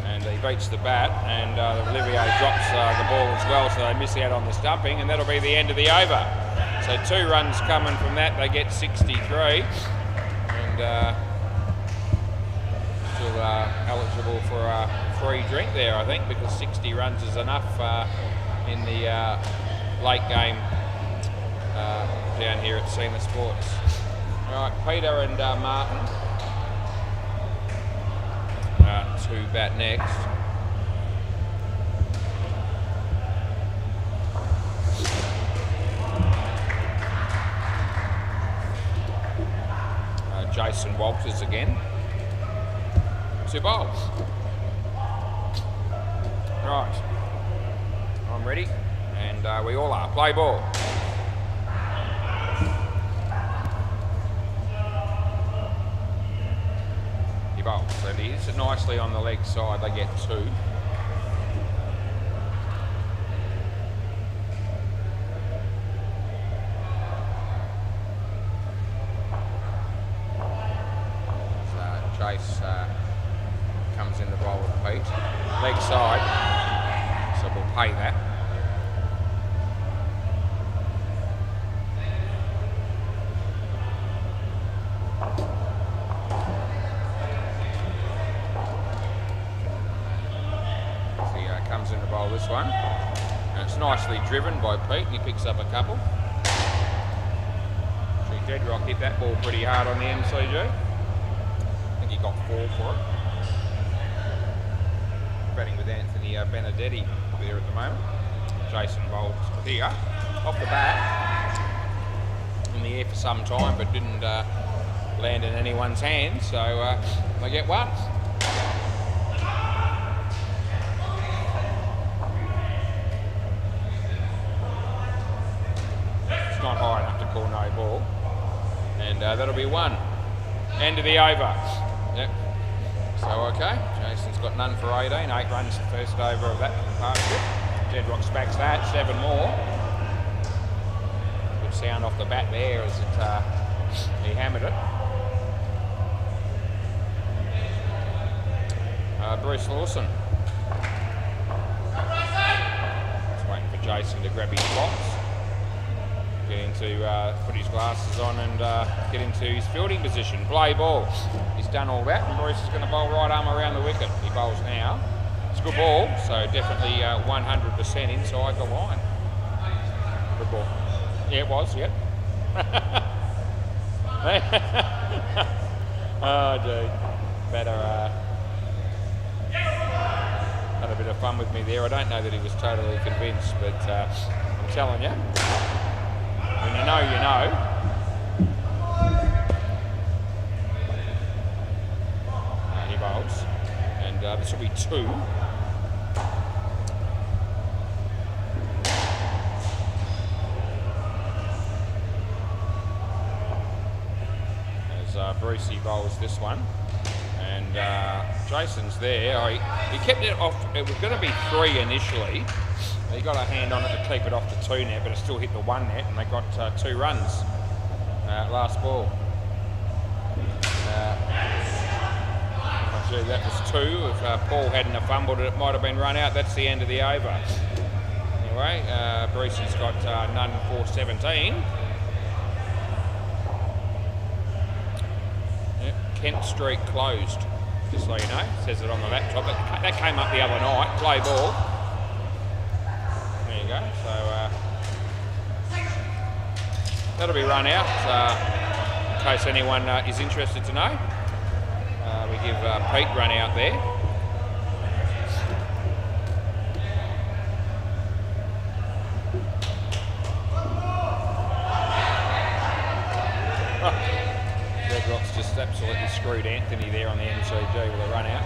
and he beats the bat, and Olivier drops the ball as well, so they miss out on the stumping, and that'll be the end of the over. So 2 runs coming from that, they get 63, and still eligible for a free drink there, I think, because 60 runs is enough in the late game down here at Seymour Sports. All right, Peter and Martin to bat next. Jason Walters again. 2 bowls. Right. I'm ready, and we all are. Play ball. He bowls. So he hits it nicely on the leg side. They get 2. Chase comes in the bowl with Pete. Leg side, so we'll pay that. So he comes in the bowl this one. And it's nicely driven by Pete, and he picks up a couple. Deadrock hit that ball pretty hard on the MCG. He got 4 for it. Batting with Anthony Benedetti there at the moment. Jason bowls here off the bat in the air for some time, but didn't land in anyone's hands, so they get 1. It's not high enough to call no ball, and that'll be 1. End of the over. Yep. So, okay, Jason's got none for 18, 8 runs the first over of that partnership. Deadrock smacks that, 7 more. Good sound off the bat there as he hammered it. Bruce Lawson. Just waiting for Jason to grab his box. Get into, put his glasses on and get into his fielding position. Play ball. He's done all that, and Bruce is going to bowl right arm around the wicket. He bowls now. It's a good ball, so definitely 100% inside the line. Good ball. Yeah, it was, yep. Oh, dude. Better had a bit of fun with me there. I don't know that he was totally convinced, but I'm telling you. When you know, you know. He bowls, and this will be 2. As Brucey bowls this one, and Jason's there. He kept it off. It was going to be 3 initially. He got a hand on it to keep it off to 2 net, but it still hit the 1 net, and they got 2 runs. Last ball. Actually, that was 2. If Paul hadn't have fumbled it, it might have been run out. That's the end of the over. Anyway, Brucey's got none for 17. Yep, Kent Street closed, just so you know. It says it on the laptop. That came up the other night. Play ball. There you go. So that'll be run out. In case anyone is interested to know, we give Pete run out there. Deadrock's just absolutely screwed Anthony there on the MCG with a run out.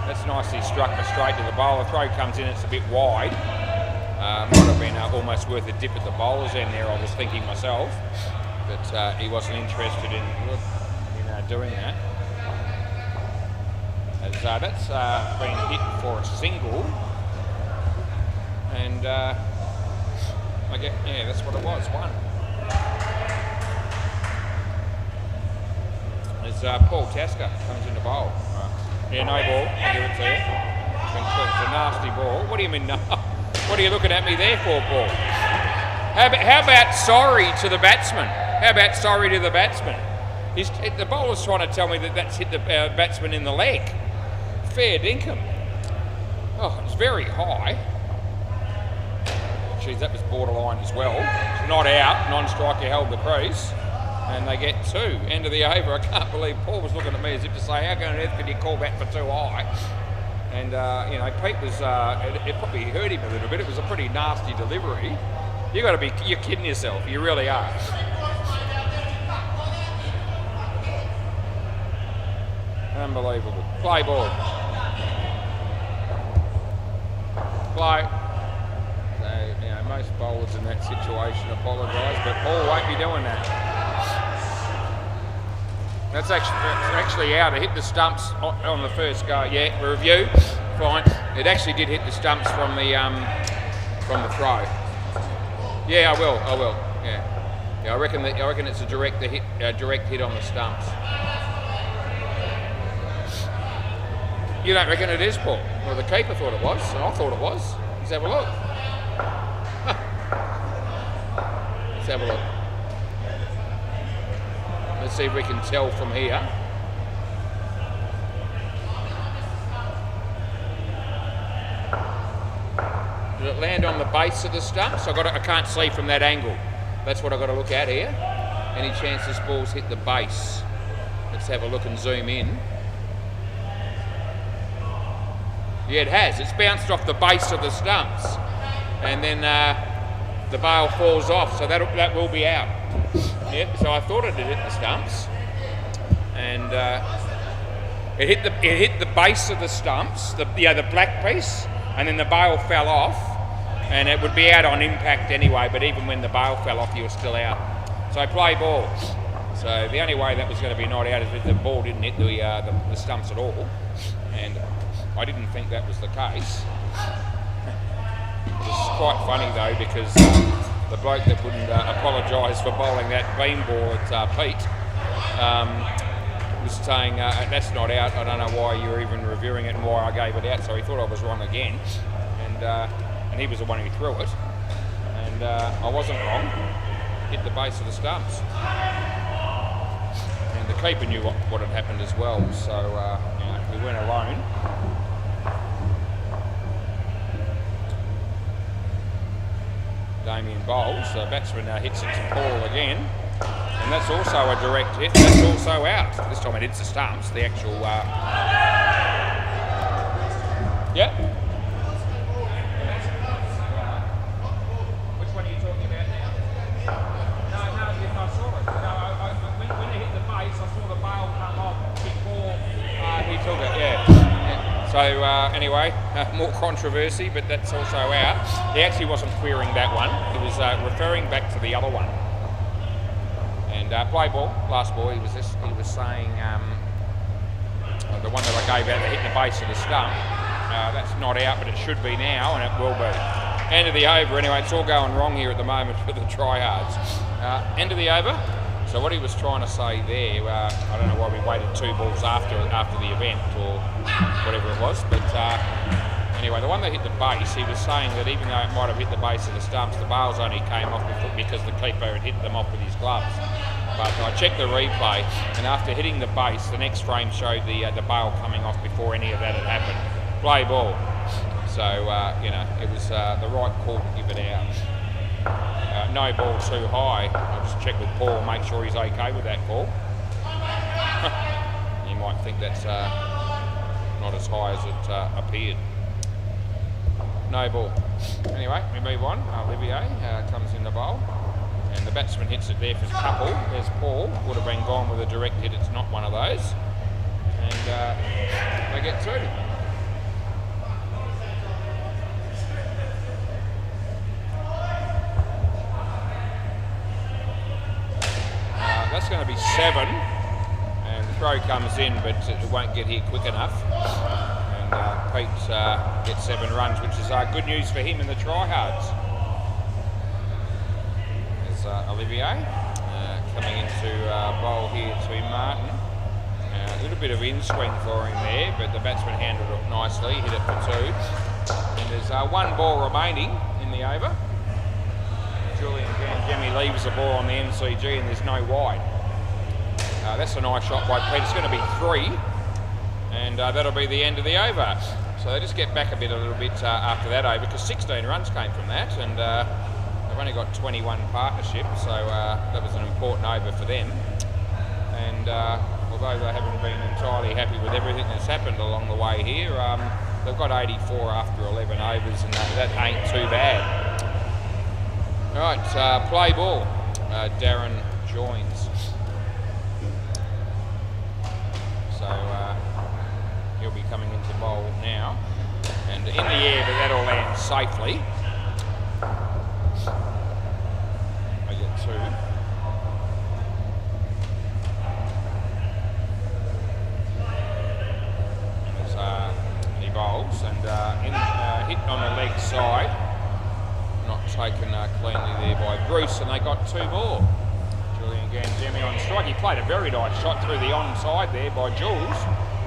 That's nicely struck for straight to the bowler. Throw comes in, it's a bit wide. Might have been almost worth a dip at the bowler's end there, I was thinking myself. But he wasn't interested in doing that. As that's been hit for a single. And I get, yeah, that's what it was, 1. As Paul Tasker comes into bowl. Yeah, no ball, I'll give it to you. It's a nasty ball. What do you mean no? What are you looking at me there for, Paul? How about sorry to the batsman? How about sorry to the batsman? The bowler's trying to tell me that that's hit the batsman in the leg. Fair dinkum. Oh, it's very high. Geez, that was borderline as well. It's not out. Non-striker held the crease. And they get 2. End of the over. I can't believe Paul was looking at me as if to say, how on earth could you call that for too high? And, Pete was, it probably hurt him a little bit. It was a pretty nasty delivery. You're kidding yourself. You really are. Unbelievable. Play ball. Play. So, you know, most bowlers in that situation apologise, but Paul won't be doing that. That's actually out. It hit the stumps on the first go. Yeah, review. Fine. It actually did hit the stumps from the throw. Yeah, I will. Yeah, I reckon it's a direct hit on the stumps. You don't reckon it is, Paul? Well, the keeper thought it was, and I thought it was. Let's have a look. Let's have a look. Let's see if we can tell from here. Did it land on the base of the stumps? I can't see from that angle. That's what I've got to look at here. Any chance this ball's hit the base? Let's have a look and zoom in. Yeah, it has. It's bounced off the base of the stumps, and then the bail falls off, so that will be out. Yep. So I thought it had hit the stumps, and it hit the base of the stumps, the black piece, and then the bail fell off, and it would be out on impact anyway. But even when the bail fell off, you were still out. So play ball. So the only way that was going to be not out is if the ball didn't hit the stumps at all, and I didn't think that was the case. It's quite funny though, because the bloke that wouldn't apologise for bowling that beam ball at Pete was saying that's not out. I don't know why you're even reviewing it and why I gave it out. So he thought I was wrong again, and he was the one who threw it, and I wasn't wrong. Hit the base of the stumps, and the keeper knew what had happened as well. So we weren't alone. Damien bowls, the batsman hits it to Paul again, and that's also a direct hit. That's also out. This time it hits the stumps. The actual, yeah. Which one are you talking about now? No, I saw it. No, when they hit the base, I saw the bail come off before he took it. Yeah. So anyway, more controversy, but that's also out. He actually wasn't querying that one. He was referring back to the other one. And play ball, last ball. He was saying the one that I gave out that hit the base of the stump. That's not out, but it should be now, and it will be. End of the over. Anyway, it's all going wrong here at the moment for the tryhards. End of the over. So what he was trying to say there, I don't know why we waited 2 balls after the event or whatever it was, but anyway, the one that hit the base, he was saying that even though it might have hit the base of the stumps, the bails only came off because the keeper had hit them off with his gloves. But I checked the replay, and after hitting the base, the next frame showed the bail coming off before any of that had happened. Play ball. So it was the right call to give it out. No ball too high. I'll just check with Paul, make sure he's okay with that call. You might think that's not as high as it appeared. No ball. Anyway, we move on. Olivier comes in the bowl, and the batsman hits it there for couple. There's Paul. Would have been gone with a direct hit. It's not one of those, and they get through. That's going to be 7, and the throw comes in, but it won't get here quick enough. And Pete gets 7 runs, which is good news for him in the tryhards. There's Olivier coming into bowl here to Martin. A little bit of in-swing for him there, but the batsman handled it nicely, hit it for 2. And there's 1 ball remaining in the over. Julian Gangemi leaves the ball on the MCG, and there's no wide. That's a nice shot by Pete. It's going to be 3, and that'll be the end of the over. So they just get back a little bit after that over, because 16 runs came from that, and they've only got 21 partnership, so that was an important over for them. And although they haven't been entirely happy with everything that's happened along the way here, they've got 84 after 11 overs, and that ain't too bad. All right, play ball. Darren joins. So he'll be coming into bowl now. And in the air, but that'll land safely. I get 2. He bowls and hit on the leg side. Not taken cleanly there by Bruce, and they got 2 more. Julian Gangemi on strike. He played a very nice shot through the onside there by Jules,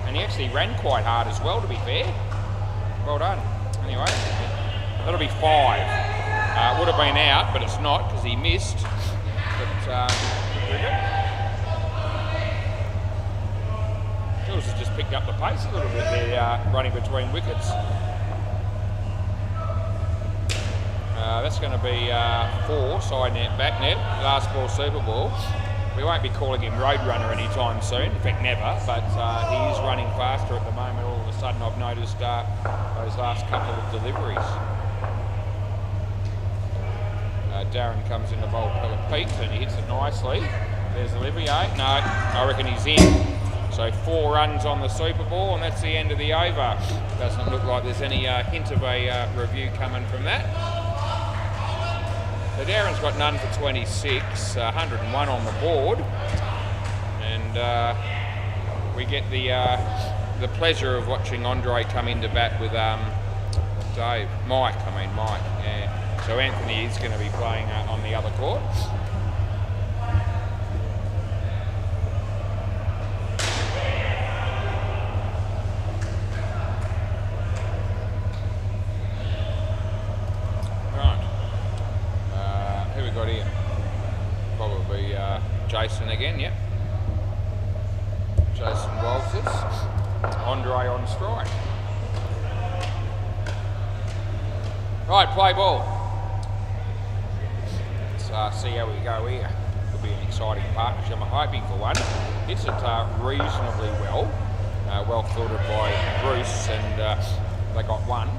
and he actually ran quite hard as well, to be fair. Well done. Anyway, that'll be 5. Would have been out, but it's not because he missed. But Jules has just picked up the pace a little bit there, running between wickets. That's going to be 4, side net, back net, last ball, super ball. We won't be calling him Roadrunner anytime soon, in fact never, but he is running faster at the moment. All of a sudden I've noticed those last couple of deliveries. Darren comes in the bowl, Peak, and he hits it nicely. There's Olivier. No, I reckon he's in. So 4 runs on the Super Ball, and that's the end of the over. Doesn't look like there's any hint of a review coming from that. So Darren's got none for 26, 101 on the board, and we get the pleasure of watching Andre come into bat with Mike. Yeah. So Anthony is going to be playing on the other court. Jason again, yep. Jason Walters. Andre on strike. Right, play ball. Let's see how we go here. Could be an exciting partnership. I'm hoping for one. Hits it reasonably well. Well filtered by Bruce, and they got 1.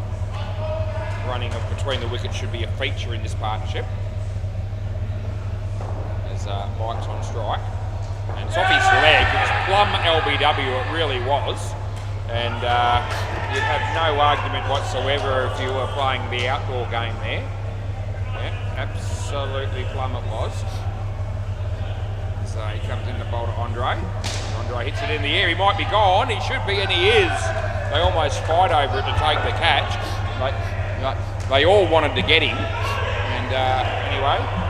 Running of between the wickets should be a feature in this partnership. Mike's on strike, and it's off his leg. It's plumb LBW, it really was, and you'd have no argument whatsoever if you were playing the outdoor game there. Yeah, absolutely plumb it was. So he comes in the bowl to Andre. Andre hits it in the air. He might be gone. He should be, and he is. They almost fight over it to take the catch. They all wanted to get him, and anyway.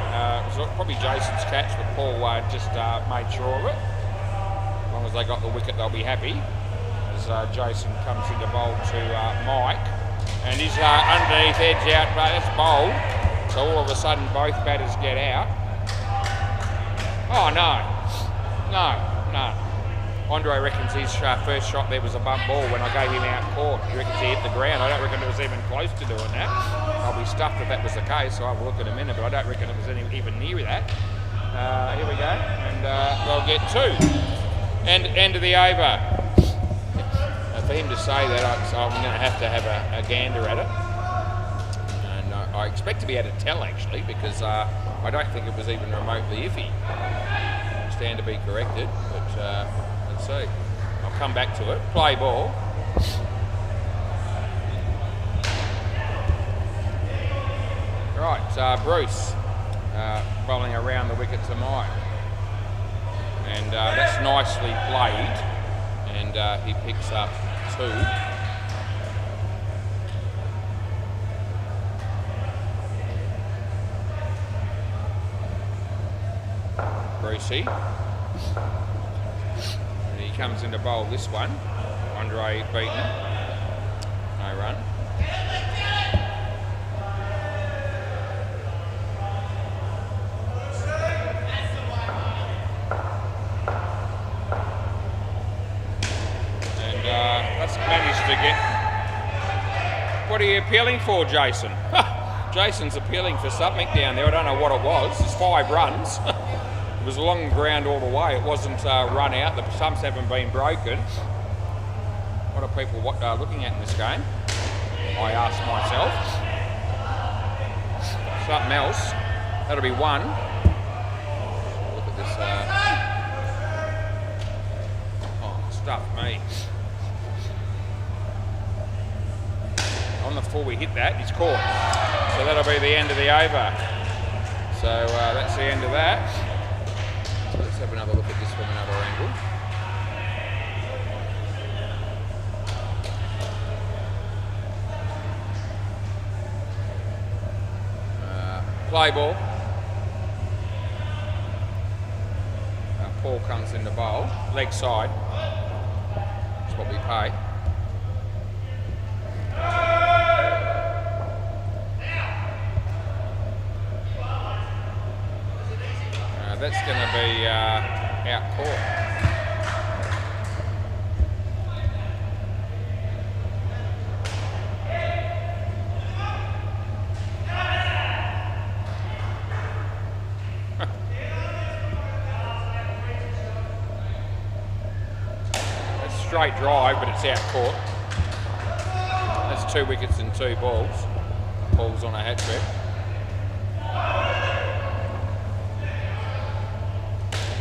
It was probably Jason's catch, but Paul just made sure of it. As long as they got the wicket, they'll be happy. As Jason comes into bowl to Mike, and he's underneath, edge out, but that's bowled. So all of a sudden, both batters get out. Oh no. Andre reckons his first shot there was a bump ball when I gave him out court. He reckons he hit the ground. I don't reckon it was even close to doing that. I'll be stuffed if that was the case, so I'll have a look in a minute, but I don't reckon it was even near that. Here we go, and they'll get 2. End of the over. For him to say that, I'm going to have a gander at it. And I expect to be able to tell, actually, because I don't think it was even remotely iffy. Stand to be corrected, but let's see. I'll come back to it. Play ball. Right, Bruce bowling around the wicket to Mike. And that's nicely played. And he picks up 2. Brucey. And he comes into bowl this one. Andre beaten. No run. That's managed to get... What are you appealing for, Jason? Jason's appealing for something down there. I don't know what it was. It's 5 runs. It was along the ground all the way. It wasn't run out. The stumps haven't been broken. What are people looking at in this game? I ask myself. Something else. That'll be 1. Look at this. Oh, stuff me. On the full, we hit that. He's caught. So that'll be the end of the over. So that's the end of that. So let's have another look at this from another angle. Play ball. Paul comes in the bowl, leg side. That's what we pay. That's going to be out court. Straight drive, but it's out court. That's 2 wickets and 2 balls. Paul's on a hat trick.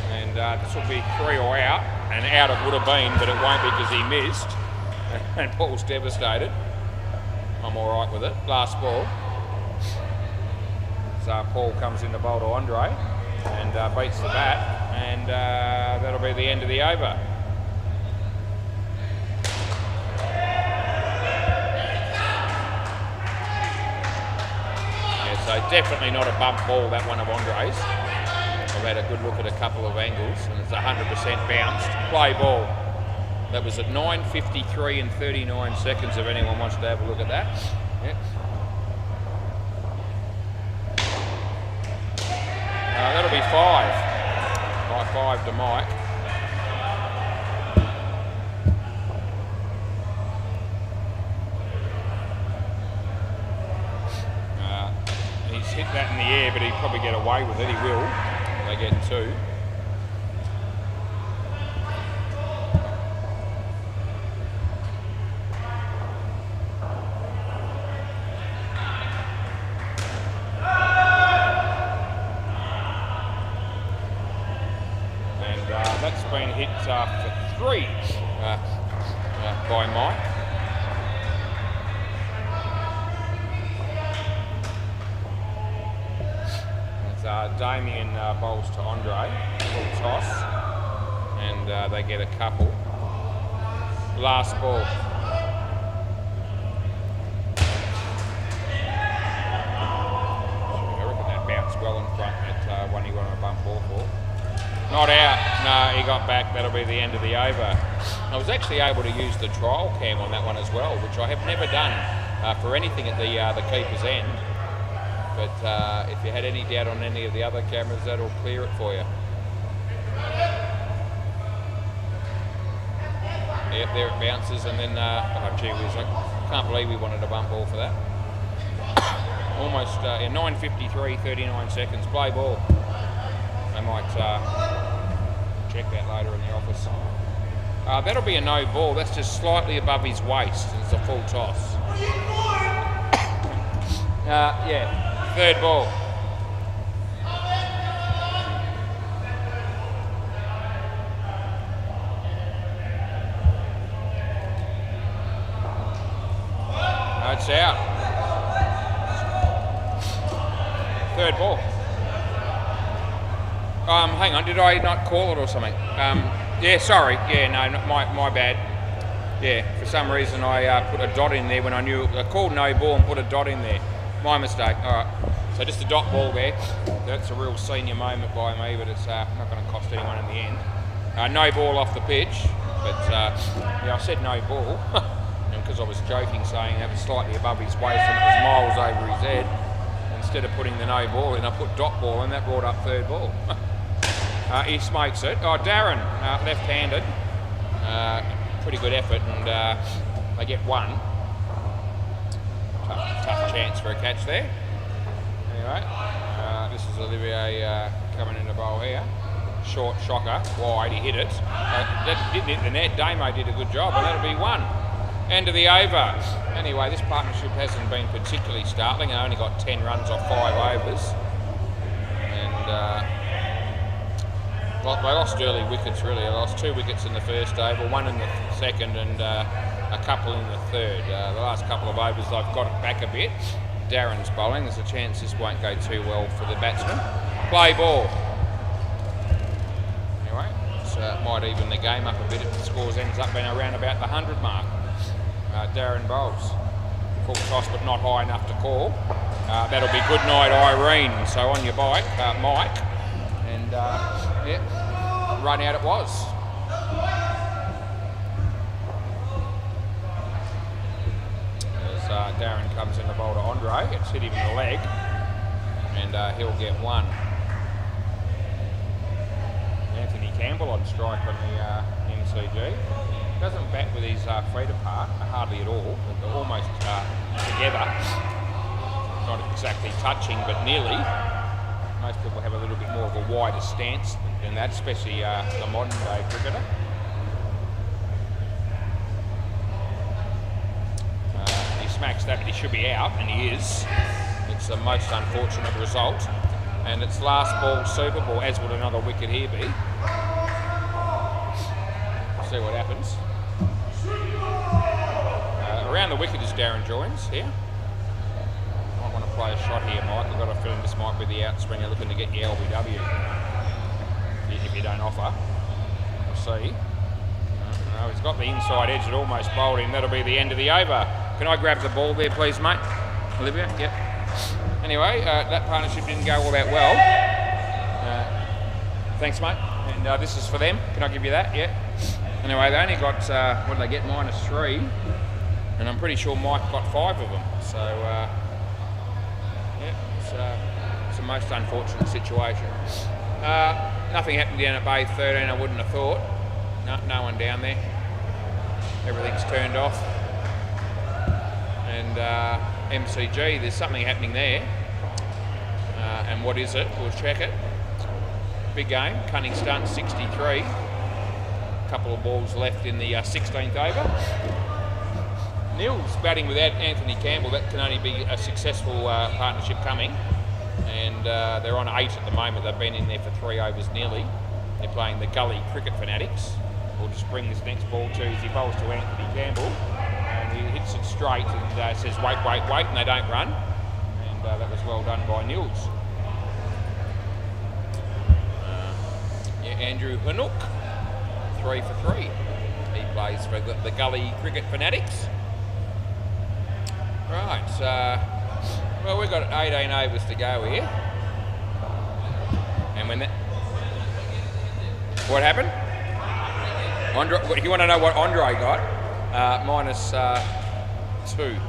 And this will be 3 or out, and out it would have been, but it won't because he missed. And Paul's devastated. I'm all right with it. Last ball. So Paul comes in the bowl to Andre and beats the bat, and that'll be the end of the over. So definitely not a bump ball, that one of Andre's. I've had a good look at a couple of angles, and it's 100% bounced. Play ball. That was at 9:53 and 39 seconds, if anyone wants to have a look at that. Yep. That'll be 5. By 5 to Mike. Hit that in the air, but he'd probably get away with it. He will. They get 2. And that's been hit for 3 by Mike. Damien bowls to Andre, full toss, and they get a couple. Last ball. I reckon that bounced well in front, that one he wanted a bump ball for. Not out, no, he got back, that'll be the end of the over. I was actually able to use the trial cam on that one as well, which I have never done for anything at the keeper's end. But if you had any doubt on any of the other cameras, that'll clear it for you. Yep, there it bounces, and then, oh gee whiz, I can't believe we wanted a bump ball for that. Almost, 9:53, 39 seconds, play ball. They might check that later in the office. That'll be a no ball, that's just slightly above his waist, and it's a full toss. Yeah. 3rd ball. It's out. 3rd ball. Hang on, did I not call it or something? Yeah, sorry. Yeah, no, my bad. Yeah, for some reason I put a dot in there when I knew I called no ball and put a dot in there. My mistake. All right. So just a dot ball there. That's a real senior moment by me, but it's not going to cost anyone in the end. No ball off the pitch, but yeah, I said no ball because I was joking, saying that was slightly above his waist and it was miles over his head. Instead of putting the no ball in, I put dot ball, and that brought up 3rd ball. He smokes it. Oh, Darren, left-handed. Pretty good effort, and they get 1. Tough chance for a catch there. Anyway, this is Olivier coming in the bowl here. Short shocker, wide, he hit it. That didn't hit the net. Damo did a good job, and that'll be 1. End of the over. Anyway, this partnership hasn't been particularly startling. I only got 10 runs off 5 overs. And they lost early wickets, really. They lost 2 wickets in the first over, 1 in the second, and a couple in the third. The last couple of overs they've got it back a bit. Darren's bowling. There's a chance this won't go too well for the batsman. Play ball. Anyway, so it might even the game up a bit if the scores ends up being around about the 100 mark. Darren bowls. Full toss but not high enough to call. That'll be good night, Irene. So on your bike, Mike. And yeah, run out it was. As Darren comes in the bowl to Andre, it's hit him in the leg, and he'll get one. Anthony Campbell on strike on the MCG. Doesn't bat with his feet apart, hardly at all. They're almost together. Not exactly touching, but nearly. Most people have a little bit more of a wider stance than that, especially the modern day cricketer. He smacks that, but he should be out, and he is. It's the most unfortunate result. And it's last ball Super Ball, as would another wicket here be. See what happens. Around the wicket is Darren Joins here. Might want to play a shot here, Mike. I've got a feeling this might be the outspringer looking to get your LBW. If you don't offer. We'll see. No, he's got the inside edge that almost bowled him. That'll be the end of the over. Can I grab the ball there, please, mate? Olivia? Yep. Anyway, that partnership didn't go all that well. Thanks, mate. And this is for them. Can I give you that? Yeah. Anyway, they only got, what did they get? -3. And I'm pretty sure Mike got 5 of them. So, yeah, it's a most unfortunate situation. Nothing happened down at Bay 13, I wouldn't have thought. No one down there. Everything's turned off. And MCG, there's something happening there. And what is it? We'll check it. Big game. Cunning stunt, 63. A couple of balls left in the 16th over. Nils batting without Anthony Campbell. That can only be a successful partnership coming. And they're on 8 at the moment. They've been in there for 3 overs nearly. They're playing the Gully Cricket Fanatics. We'll just bring this next ball to, as he bowls to Anthony Campbell. And he hits it straight and says, wait, and they don't run. And that was well done by Nils. Yeah, Andrew Hanook, 3 for 3. He plays for the Gully Cricket Fanatics. Right, well, we've got 18 overs to go here. And when that... What happened? Andre, you want to know what Andre got? -2.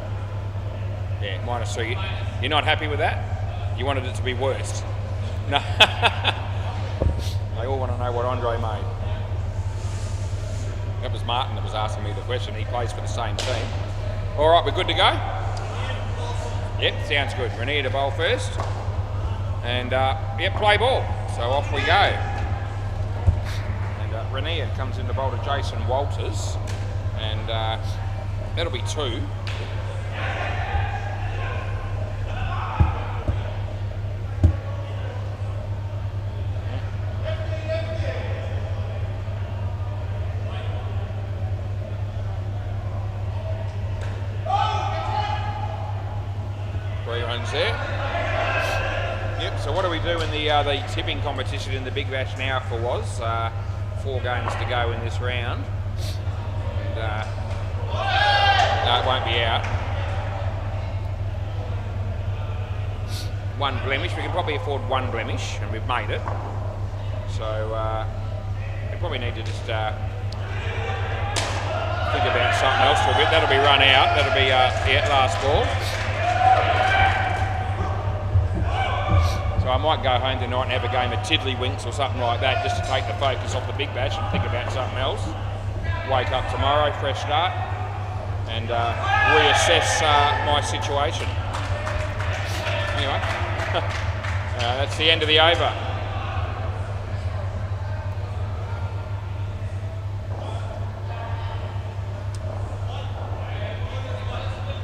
Yeah, -2. You're not happy with that? You wanted it to be worse? No. They all want to know what Andre made. That was Martin that was asking me the question. He plays for the same team. All right, we're good to go? Yep, sounds good. Renier to bowl first. And, yep, play ball. So off we go. And Renier comes in to bowl to Jason Walters. And that'll be 2. There. Yep, so what do we do in the tipping competition in the Big Bash now for was 4 games to go in this round. And no, it won't be out. 1 blemish, we can probably afford 1 blemish and we've made it. So we probably need to just think about something else for a bit. That'll be run out, that'll be yeah, last ball. So I might go home tonight and have a game of tiddlywinks or something like that just to take the focus off the Big Bash and think about something else. Wake up tomorrow, fresh start, and reassess my situation. Anyway, that's the end of the over.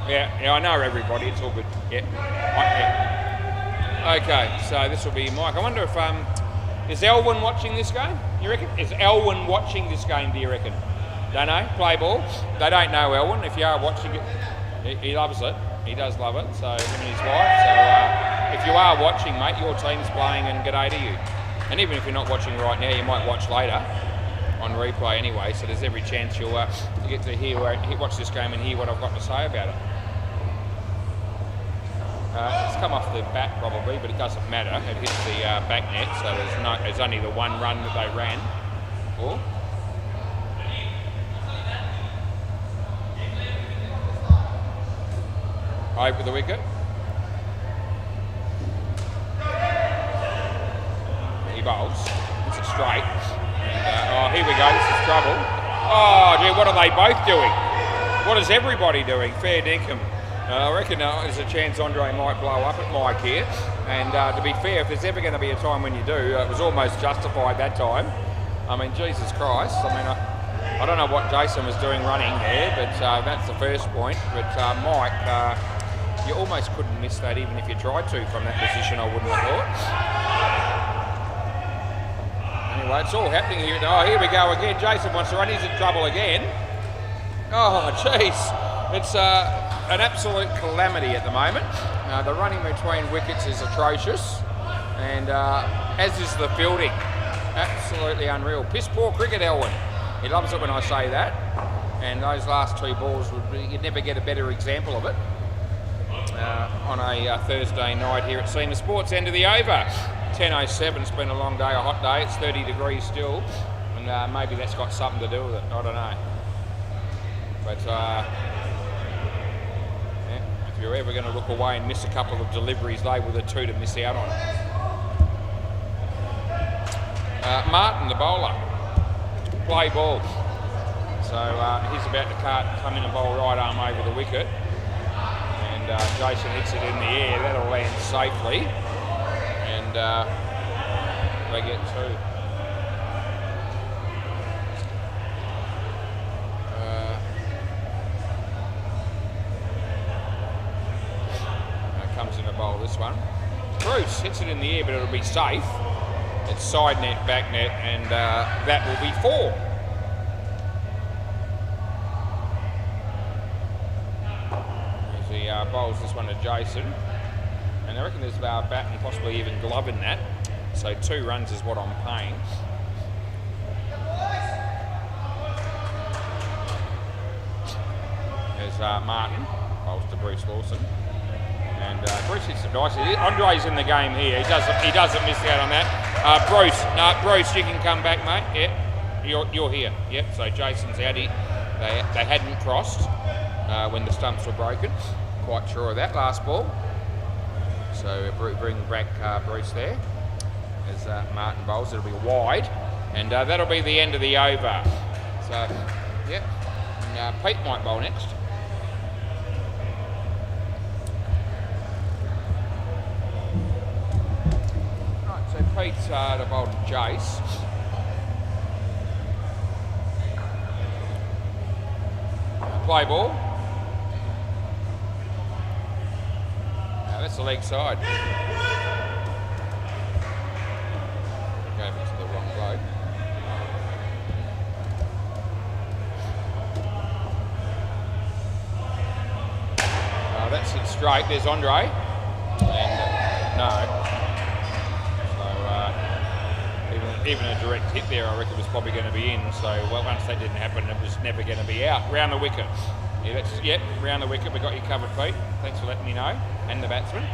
Yeah, I know everybody, it's all good. Yeah. Okay, so this will be Mike. I wonder if, is Elwyn watching this game, you reckon? Is Elwyn watching this game, do you reckon? Don't know. Play ball. They don't know Elwyn. If you are watching it, he loves it. He does love it. So him and his wife. So if you are watching, mate, your team's playing, and g'day to you. And even if you're not watching right now, you might watch later on replay anyway. So there's every chance you'll get to watch this game and hear what I've got to say about it. It's come off the bat probably, but it doesn't matter. It hits the back net, so there's only the one run that they ran for. Over the wicket. He bowls. It's a straight. And, here we go. This is trouble. Oh, gee, what are they both doing? What is everybody doing? Fair dinkum. I reckon there's a chance Andre might blow up at Mike here. And to be fair, if there's ever going to be a time when you do, it was almost justified that time. I mean, Jesus Christ. I mean, I don't know what Jason was doing running there, but that's the first point. But Mike, you almost couldn't miss that even if you tried to from that position, I wouldn't have thought. Anyway, it's all happening here. Oh, here we go again. Jason wants to run. He's in trouble again. Oh, jeez. It's an absolute calamity at the moment. The running between wickets is atrocious, and as is the fielding. Absolutely unreal. Piss poor cricket, Elwyn. He loves it when I say that. And those last two balls, you'd never get a better example of it on a Thursday night here at SEMA Sports. End of the over. 10:07. It's been a long day, a hot day. It's 30 degrees still, and maybe that's got something to do with it. I don't know. But if you're ever going to look away and miss a couple of deliveries, they were the two to miss out on. Martin, the bowler, play ball. So he's about to come in and bowl right arm over the wicket. And Jason hits it in the air. That'll land safely. And they get two. Comes in to bowl this one. Bruce hits it in the air, but it'll be safe. It's side net, back net, and that will be 4. As he bowls this one to Jason. And I reckon there's a bat and possibly even glove in that. So 2 runs is what I'm paying. There's Martin, bowls to Bruce Lawson. And Bruce hits it nicely. Andre's in the game here. He doesn't miss out on that. Bruce, you can come back, mate. Yeah, you're here. Yep. So Jason's out here. They hadn't crossed when the stumps were broken. Quite sure of that last ball. So bring back Bruce there as Martin bowls. It'll be wide, and that'll be the end of the over. So, yeah, and, Pete might bowl next. Right, so Pete's to bowl to Jace. Play ball. That's the leg side. Going into the wrong bloke. That's it straight. There's Andre. And no. So even a direct hit there, I reckon was probably going to be in. So well, once that didn't happen, it was never going to be out. Round the wicket. Yeah, round the wicket. We got you covered, Pete. Thanks for letting me know. And the batsman.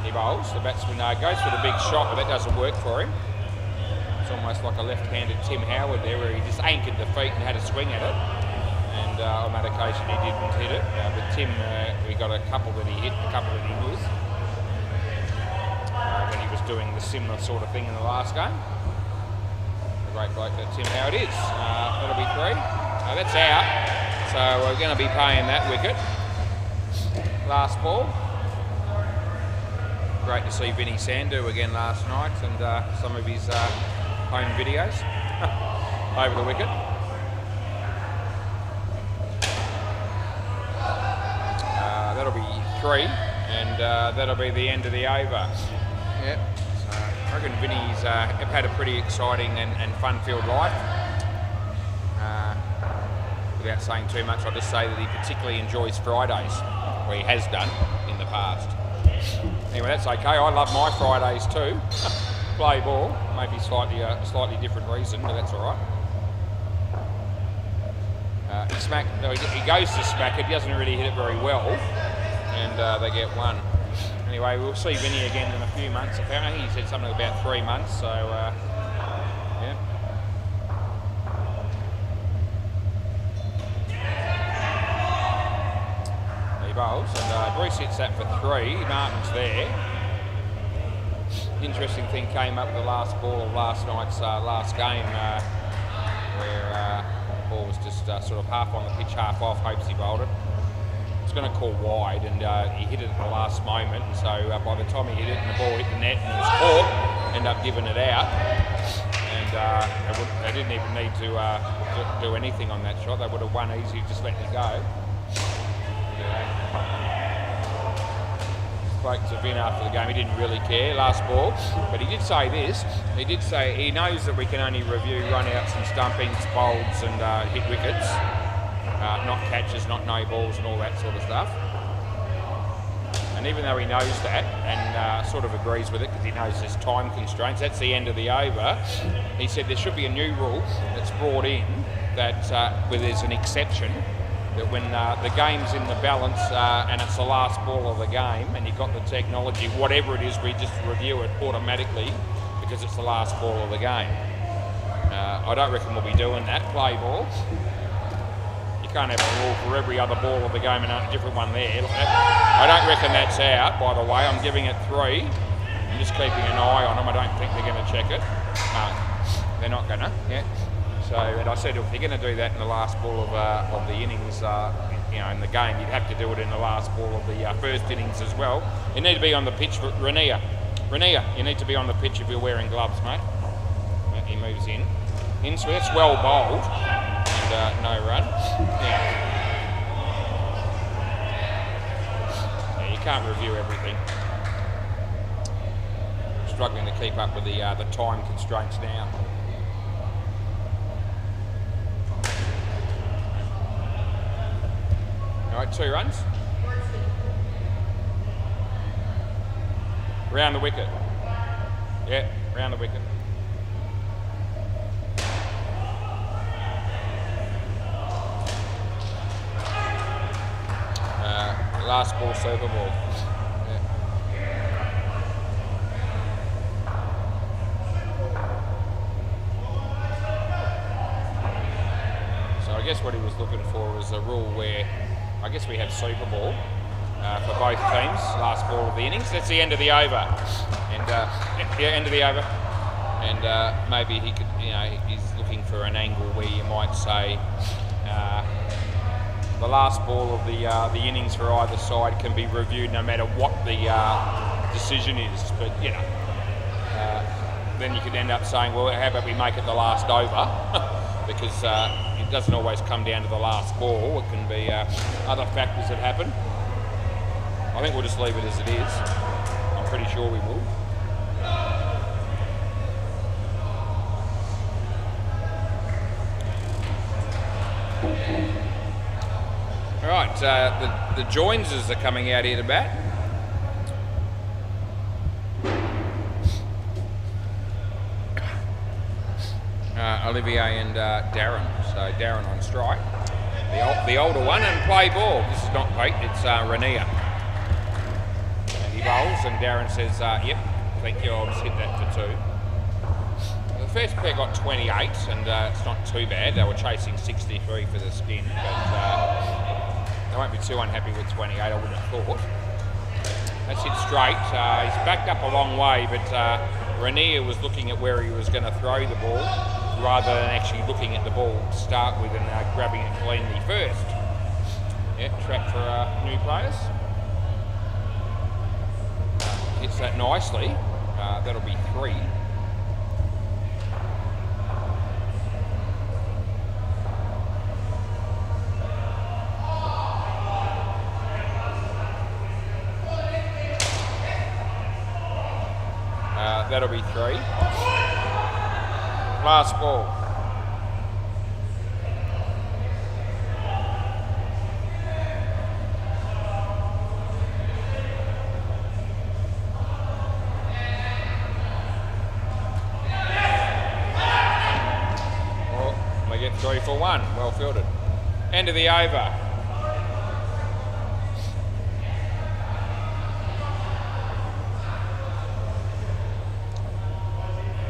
He bowls. The batsman goes for the big shot, but that doesn't work for him. It's almost like a left-handed Tim Howard there, where he just anchored the feet and had a swing at it. And on that occasion, he didn't hit it. But Tim, we got a couple that he hit, a couple that he missed. When he was doing the similar sort of thing in the last game. The great bloke that Tim Howard is. That'll be 3. That's out. So we're going to be paying that wicket. Last ball. Great to see Vinny Sandu again last night, and some of his home videos over the wicket. That'll be 3, and that'll be the end of the over. Yep. So I reckon Vinny's had a pretty exciting and fun-filled life. without saying too much, I'll just say that he particularly enjoys Fridays, or he has done in the past. Anyway, that's okay. I love my Fridays too. Play ball, maybe slightly different reason, but that's all right. He goes to smack it. He doesn't really hit it very well, and they get one. Anyway, we'll see Vinny again in a few months. Apparently, he said something about 3 months. So yeah. He bowls, and Bruce hits that for 3. Martin's there. Interesting thing came up with the last ball of last night's last game, where the ball was just sort of half on the pitch, half off. Hopes he bowled it. It's going to call wide, and he hit it at the last moment. And so by the time he hit it, and the ball hit the net, and it was caught, ended up giving it out. And they didn't even need to do anything on that shot. They would have won easy, just letting it go. Spoke to Vin after the game. He didn't really care last ball, but he did say this. He did say he knows that we can only review run-outs and stumpings, bowls, and hit wickets, not catches, not no balls, and all that sort of stuff. And even though he knows that and sort of agrees with it because he knows there's time constraints, that's the end of the over. He said there should be a new rule that's brought in that where there's an exception. That when the game's in the balance and it's the last ball of the game and you've got the technology, whatever it is, we just review it automatically because it's the last ball of the game. I don't reckon we'll be doing that. Play ball. You can't have a rule for every other ball of the game and a different one there. I don't reckon that's out, by the way. I'm giving it 3. I'm just keeping an eye on them. I don't think they're going to check it. No, they're not going to. Yeah. So, and I said, if you're going to do that in the last ball of the innings, in the game, you'd have to do it in the last ball of the first innings as well. You need to be on the pitch for Rania. You need to be on the pitch if you're wearing gloves, mate. He moves in. So that's well bowled, and no run. Yeah, you can't review everything. Struggling to keep up with the time constraints now. All right, 2 runs. Round the wicket. Yeah, round the wicket. Last ball, super ball. Yeah. So I guess what he was looking for was a rule where I guess we have Super Ball for both teams, last ball of the innings. That's the end of the over. And, end of the over. And maybe he could, he's looking for an angle where you might say the last ball of the innings for either side can be reviewed no matter what the decision is. But, then you could end up saying, well, how about we make it the last over? Because it doesn't always come down to the last ball. It can be other factors that happen. I think we'll just leave it as it is. I'm pretty sure we will. All right, the Joinses are coming out here to bat. Olivier and Darren. So Darren on strike. The older one, and play ball. This is not Pete, it's Rania. And he bowls and Darren says, yep, thank you, I'll just hit that for 2. The first pair got 28 and it's not too bad. They were chasing 63 for the spin, but they won't be too unhappy with 28, I wouldn't have thought. That's hit straight. He's backed up a long way, but Rania was looking at where he was going to throw the ball rather than actually looking at the ball to start with and grabbing it cleanly first. Yeah, track for new players. Hits that nicely. That'll be 3. That'll be 3. Last ball. 1. Well fielded. End of the over.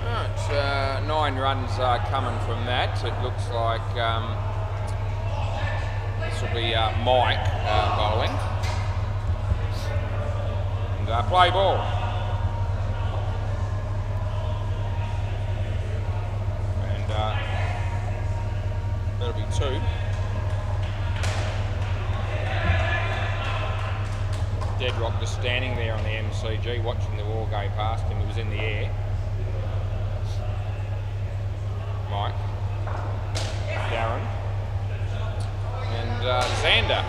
Right, 9 runs are coming from that. It looks like this will be Mike bowling. And play ball. And that'll be 2. Deadrock just standing there on the MCG watching the ball go past him. It was in the air. Mike, Darren, and Xander,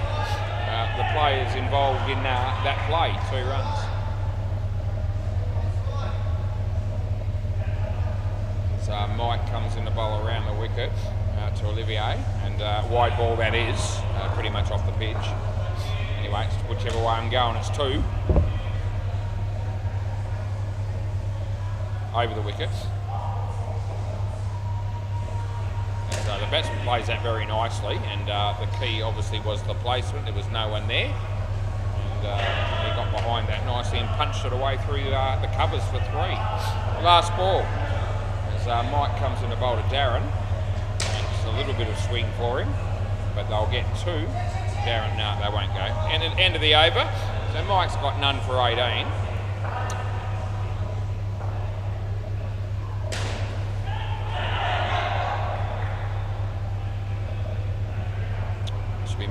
the players involved in that play, 2 runs. So Mike comes in the bowl around the wicket to Olivier, and wide ball that is, pretty much off the pitch. Anyway, it's whichever way I'm going, it's 2. Over the wicket. So the batsman plays that very nicely, and the key obviously was the placement. There was no one there, and he got behind that nicely and punched it away through the covers for 3. Last ball, as Mike comes in to bowl to Darren. It's a little bit of swing for him, but they'll get 2. Darren, no, they won't go. And at the end of the over, so Mike's got none for 18.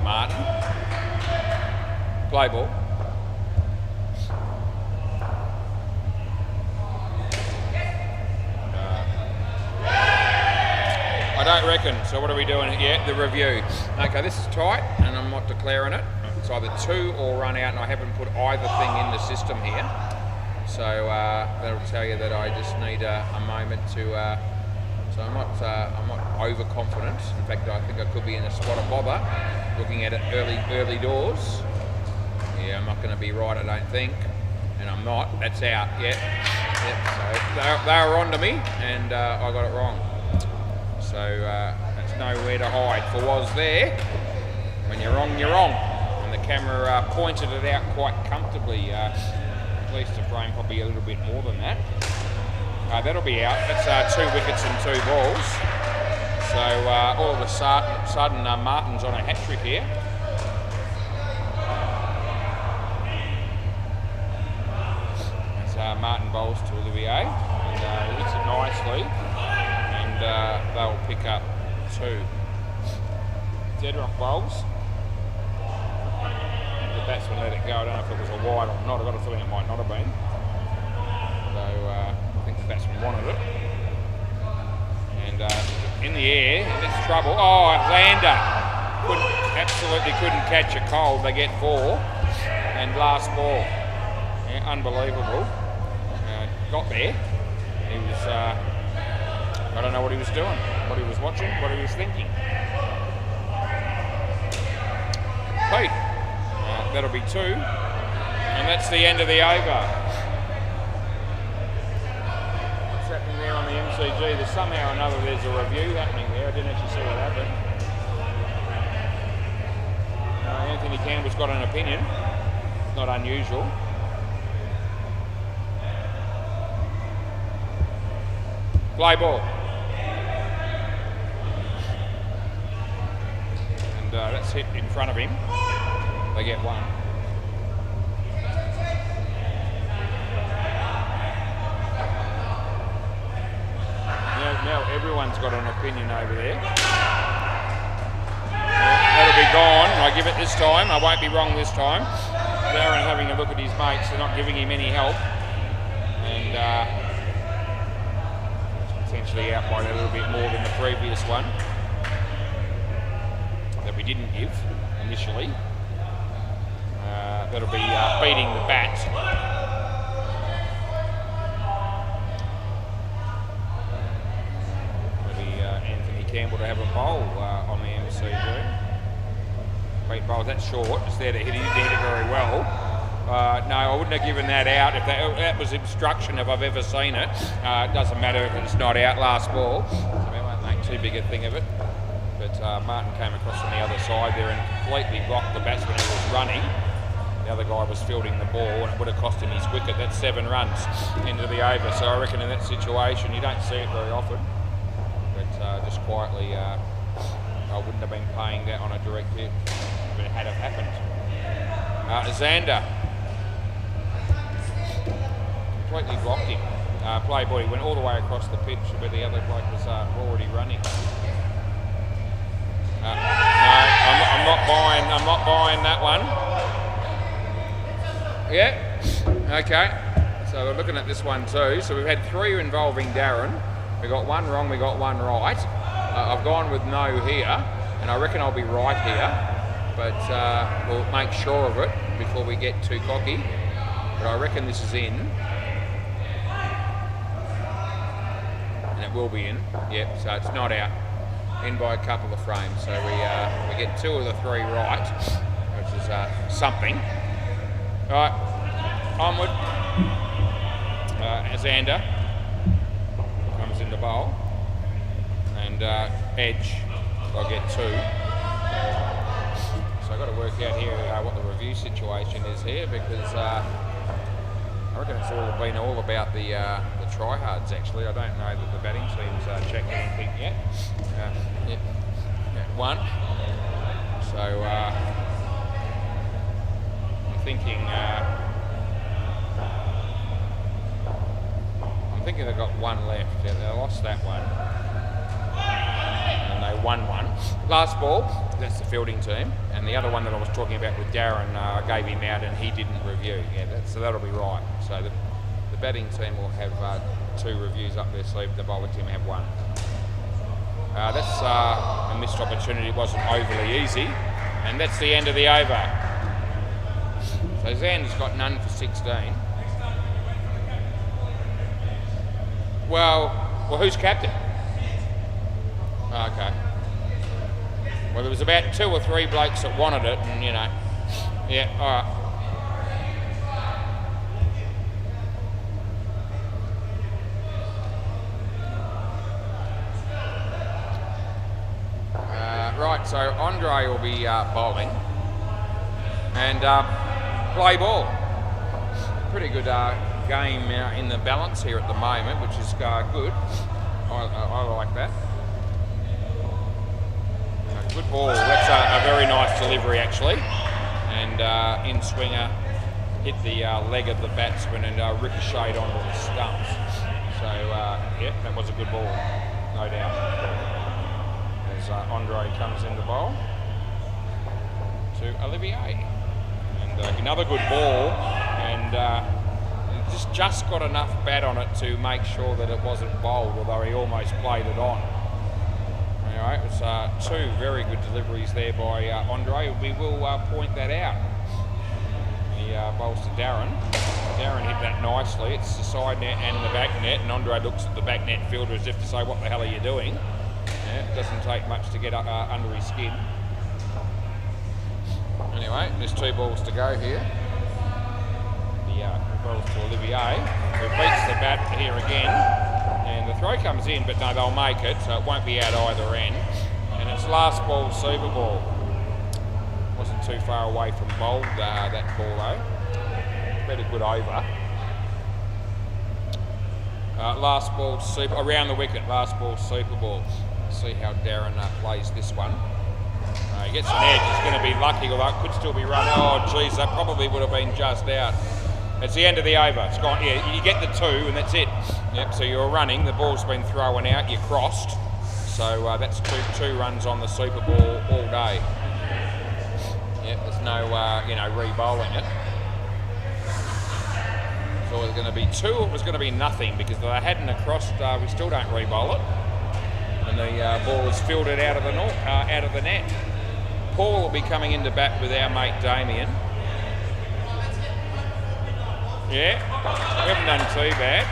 Martin. Play ball. I don't reckon, so what are we doing? Yeah, the review. Okay, this is tight, and I'm not declaring it. It's either 2 or run out, and I haven't put either thing in the system here. So that'll tell you that I just need a moment to... So I'm not overconfident. In fact, I think I could be in a spot of bother looking at it early doors. Yeah, I'm not going to be right, I don't think. And I'm not. That's out. Yep. So they were on to me, and I got it wrong. So that's nowhere to hide. For was there. When you're wrong, you're wrong. And the camera pointed it out quite comfortably. At least a frame, probably a little bit more than that. That'll be out. That's 2 wickets and 2 balls. So all of a sudden Martin's on a hat trick here. As Martin bowls to Olivier, and hits it nicely, and they'll pick up 2. Deadrock bowls. The batsman let it go. I don't know if it was a wide or not. I've got a feeling it might not have been. So I think the batsman wanted it. And in the air, it's trouble. Oh, Xander absolutely couldn't catch a cold. They get 4. And last ball. Yeah, unbelievable. Got there. He was, I don't know what he was doing, what he was watching, what he was thinking. Pete, that'll be 2. And that's the end of the over. Happening there on the MCG. There's somehow or another there's a review happening there. I didn't actually see what happened. Anthony Campbell's got an opinion. Not unusual. Play ball. And that's hit in front of him. They get 1. Now everyone's got an opinion over there. That'll be gone. I give it this time. I won't be wrong this time. Darren having a look at his mates. They're not giving him any help. And potentially out by a little bit more than the previous one that we didn't give initially. That'll be beating the bat. Campbell to have a bowl on the MCG. Great bowl, that's short. It's there to hit it. He did it very well. No, I wouldn't have given that out. If that was obstruction, if I've ever seen it. It doesn't matter if it's not out. Last ball. So we won't make too big a thing of it. but Martin came across from the other side there and completely blocked the batsman who was running. The other guy was fielding the ball, and it would have cost him his wicket. That's 7 runs into the over. So I reckon in that situation, you don't see it very often. But just quietly, I wouldn't have been paying that on a direct hit if it had have happened. Xander completely blocked him. Playboy went all the way across the pitch where the other bloke was already running. No, I'm not buying that one. Yeah, okay. So we're looking at this one too. So we've had 3 involving Darren. We got 1 wrong, we got 1 right. I've gone with no here, and I reckon I'll be right here. But we'll make sure of it before we get too cocky. But I reckon this is in. And it will be in. Yep, so it's not out. In by a couple of frames. So we get 2 of the 3 right, which is something. Right, onward. Xander comes in the bowl. And edge, I'll get 2. So I've got to work out here what the review situation is here, because I reckon it's been all about the tryhards actually. I don't know that the batting team's checked anything yet. Yep. 1. So I'm thinking they've got 1 left. Yeah, they lost that one. And they won 1. Last ball, that's the fielding team. And the other one that I was talking about with Darren, gave him out and he didn't review. Yeah, so that'll be right. So the batting team will have 2 reviews up their sleeve. The bowling team have 1. That's a missed opportunity. It wasn't overly easy. And that's the end of the over. So Zan's got none for 16. Well, who's captain? Okay. Well, there was about 2 or 3 blokes that wanted it, and you know, yeah, all right. Right, so Andre will be bowling and play ball. Pretty good game in the balance here at the moment, which is good. I like that. Good ball. That's a very nice delivery actually, and in swinger hit the leg of the batsman and ricocheted onto the stumps. So yeah, that was a good ball, no doubt. As Andre comes in the bowl to Olivier, and another good ball, and just got enough bat on it to make sure that it wasn't bowled, although he almost played it on. Anyway, it was 2 very good deliveries there by Andre. We will point that out. He bowls to Darren. Darren hit that nicely. It's the side net and the back net, and Andre looks at the back net fielder as if to say, what the hell are you doing? Yeah, it doesn't take much to get under his skin. Anyway, there's 2 balls to go here. The balls to Olivier, who beats the bat here again. And the throw comes in, but no, they'll make it, so it won't be out either end. And it's last ball, super ball. Wasn't too far away from bowled, that ball though. Better good over. Last ball, super, around the wicket, last ball, super ball. See how Darren plays this one. He gets an edge, he's going to be lucky, although it could still be run. Oh geez, that probably would have been just out. It's the end of the over. It's gone. Yeah, you get the 2 and that's it. Yep. So you're running. The ball's been thrown out. You crossed. So that's two runs on the super ball all day. Yep. There's no re-bowling it. So it was going to be 2. It was going to be nothing because if they hadn't crossed, we still don't re-bowl it. And the ball is fielded out of the net. Paul will be coming into bat with our mate Damien. Yeah, we haven't done too bad.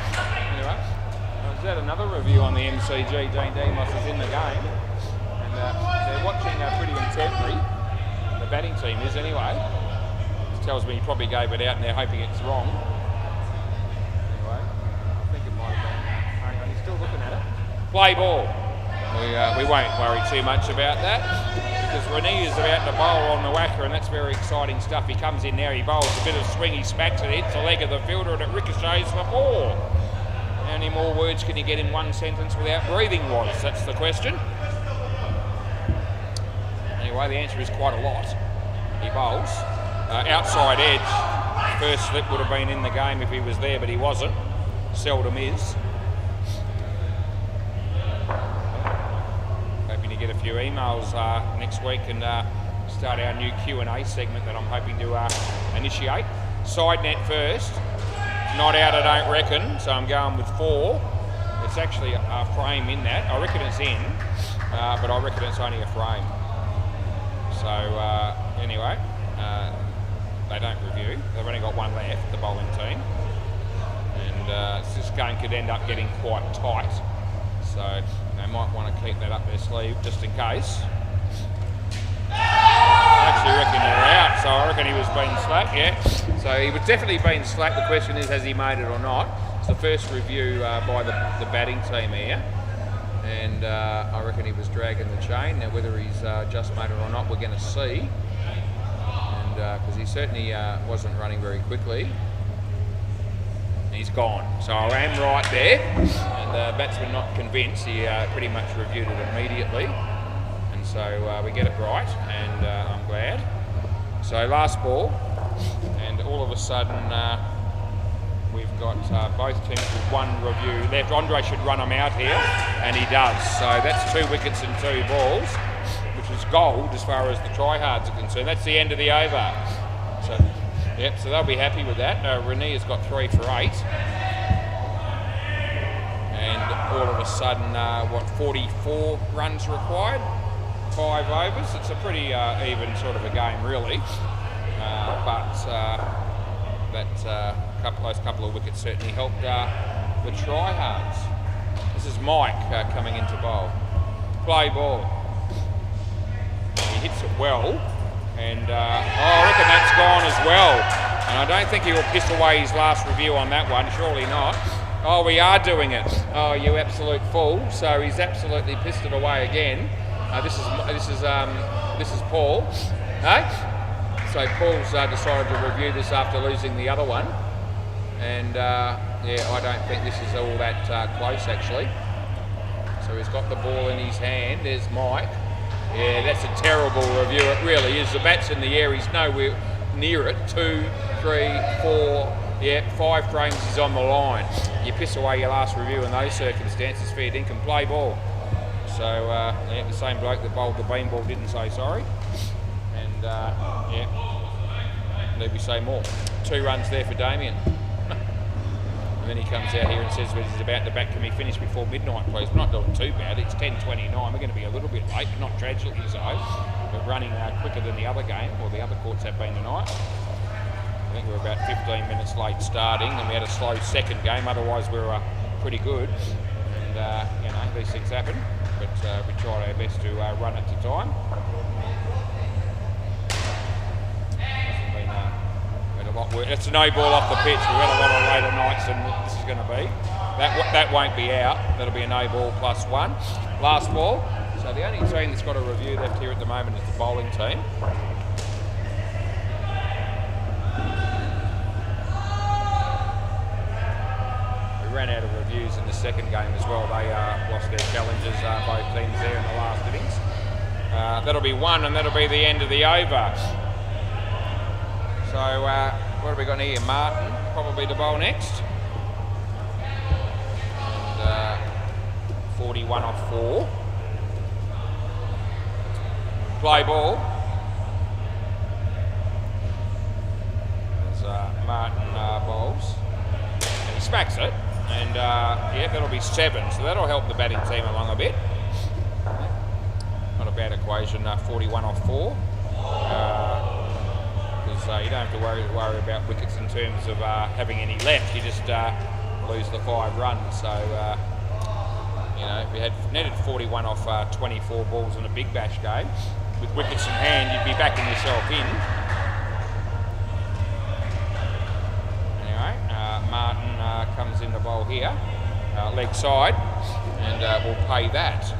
Anyway, is that another review on the MCG? Dean Demos is in the game, and they're watching pretty intently. The batting team is anyway. This tells me he probably gave it out and they're hoping it's wrong. Anyway, I think it might have been. Hang on, he's still looking at it. Play ball. we won't worry too much about that because Renee is about to bowl on the WACA, and that's very exciting stuff. He comes in now, he bowls a bit of swing, he smacks it, hits the leg of the fielder, and it ricochets for 4. How many more words can you get in one sentence without breathing, was? That's the question. Anyway, the answer is quite a lot. He bowls. Outside edge. First slip would have been in the game if he was there, but he wasn't. Seldom is. Hoping to get a few emails next week and start our new Q&A segment that I'm hoping to initiate. Side net first. Not out, I don't reckon, so I'm going with 4. It's actually a frame in that. I reckon it's in, but I reckon it's only a frame. So anyway, they don't review. They've only got one left, the bowling team. And this game could end up getting quite tight. So they might want to keep that up their sleeve just in case. I actually reckon you're out, so I reckon he was being slack, yeah. So he was definitely being slack. The question is, has he made it or not? It's the first review by the batting team here. And I reckon he was dragging the chain. Now whether he's just made it or not, we're going to see. And because he certainly wasn't running very quickly. He's gone. So I am right there. And the batsman not convinced. He pretty much reviewed it immediately. And so we get it right, and I'm glad. So last ball, and all of a sudden we've got both teams with 1 review left. Andre should run them out here, and he does. So that's 2 wickets and 2 balls, which is gold as far as the tryhards are concerned. That's the end of the over. So, yep, so they'll be happy with that. Renee has got 3 for 8. And all of a sudden, 44 runs required? 5 overs. It's a pretty even sort of a game, really. Those couple of wickets certainly helped the tryhards. This is Mike coming into bowl. Play ball. He hits it well, and I reckon that's gone as well. And I don't think he will piss away his last review on that one. Surely not. Oh, we are doing it. Oh, you absolute fool! So he's absolutely pissed it away again. This is Paul. Hey? So Paul's decided to review this after losing the other one, and yeah, I don't think this is all that close actually. So he's got the ball in his hand. There's Mike. Yeah, that's a terrible review. It really is. The bat's in the air. He's nowhere near it. 2, 3, 4. Yeah, 5 frames is on the line. You piss away your last review in those circumstances. Fair dinkum. Play ball. So yeah, the same bloke that bowled the beanball didn't say sorry. And yeah, need we say more. 2 runs there for Damien. And then he comes out here and says well, he's about to bat. Can we finish before midnight, please? We're not doing too bad. It's 10:29. We're going to be a little bit late, not tragically so, but running quicker than the other game, or the other courts have been tonight. I think we're about 15 minutes late starting, and we had a slow second game. Otherwise, we were pretty good. And you know, these things happen, but we tried our best to run it to time. It's a no ball off the pitch. We've had a lot of later nights than this is going to be. That won't be out. That'll be a no ball +1. Last ball. So the only team that's got a review left here at the moment is the bowling team. We ran out of reviews in the second game as well. They lost their challenges, both teams there in the last innings. That'll be 1, and that'll be the end of the over. So what have we got here? Martin, probably to bowl next. And 41 off 4. Play ball. There's Martin bowls. And he smacks it. And yeah, that'll be 7. So that'll help the batting team along a bit. Not a bad equation, 41 off 4. You don't have to worry about wickets in terms of having any left. You just lose the 5 runs. So you know, if you had netted 41 off 24 balls in a big bash game with wickets in hand, you'd be backing yourself in. Anyway, Martin comes in the bowl here, leg side, and we'll pay that.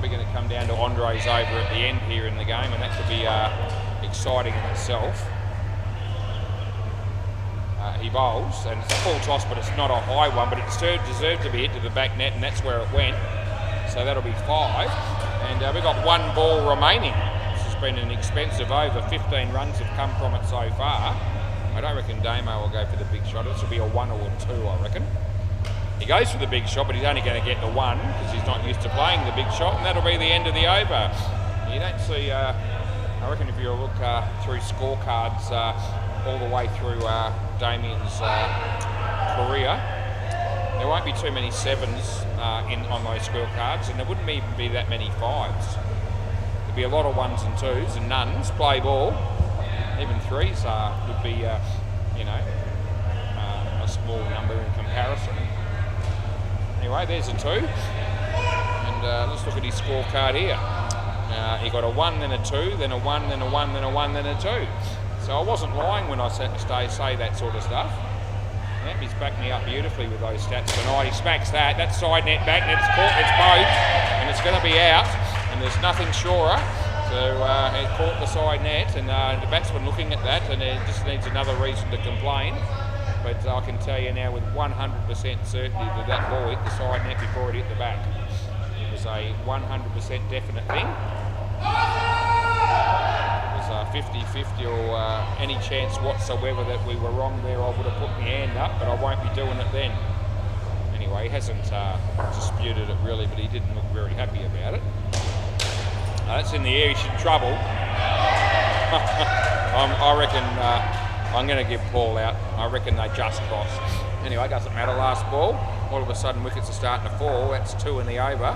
probably going to come down to Andre's over at the end here in the game, and that could be exciting in itself. He bowls, and it's a full toss, but it's not a high one, but it deserved to be hit to the back net, and that's where it went. So that'll be 5. And we've got 1 ball remaining. This has been an expensive over. 15 runs have come from it so far. I don't reckon Damo will go for the big shot. This will be a 1 or a 2, I reckon. He goes for the big shot, but he's only going to get the 1 because he's not used to playing the big shot, and that'll be the end of the over. You don't see, I reckon if you look through scorecards all the way through Damien's career, there won't be too many 7s on those scorecards, and there wouldn't even be that many 5s. There'd be a lot of 1s and 2s and nones, play ball. Even 3s would be, a small number in comparison. Anyway, there's a 2. And let's look at his scorecard here. He got a 1, then a 2, then a 1, then a 1, then a 1, then a 2. So I wasn't lying when I say that sort of stuff. Yep, he's backed me up beautifully with those stats tonight. He smacks that. That's side net, back net, it's caught, it's both, and it's going to be out. And there's nothing surer. So it caught the side net, and the batsman looking at that, and it just needs another reason to complain. But I can tell you now with 100% certainty that ball hit the side net before it hit the back. It was a 100% definite thing. It was 50-50 or any chance whatsoever that we were wrong there, I would have put my hand up, but I won't be doing it then. Anyway, he hasn't disputed it really, but he didn't look very happy about it. That's in the air, he's in trouble. I reckon I'm going to give Paul out. I reckon they just crossed. Anyway, it doesn't matter, last ball. All of a sudden wickets are starting to fall. That's 2 in the over.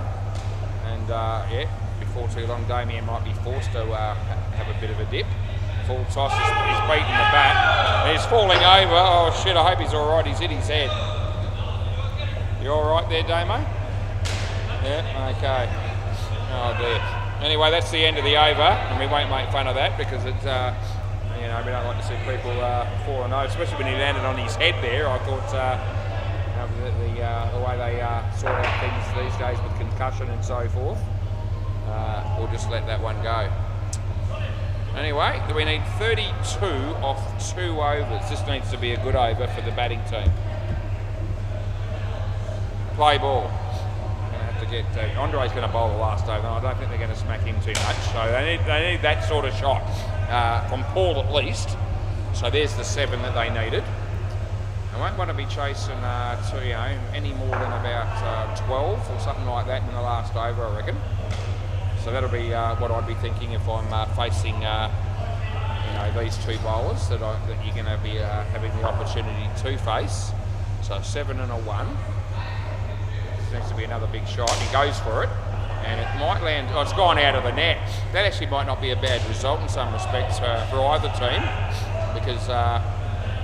And yeah, before too long Damien might be forced to have a bit of a dip. Full toss, he's beating the bat. He's falling over. Oh shit, I hope he's alright. He's hit his head. You alright there, Damo? Yeah, okay. Oh dear. Anyway, that's the end of the over, and we won't make fun of that because it's, we don't like to see people falling over, especially when he landed on his head there. I thought the way they sort out things these days with concussion and so forth, we'll just let that one go. Anyway, we need 32 off 2 overs. This needs to be a good over for the batting team. Play ball. Andre's going to bowl the last over. I don't think they're going to smack him too much. So they need that sort of shot from Paul at least. So there's the 7 that they needed. I won't want to be chasing any more than about 12 or something like that in the last over, I reckon. So that'll be what I'd be thinking if I'm facing these 2 bowlers that you're going to be having the opportunity to face. So 7 and a 1. Needs to be another big shot. He goes for it, and it might land. Oh, it's gone out of the net. That actually might not be a bad result in some respects for either team, because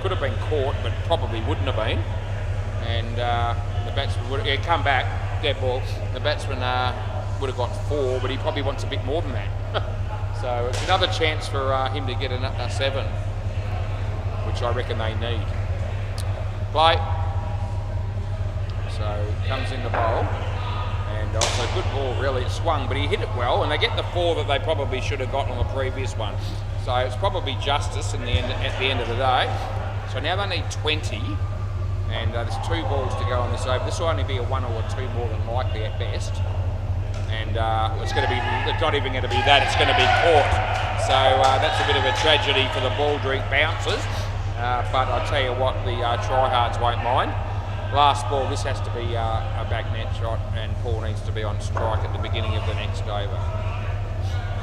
could have been caught, but probably wouldn't have been. And the batsman would come back, dead ball. The batsman would have got 4, but he probably wants a bit more than that. So it's another chance for him to get a 7, which I reckon they need. Play. So comes in the bowl, and also good ball really. It swung, but he hit it well, and they get the 4 that they probably should have got on the previous one. So it's probably justice at the end of the day. So now they need 20, and there's 2 balls to go on this over. This will only be a 1 or a 2 more than likely at best, and it's going to be. It's not even going to be that. It's going to be caught. So that's a bit of a tragedy for the ball drink bouncers. But I tell you what, the tryhards won't mind. Last ball, this has to be a back net shot, and Paul needs to be on strike at the beginning of the next over.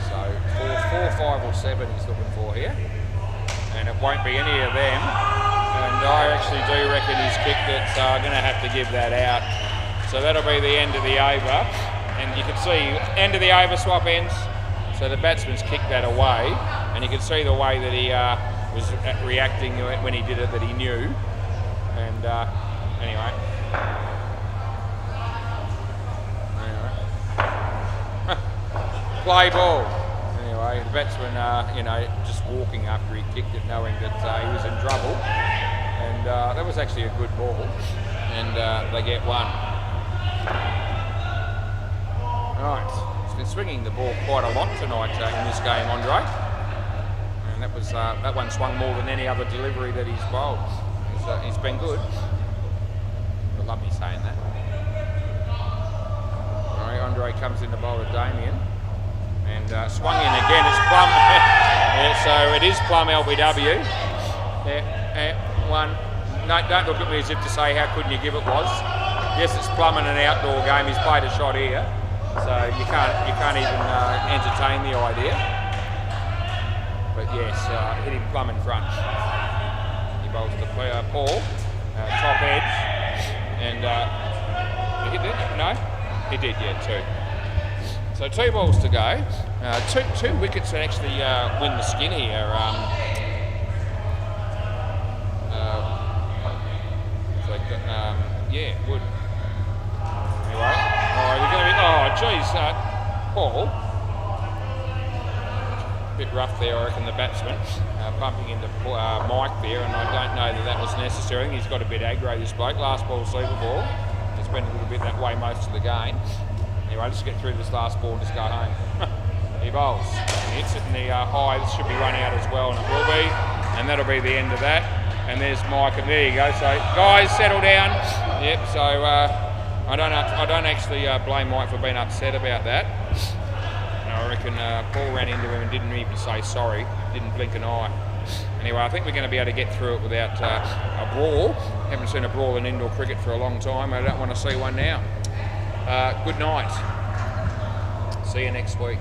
So 4, 5 or 7 he's looking for here, and it won't be any of them. And I actually do reckon he's kicked it, so I'm going to have to give that out. So that'll be the end of the over, and you can see end of the over swap ends. So the batsman's kicked that away, and you can see the way that he was reacting when he did it, that he knew. And anyway. Play ball. Anyway, the batsman, just walking after he kicked it, knowing that he was in trouble. And that was actually a good ball. And they get 1. Right, been swinging the ball quite a lot tonight in this game, Andre. And that one swung more than any other delivery that he's bowled. He's been good. I love me saying that. All right, Andre comes in to bowl to Damien. And swung in again. It's plum. Yeah, so it is plum LBW. One. No, don't look at me as if to say how couldn't you give it was. Yes, it's plum in an outdoor game. He's played a shot here, so you can't even entertain the idea. But yes, hit him plum in front. He bowls to Paul, top edge, and he hit it. No, he did. Yeah, 2. So 2 balls to go. Two wickets that actually win the skin here. Yeah, would. Anyway, we're going to be. Oh, geez, Paul. A bit rough there, I reckon, the batsman. Bumping into Mike there, and I don't know that was necessary. He's got a bit aggro, this bloke. Last ball, sleeper ball. It's been a little bit that way most of the game. Anyway, let's get through this last ball and just go home. He bowls. He hits it in the high. This should be run out as well, and it will be. And that'll be the end of that. And there's Mike, and there you go. So, guys, settle down. Yep, so I don't actually blame Mike for being upset about that. And I reckon Paul ran into him and didn't even say sorry. Didn't blink an eye. Anyway, I think we're going to be able to get through it without a brawl. Haven't seen a brawl in indoor cricket for a long time. I don't want to see one now. Good night. See you next week.